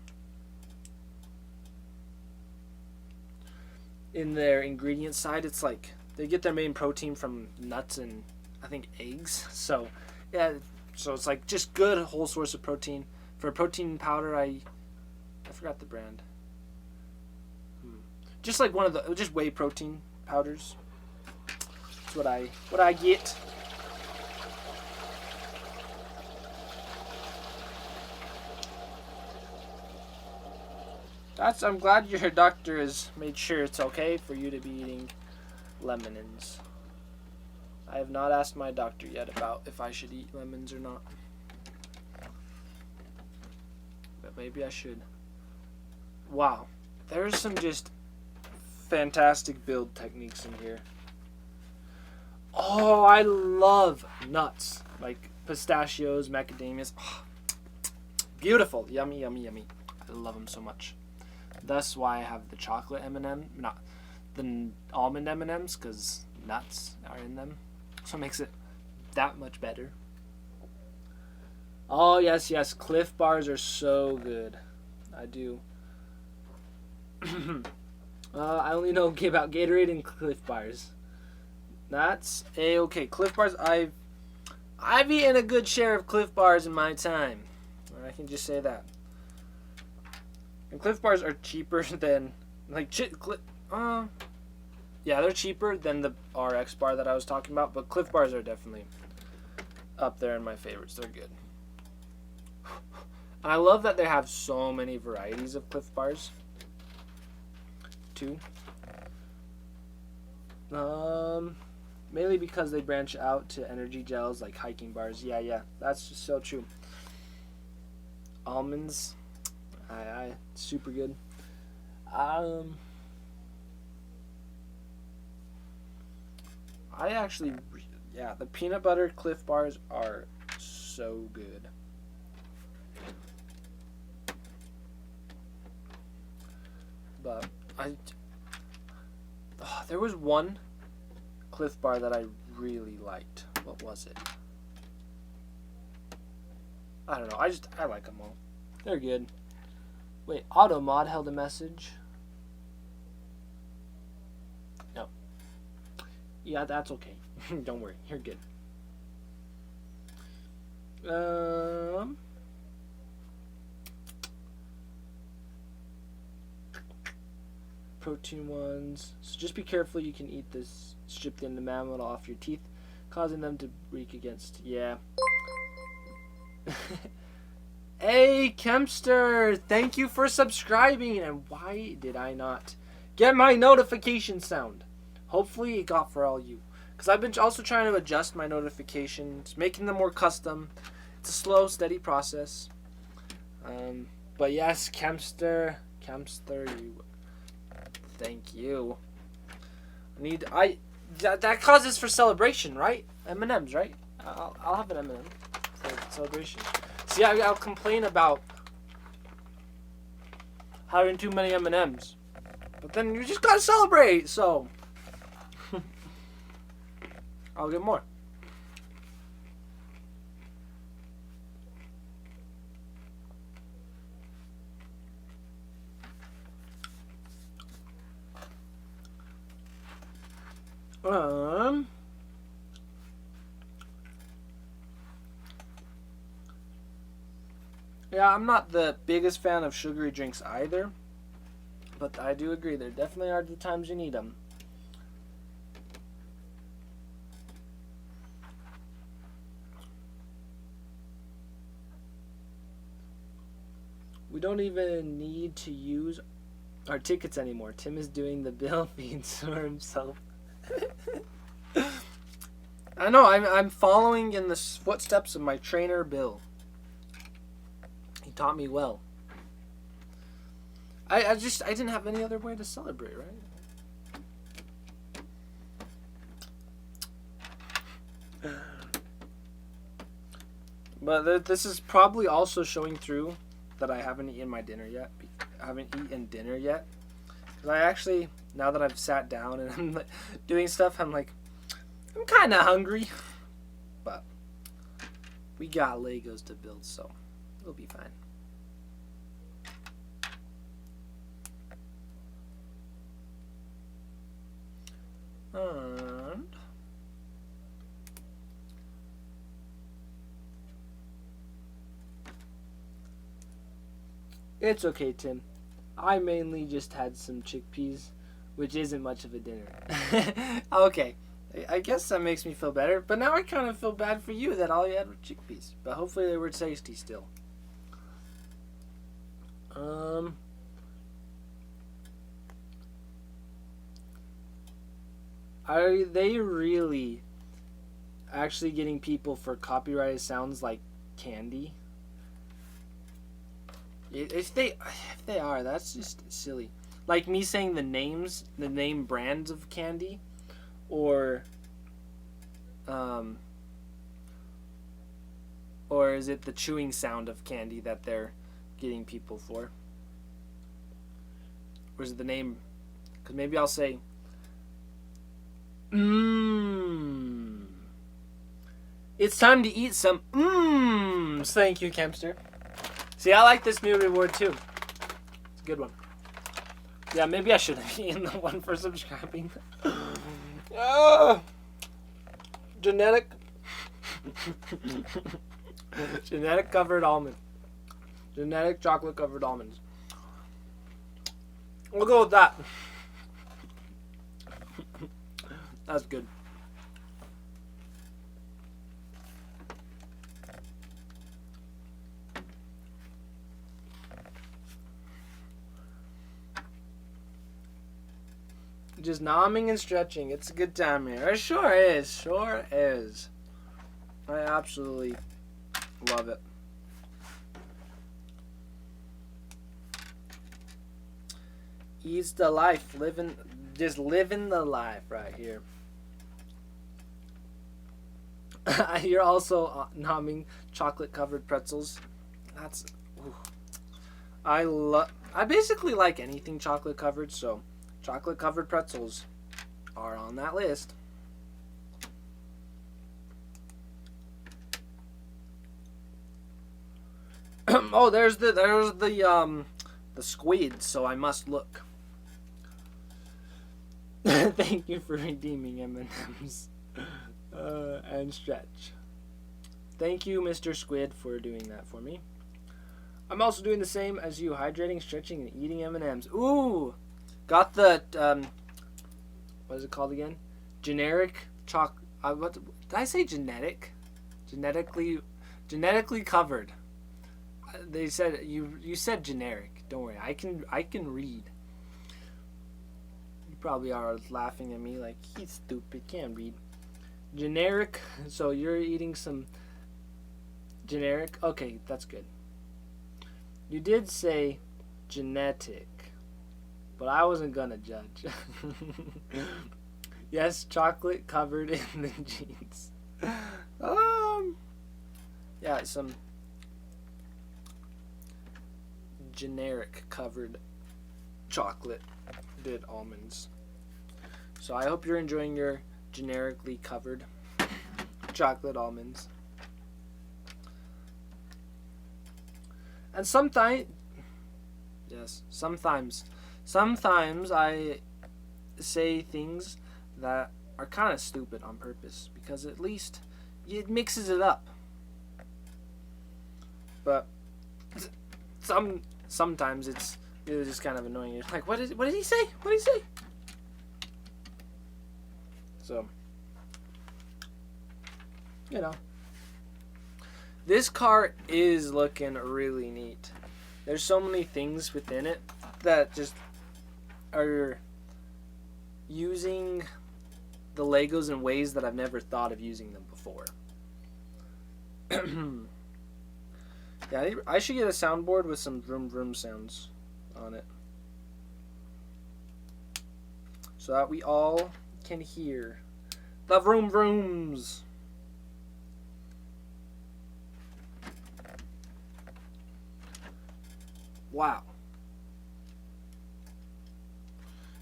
in their ingredient side. It's like they get their main protein from nuts and I think eggs. So yeah, so it's like just good whole source of protein. For protein powder, I forgot the brand. Just like one of the just whey protein powders. That's what I get. I'm glad your doctor has made sure it's okay for you to be eating lemons. I have not asked my doctor yet about if I should eat lemons or not. But maybe I should. Wow. There's some just fantastic build techniques in here. Oh, I love nuts. Like pistachios, macadamias. Oh, beautiful. Yummy, yummy, yummy. I love them so much. That's why I have the chocolate M&M, not the almond M&Ms, because nuts are in them. So it makes it that much better. Oh, yes, yes. Cliff Bars are so good. I do. I only know about Gatorade and Cliff Bars. That's A-okay. Cliff Bars, I've eaten a good share of Cliff Bars in my time. I can just say that. And Cliff Bars are cheaper than, like, yeah, they're cheaper than the RX bar that I was talking about, but Cliff Bars are definitely up there in my favorites. They're good. And I love that they have so many varieties of Cliff Bars, too. Mainly because they branch out to energy gels like hiking bars. Yeah, that's just so true. Almonds. Super good. I actually, yeah, the peanut butter Cliff Bars are so good. But there was one Cliff Bar that I really liked. What was it? I don't know. I like them all. They're good. Wait, AutoMod held a message. No. Yeah, that's okay. Don't worry. You're good. Protein ones. So just be careful. You can eat this. Strip the enamel off your teeth, causing them to break against. Yeah. Hey, Kempster, thank you for subscribing. And why did I not get my notification sound? Hopefully it got for all you. Because I've been also trying to adjust my notifications, making them more custom. It's a slow, steady process. But yes, Kempster, you. Thank you. That causes for celebration, right? M&Ms, right? I'll have an M&M for celebration. See, I'll complain about having too many M&Ms, but then you just gotta celebrate. So I'll get more. Yeah, I'm not the biggest fan of sugary drinks either, but I do agree there definitely are the times you need them. don't even need to use our tickets anymore. Tim is doing the bill feeds for himself. I know, I'm following in the footsteps of my trainer, Bill. He taught me well. I didn't have any other way to celebrate, right? But this is probably also showing through that I haven't eaten my dinner yet. I haven't eaten dinner yet. Because I actually, now that I've sat down and I'm like, doing stuff, I'm kind of hungry. But we got Legos to build, so it'll be fine. And it's okay, Tim. I mainly just had some chickpeas, which isn't much of a dinner. Okay. I guess that makes me feel better, but now I kind of feel bad for you that all you had were chickpeas. But hopefully they were tasty still. Are they really actually getting people for copyrighted sounds like candy? If they are, that's just silly. Like me saying the name brands of candy, or is it the chewing sound of candy that they're getting people for? Or is it the name? Because maybe I'll say, it's time to eat some Thank you, Kempster. See, I like this new reward too. It's a good one. Yeah, maybe I should have eaten the one for subscribing. Genetic covered almond. Genetic chocolate covered almonds. We'll go with that. That's good. Just nomming and stretching. It's a good time here. It sure is. Sure is. I absolutely love it. Eats the life. Just living the life right here. You're also nomming chocolate covered pretzels. That's... Ooh. I basically like anything chocolate covered, so chocolate covered pretzels are on that list. Oh, there's the squid, so I must look. Thank you for redeeming M&Ms and stretch. Thank you, Mr. Squid, for doing that for me. I'm also doing the same as you, hydrating, stretching, and eating M&Ms. Ooh! Got the, what is it called again? Generic what did I say genetic? Genetically covered. They said, you said generic. Don't worry, I can read. You probably are laughing at me like, he's stupid, can't read. Generic, so you're eating some generic? Okay, that's good. You did say genetic, but I wasn't gonna judge. Yes, chocolate covered in the jeans. Yeah, some generic covered chocolate did almonds. So I hope you're enjoying your generically covered chocolate almonds. And sometimes I say things that are kind of stupid on purpose, because at least it mixes it up. But sometimes it's just kind of annoying. You're like, what did he say? What did he say? So, you know, this car is looking really neat. There's so many things within it that just are using the Legos in ways that I've never thought of using them before. Yeah, I should get a soundboard with some vroom vroom sounds on it, so that we all can hear the vroom vrooms. Wow.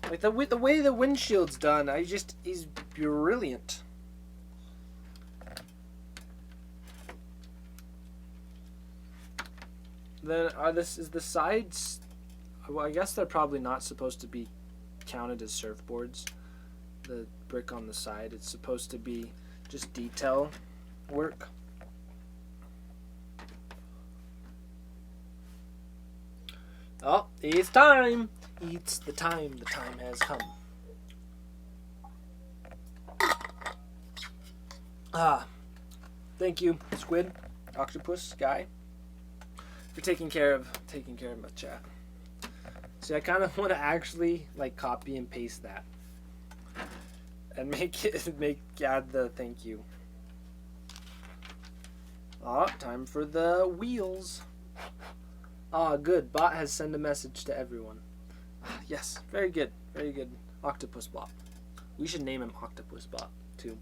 Like the way the windshield's done, is brilliant. Then is the sides, well, I guess they're probably not supposed to be counted as surfboards. The brick on the side, it's supposed to be just detail work. Oh, it's time! It's the time. The time has come. Thank you, Squid, Octopus, Guy, for taking care of my chat. See, I kind of want to actually like copy and paste that and add the thank you. Time for the wheels. Good. Bot has sent a message to everyone. Yes, very good. Very good. Octopus Bot. We should name him Octopus Bot, too.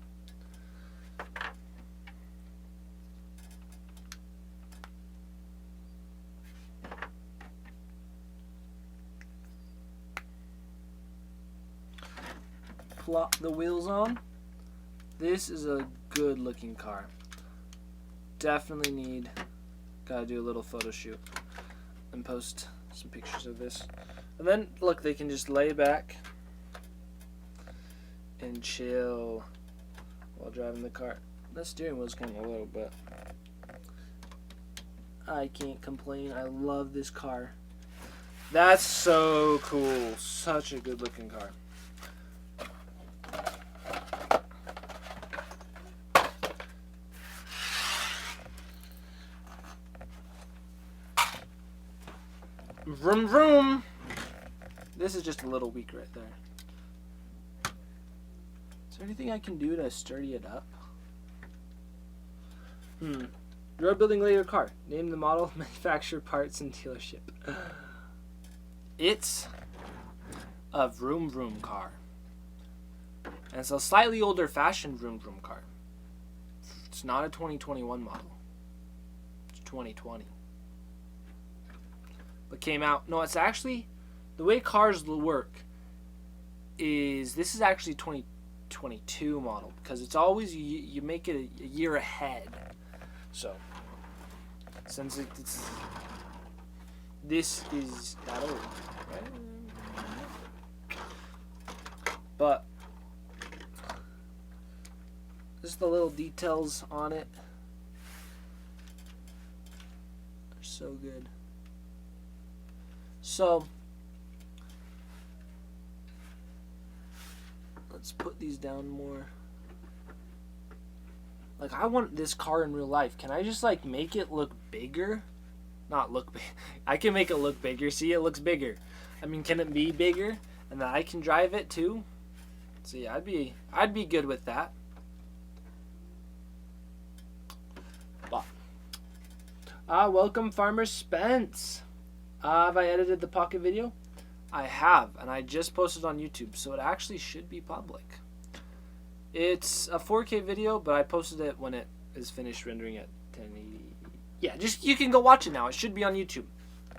Plop the wheels on. This is a good looking car. Definitely gotta do a little photo shoot and post some pictures of this. And then, look, they can just lay back and chill while driving the car. The steering wheel's kind of low, but I can't complain. I love this car. That's so cool. Such a good looking car. Vroom vroom. This is just a little weak right there. Is there anything I can do to sturdy it up? You're building later car. Name the model, manufacturer, parts, and dealership. It's a vroom vroom car. And it's a slightly older fashioned vroom vroom car. It's not a 2021 model. It's 2020. But came out, no, it's actually, the way cars work is, this is actually 2022 model, because it's always, you make it a year ahead. So, since this is that old, right? But, just the little details on it are so good. So, let's put these down more. Like, I want this car in real life. Can I just, like, make it look bigger? Not look big. I can make it look bigger. See, it looks bigger. I mean, can it be bigger? And then I can drive it, too? See, I'd be good with that. But, welcome, Farmer Spence. Have I edited the Pocket video? I have, and I just posted on YouTube, so it actually should be public. It's a 4K video, but I posted it when it is finished rendering at 1080. Yeah, just you can go watch it now. It should be on YouTube.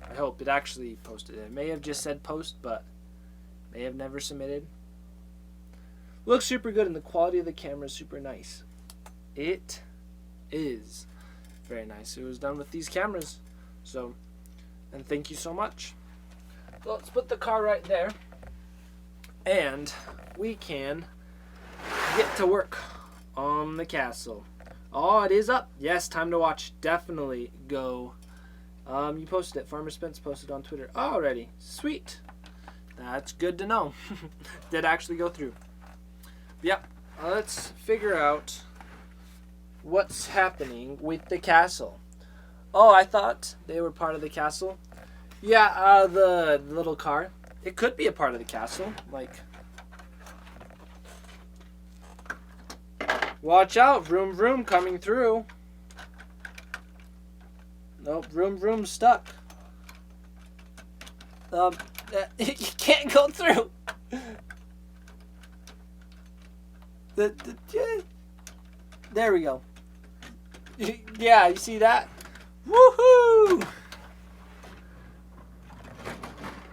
I hope it actually posted. It may have just said post, but may have never submitted. Looks super good, and the quality of the camera is super nice. It is very nice. It was done with these cameras, so. And thank you so much. So let's put the car right there. And we can get to work on the castle. Oh, it is up. Yes, time to watch. Definitely go. You posted it. Farmer Spence posted on Twitter already. Sweet. That's good to know. Did actually go through. Yep. Let's figure out what's happening with the castle. Oh, I thought they were part of the castle. Yeah, the little car. It could be a part of the castle. Like, watch out, vroom vroom coming through. Nope, vroom vroom stuck. You can't go through. There we go. Yeah, you see that? Woohoo!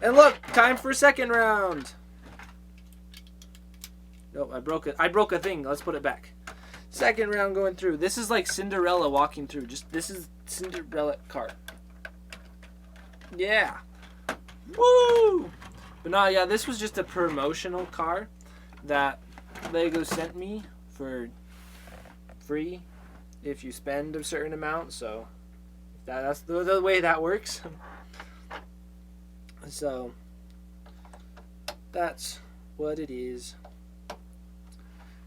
And look, time for second round. Nope, I broke it. I broke a thing. Let's put it back. Second round going through. This is like Cinderella walking through. This is Cinderella cart. Yeah. Woo! But no, yeah, this was just a promotional car that Lego sent me for free if you spend a certain amount. So that's the way that works. So that's what it is.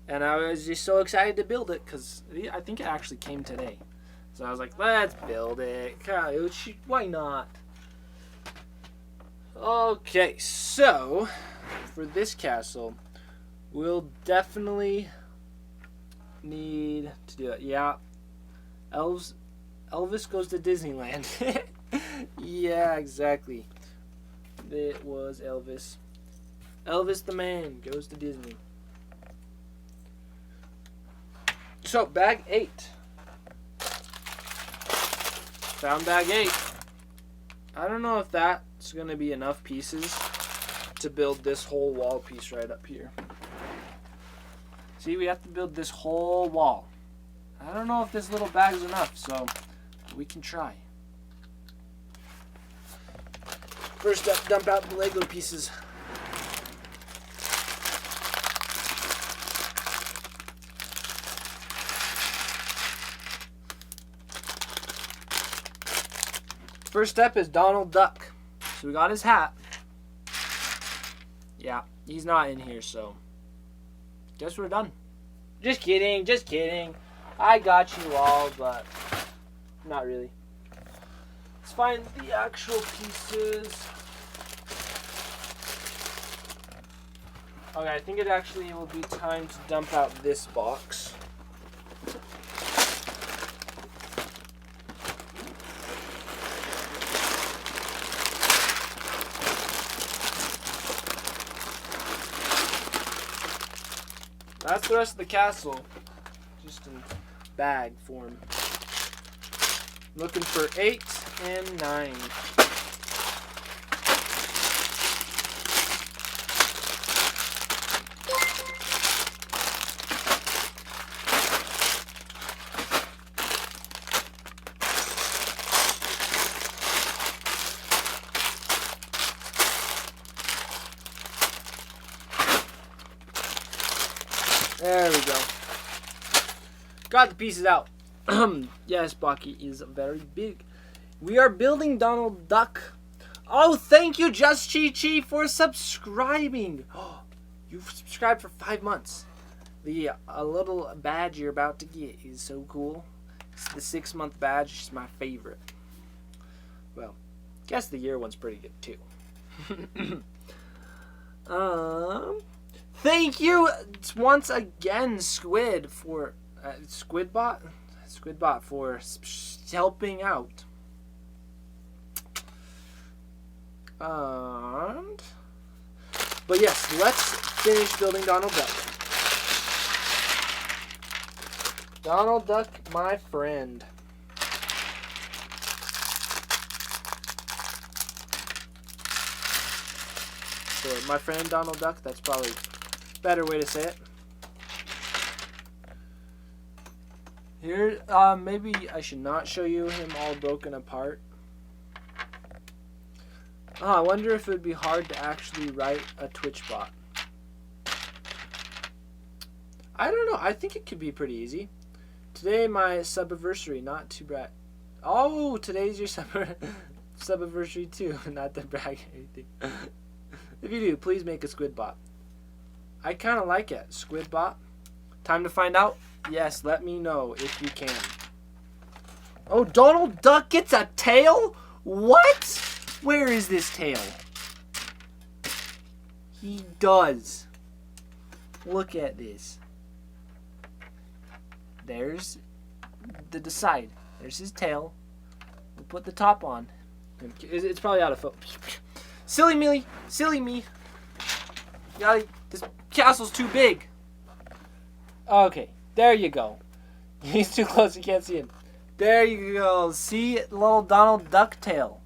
And I was just so excited to build it because I think it actually came today. So I was like, let's build it. Why not? Okay, so for this castle, we'll definitely need to do it. Yeah, Elvis goes to Disneyland. Yeah, exactly. It was Elvis. Elvis the man goes to Disney. So, bag 8. Found bag 8. I don't know if that's going to be enough pieces to build this whole wall piece right up here. See, we have to build this whole wall. I don't know if this little bag's enough, so we can try. First up, dump out the Lego pieces. First step is Donald Duck. So we got his hat. Yeah, he's not in here, so guess we're done. Just kidding, just kidding. I got you all, but not really. Let's find the actual pieces. Okay, I think it actually will be time to dump out this box. That's the rest of the castle, just in bag form. Looking for 8 and 9. There we go. Got the pieces out. Yes, Baki is very big. We are building Donald Duck. Oh, thank you, Just Chi Chi, for subscribing. Oh, you've subscribed for 5 months. The little badge you're about to get is so cool. It's the 6-month badge. It's my favorite. Well, guess the year one's pretty good too. Thank you once again, Squidbot for helping out. But yes, let's finish building Donald Duck. Donald Duck, my friend. So my friend Donald Duck, that's probably a better way to say it. Here, maybe I should not show you him all broken apart. I wonder if it would be hard to actually write a Twitch bot. I don't know. I think it could be pretty easy. Today, my subiversary, not to brag. Oh, today's your subiversary too, not to brag or anything. If you do, please make a squid bot. I kind of like it. Squid bot. Time to find out? Yes, let me know if you can. Oh, Donald Duck gets a tail? What? Where is this tail? He does. Look at this. There's the side. There's his tail. We'll put the top on. It's probably out of focus. Silly me. Silly me. This castle's too big. Okay, there you go. He's too close, you can't see him. There you go. See little Donald Duck tail.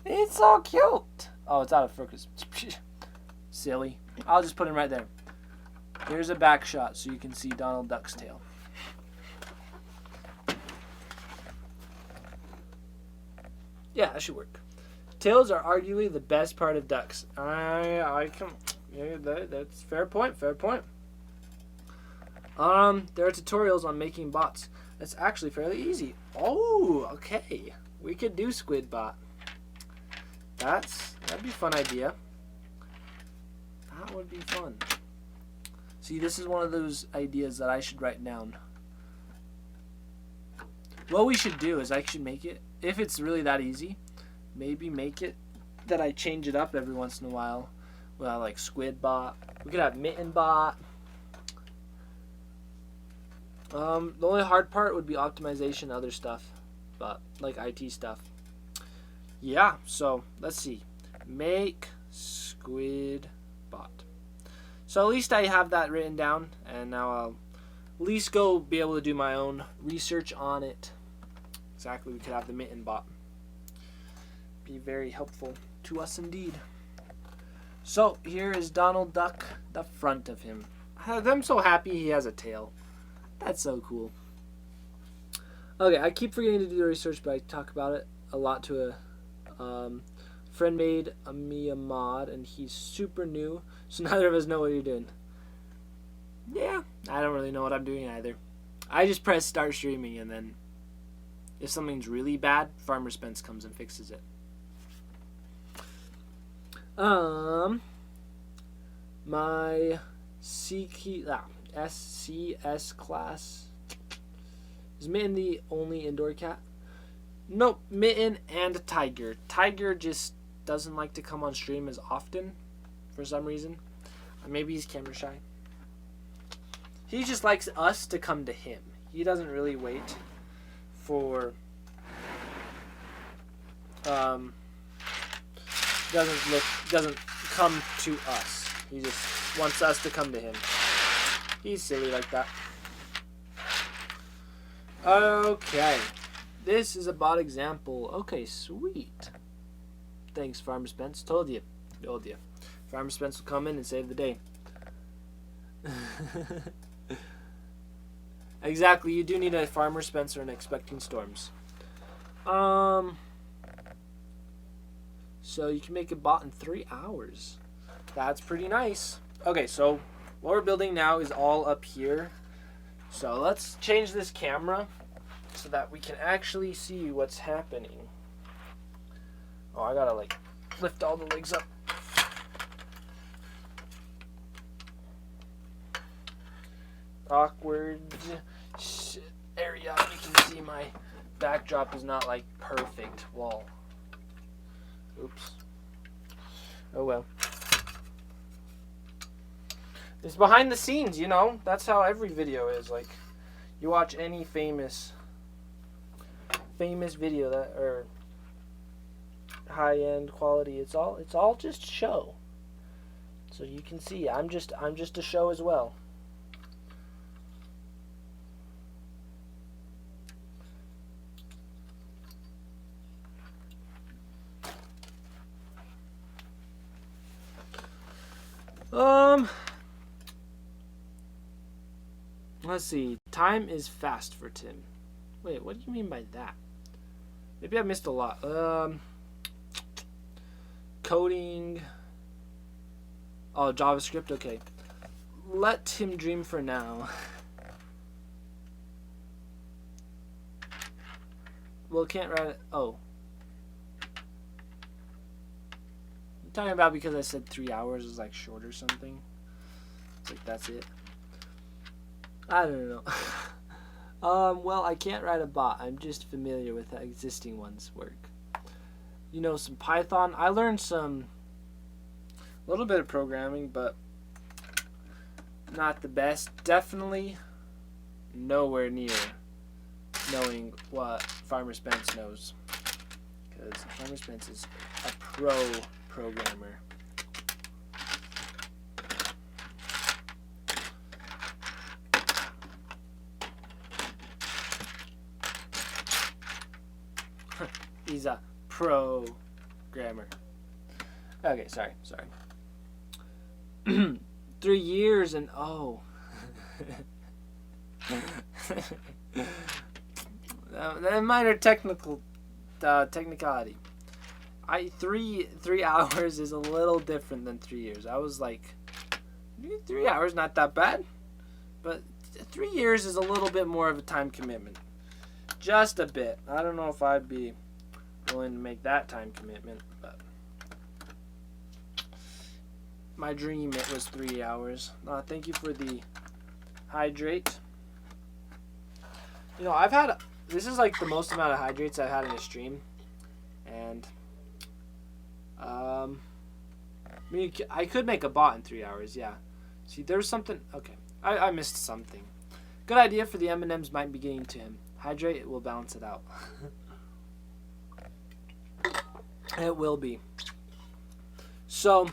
It's so cute. Oh, it's out of focus. Silly. I'll just put him right there. Here's a back shot so you can see Donald Duck's tail. Yeah, that should work. Tails are arguably the best part of ducks. I can. Yeah, that's fair point. Fair point. There are tutorials on making bots. That's actually fairly easy. Oh, okay. We could do Squid Bot. That'd be a fun idea. That would be fun. See, this is one of those ideas that I should write down. What we should do is I should make it, if it's really that easy, maybe make it that I change it up every once in a while. Well, like Squid Bot. We could have Mitten Bot. The only hard part would be optimization and other stuff. But, like IT stuff. Yeah, so, let's see. Make Squid Bot. So at least I have that written down. And now I'll at least go be able to do my own research on it. Exactly, we could have the Mitten Bot. Be very helpful to us indeed. So here is Donald Duck, the front of him. I'm so happy he has a tail. That's so cool. Okay, I keep forgetting to do the research, but I talk about it a lot to a friend made me a mod, and he's super new, so neither of us know what you're doing. Yeah, I don't really know what I'm doing either. I just press start streaming, and then if something's really bad, Farmer Spence comes and fixes it. My SCS class is Mitten the only indoor cat? Nope, Mitten and Tiger. Tiger just doesn't like to come on stream as often for some reason. Or maybe he's camera shy. He just likes us to come to him. He doesn't really wait for doesn't come to us. He just wants us to come to him. He's silly like that. Okay. This is a bot example. Okay, sweet. Thanks, Farmer Spence. Told you. Farmer Spence will come in and save the day. Exactly, you do need a Farmer Spencer and expecting storms. So you can make a bot in 3 hours. That's pretty nice. Okay, so what we're building now is all up here. So let's change this camera so that we can actually see what's happening. Oh, I gotta like lift all the legs up. Awkward area. You can see my backdrop is not like perfect wall. Oops. Oh well. It's behind the scenes, you know. That's how every video is. Like, you watch any famous video that or high end quality. It's all just show. So you can see, I'm just a show as well. Let's see. Time is fast for Tim. Wait, what do you mean by that? Maybe I missed a lot. Coding. Oh, JavaScript. Okay. Let Tim dream for now. Well, can't write it. Oh. I'm talking about because I said 3 hours is like short or something. It's like that's it. I don't know. Well, I can't write a bot. I'm just familiar with how existing ones work. You know, some Python. I learned a little bit of programming, but not the best. Definitely nowhere near knowing what Farmer Spence knows. Because Farmer Spence is a pro programmer. He's a programmer. Okay, sorry. 3 years and oh. That minor technicality. 3 hours is a little different than 3 years. I was like, 3 hours not that bad, but 3 years is a little bit more of a time commitment. Just a bit. I don't know if I'd be willing to make that time commitment, but my dream it was 3 hours. Thank you for the hydrate. You know, this is like the most amount of hydrates I've had in a stream, and I mean, I could make a bot in 3 hours. Yeah. See, there's something. Okay, I missed something. Good idea for the M&Ms might be getting to him. Hydrate, it will balance it out. It will be. So,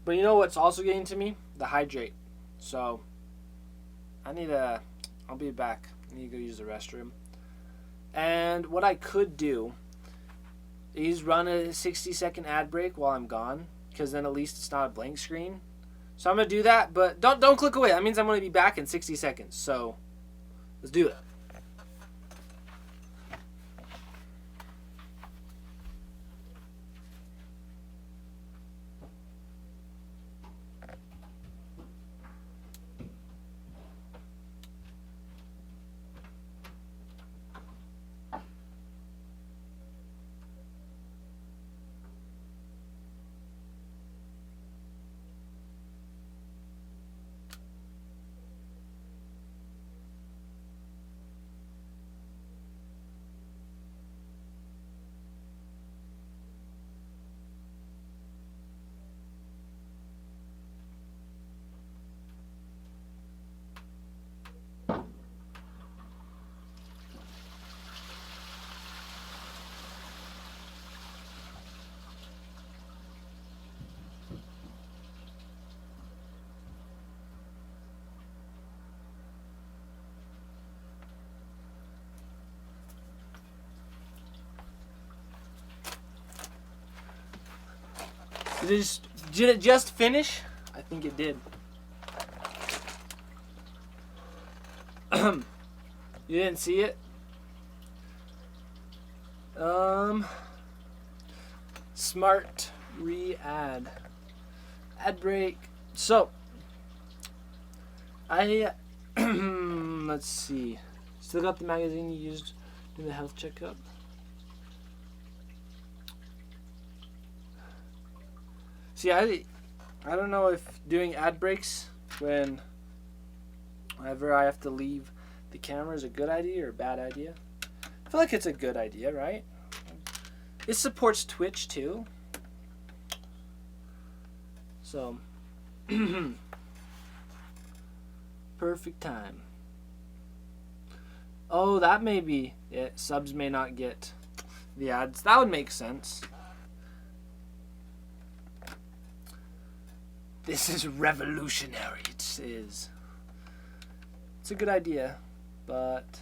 but you know what's also getting to me? The hydrate. So, I'll be back. I need to go use the restroom. And what I could do is run a 60-second ad break while I'm gone, because then at least it's not a blank screen. So I'm going to do that, but don't click away. That means I'm going to be back in 60 seconds. So, let's do it. Did it just finish? I think it did. You didn't see it? Smart re-ad. Ad break. So, let's see. Still got the magazine you used in the health checkup? See, I don't know if doing ad breaks whenever I have to leave the camera is a good idea or a bad idea. I feel like it's a good idea, right? It supports Twitch too. So, perfect time. Oh, that may be it. Subs may not get the ads. That would make sense. This is revolutionary. It is. It's a good idea, but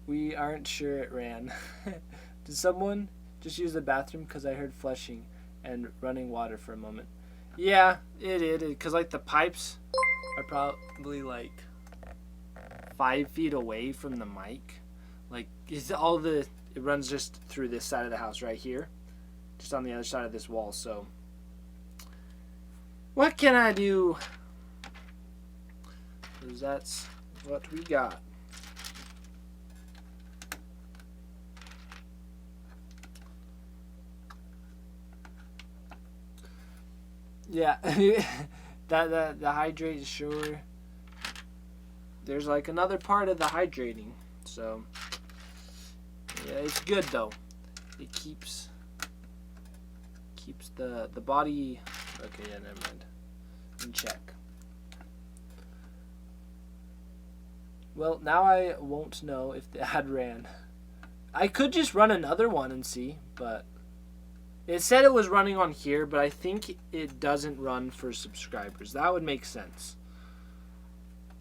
we aren't sure it ran. Did someone just use the bathroom? Because I heard flushing and running water for a moment. Yeah, it did. Because like the pipes are probably like 5 feet away from the mic. Like it runs just through this side of the house right here. Just on the other side of this wall, so what can I do? Because that's what we got. Yeah, That the hydrate is sure. There's like another part of the hydrating, so yeah, it's good though. It keeps the body. Okay, yeah, never mind. In check. Well, now I won't know if the ad ran. I could just run another one and see, but it said it was running on here, but I think it doesn't run for subscribers. That would make sense.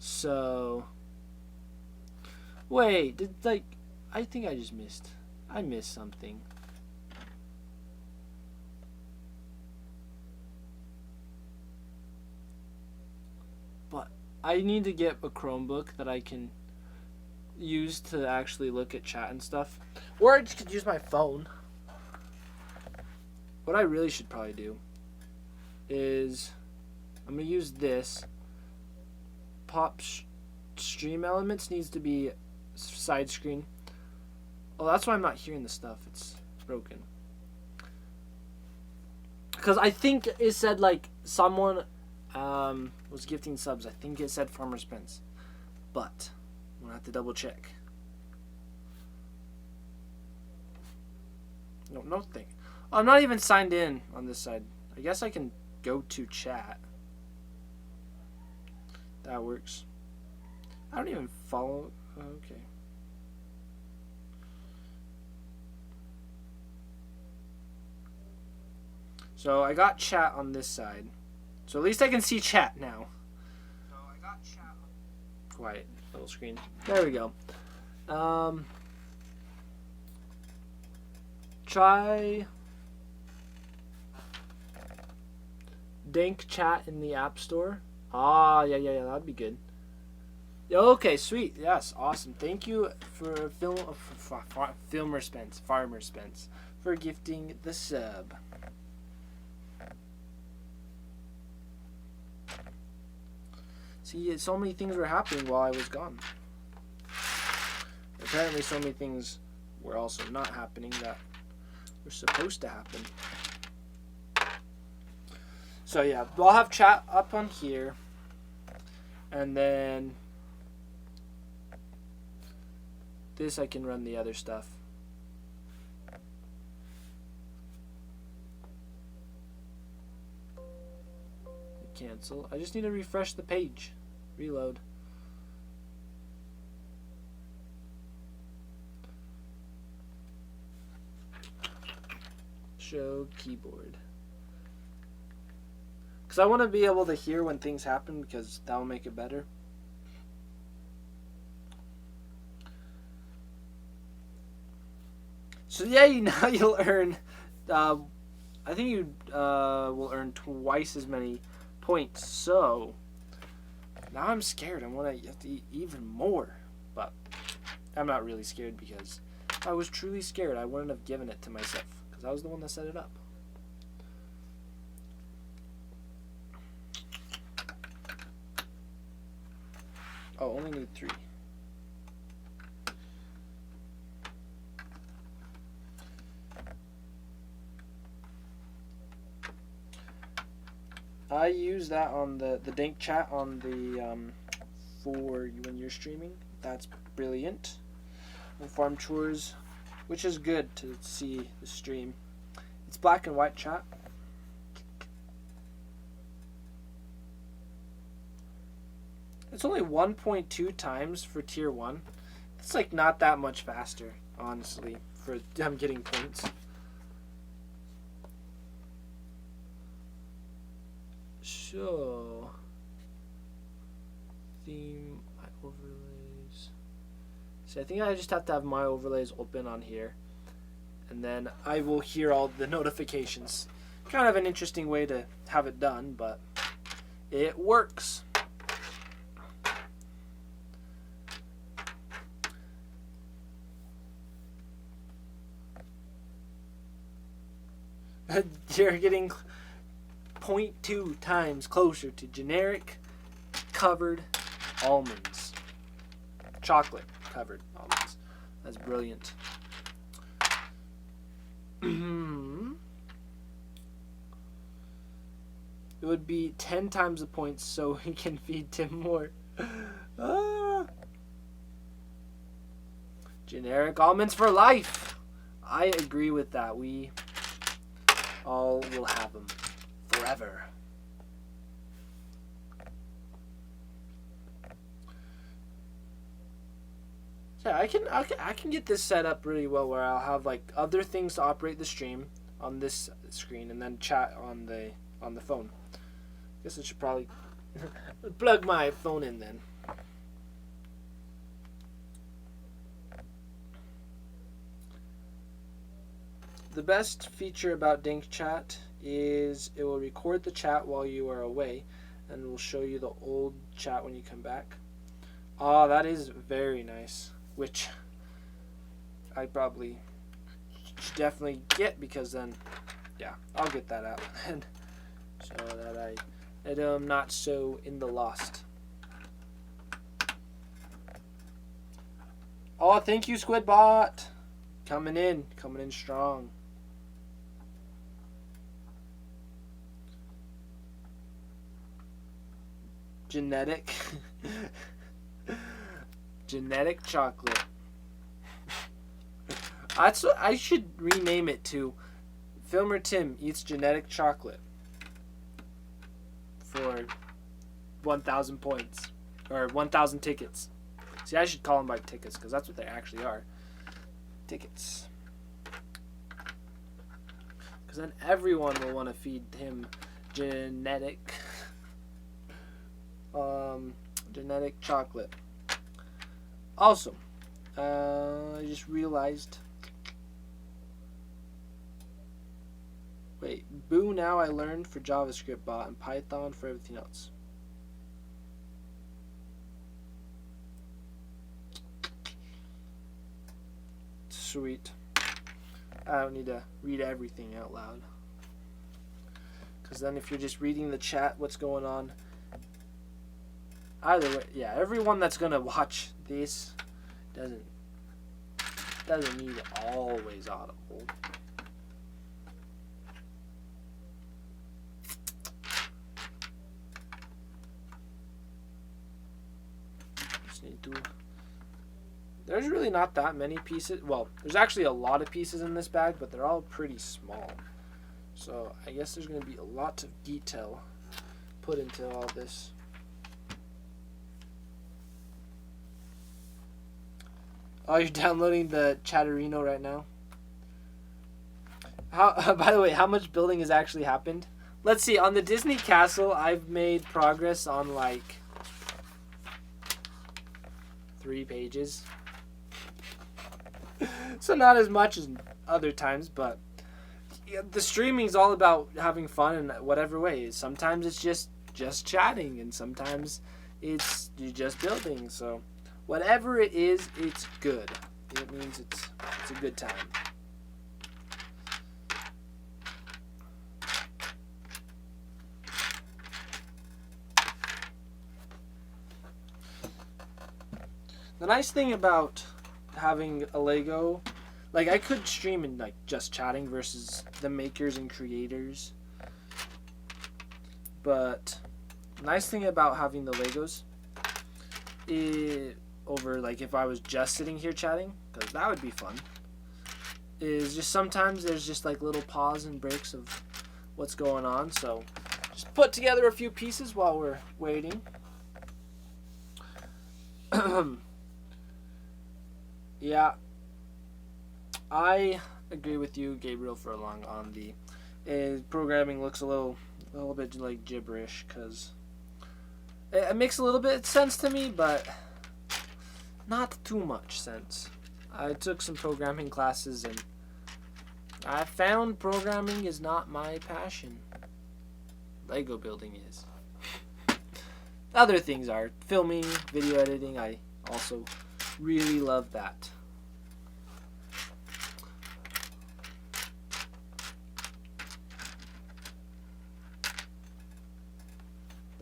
So, wait, I think I just missed. I missed something. But I need to get a Chromebook that I can use to actually look at chat and stuff. Or I just could use my phone. What I really should probably do is I'm going to use this. Stream elements needs to be side screen. Oh, that's why I'm not hearing the stuff. It's broken. Because I think it said like someone was gifting subs. I think it said Farmer Spence. But I'm going to have to double check. No, nothing. I'm not even signed in on this side. I guess I can go to chat. That works. I don't even follow. Okay. So I got chat on this side. So at least I can see chat now. So I got chat. Quiet little screen. There we go. Try Dank chat in the App Store. Ah, yeah, that'd be good. Okay, sweet. Yes, awesome. Thank you for Farmer Spence, for gifting the sub. See, so many things were happening while I was gone. Apparently, so many things were also not happening that were supposed to happen. So yeah, I'll have chat up on here, and then this I can run the other stuff. Cancel. I just need to refresh the page. Reload. Show keyboard. Because I want to be able to hear when things happen, because that will make it better. So yeah, now you'll earn, I think you will earn twice as many points. So now I'm scared. I want to have to eat even more. But I'm not really scared, because if I was truly scared, I wouldn't have given it to myself, because I was the one that set it up. Oh, only need 3. I use that on the Dank chat on the for you when you're streaming. That's brilliant. And farm chores, which is good to see the stream. It's black and white chat. It's only 1.2 times for tier 1. It's like not that much faster, honestly, for them getting points. So, theme, my overlays. See, I think I just have to have my overlays open on here, and then I will hear all the notifications. Kind of an interesting way to have it done, but it works. You're getting 0.2 times closer to generic covered almonds. Chocolate covered almonds. That's brilliant. It would be 10 times the points so we can feed Tim more. Ah. Generic almonds for life. I agree with that. We all will have them forever. Yeah, I can get this set up really well where I'll have like other things to operate the stream on this screen and then chat on the phone. Guess I should probably plug my phone in then. The best feature about Dink Chat is it will record the chat while you are away and will show you the old chat when you come back. Oh, that is very nice, which I probably should definitely get because then, yeah, I'll get that out and so that I'm not so in the lost. Oh, thank you, Squidbot. Coming in strong. Genetic chocolate. That's what I should rename it to. Filmer Tim eats genetic chocolate for 1,000 points or 1,000 tickets. See, I should call them by tickets because that's what they actually are. Tickets. Because then everyone will want to feed him genetic chocolate. Also, I just realized. Wait, Boo now I learned for JavaScript bot and Python for everything else. Sweet. I don't need to read everything out loud. Because then if you're just reading the chat, what's going on? Either way, yeah, everyone that's going to watch this doesn't need always audible. Just need to... There's really not that many pieces. Well, there's actually a lot of pieces in this bag, but they're all pretty small. So I guess there's going to be a lot of detail put into all this. Oh, you're downloading the Chatterino right now? How? By the way, how much building has actually happened? Let's see. On the Disney Castle, I've made progress on like 3 pages. So not as much as other times, but the streaming is all about having fun in whatever way. Sometimes it's just chatting, and sometimes it's just building. So whatever it is, it's good. It means it's a good time. The nice thing about having a Lego, like I could stream in like just chatting versus the makers and creators, but the nice thing about having the Legos over like if I was just sitting here chatting, because that would be fun, is just sometimes there's just like little pause and breaks of what's going on, so just put together a few pieces while we're waiting. Yeah, I agree with you, Gabriel Furlong, on the programming looks a little bit like gibberish, because it makes a little bit of sense to me, but not too much sense. I took some programming classes and I found programming is not my passion. Lego building is. Other things are. Filming, video editing, I also really love that.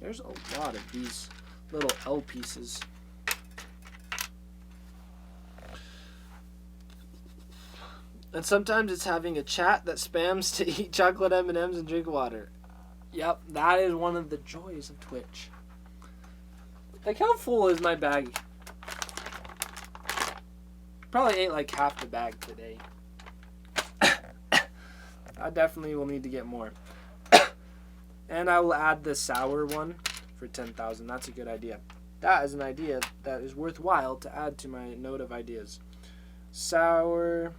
There's a lot of these little L pieces. And sometimes it's having a chat that spams to eat chocolate M&Ms and drink water. Yep, that is one of the joys of Twitch. Like, how full is my bag? Probably ate like half the bag today. I definitely will need to get more. And I will add the sour one for 10,000. That's a good idea. That is an idea that is worthwhile to add to my note of ideas. Sour.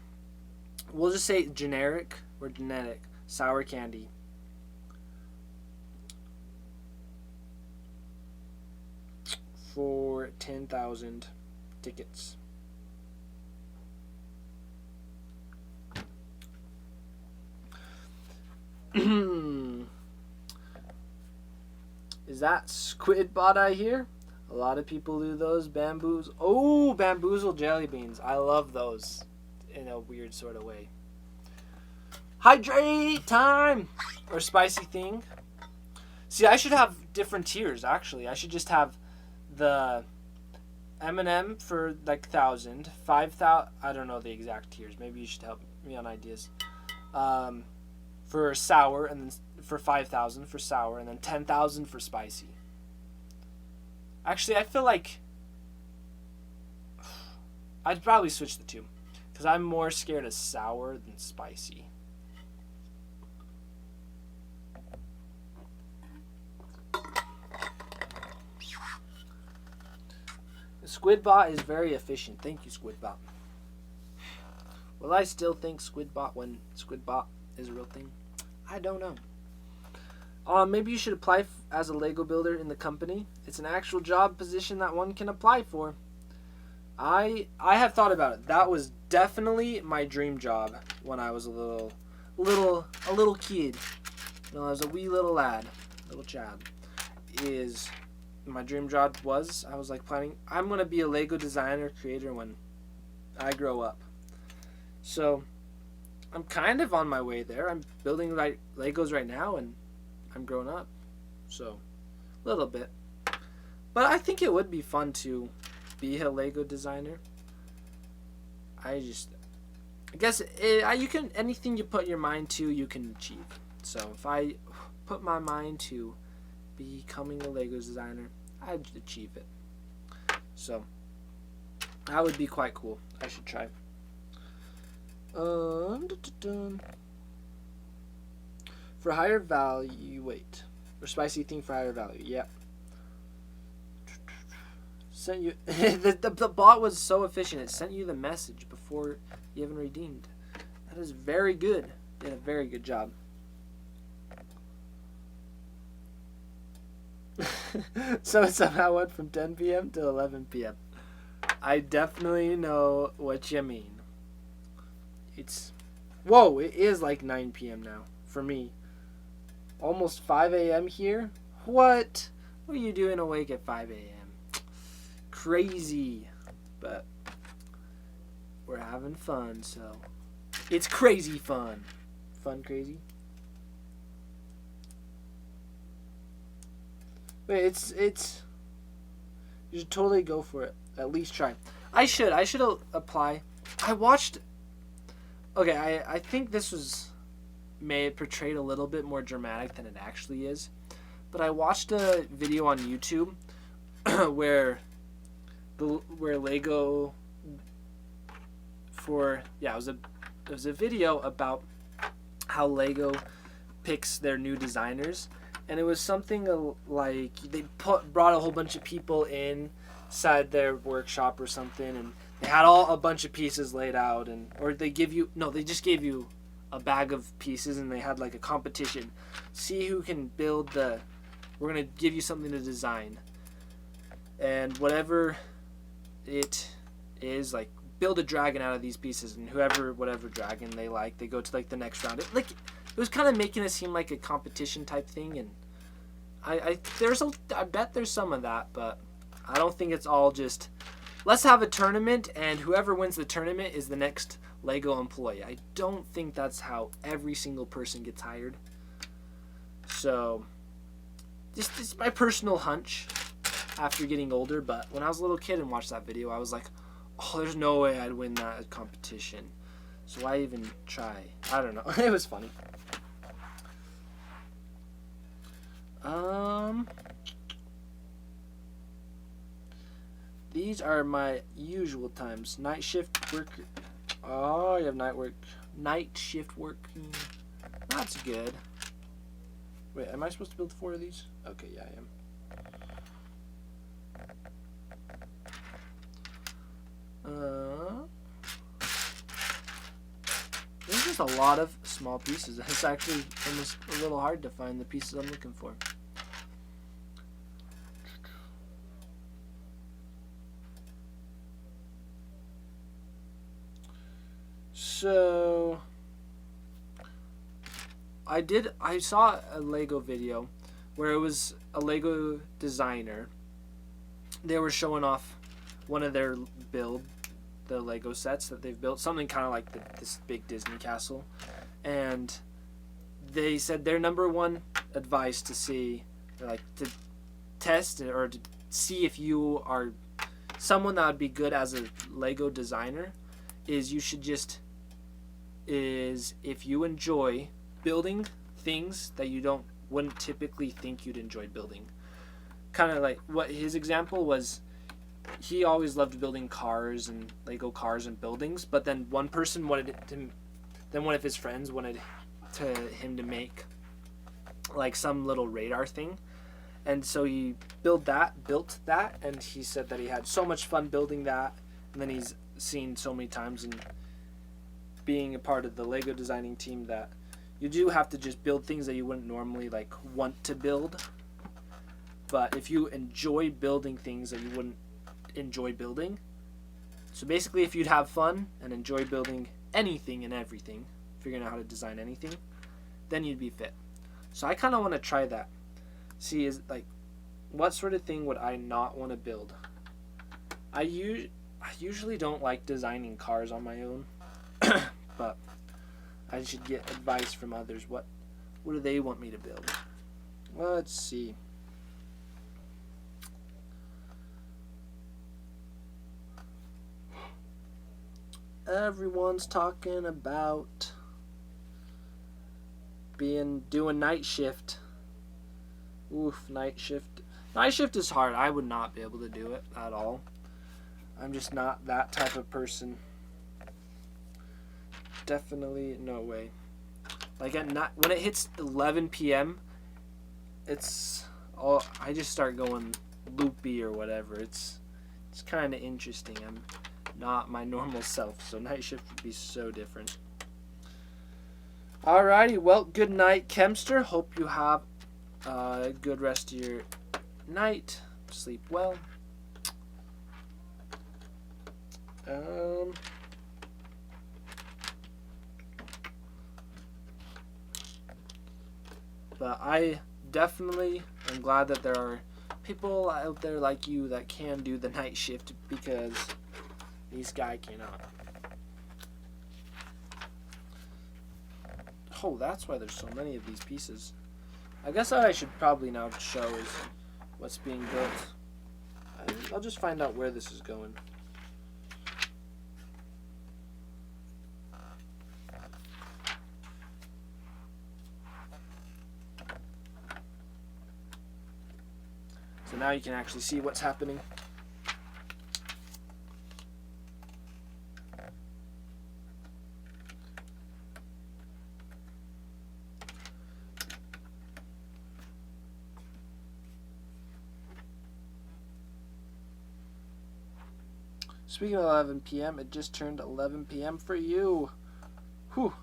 We'll just say generic or genetic. Sour candy. For 10,000 tickets. Is that squid bot I hear? A lot of people do those. Bamboos. Oh, bamboozle jelly beans. I love those in a weird sort of way. Hydrate time! Or spicy thing. See, I should have different tiers, actually. I should just have the M&M for like 1,000, 5,000. I don't know the exact tiers. Maybe you should help me on ideas. For sour, and then for 5,000 for sour, and then 10,000 for spicy. Actually, I feel like I'd probably switch the two, because I'm more scared of sour than spicy. Squidbot is very efficient. Thank you, Squidbot. Will I still think Squidbot when Squidbot is a real thing? I don't know. Maybe you should apply as a Lego builder in the company. It's an actual job position that one can apply for. I have thought about it. That was definitely my dream job when I was a little kid. When I was a wee little lad, little Chad. My dream job was, I was like planning, I'm going to be a Lego designer creator when I grow up. So I'm kind of on my way there. I'm building Legos right now, and I'm growing up. So, a little bit. But I think it would be fun to be a Lego designer. I guess anything you put your mind to, you can achieve. So, if I put my mind to becoming a Lego designer, I'd achieve it. So, that would be quite cool. I should try. For higher value, wait. Or spicy thing for higher value, yeah. Sent you the bot was so efficient, it sent you the message before you even redeemed. That is very good. You did a very good job. So it somehow went from 10 p.m. to 11 p.m. I definitely know what you mean. Whoa, it is like 9 p.m. now for me. Almost 5 a.m. here? What? What are you doing awake at 5 a.m.? Crazy. But we're having fun, so it's crazy fun. Fun crazy? Wait, it's you should totally go for it. At least try. I should apply. I watched. Okay, I think this was portrayed a little bit more dramatic than it actually is. But I watched a video on YouTube where Lego it was a video about how Lego picks their new designers, and it was something like they brought a whole bunch of people inside their workshop or something, and they had a bunch of pieces laid out, they just gave you a bag of pieces, and they had like a competition. See who can build we're going to give you something to design. And whatever it is, like, build a dragon out of these pieces, and whatever dragon they like, they go to like the next round. It was kind of making it seem like a competition type thing, and I bet there's some of that, but I don't think it's all just let's have a tournament, and whoever wins the tournament is the next Lego employee. I don't think that's how every single person gets hired. So, just my personal hunch after getting older, but when I was a little kid and watched that video, I was like, oh, there's no way I'd win that competition. So why even try? I don't know. It was funny. These are my usual times. Night shift work. Oh, you have night shift work. That's good. Wait, am I supposed to build 4 of these? Okay, yeah, I am. There's just a lot of small pieces. It's actually almost a little hard to find the pieces I'm looking for. So I saw a Lego video where it was a Lego designer. They were showing off one of their the Lego sets that they've built, something kind of like this big Disney castle, and they said their number one advice to test or to see if you are someone that would be good as a Lego designer is if you enjoy building things that you wouldn't typically think you'd enjoy building. Kind of like what his example was. He always loved building cars and Lego cars and buildings, but then one person one of his friends wanted him to make like some little radar thing, and so he built that, and he said that he had so much fun building that, and then he's seen so many times in being a part of the Lego designing team that you do have to just build things that you wouldn't normally like want to build, but if you enjoy building things that you wouldn't enjoy building, so basically if you'd have fun and enjoy building anything and everything, figuring out how to design anything, then you'd be fit. So I kind of want to try that, see is like what sort of thing would I not want to build. I usually don't like designing cars on my own, but I should get advice from others. What do they want me to build? Well, let's see. Everyone's talking about doing night shift. Oof, night shift. Night shift is hard. I would not be able to do it at all. I'm just not that type of person. Definitely no way. Like when it hits 11 p.m., I just start going loopy or whatever. It's kind of interesting. I'm not my normal self, so night shift would be so different. Alrighty, well, good night, Kemster. Hope you have a good rest of your night. Sleep well. But I definitely am glad that there are people out there like you that can do the night shift, because this guy cannot. Oh, that's why there's so many of these pieces. I guess what I should probably now show is what's being built. I'll just find out where this is going. So now you can actually see what's happening. Speaking of 11 p.m., it just turned 11 p.m. for you. Whew.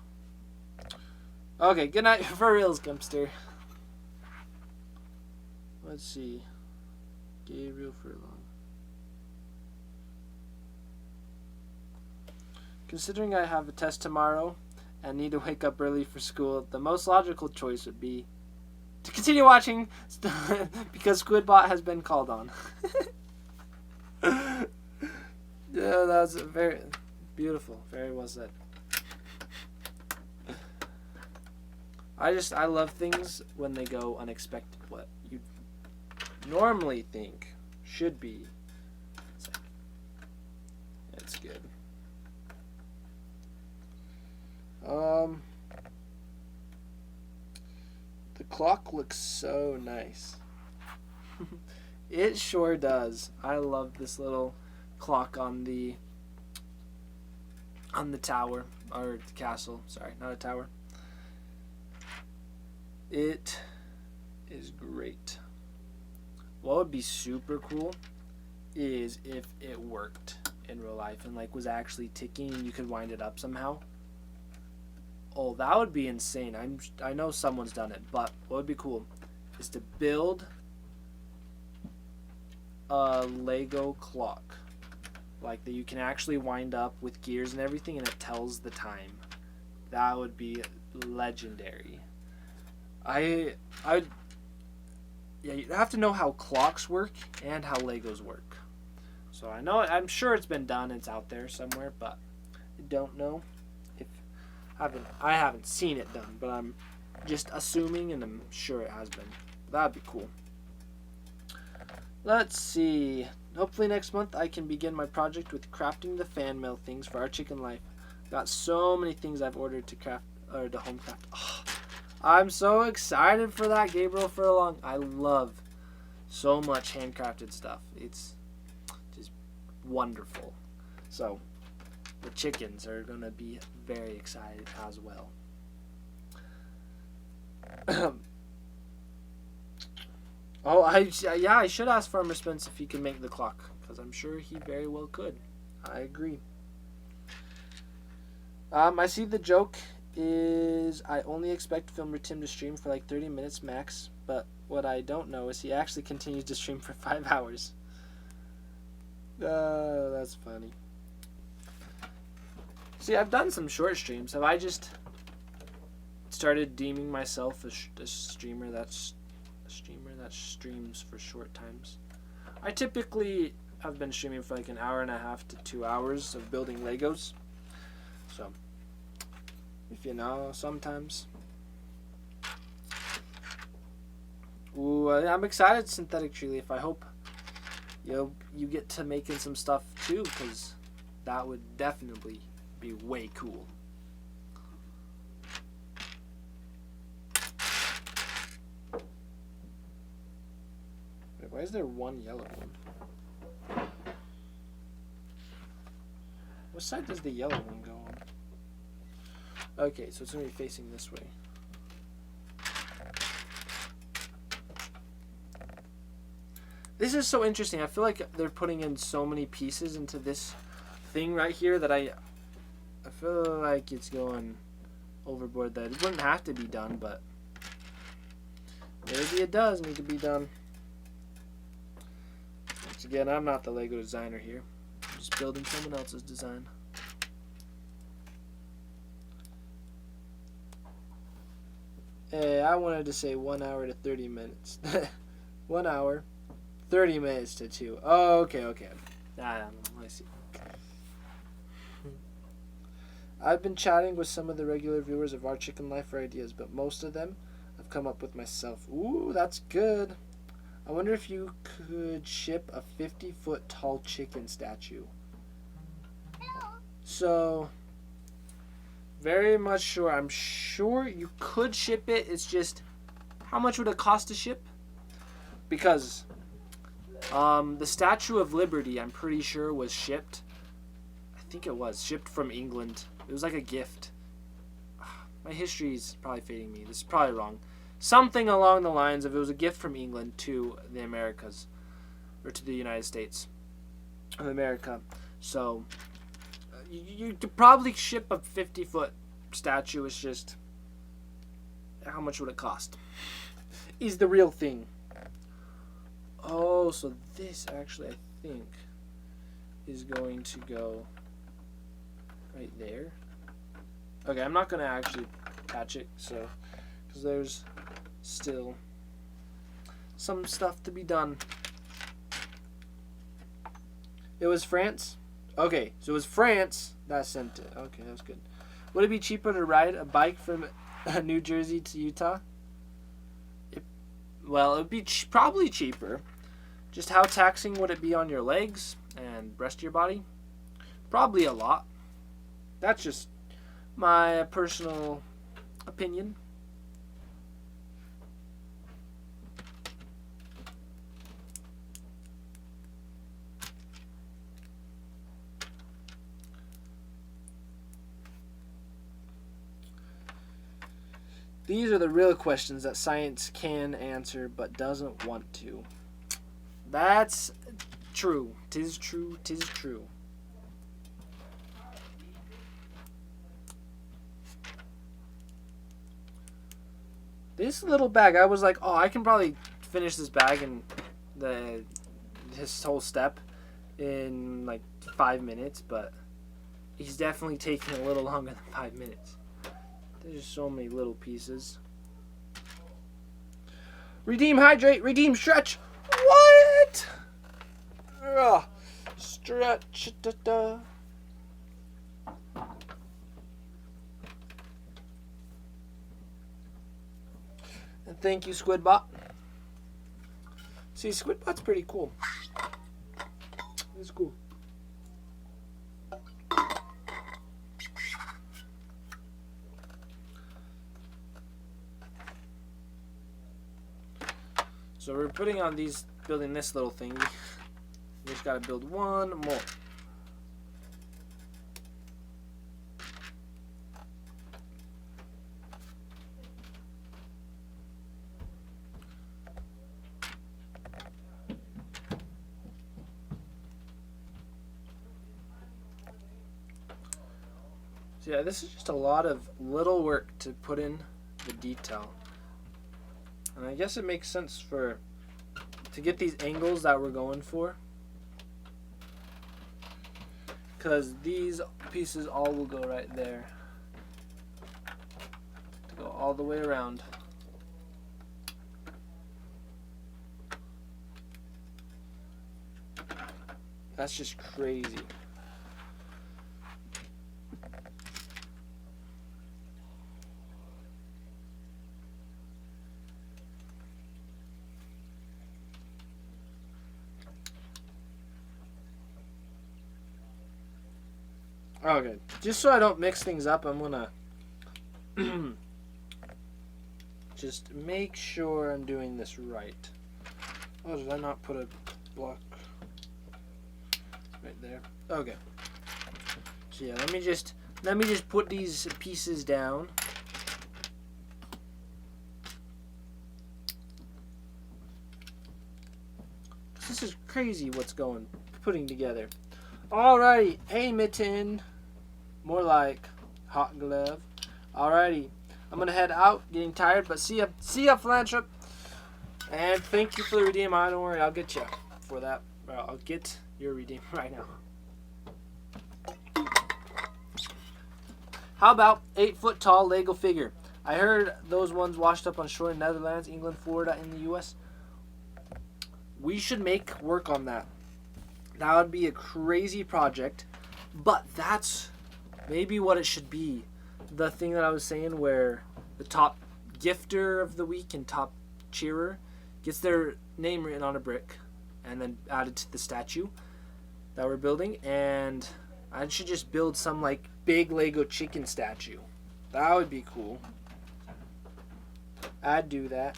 Okay, good night for reals, Gumpster. Let's see. Gabriel Furlong. Considering I have a test tomorrow and need to wake up early for school, the most logical choice would be to continue watching because Squidbot has been called on. Yeah, that's very beautiful. Very well said. I love things when they go unexpected. What you normally think should be. It's good. The clock looks so nice. It sure does. I love this little clock on the tower, or the castle. Sorry, not a tower. It is great. What would be super cool is if it worked in real life and like was actually ticking and you could wind it up somehow. Oh, that would be insane. I know someone's done it, but what would be cool is to build a Lego clock like that you can actually wind up with gears and everything and it tells the time. That would be legendary. Yeah, you have to know how clocks work and how Legos work. So I'm sure it's been done, it's out there somewhere, but I don't know if I haven't seen it done, but I'm just assuming and I'm sure it has been. That'd be cool. Let's see. Hopefully next month I can begin my project with crafting the fan mail things for our chicken life. Got so many things I've ordered to craft or to home craft. Oh, I'm so excited for that, Gabriel Furlong. I love so much handcrafted stuff. It's just wonderful. So the chickens are gonna be very excited as well. Oh, I should ask Farmer Spence if he can make the clock, because I'm sure he very well could. I agree. I see the joke is I only expect Filmer Tim to stream for like 30 minutes max, but what I don't know is he actually continues to stream for 5 hours. That's funny. See, I've done some short streams. Have I just started deeming myself a streamer that streams for short times? I typically have been streaming for like an hour and a half to 2 hours of building Legos. So, if you know, sometimes. Ooh, I'm excited, Synthetic Tree Leaf. I hope you get to making some stuff too, because that would definitely be way cool. Wait, why is there one yellow one? What side does the yellow one go on? Okay, so it's going to be facing this way. This is so interesting. I feel like they're putting in so many pieces into this thing right here that I feel like it's going overboard. That it wouldn't have to be done, but maybe it does need to be done. Once again, I'm not the Lego designer here. I'm just building someone else's design. Hey, I wanted to say 1 hour to 30 minutes. 1 hour, 30 minutes to 2. Oh, okay. I see. I've been chatting with some of the regular viewers of Our Chicken Life for ideas, but most of them I've come up with myself. Ooh, that's good. I wonder if you could ship a 50-foot tall chicken statue. So, very much sure. I'm sure you could ship it. It's just, how much would it cost to ship? Because the Statue of Liberty, I'm pretty sure, was shipped. I think it was shipped from England. It was like a gift. My history is probably fading me. This is probably wrong. Something along the lines of it was a gift from England to the Americas, or to the United States of America. So you could probably ship a 50-foot statue. It's just, how much would it cost? Is the real thing. Oh, so this actually, I think, is going to go right there. Okay, I'm not going to actually attach it, so, because there's still some stuff to be done. It was France? Okay, so it was France that sent it. Okay, that's good. Would it be cheaper to ride a bike from New Jersey to Utah? Well, it would be probably cheaper. Just how taxing would it be on your legs and rest of your body? Probably a lot. That's just my personal opinion. These are the real questions that science can answer but doesn't want to. That's true. 'Tis true. 'Tis true. This little bag, I was like, oh, I can probably finish this bag and his whole step in like 5 minutes, but he's definitely taking a little longer than 5 minutes. There's so many little pieces. Redeem, hydrate, redeem, stretch. What? Ugh. Stretch. Da-da. And thank you, Squidbot. See, Squidbot's pretty cool. It's cool. So we're putting on these, building this little thing. We just gotta build one more. So yeah, this is just a lot of little work to put in the detail. And I guess it makes sense to get these angles that we're going for. Because these pieces all will go right there. To go all the way around. That's just crazy. Okay, just so I don't mix things up, I'm gonna just make sure I'm doing this right. Oh, did I not put a block right there? Okay. So yeah, let me just put these pieces down. This is crazy what's putting together. Alrighty, hey Mitten. More like hot glove. Alrighty, I'm gonna head out. Getting tired, but see ya, Philanthrope. And thank you for the redeem. Don't worry, I'll get you for that. I'll get your redeem right now. How about 8-foot tall Lego figure? I heard those ones washed up on shore in Netherlands, England, Florida, in the U.S. We should make work on that. That would be a crazy project, but that's maybe what it should be. The thing that I was saying where the top gifter of the week and top cheerer gets their name written on a brick and then added to the statue that we're building. And I should just build some like big Lego chicken statue. That would be cool. I'd do that.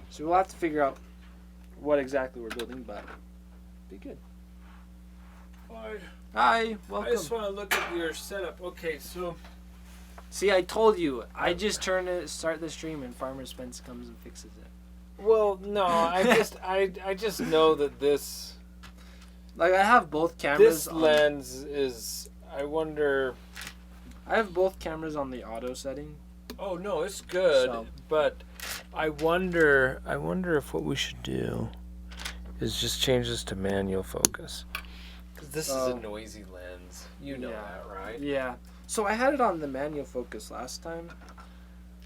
So we'll have to figure out what exactly we're building, but be good. Hi, welcome. I just want to look at your setup. Okay, so see, I told you. I just start the stream and Farmer Spence comes and fixes it. well, no, I just know that this Like I have both cameras. this lens is. I wonder. I have both cameras on the auto setting. Oh no, it's good, So- but I wonder if what we should do is just change this to manual focus. Because this is a noisy lens. You know Yeah. that, right? Yeah. So I had it on the manual focus last time,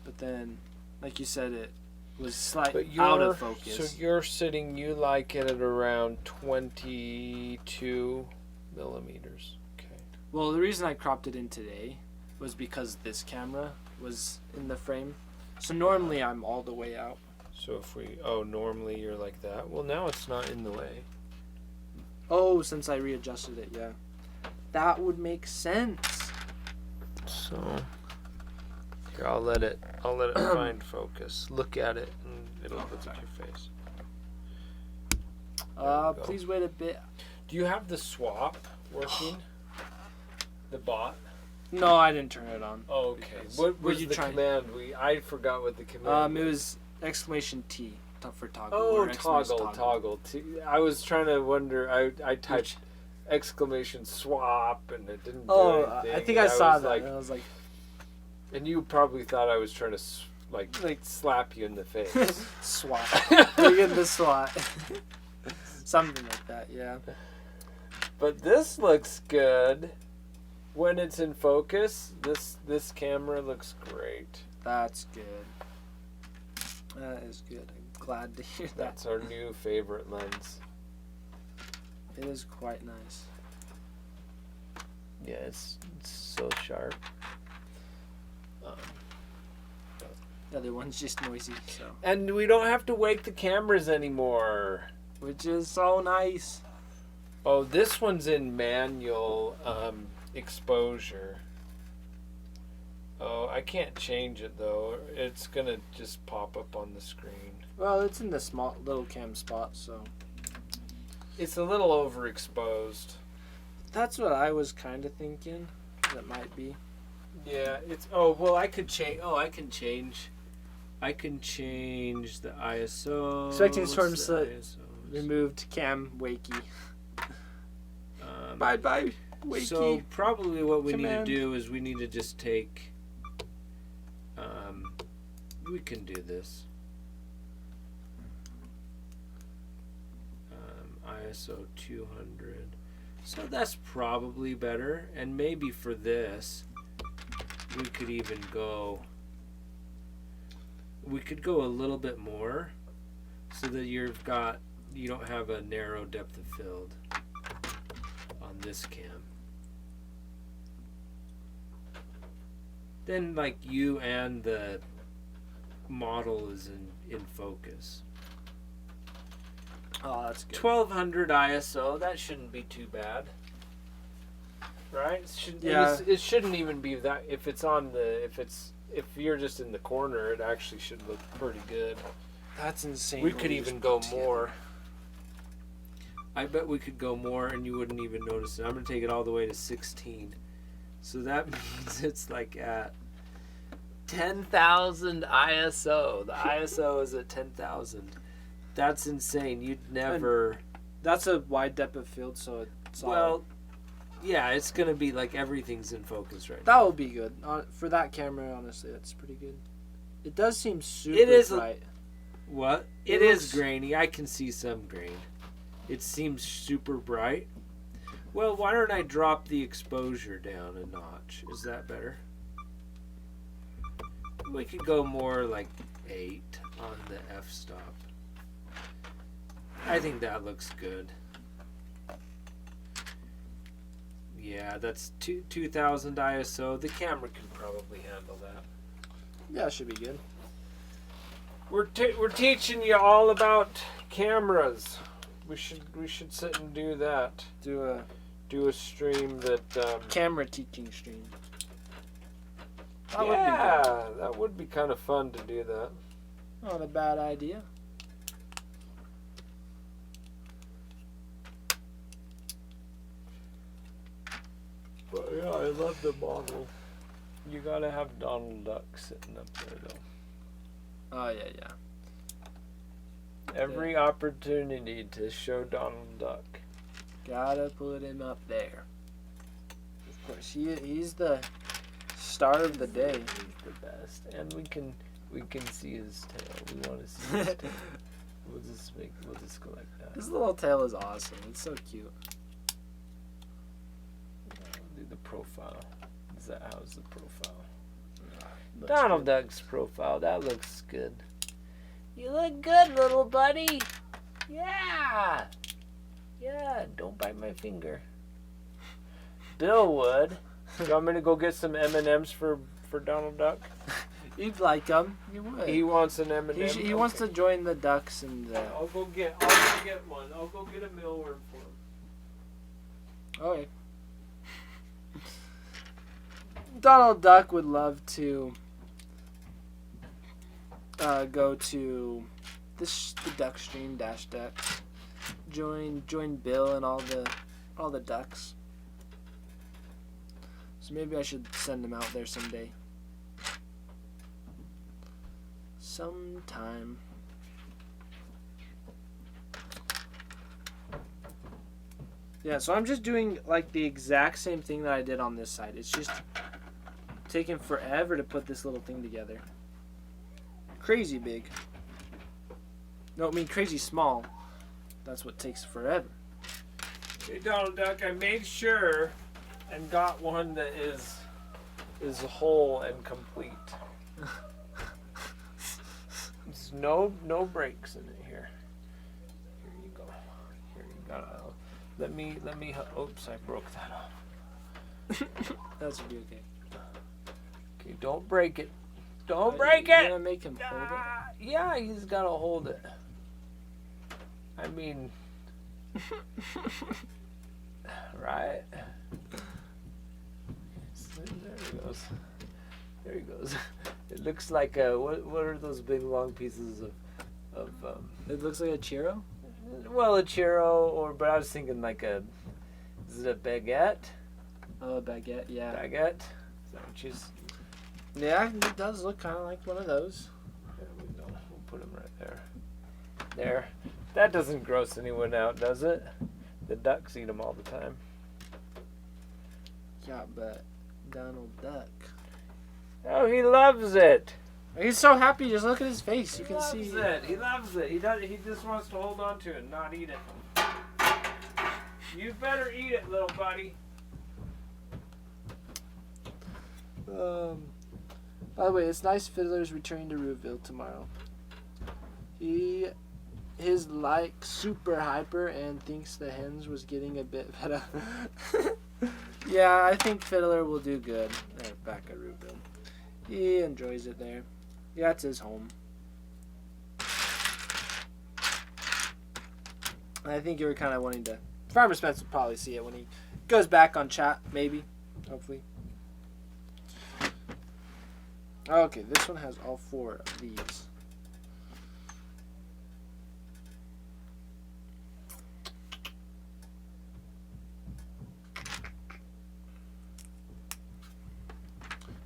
but then, like you said, it was slightly out of focus. So you're sitting. You like it at around 22 millimeters. Okay. Well, the reason I cropped it in today was because this camera was in the frame. So normally I'm all the way out. So if we normally you're like that. Well, now it's not in the way. Oh, since I readjusted it, yeah. That would make sense. So here, I'll let it find focus. Look at it, and it'll look at your face. There we go. Please wait a bit. Do you have the swap working? The bot? No, I didn't turn it on. Okay. Because- What were was you the trying- command? I forgot what the command It was exclamation T for toggle. Oh, or exclamation toggle. I was trying to wonder. I typed exclamation swap and it didn't do anything. I think I and saw was that. like- and I was like, And you probably thought I was trying to slap you in the face. SWAT. We're getting the SWAT. Something like that, yeah. But this looks good. When it's in focus, this camera looks great. That's good. That is good. I'm glad to hear that. That's our new favorite lens. It is quite nice. Yeah, it's so sharp. The other one's just noisy, so. And we don't have to wake the cameras anymore. Which is so nice. Oh, this one's in manual exposure. Oh, I can't change it though. It's gonna just pop up on the screen. Well, it's in the small little cam spot, so. It's a little overexposed. That's what I was kind of thinking. That might be. Yeah, it's. Oh well, I could change. Oh, I can change. I can change the ISO. Expecting storm What's to the ISOs? Removed cam wakey. Bye bye. Wakey. So probably what we Command. need to do is we need to just take. We can do this. ISO 200. So that's probably better. And maybe for this, we could even go. We could go a little bit more, so that you don't have a narrow depth of field on this cam. Then like you and the model is in focus. Oh, that's good. 1200 ISO, that shouldn't be too bad. Right? Yeah. It shouldn't even be that if you're just in the corner, it actually should look pretty good. That's insane. We what could just even go put together. more. I bet we could go more and you wouldn't even notice it. I'm going to take it all the way to 16. So that means it's like at 10,000 ISO. The ISO is at 10,000. That's insane. You'd never... That's a wide depth of field, so it's all. Well, yeah, it's going to be like everything's in focus right now. That would be good. For that camera, honestly, that's pretty good. It does seem super It is bright. What? It It is looks- grainy. I can see some grain. It seems super bright. Well, why don't I drop the exposure down a notch? Is that better? We could go more like 8 on the f-stop. I think that looks good. Yeah, that's 2000 ISO. The camera can probably handle that. Yeah, it should be good. We're teaching you all about cameras. We should sit and do that. Do a stream that. Camera teaching stream. That would be kind of fun to do that. Not a bad idea. But yeah, I love the model. You gotta have Donald Duck sitting up there though. Oh yeah, yeah. Every opportunity to show Donald Duck. Gotta put him up there. Of course, he's the star of the day. He's the best, and we can see his tail. We want to see his tail. We'll just go like that. His little tail is awesome. It's so cute. Do the profile. How's the profile? Looks Donald good. Duck's profile. That looks good. You look good, little buddy. Yeah. Yeah. Don't bite my finger. Bill would. You want me to go get some M&Ms for Donald Duck? You'd like him. You would. He wants an M&M. He wants to join the ducks and the. I'll go get one. I'll go get a mealworm for him. Okay. Donald Duck would love to go to the duck stream --ducks. Join Bill and all the ducks. So maybe I should send him out there someday. Sometime. Yeah, so I'm just doing like the exact same thing that I did on this side. It's just taking forever to put this little thing together. Crazy big. No, I mean crazy small. That's what takes forever. Hey, Donald Duck, I made sure and got one that is whole and complete. There's no breaks in it here. Here you go. Here you go. Let me. Oops, I broke that off. That should be okay. Okay, don't break it. Don't break You're it. gonna make him hold it. Yeah, he's gotta hold it. I mean, right? There he goes. There he goes. It looks like what are those big long pieces of It looks like a churro. well, a churro, but I was thinking like is it a baguette? Oh, a baguette. Yeah. Baguette? Is that what she's? Yeah, it does look kind of like one of those. There we go. We'll put him right there. There. That doesn't gross anyone out, does it? The ducks eat them all the time. Yeah, but Donald Duck. Oh, he loves it. He's so happy. Just look at his face. You He can loves see. it. He loves it. He does. He just wants to hold on to it and not eat it. You better eat it, little buddy. By the way, it's nice Fiddler's returning to Rooville tomorrow. His like super hyper and thinks the hens was getting a bit better. Yeah, I think Fiddler will do good back at Rooville. He enjoys it there. Yeah, it's his home. I think you were kind of wanting to. Farmer Spence will probably see it when he goes back on chat, maybe, hopefully. Okay, this one has all 4 of these.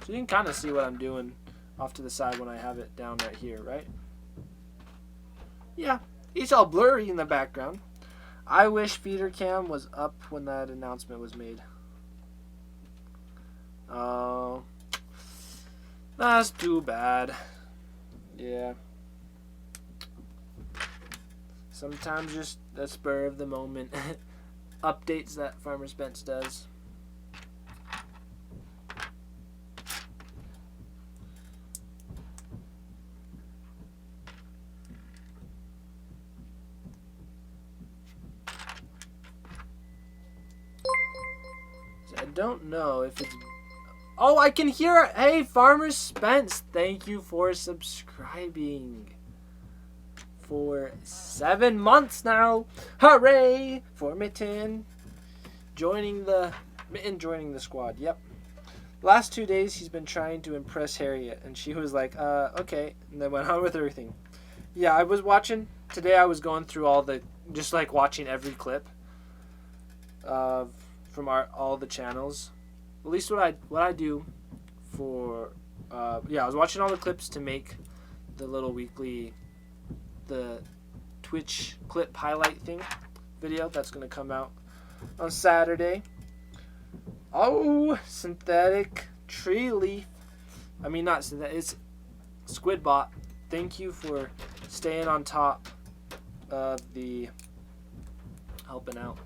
So you can kind of see what I'm doing off to the side when I have it down right here, right? Yeah, it's all blurry in the background. I wish feeder cam was up when that announcement was made. Oh, that's too bad. Yeah. Sometimes just the spur of the moment updates that Farmer Spence does. I don't know if it's... Oh, I can hear it. Hey, Farmer Spence, thank you for subscribing. For 7 months now. Hooray for Mitten. Mitten joining the squad. Yep. The last 2 days he's been trying to impress Harriet, and she was like, okay, and then went on with everything. Yeah, I was watching. Today I was going through just like watching every clip from all the channels. At least what I do for I was watching all the clips to make the little weekly the Twitch clip highlight thing video that's gonna come out on Saturday. Oh, synthetic tree leaf. I mean not synthetic, it's Squidbot. Thank you for staying on top of the helping out.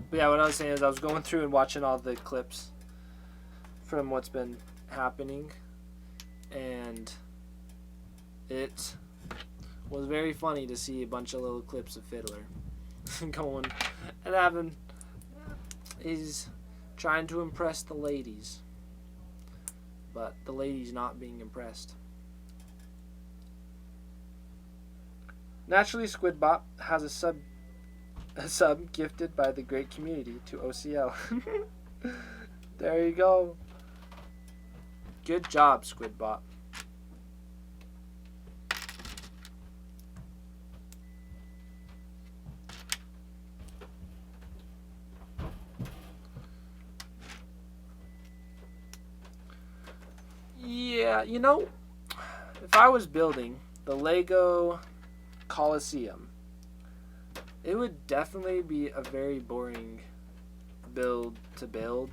But yeah, what I was saying is I was going through and watching all the clips from what's been happening, and it was very funny to see a bunch of little clips of Fiddler going and he's trying to impress the ladies, but the ladies not being impressed. Naturally, Squidbot has a sub gifted by the great community to OCL. There you go. Good job, Squidbot. Yeah, you know, if I was building the Lego Coliseum, it would definitely be a very boring build to build,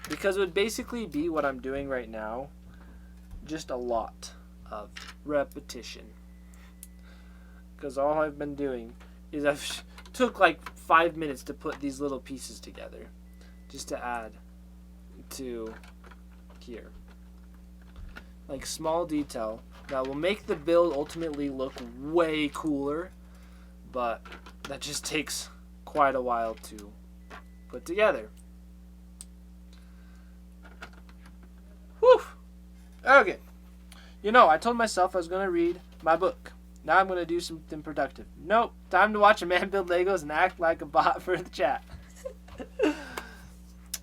because it would basically be what I'm doing right now, just a lot of repetition. Because all I've been doing is I've took like 5 minutes to put these little pieces together, just to add to here. Like small detail that will make the build ultimately look way cooler, but that just takes quite a while to put together. Whew. Okay. You know, I told myself I was going to read my book. Now I'm going to do something productive. Nope. Time to watch a man build Legos and act like a bot for the chat.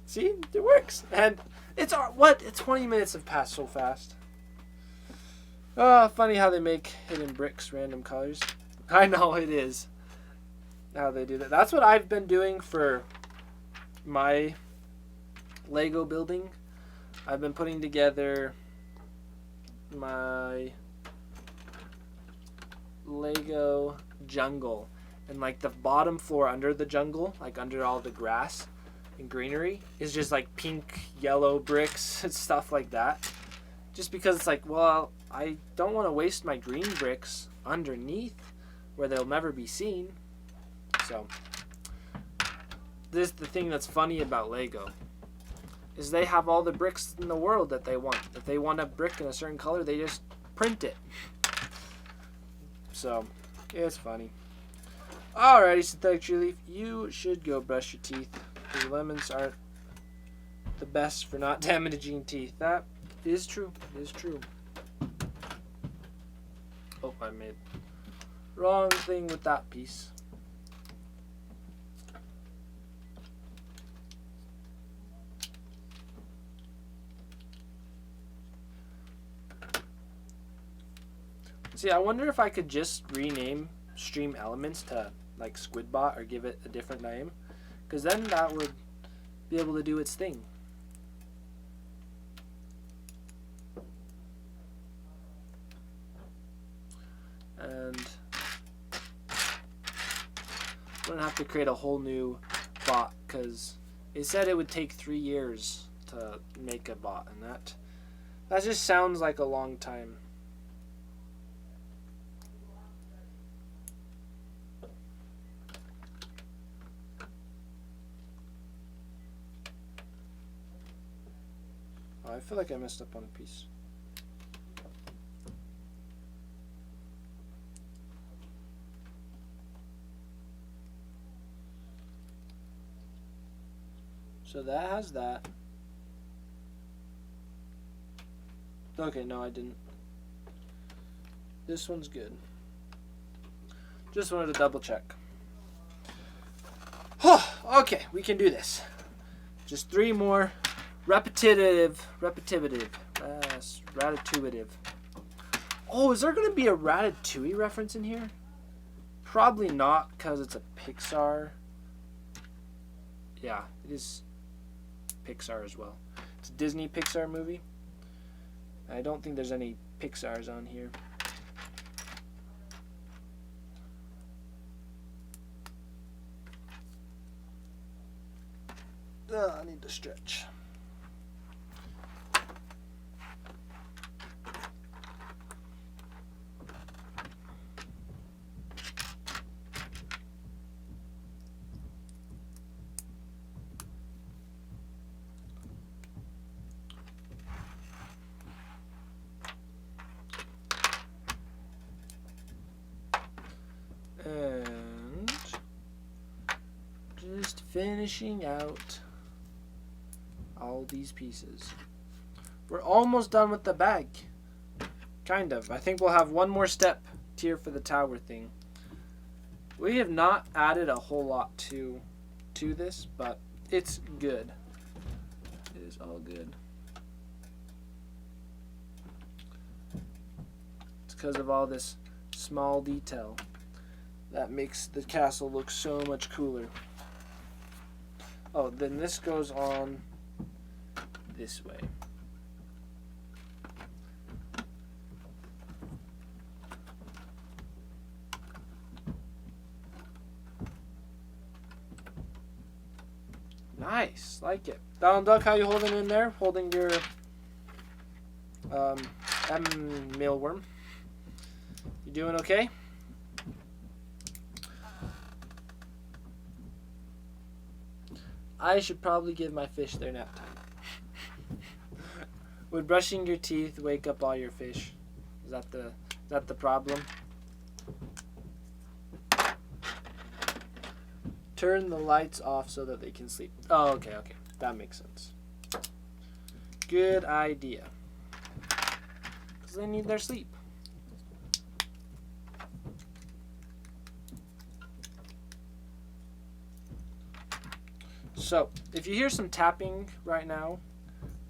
See? It works. And it's 20 minutes have passed so fast. Oh, funny how they make hidden bricks random colors. I know it is. How they do that. That's what I've been doing for my Lego building. I've been putting together my Lego jungle, and like the bottom floor under the jungle, like under all the grass and greenery, is just like pink, yellow bricks and stuff like that. Just because it's like, well, I don't want to waste my green bricks underneath where they'll never be seen. So this is the thing that's funny about Lego, is they have all the bricks in the world that they want. If they want a brick in a certain color, they just print it. So, yeah, it's funny. Alrighty, Synthetic Tree Leaf, you should go brush your teeth. The lemons aren't the best for not damaging teeth. That is true. It is true. Oh, I made wrong thing with that piece. See, I wonder if I could just rename Stream Elements to like Squidbot or give it a different name, because then that would be able to do its thing. And I'm gonna have to create a whole new bot, because it said it would take 3 years to make a bot, and that just sounds like a long time. I feel like I messed up on a piece. So that has that. Okay, no, I didn't. This one's good. Just wanted to double check. Okay, we can do this. Just 3 more. Repetitive. Ratatouille. Oh, is there going to be a Ratatouille reference in here? Probably not, because it's a Pixar. Yeah, it is Pixar as well. It's a Disney Pixar movie. I don't think there's any Pixars on here. I need to stretch. And just finishing out all these pieces. We're almost done with the bag. Kind of. I think we'll have one more step here for the tower thing. We have not added a whole lot to this, but it's good. It is all good. It's because of all this small detail that makes the castle look so much cooler. Oh, then this goes on this way. Nice, like it. Donald Duck, how you holding in there? Holding your mealworm. You doing okay? I should probably give my fish their nap time. Would brushing your teeth wake up all your fish? Is that the problem? Turn the lights off so that they can sleep. Oh, okay. That makes sense. Good idea. Because they need their sleep. So, if you hear some tapping right now,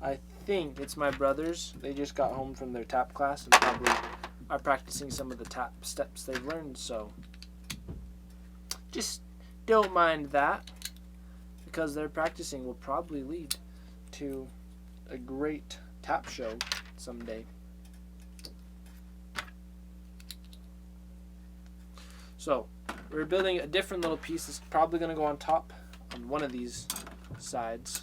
I think it's my brothers. They just got home from their tap class and probably are practicing some of the tap steps they've learned, so just don't mind that, because their practicing will probably lead to a great tap show someday. So, we're building a different little piece that's probably going to go on top on one of these sides.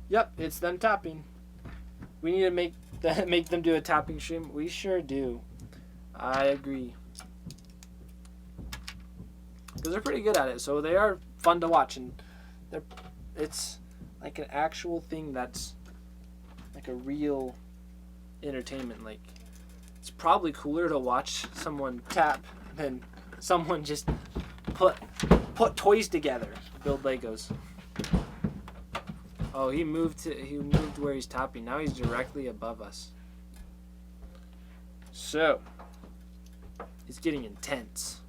Yep, it's them tapping. We need to make them do a tapping stream. We sure do. I agree. Because they're pretty good at it, so they are fun to watch, and it's like an actual thing that's like a real entertainment. Like, it's probably cooler to watch someone tap than someone just put toys together, build Legos. Oh, he moved where he's tapping. Now he's directly above us. So, it's getting intense.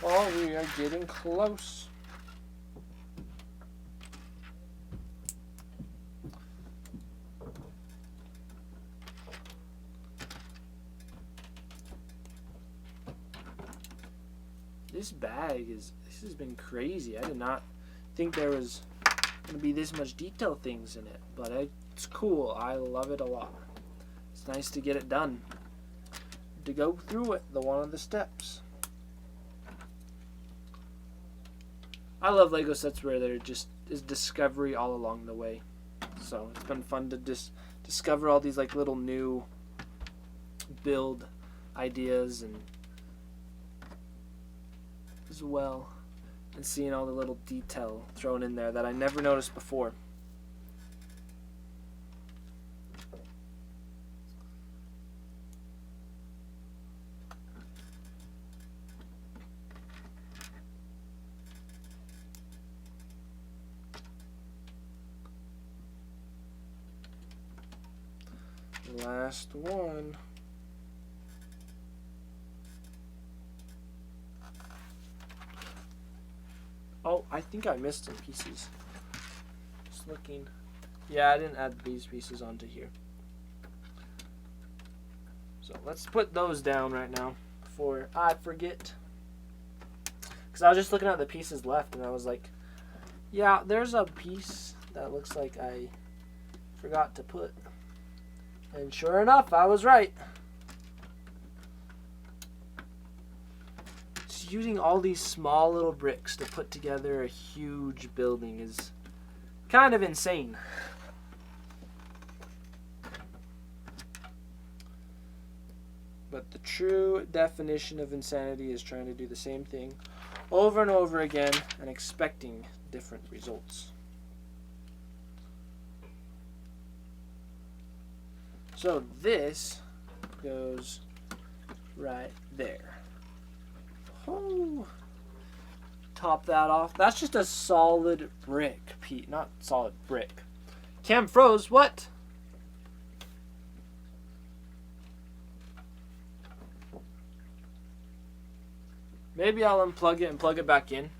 Oh, we are getting close. This has been crazy. I did not think there was going to be this much detail things in it, but it's cool. I love it a lot. It's nice to get it done. To go through it, one of the steps. I love Lego sets where there just is discovery all along the way. So it's been fun to just discover all these like little new build ideas and as well, and seeing all the little detail thrown in there that I never noticed before. Last one. Oh, I think I missed some pieces. Just looking. Yeah, I didn't add these pieces onto here. So let's put those down right now before I forget. Because I was just looking at the pieces left and I was like, yeah, there's a piece that looks like I forgot to put. And sure enough, I was right. Just using all these small little bricks to put together a huge building is kind of insane. But the true definition of insanity is trying to do the same thing over and over again and expecting different results. So this goes right there. Oh, top that off. That's just a solid brick, Pete. Not solid brick. Cam froze. What? Maybe I'll unplug it and plug it back in.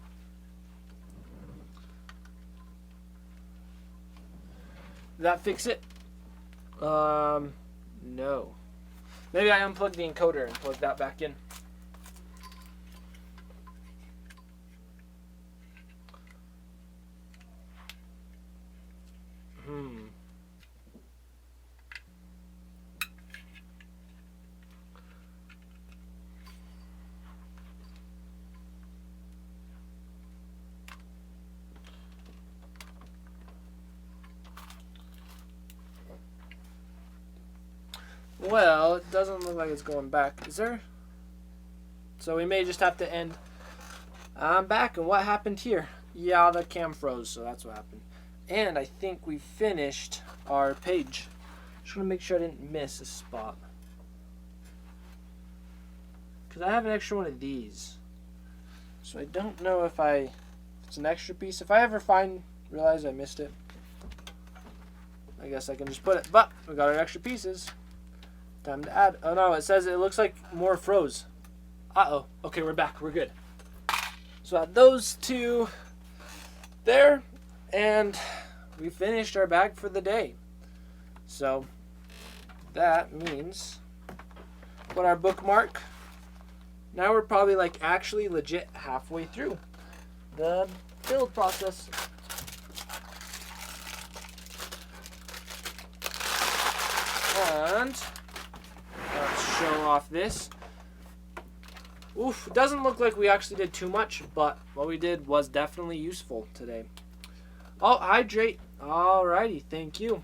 Did that fix it? No. Maybe I unplugged the encoder and plugged that back in. Well, it doesn't look like it's going back. Is there? So we may just have to end. I'm back, and what happened here? Yeah, the cam froze, so that's what happened. And I think we finished our page. Just want to make sure I didn't miss a spot. Because I have an extra one of these. So I don't know if it's an extra piece. If I ever realize I missed it, I guess I can just put it. But we got our extra pieces. Time to add. Oh no, it says it looks like more froze. Uh-oh. Okay, we're back. We're good. So add those two there. And we finished our bag for the day. So that means put our bookmark. Now we're probably like actually legit halfway through the build process. And let's show off this. Oof, it doesn't look like we actually did too much, but what we did was definitely useful today. Oh, hydrate. Alrighty, thank you.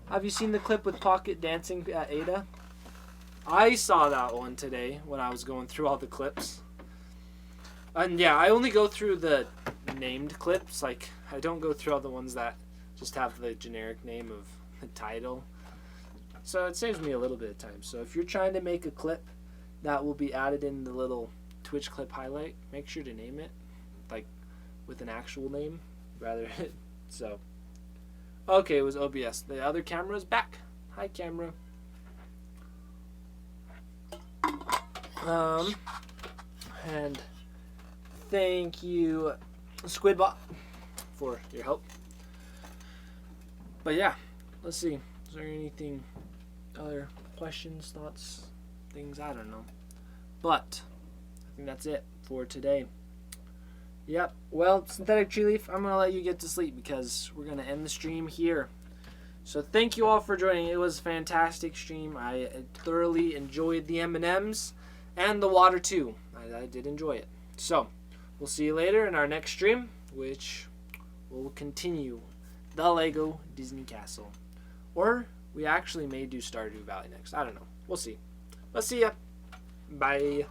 Have you seen the clip with Pocket dancing at Ada? I saw that one today when I was going through all the clips. And yeah, I only go through the named clips. Like, I don't go through all the ones that just have the generic name of the title. So it saves me a little bit of time. So if you're trying to make a clip that will be added in the little Twitch clip highlight, make sure to name it, like, with an actual name, rather. So, okay, it was OBS. The other camera is back. Hi, camera. And thank you, Squidbot, for your help. But yeah, let's see. Is there anything, other questions, thoughts, things? I don't know. But I think that's it for today. Yep. Well, Synthetic Tree Leaf, I'm going to let you get to sleep because we're going to end the stream here. So thank you all for joining. It was a fantastic stream. I thoroughly enjoyed the M&Ms and the water too. I did enjoy it. So we'll see you later in our next stream, which will continue the Lego Disney Castle. Or we actually may do Stardew Valley next. I don't know. We'll see. Let's see ya. Bye.